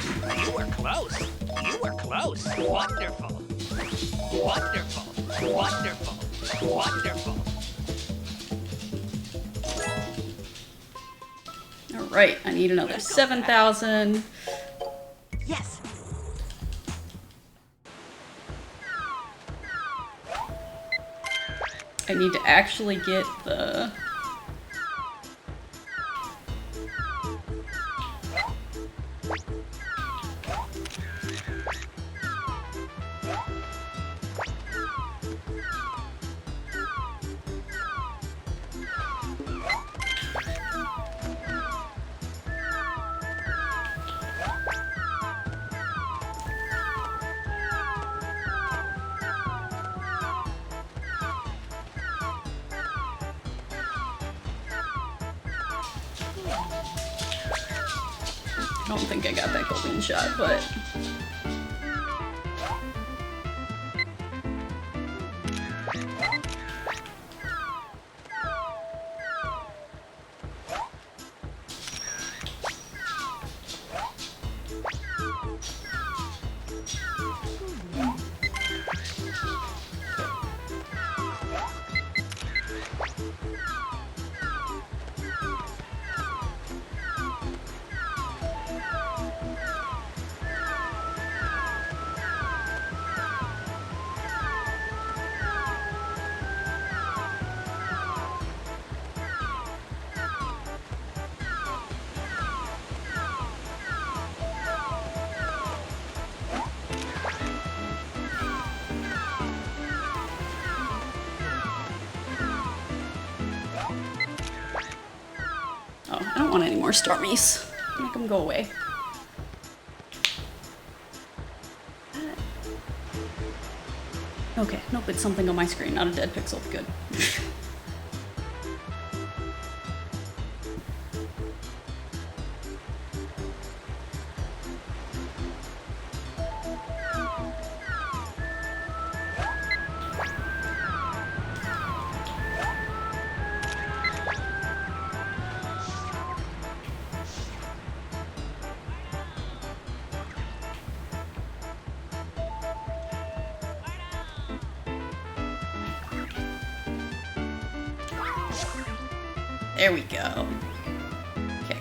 You were close. You were close. Wonderful. Wonderful. Wonderful. Wonderful. All right, I need another 7,000. Yes. I need to actually get the. I don't think I got that golden shot, but. Oh, I don't want any more Stormies. Make them go away. Okay, nope, it's something on my screen, not a dead pixel. Good. There we go. Okay.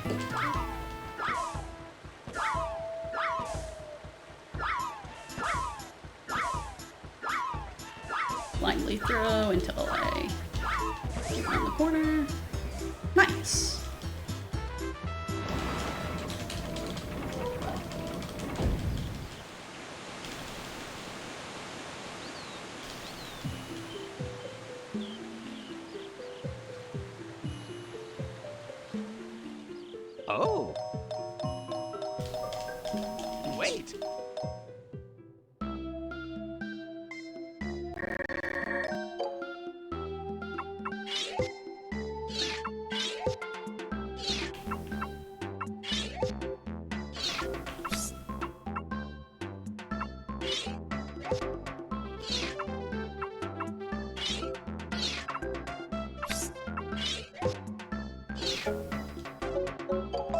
Blindly throw until I get around the corner. Nice. Oh. Wait.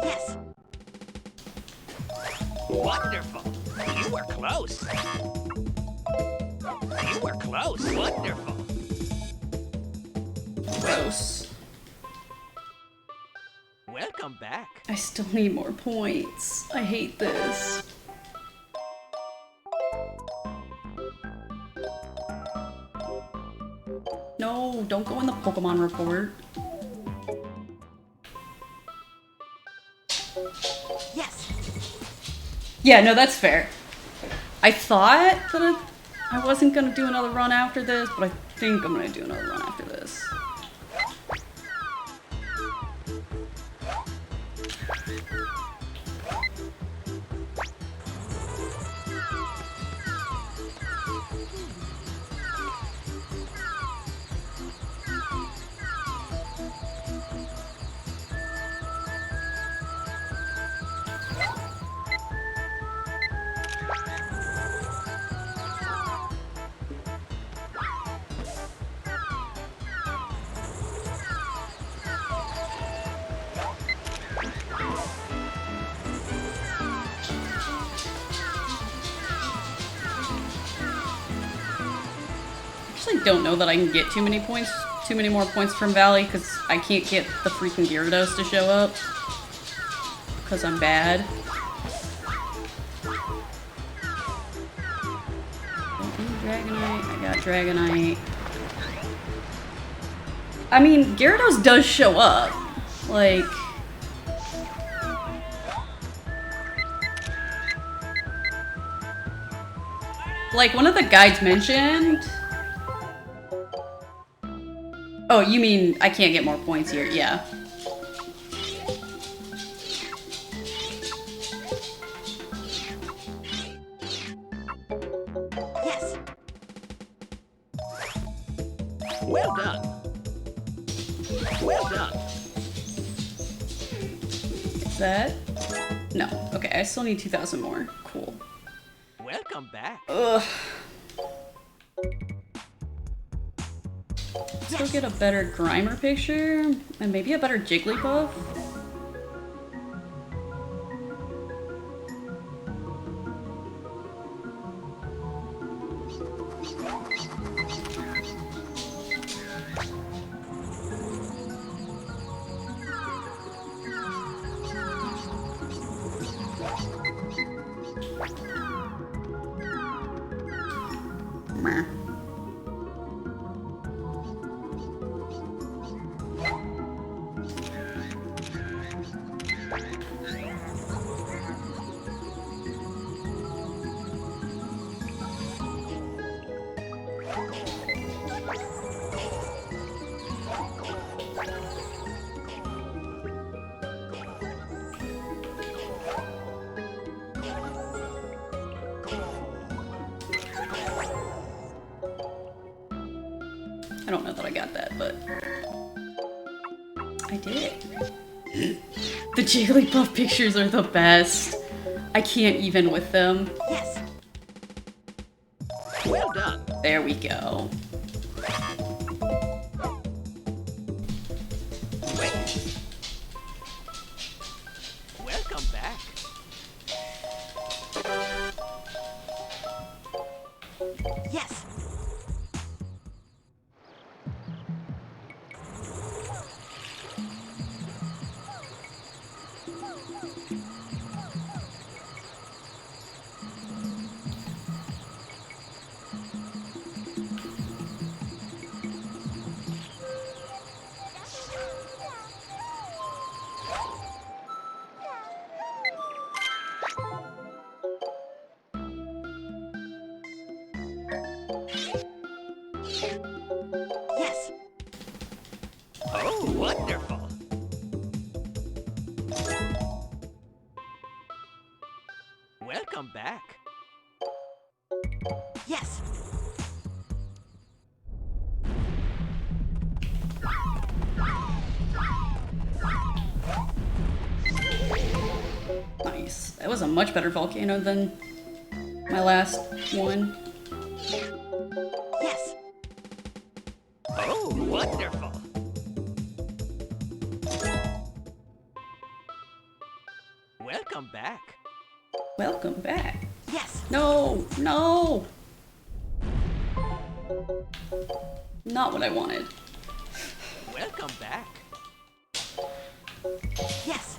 Yes. Wonderful. You were close. You were close. Wonderful. Gross. Welcome back. I still need more points. I hate this. No, don't go in the Pokemon report. Yes. Yeah, no, that's fair. I thought that I wasn't gonna do another run after this, but I think I'm gonna do another run after this. I don't know that I can get too many more points from Valley, because I can't get the freaking Gyarados to show up. Because I'm bad. Don't need Dragonite, I got Dragonite. I mean, Gyarados does show up. Like... Like, one of the guides mentioned... Oh, you mean I can't get more points here? Yeah. Yes. Well done. Well done. Is that? No. Okay, I still need 2,000 more. Cool. Welcome back. Ugh. Let's go get a better Grimer picture, and maybe a better Jigglypuff. Meh. I don't know that I got that, but I did. The Jigglypuff pictures are the best. I can't even with them. Yes. Well done. There we go. Welcome back. Yes. Yes. Oh, wonderful. Welcome back. Yes. Nice. That was a much better volcano than my last one. Yes. Oh, wonderful. Welcome back. Welcome back. Yes. No, no. Not what I wanted. Welcome back. Yes.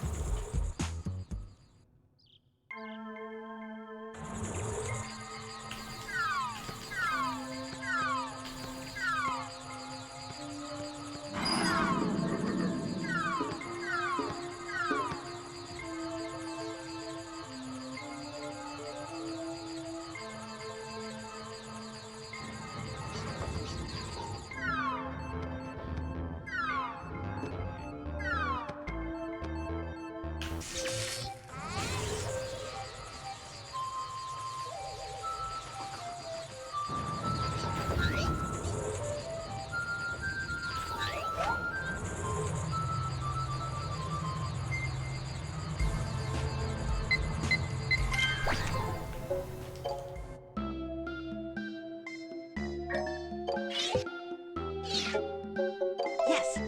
Yes.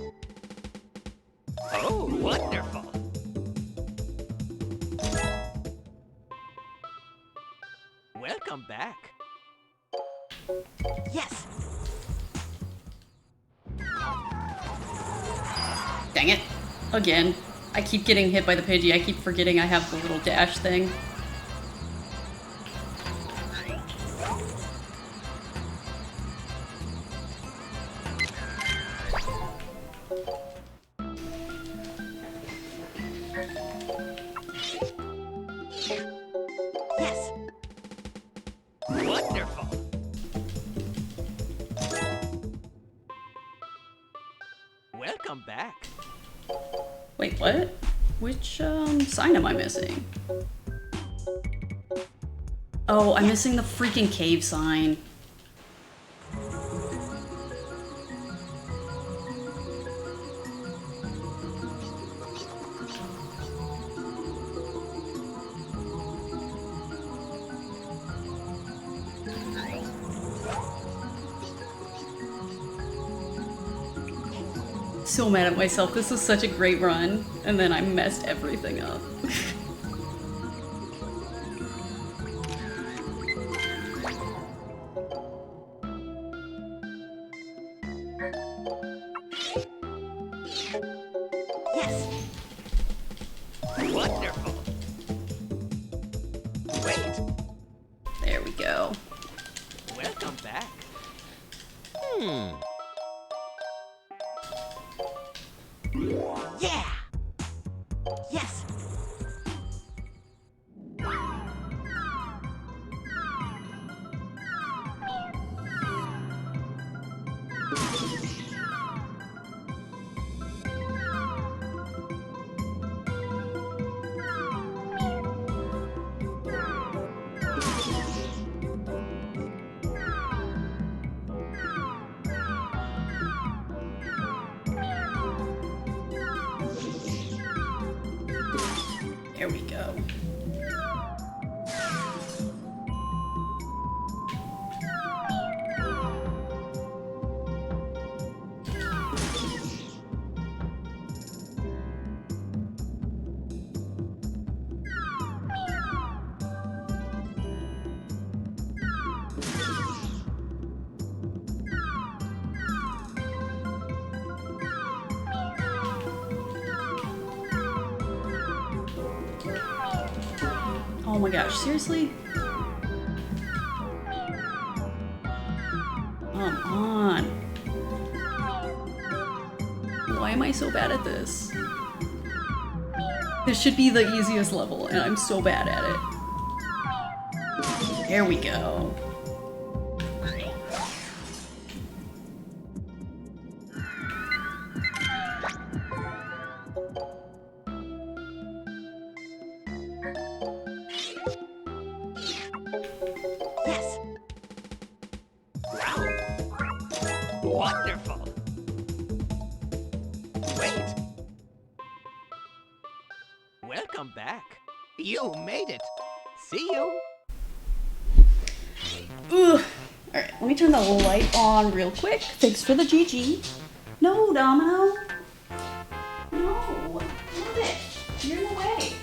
Oh, wonderful. Welcome back. Yes. Dang it. Again. I keep getting hit by the Pidgey. I keep forgetting I have the little dash thing. Yes. Wonderful. Welcome back. Wait, what? Which, sign am I missing? Oh, I'm missing the freaking cave sign. So mad at myself. This was such a great run, and then I messed everything up. Yes. Wonderful. Wait. There we go. Welcome back. Yeah. Yes. There we go. Oh my gosh, seriously? Come on. Why am I so bad at this? This should be the easiest level, and I'm so bad at it. There we go. Yes. Wonderful. Wait. Welcome back. You made it. See you. Ugh. Alright, let me turn the light on real quick. Thanks for the GG. No, Domino. No. Move it. You're in the way.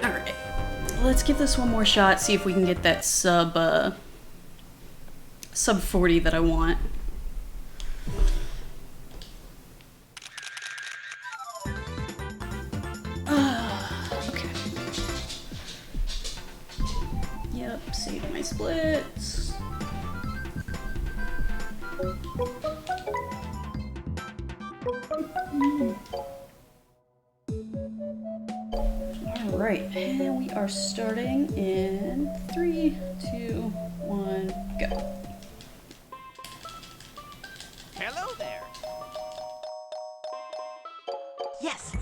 Alright. Let's give this one more shot, see if we can get that sub 40 that I want. Okay. Yep, save my splits. Alright, and we are starting in 3, 2, 1, go. Hello there. Yes.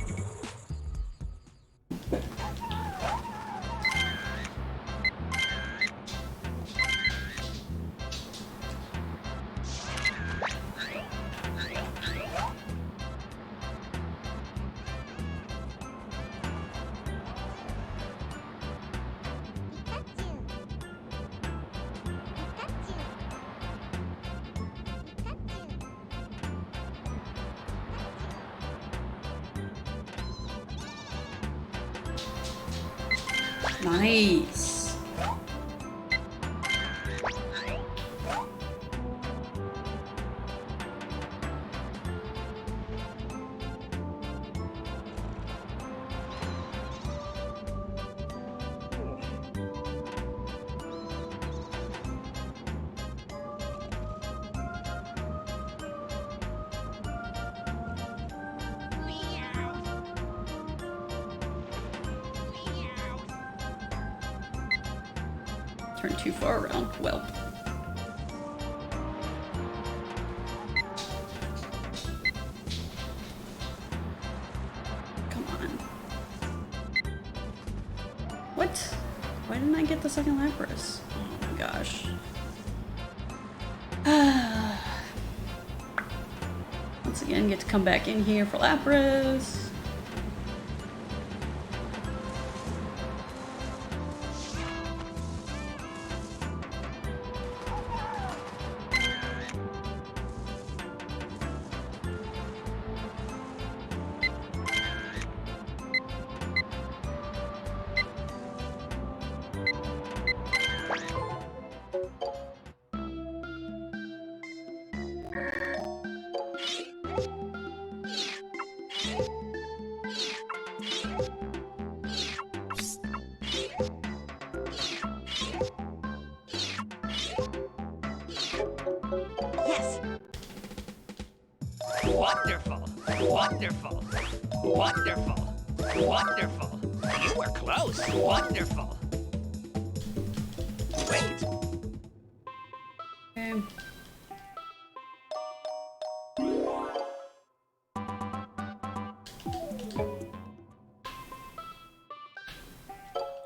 Nice. Turn too far around. Well. Come on. What? Why didn't I get the second Lapras? Oh my gosh. Once again, get to come back in here for Lapras. Yes. Wonderful. Wonderful. Wonderful. Wonderful. You were close. Wonderful. Wait. Okay.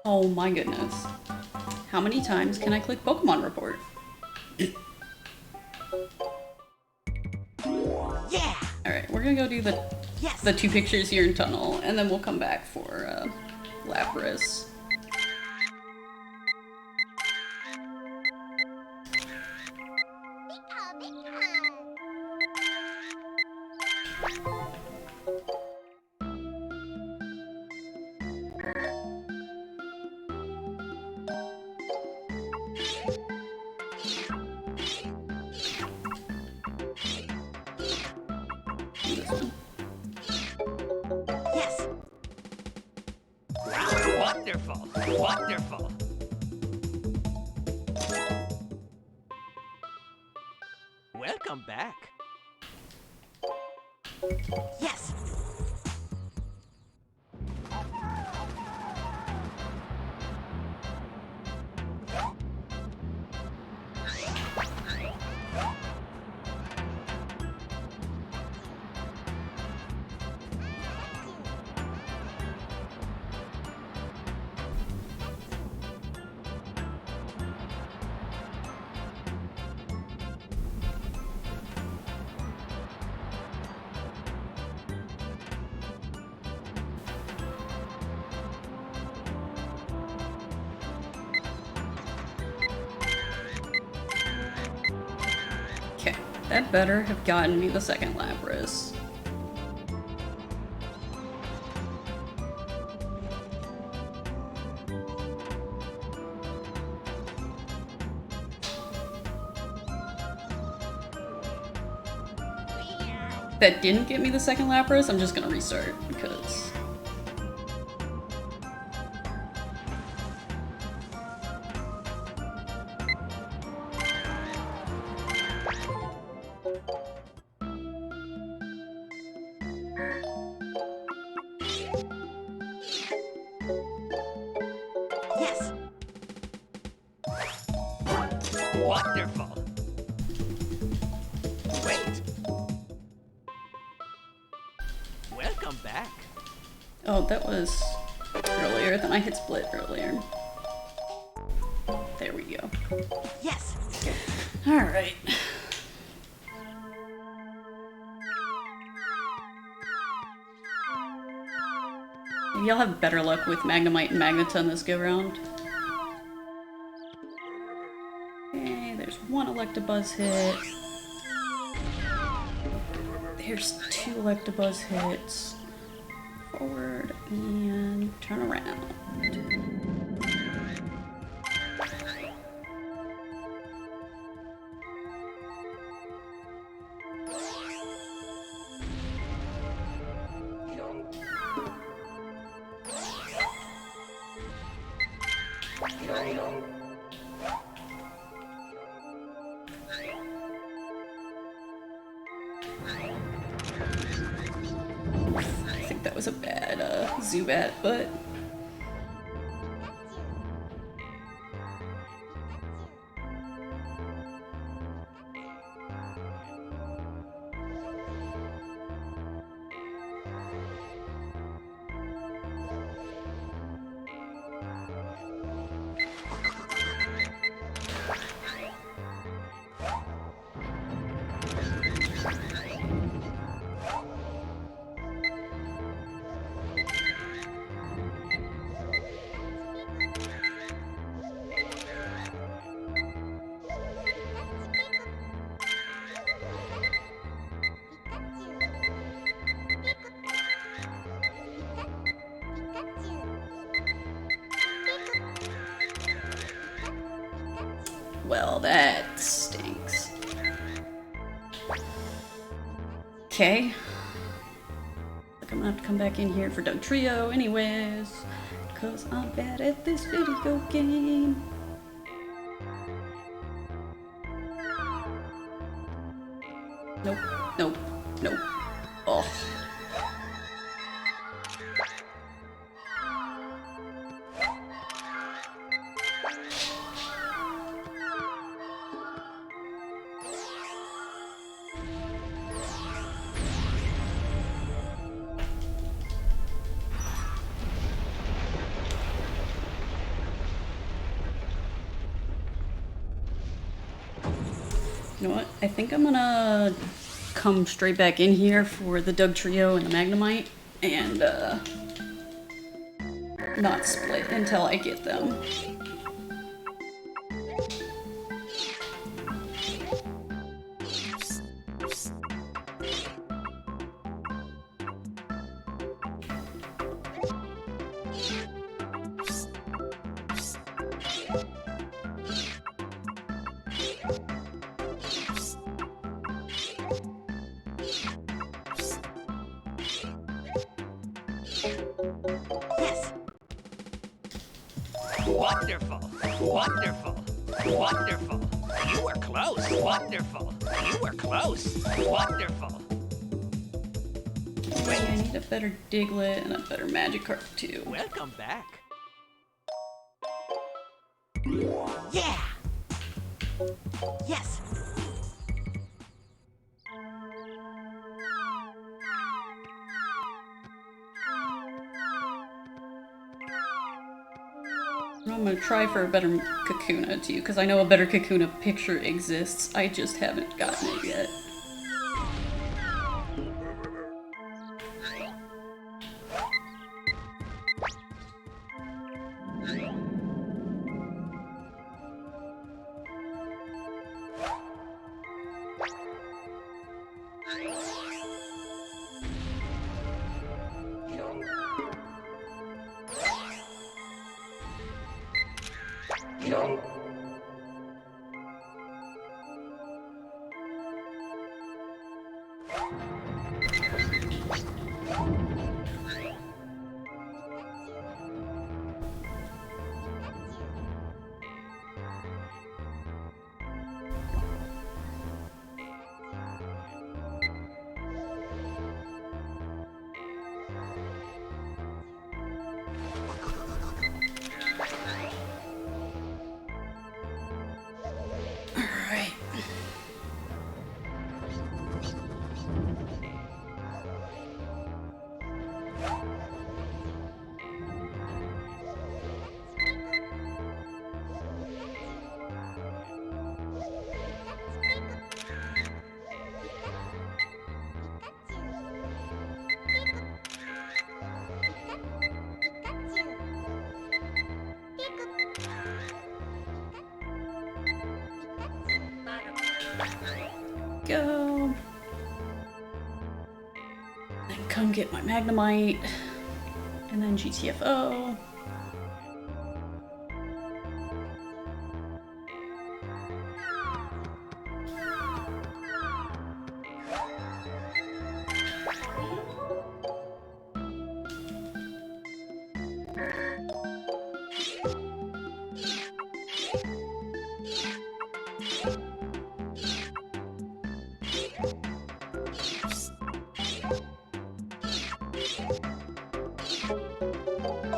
Oh my goodness. How many times can I click Pokemon Report? Yeah. Alright, we're gonna go do the Yes. 2 pictures here in Tunnel, and then we'll come back for Lapras. Do this one. Yes. Wonderful. Wonderful. Welcome back. Yes. Okay, that better have gotten me the second Lapras. That didn't get me the second Lapras, I'm just gonna restart because Wonderful. Wait. Welcome back. Oh, that was earlier than I had split earlier. There we go. Yes. Alright. Maybe I'll have better luck with Magnemite and Magneton this go round. Okay, there's one Electabuzz hit. There's two Electabuzz hits. Forward and turn around. I think that was a bad Zubat, but well, that stinks. Okay. Like I'm gonna have to come back in here for Dugtrio anyways, because I'm bad at this video game. Nope, nope, nope. Oh. You know what? I think I'm gonna come straight back in here for the Dugtrio and the Magnemite and not split until I get them. Yes. Wonderful. Wonderful. Wonderful. You were close. Wonderful. You were close. Wonderful. I need a better Diglett and a better Magikarp too. Welcome back. Yeah. Yes. I'm gonna try for a better Kakuna too, because I know a better Kakuna picture exists. I just haven't gotten it yet. Go. Then come get my Magnemite. And then GTFO.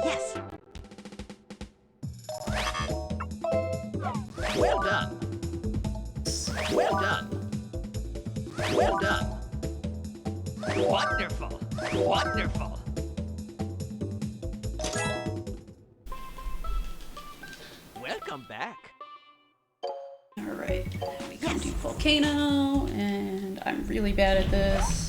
Yes. Well done. Well done. Well done. Wonderful. Wonderful. Welcome back. Alright, we come to Volcano, and I'm really bad at this.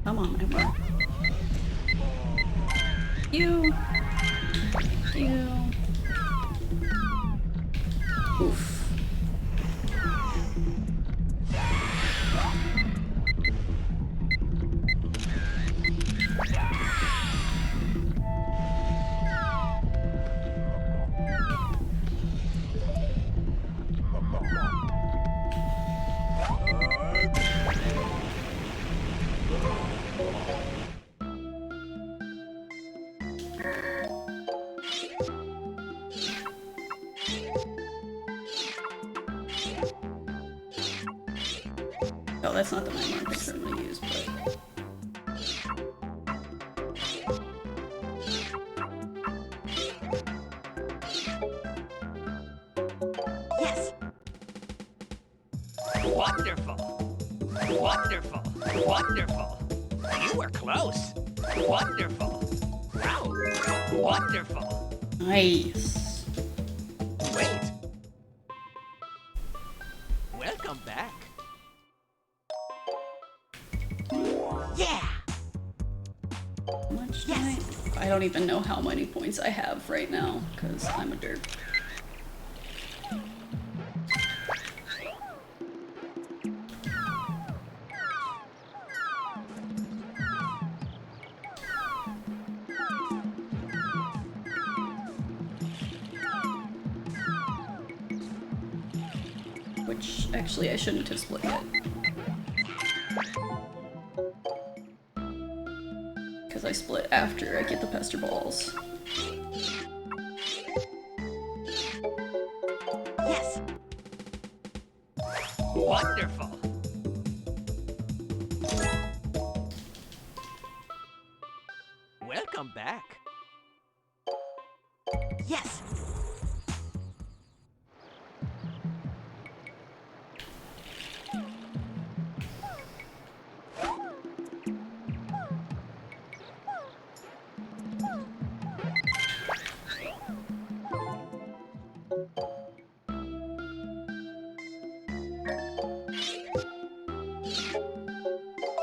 Come on, Emma. You. Oof. Oh, that's not the Magmar picture I'm gonna use, but... Yes. Wonderful. Wonderful. Wonderful. You were close. Wonderful. Wow. Wonderful. Nice. Wait. Welcome back. Yeah. How much do Yes. I don't even know how many points I have right now, because I'm a derp. Which, actually, I shouldn't have split yet. Because I split after I get the Pester Balls. Yes. Wonderful. Welcome back. Yes.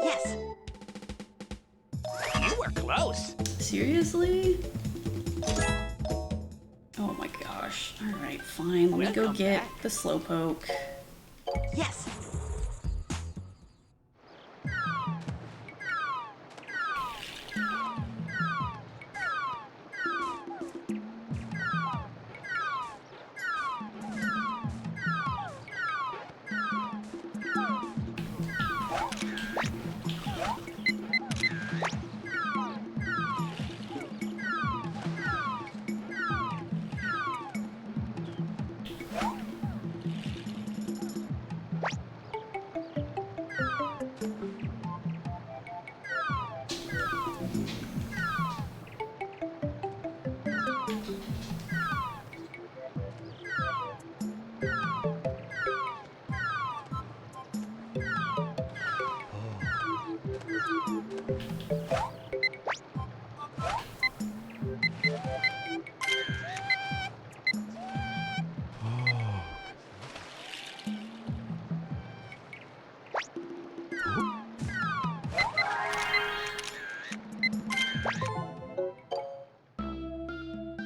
Yes. You were close. Seriously? Oh my gosh. Alright, fine. Let me go Welcome get back. the Slowpoke. Yes.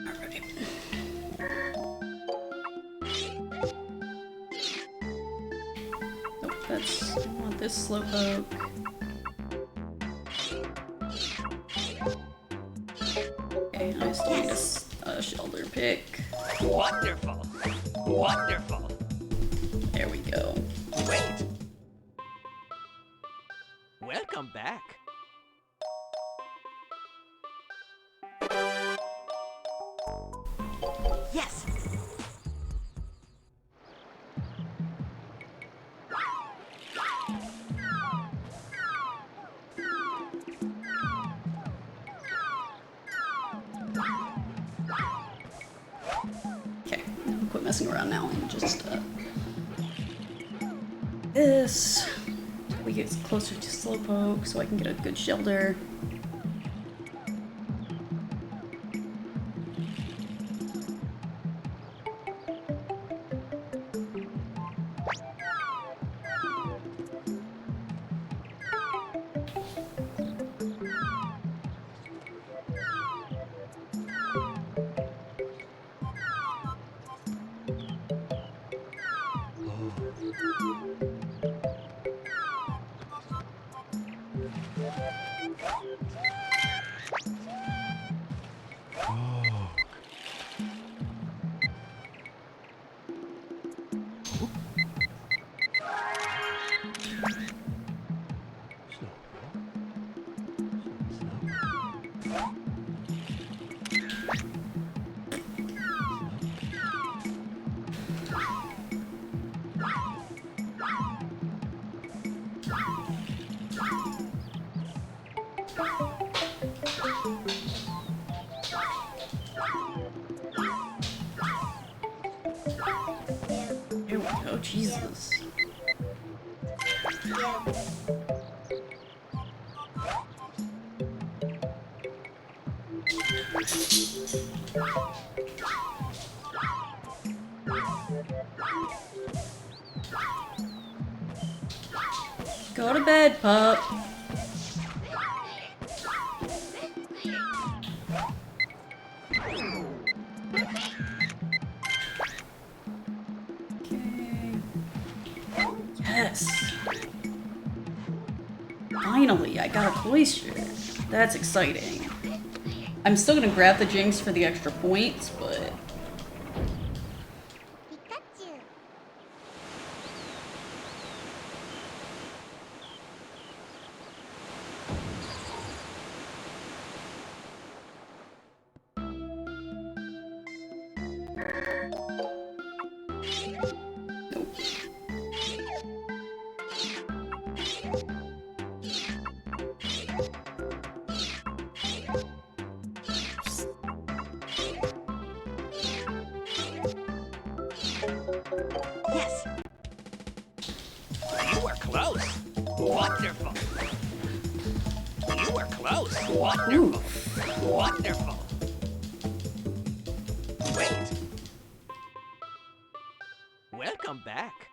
Alright. Nope, that's, I want this slowpoke. Okay, I still need a shelter pick. Wonderful. Wonderful. There we go. Wait. Welcome back. Yes. Okay, quit messing around now and just this. We get closer to Slowpoke so I can get a good shelter. Here we go, Jesus. Go to bed, pup. Okay. Yes. Finally, I got a cloister. That's exciting. I'm still gonna grab the Jinx for the extra points, but Pikachu. nope. Yes. You were close. Wonderful. You were close. Wonderful. Wonderful. Wait. Welcome back.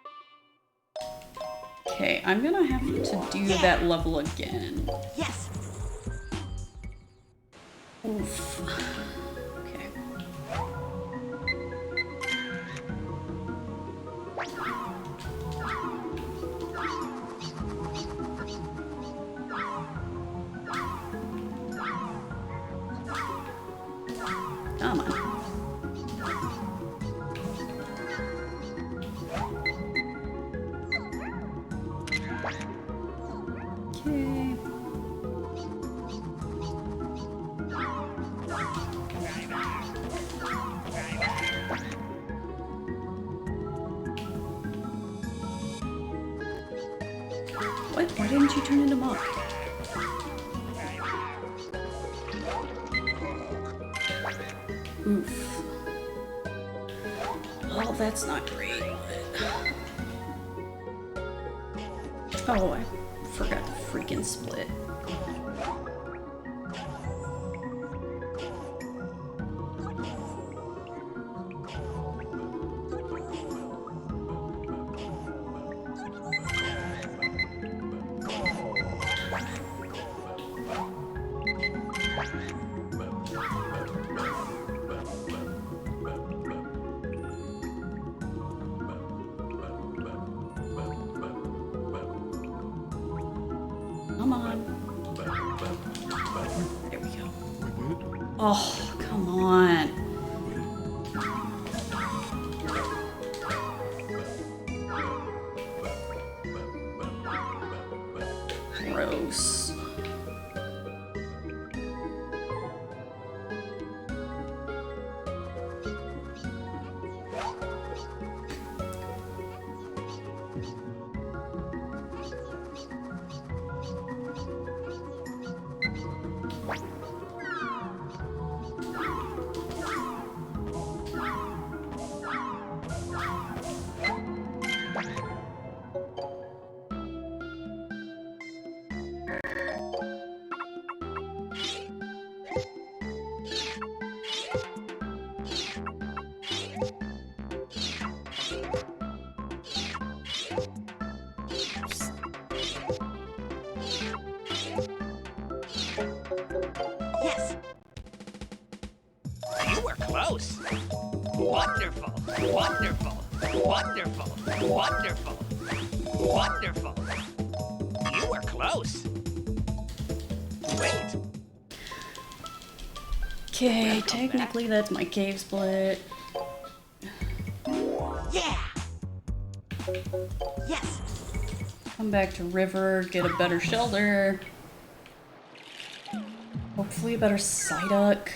Okay, I'm gonna have to do that level again. Yes. Oof. Okay. Come on. Okay. What? Why didn't you turn into Mach? Oof. Well, that's not great. But... Oh, I forgot to freaking split. Come on. There we go. Oh, come on. Gross. Yes. You were close. Wonderful. Wonderful. Wonderful. Wonderful. Wonderful. You were close. Wait. Okay, technically that's my cave split. Yeah. Yes. Come back to river, get a better shelter. Hopefully a better Psyduck.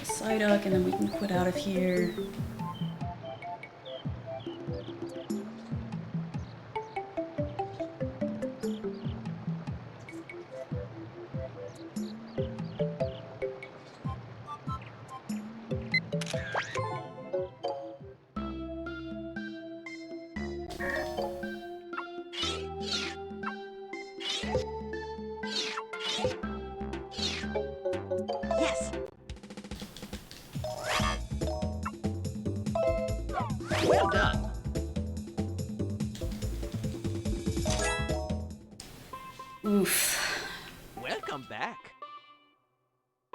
Psyduck, and then we can quit out of here. Yes. Well done. Oof. Welcome back.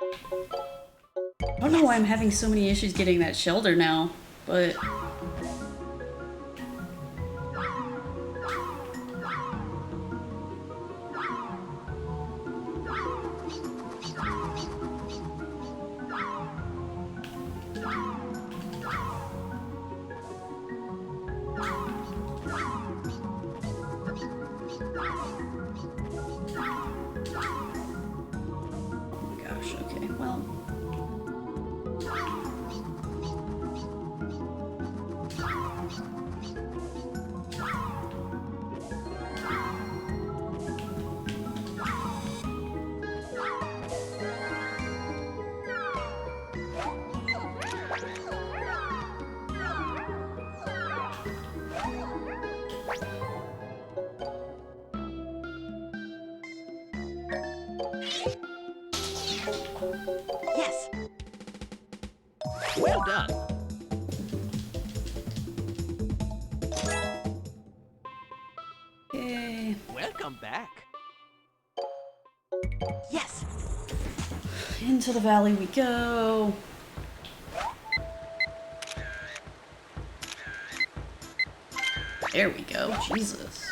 I don't know why I'm having so many issues getting that shelter now, but... Gosh, okay, well... Yes. Well done. Okay. Welcome back. Yes. Into the valley we go. There we go. Jesus.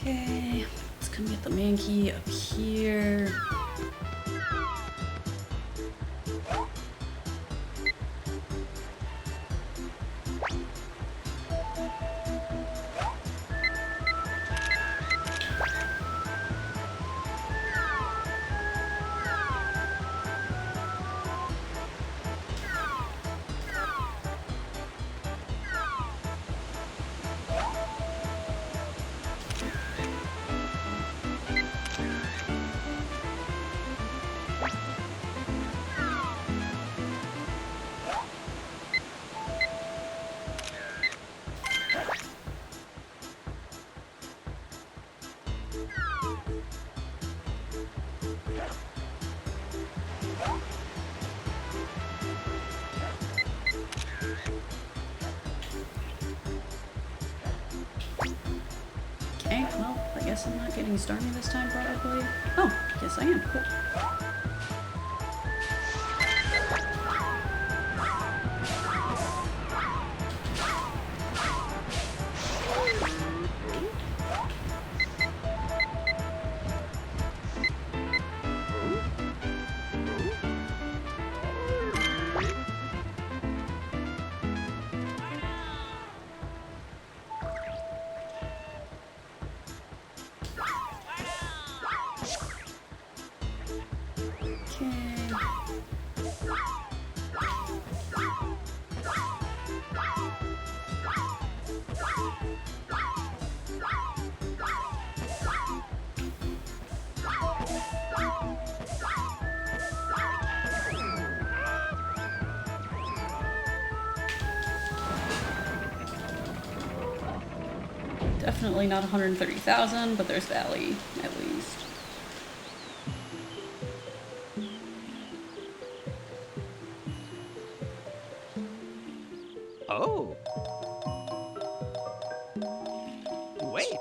Okay, let's come get the man key up here. Okay, well, I guess I'm not getting Starmie this time, probably. Oh, yes I am. Cool. Definitely not 130,000, but there's Valley, at least. Oh. Wait.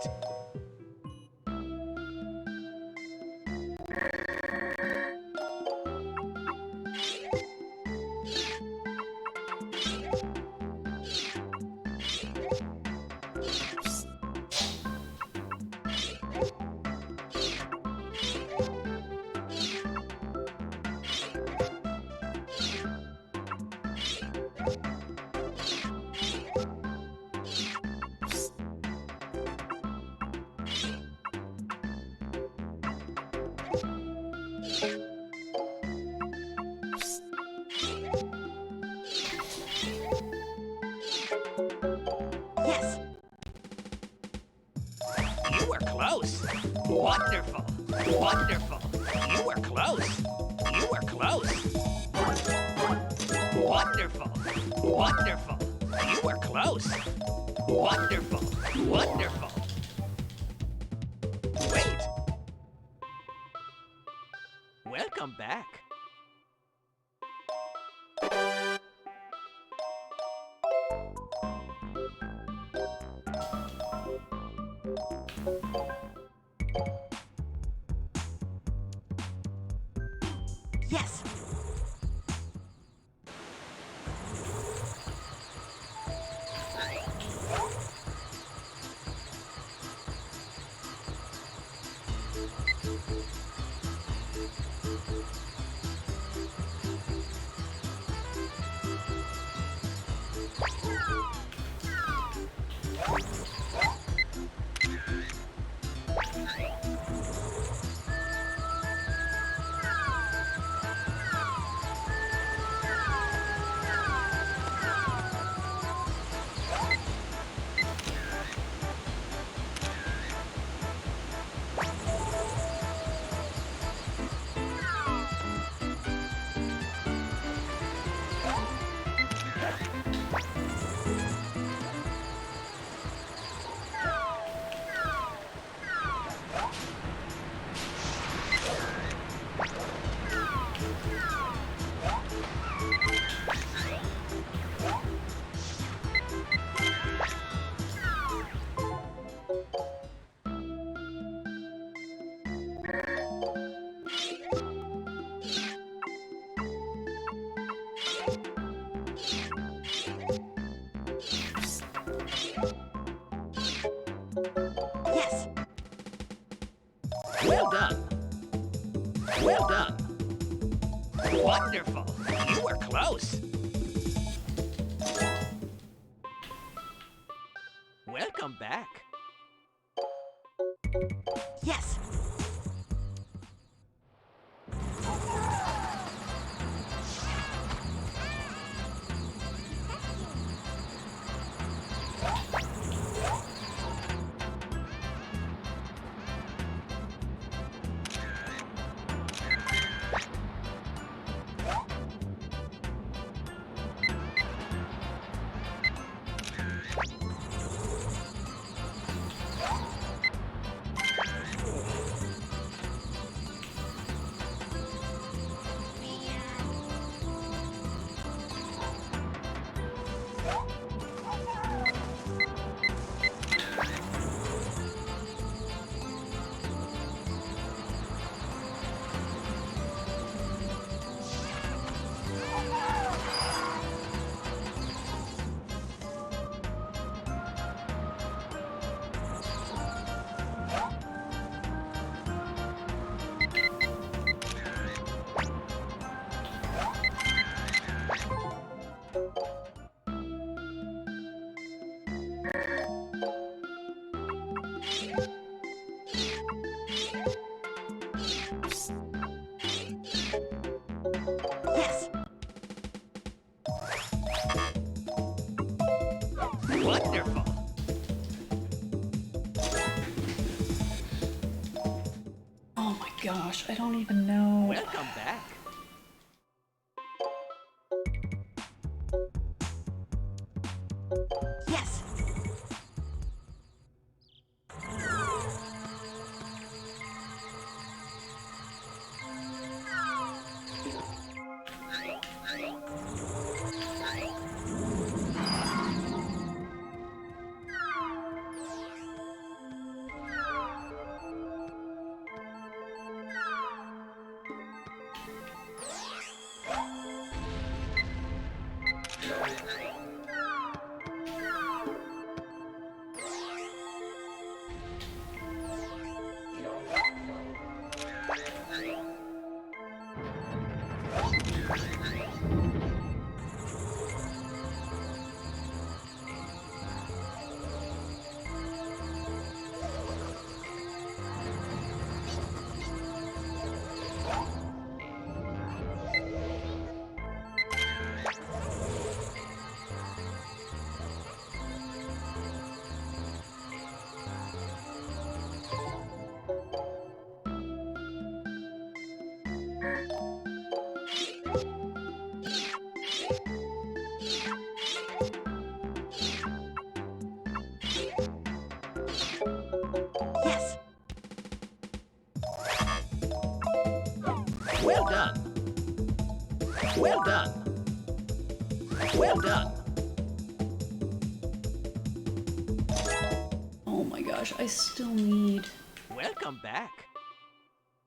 Yes. You were close. Wonderful. Wonderful. You were close. You were close. Wonderful. Wonderful. You were close. Wonderful. Wonderful. Wait. Welcome back. Yes. Well done. Wonderful. You were close. Welcome back. Yes. Yes. Wonderful. Oh my gosh, I don't even know. Welcome back. Yes. Yes. Well done. Well done. Well done. Oh my gosh, I still need Welcome back.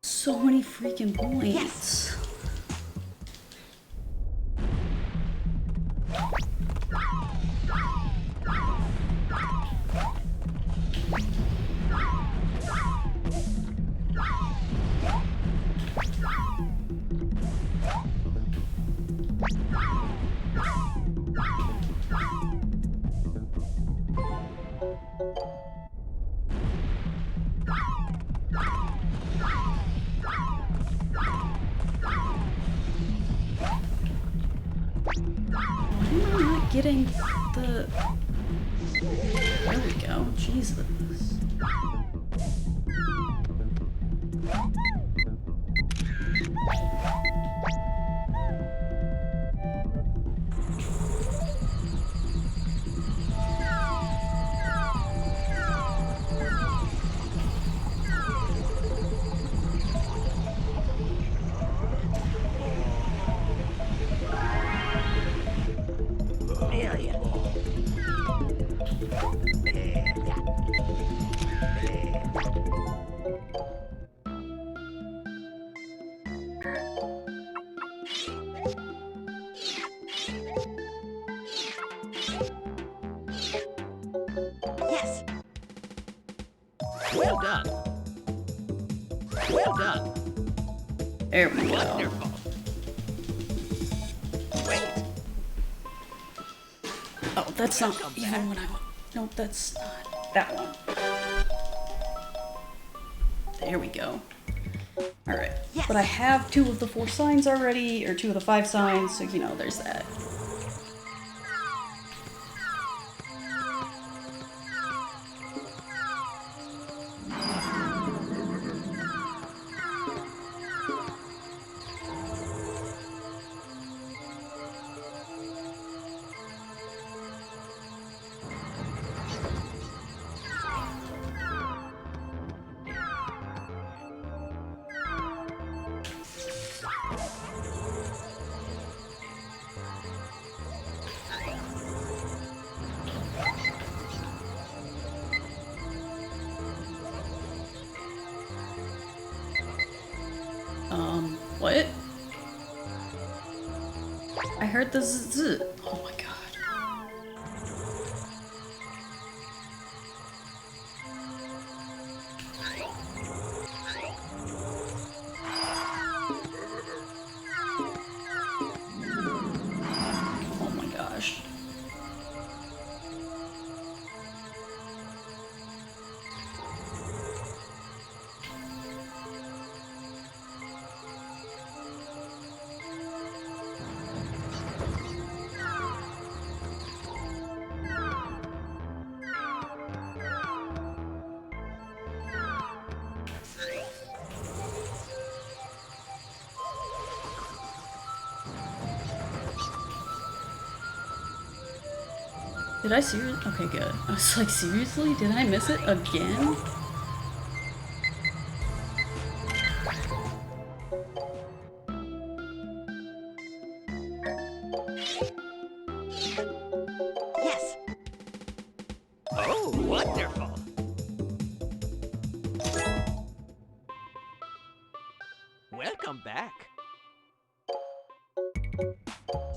so many freaking points. Yes. Why am I not getting the... There we go. Jesus. Yes. Well done. Well done. There we go. Wonderful. Wait. Oh, that's not even what I want. Nope, that's not that one. There we go. Alright. Yes. But I have 2 of the 4 signs already, or 2 of the 5 signs, so you know, there's that. What? I heard the zzz. Oh my god. Oh my gosh. Did I seriously? Okay, good. I was like, seriously? Did I miss it again? Yes. Oh, wonderful. Welcome back.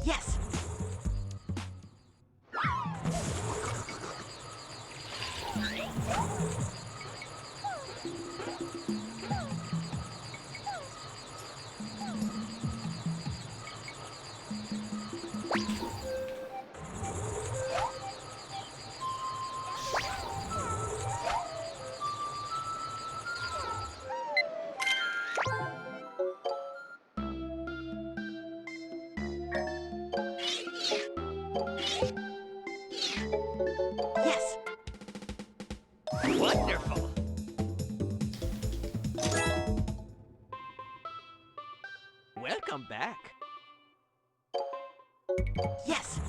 Yes. Yes. Wonderful. Welcome back. Yes.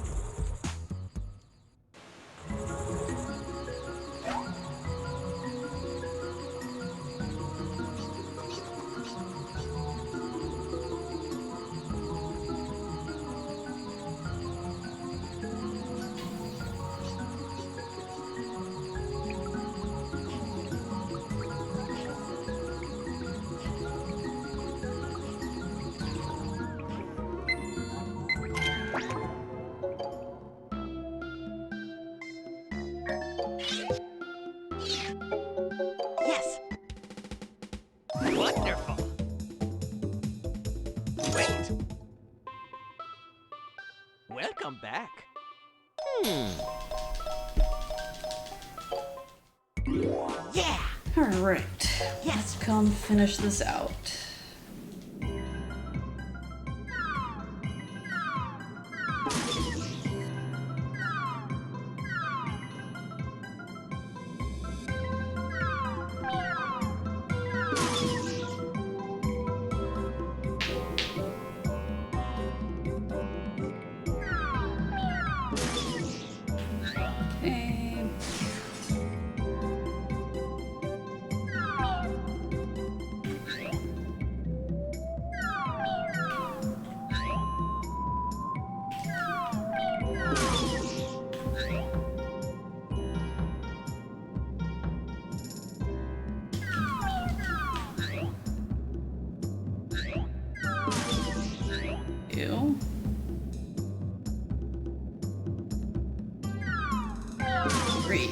Yes. Wonderful. Wait. Welcome back. Yeah. Alright. Yes. Let's come finish this out. Okay. Ew. Three.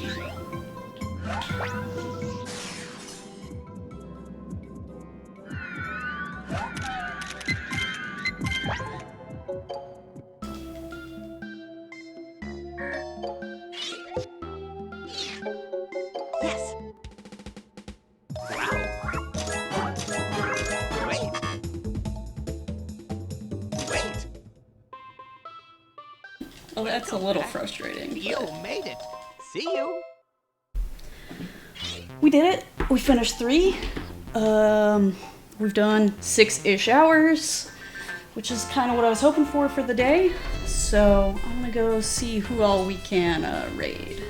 Oh, that's a Welcome little back. frustrating. You made it. See you. We did it. We finished 3. We've done 6-ish hours, which is kind of what I was hoping for the day. So I'm gonna go see who all we can raid.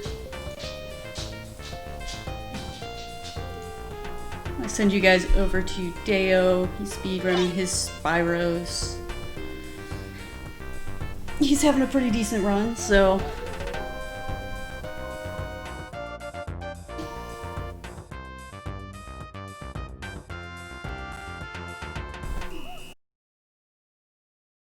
I send you guys over to Deo. He's speedrunning his Spyros. He's having a pretty decent run, so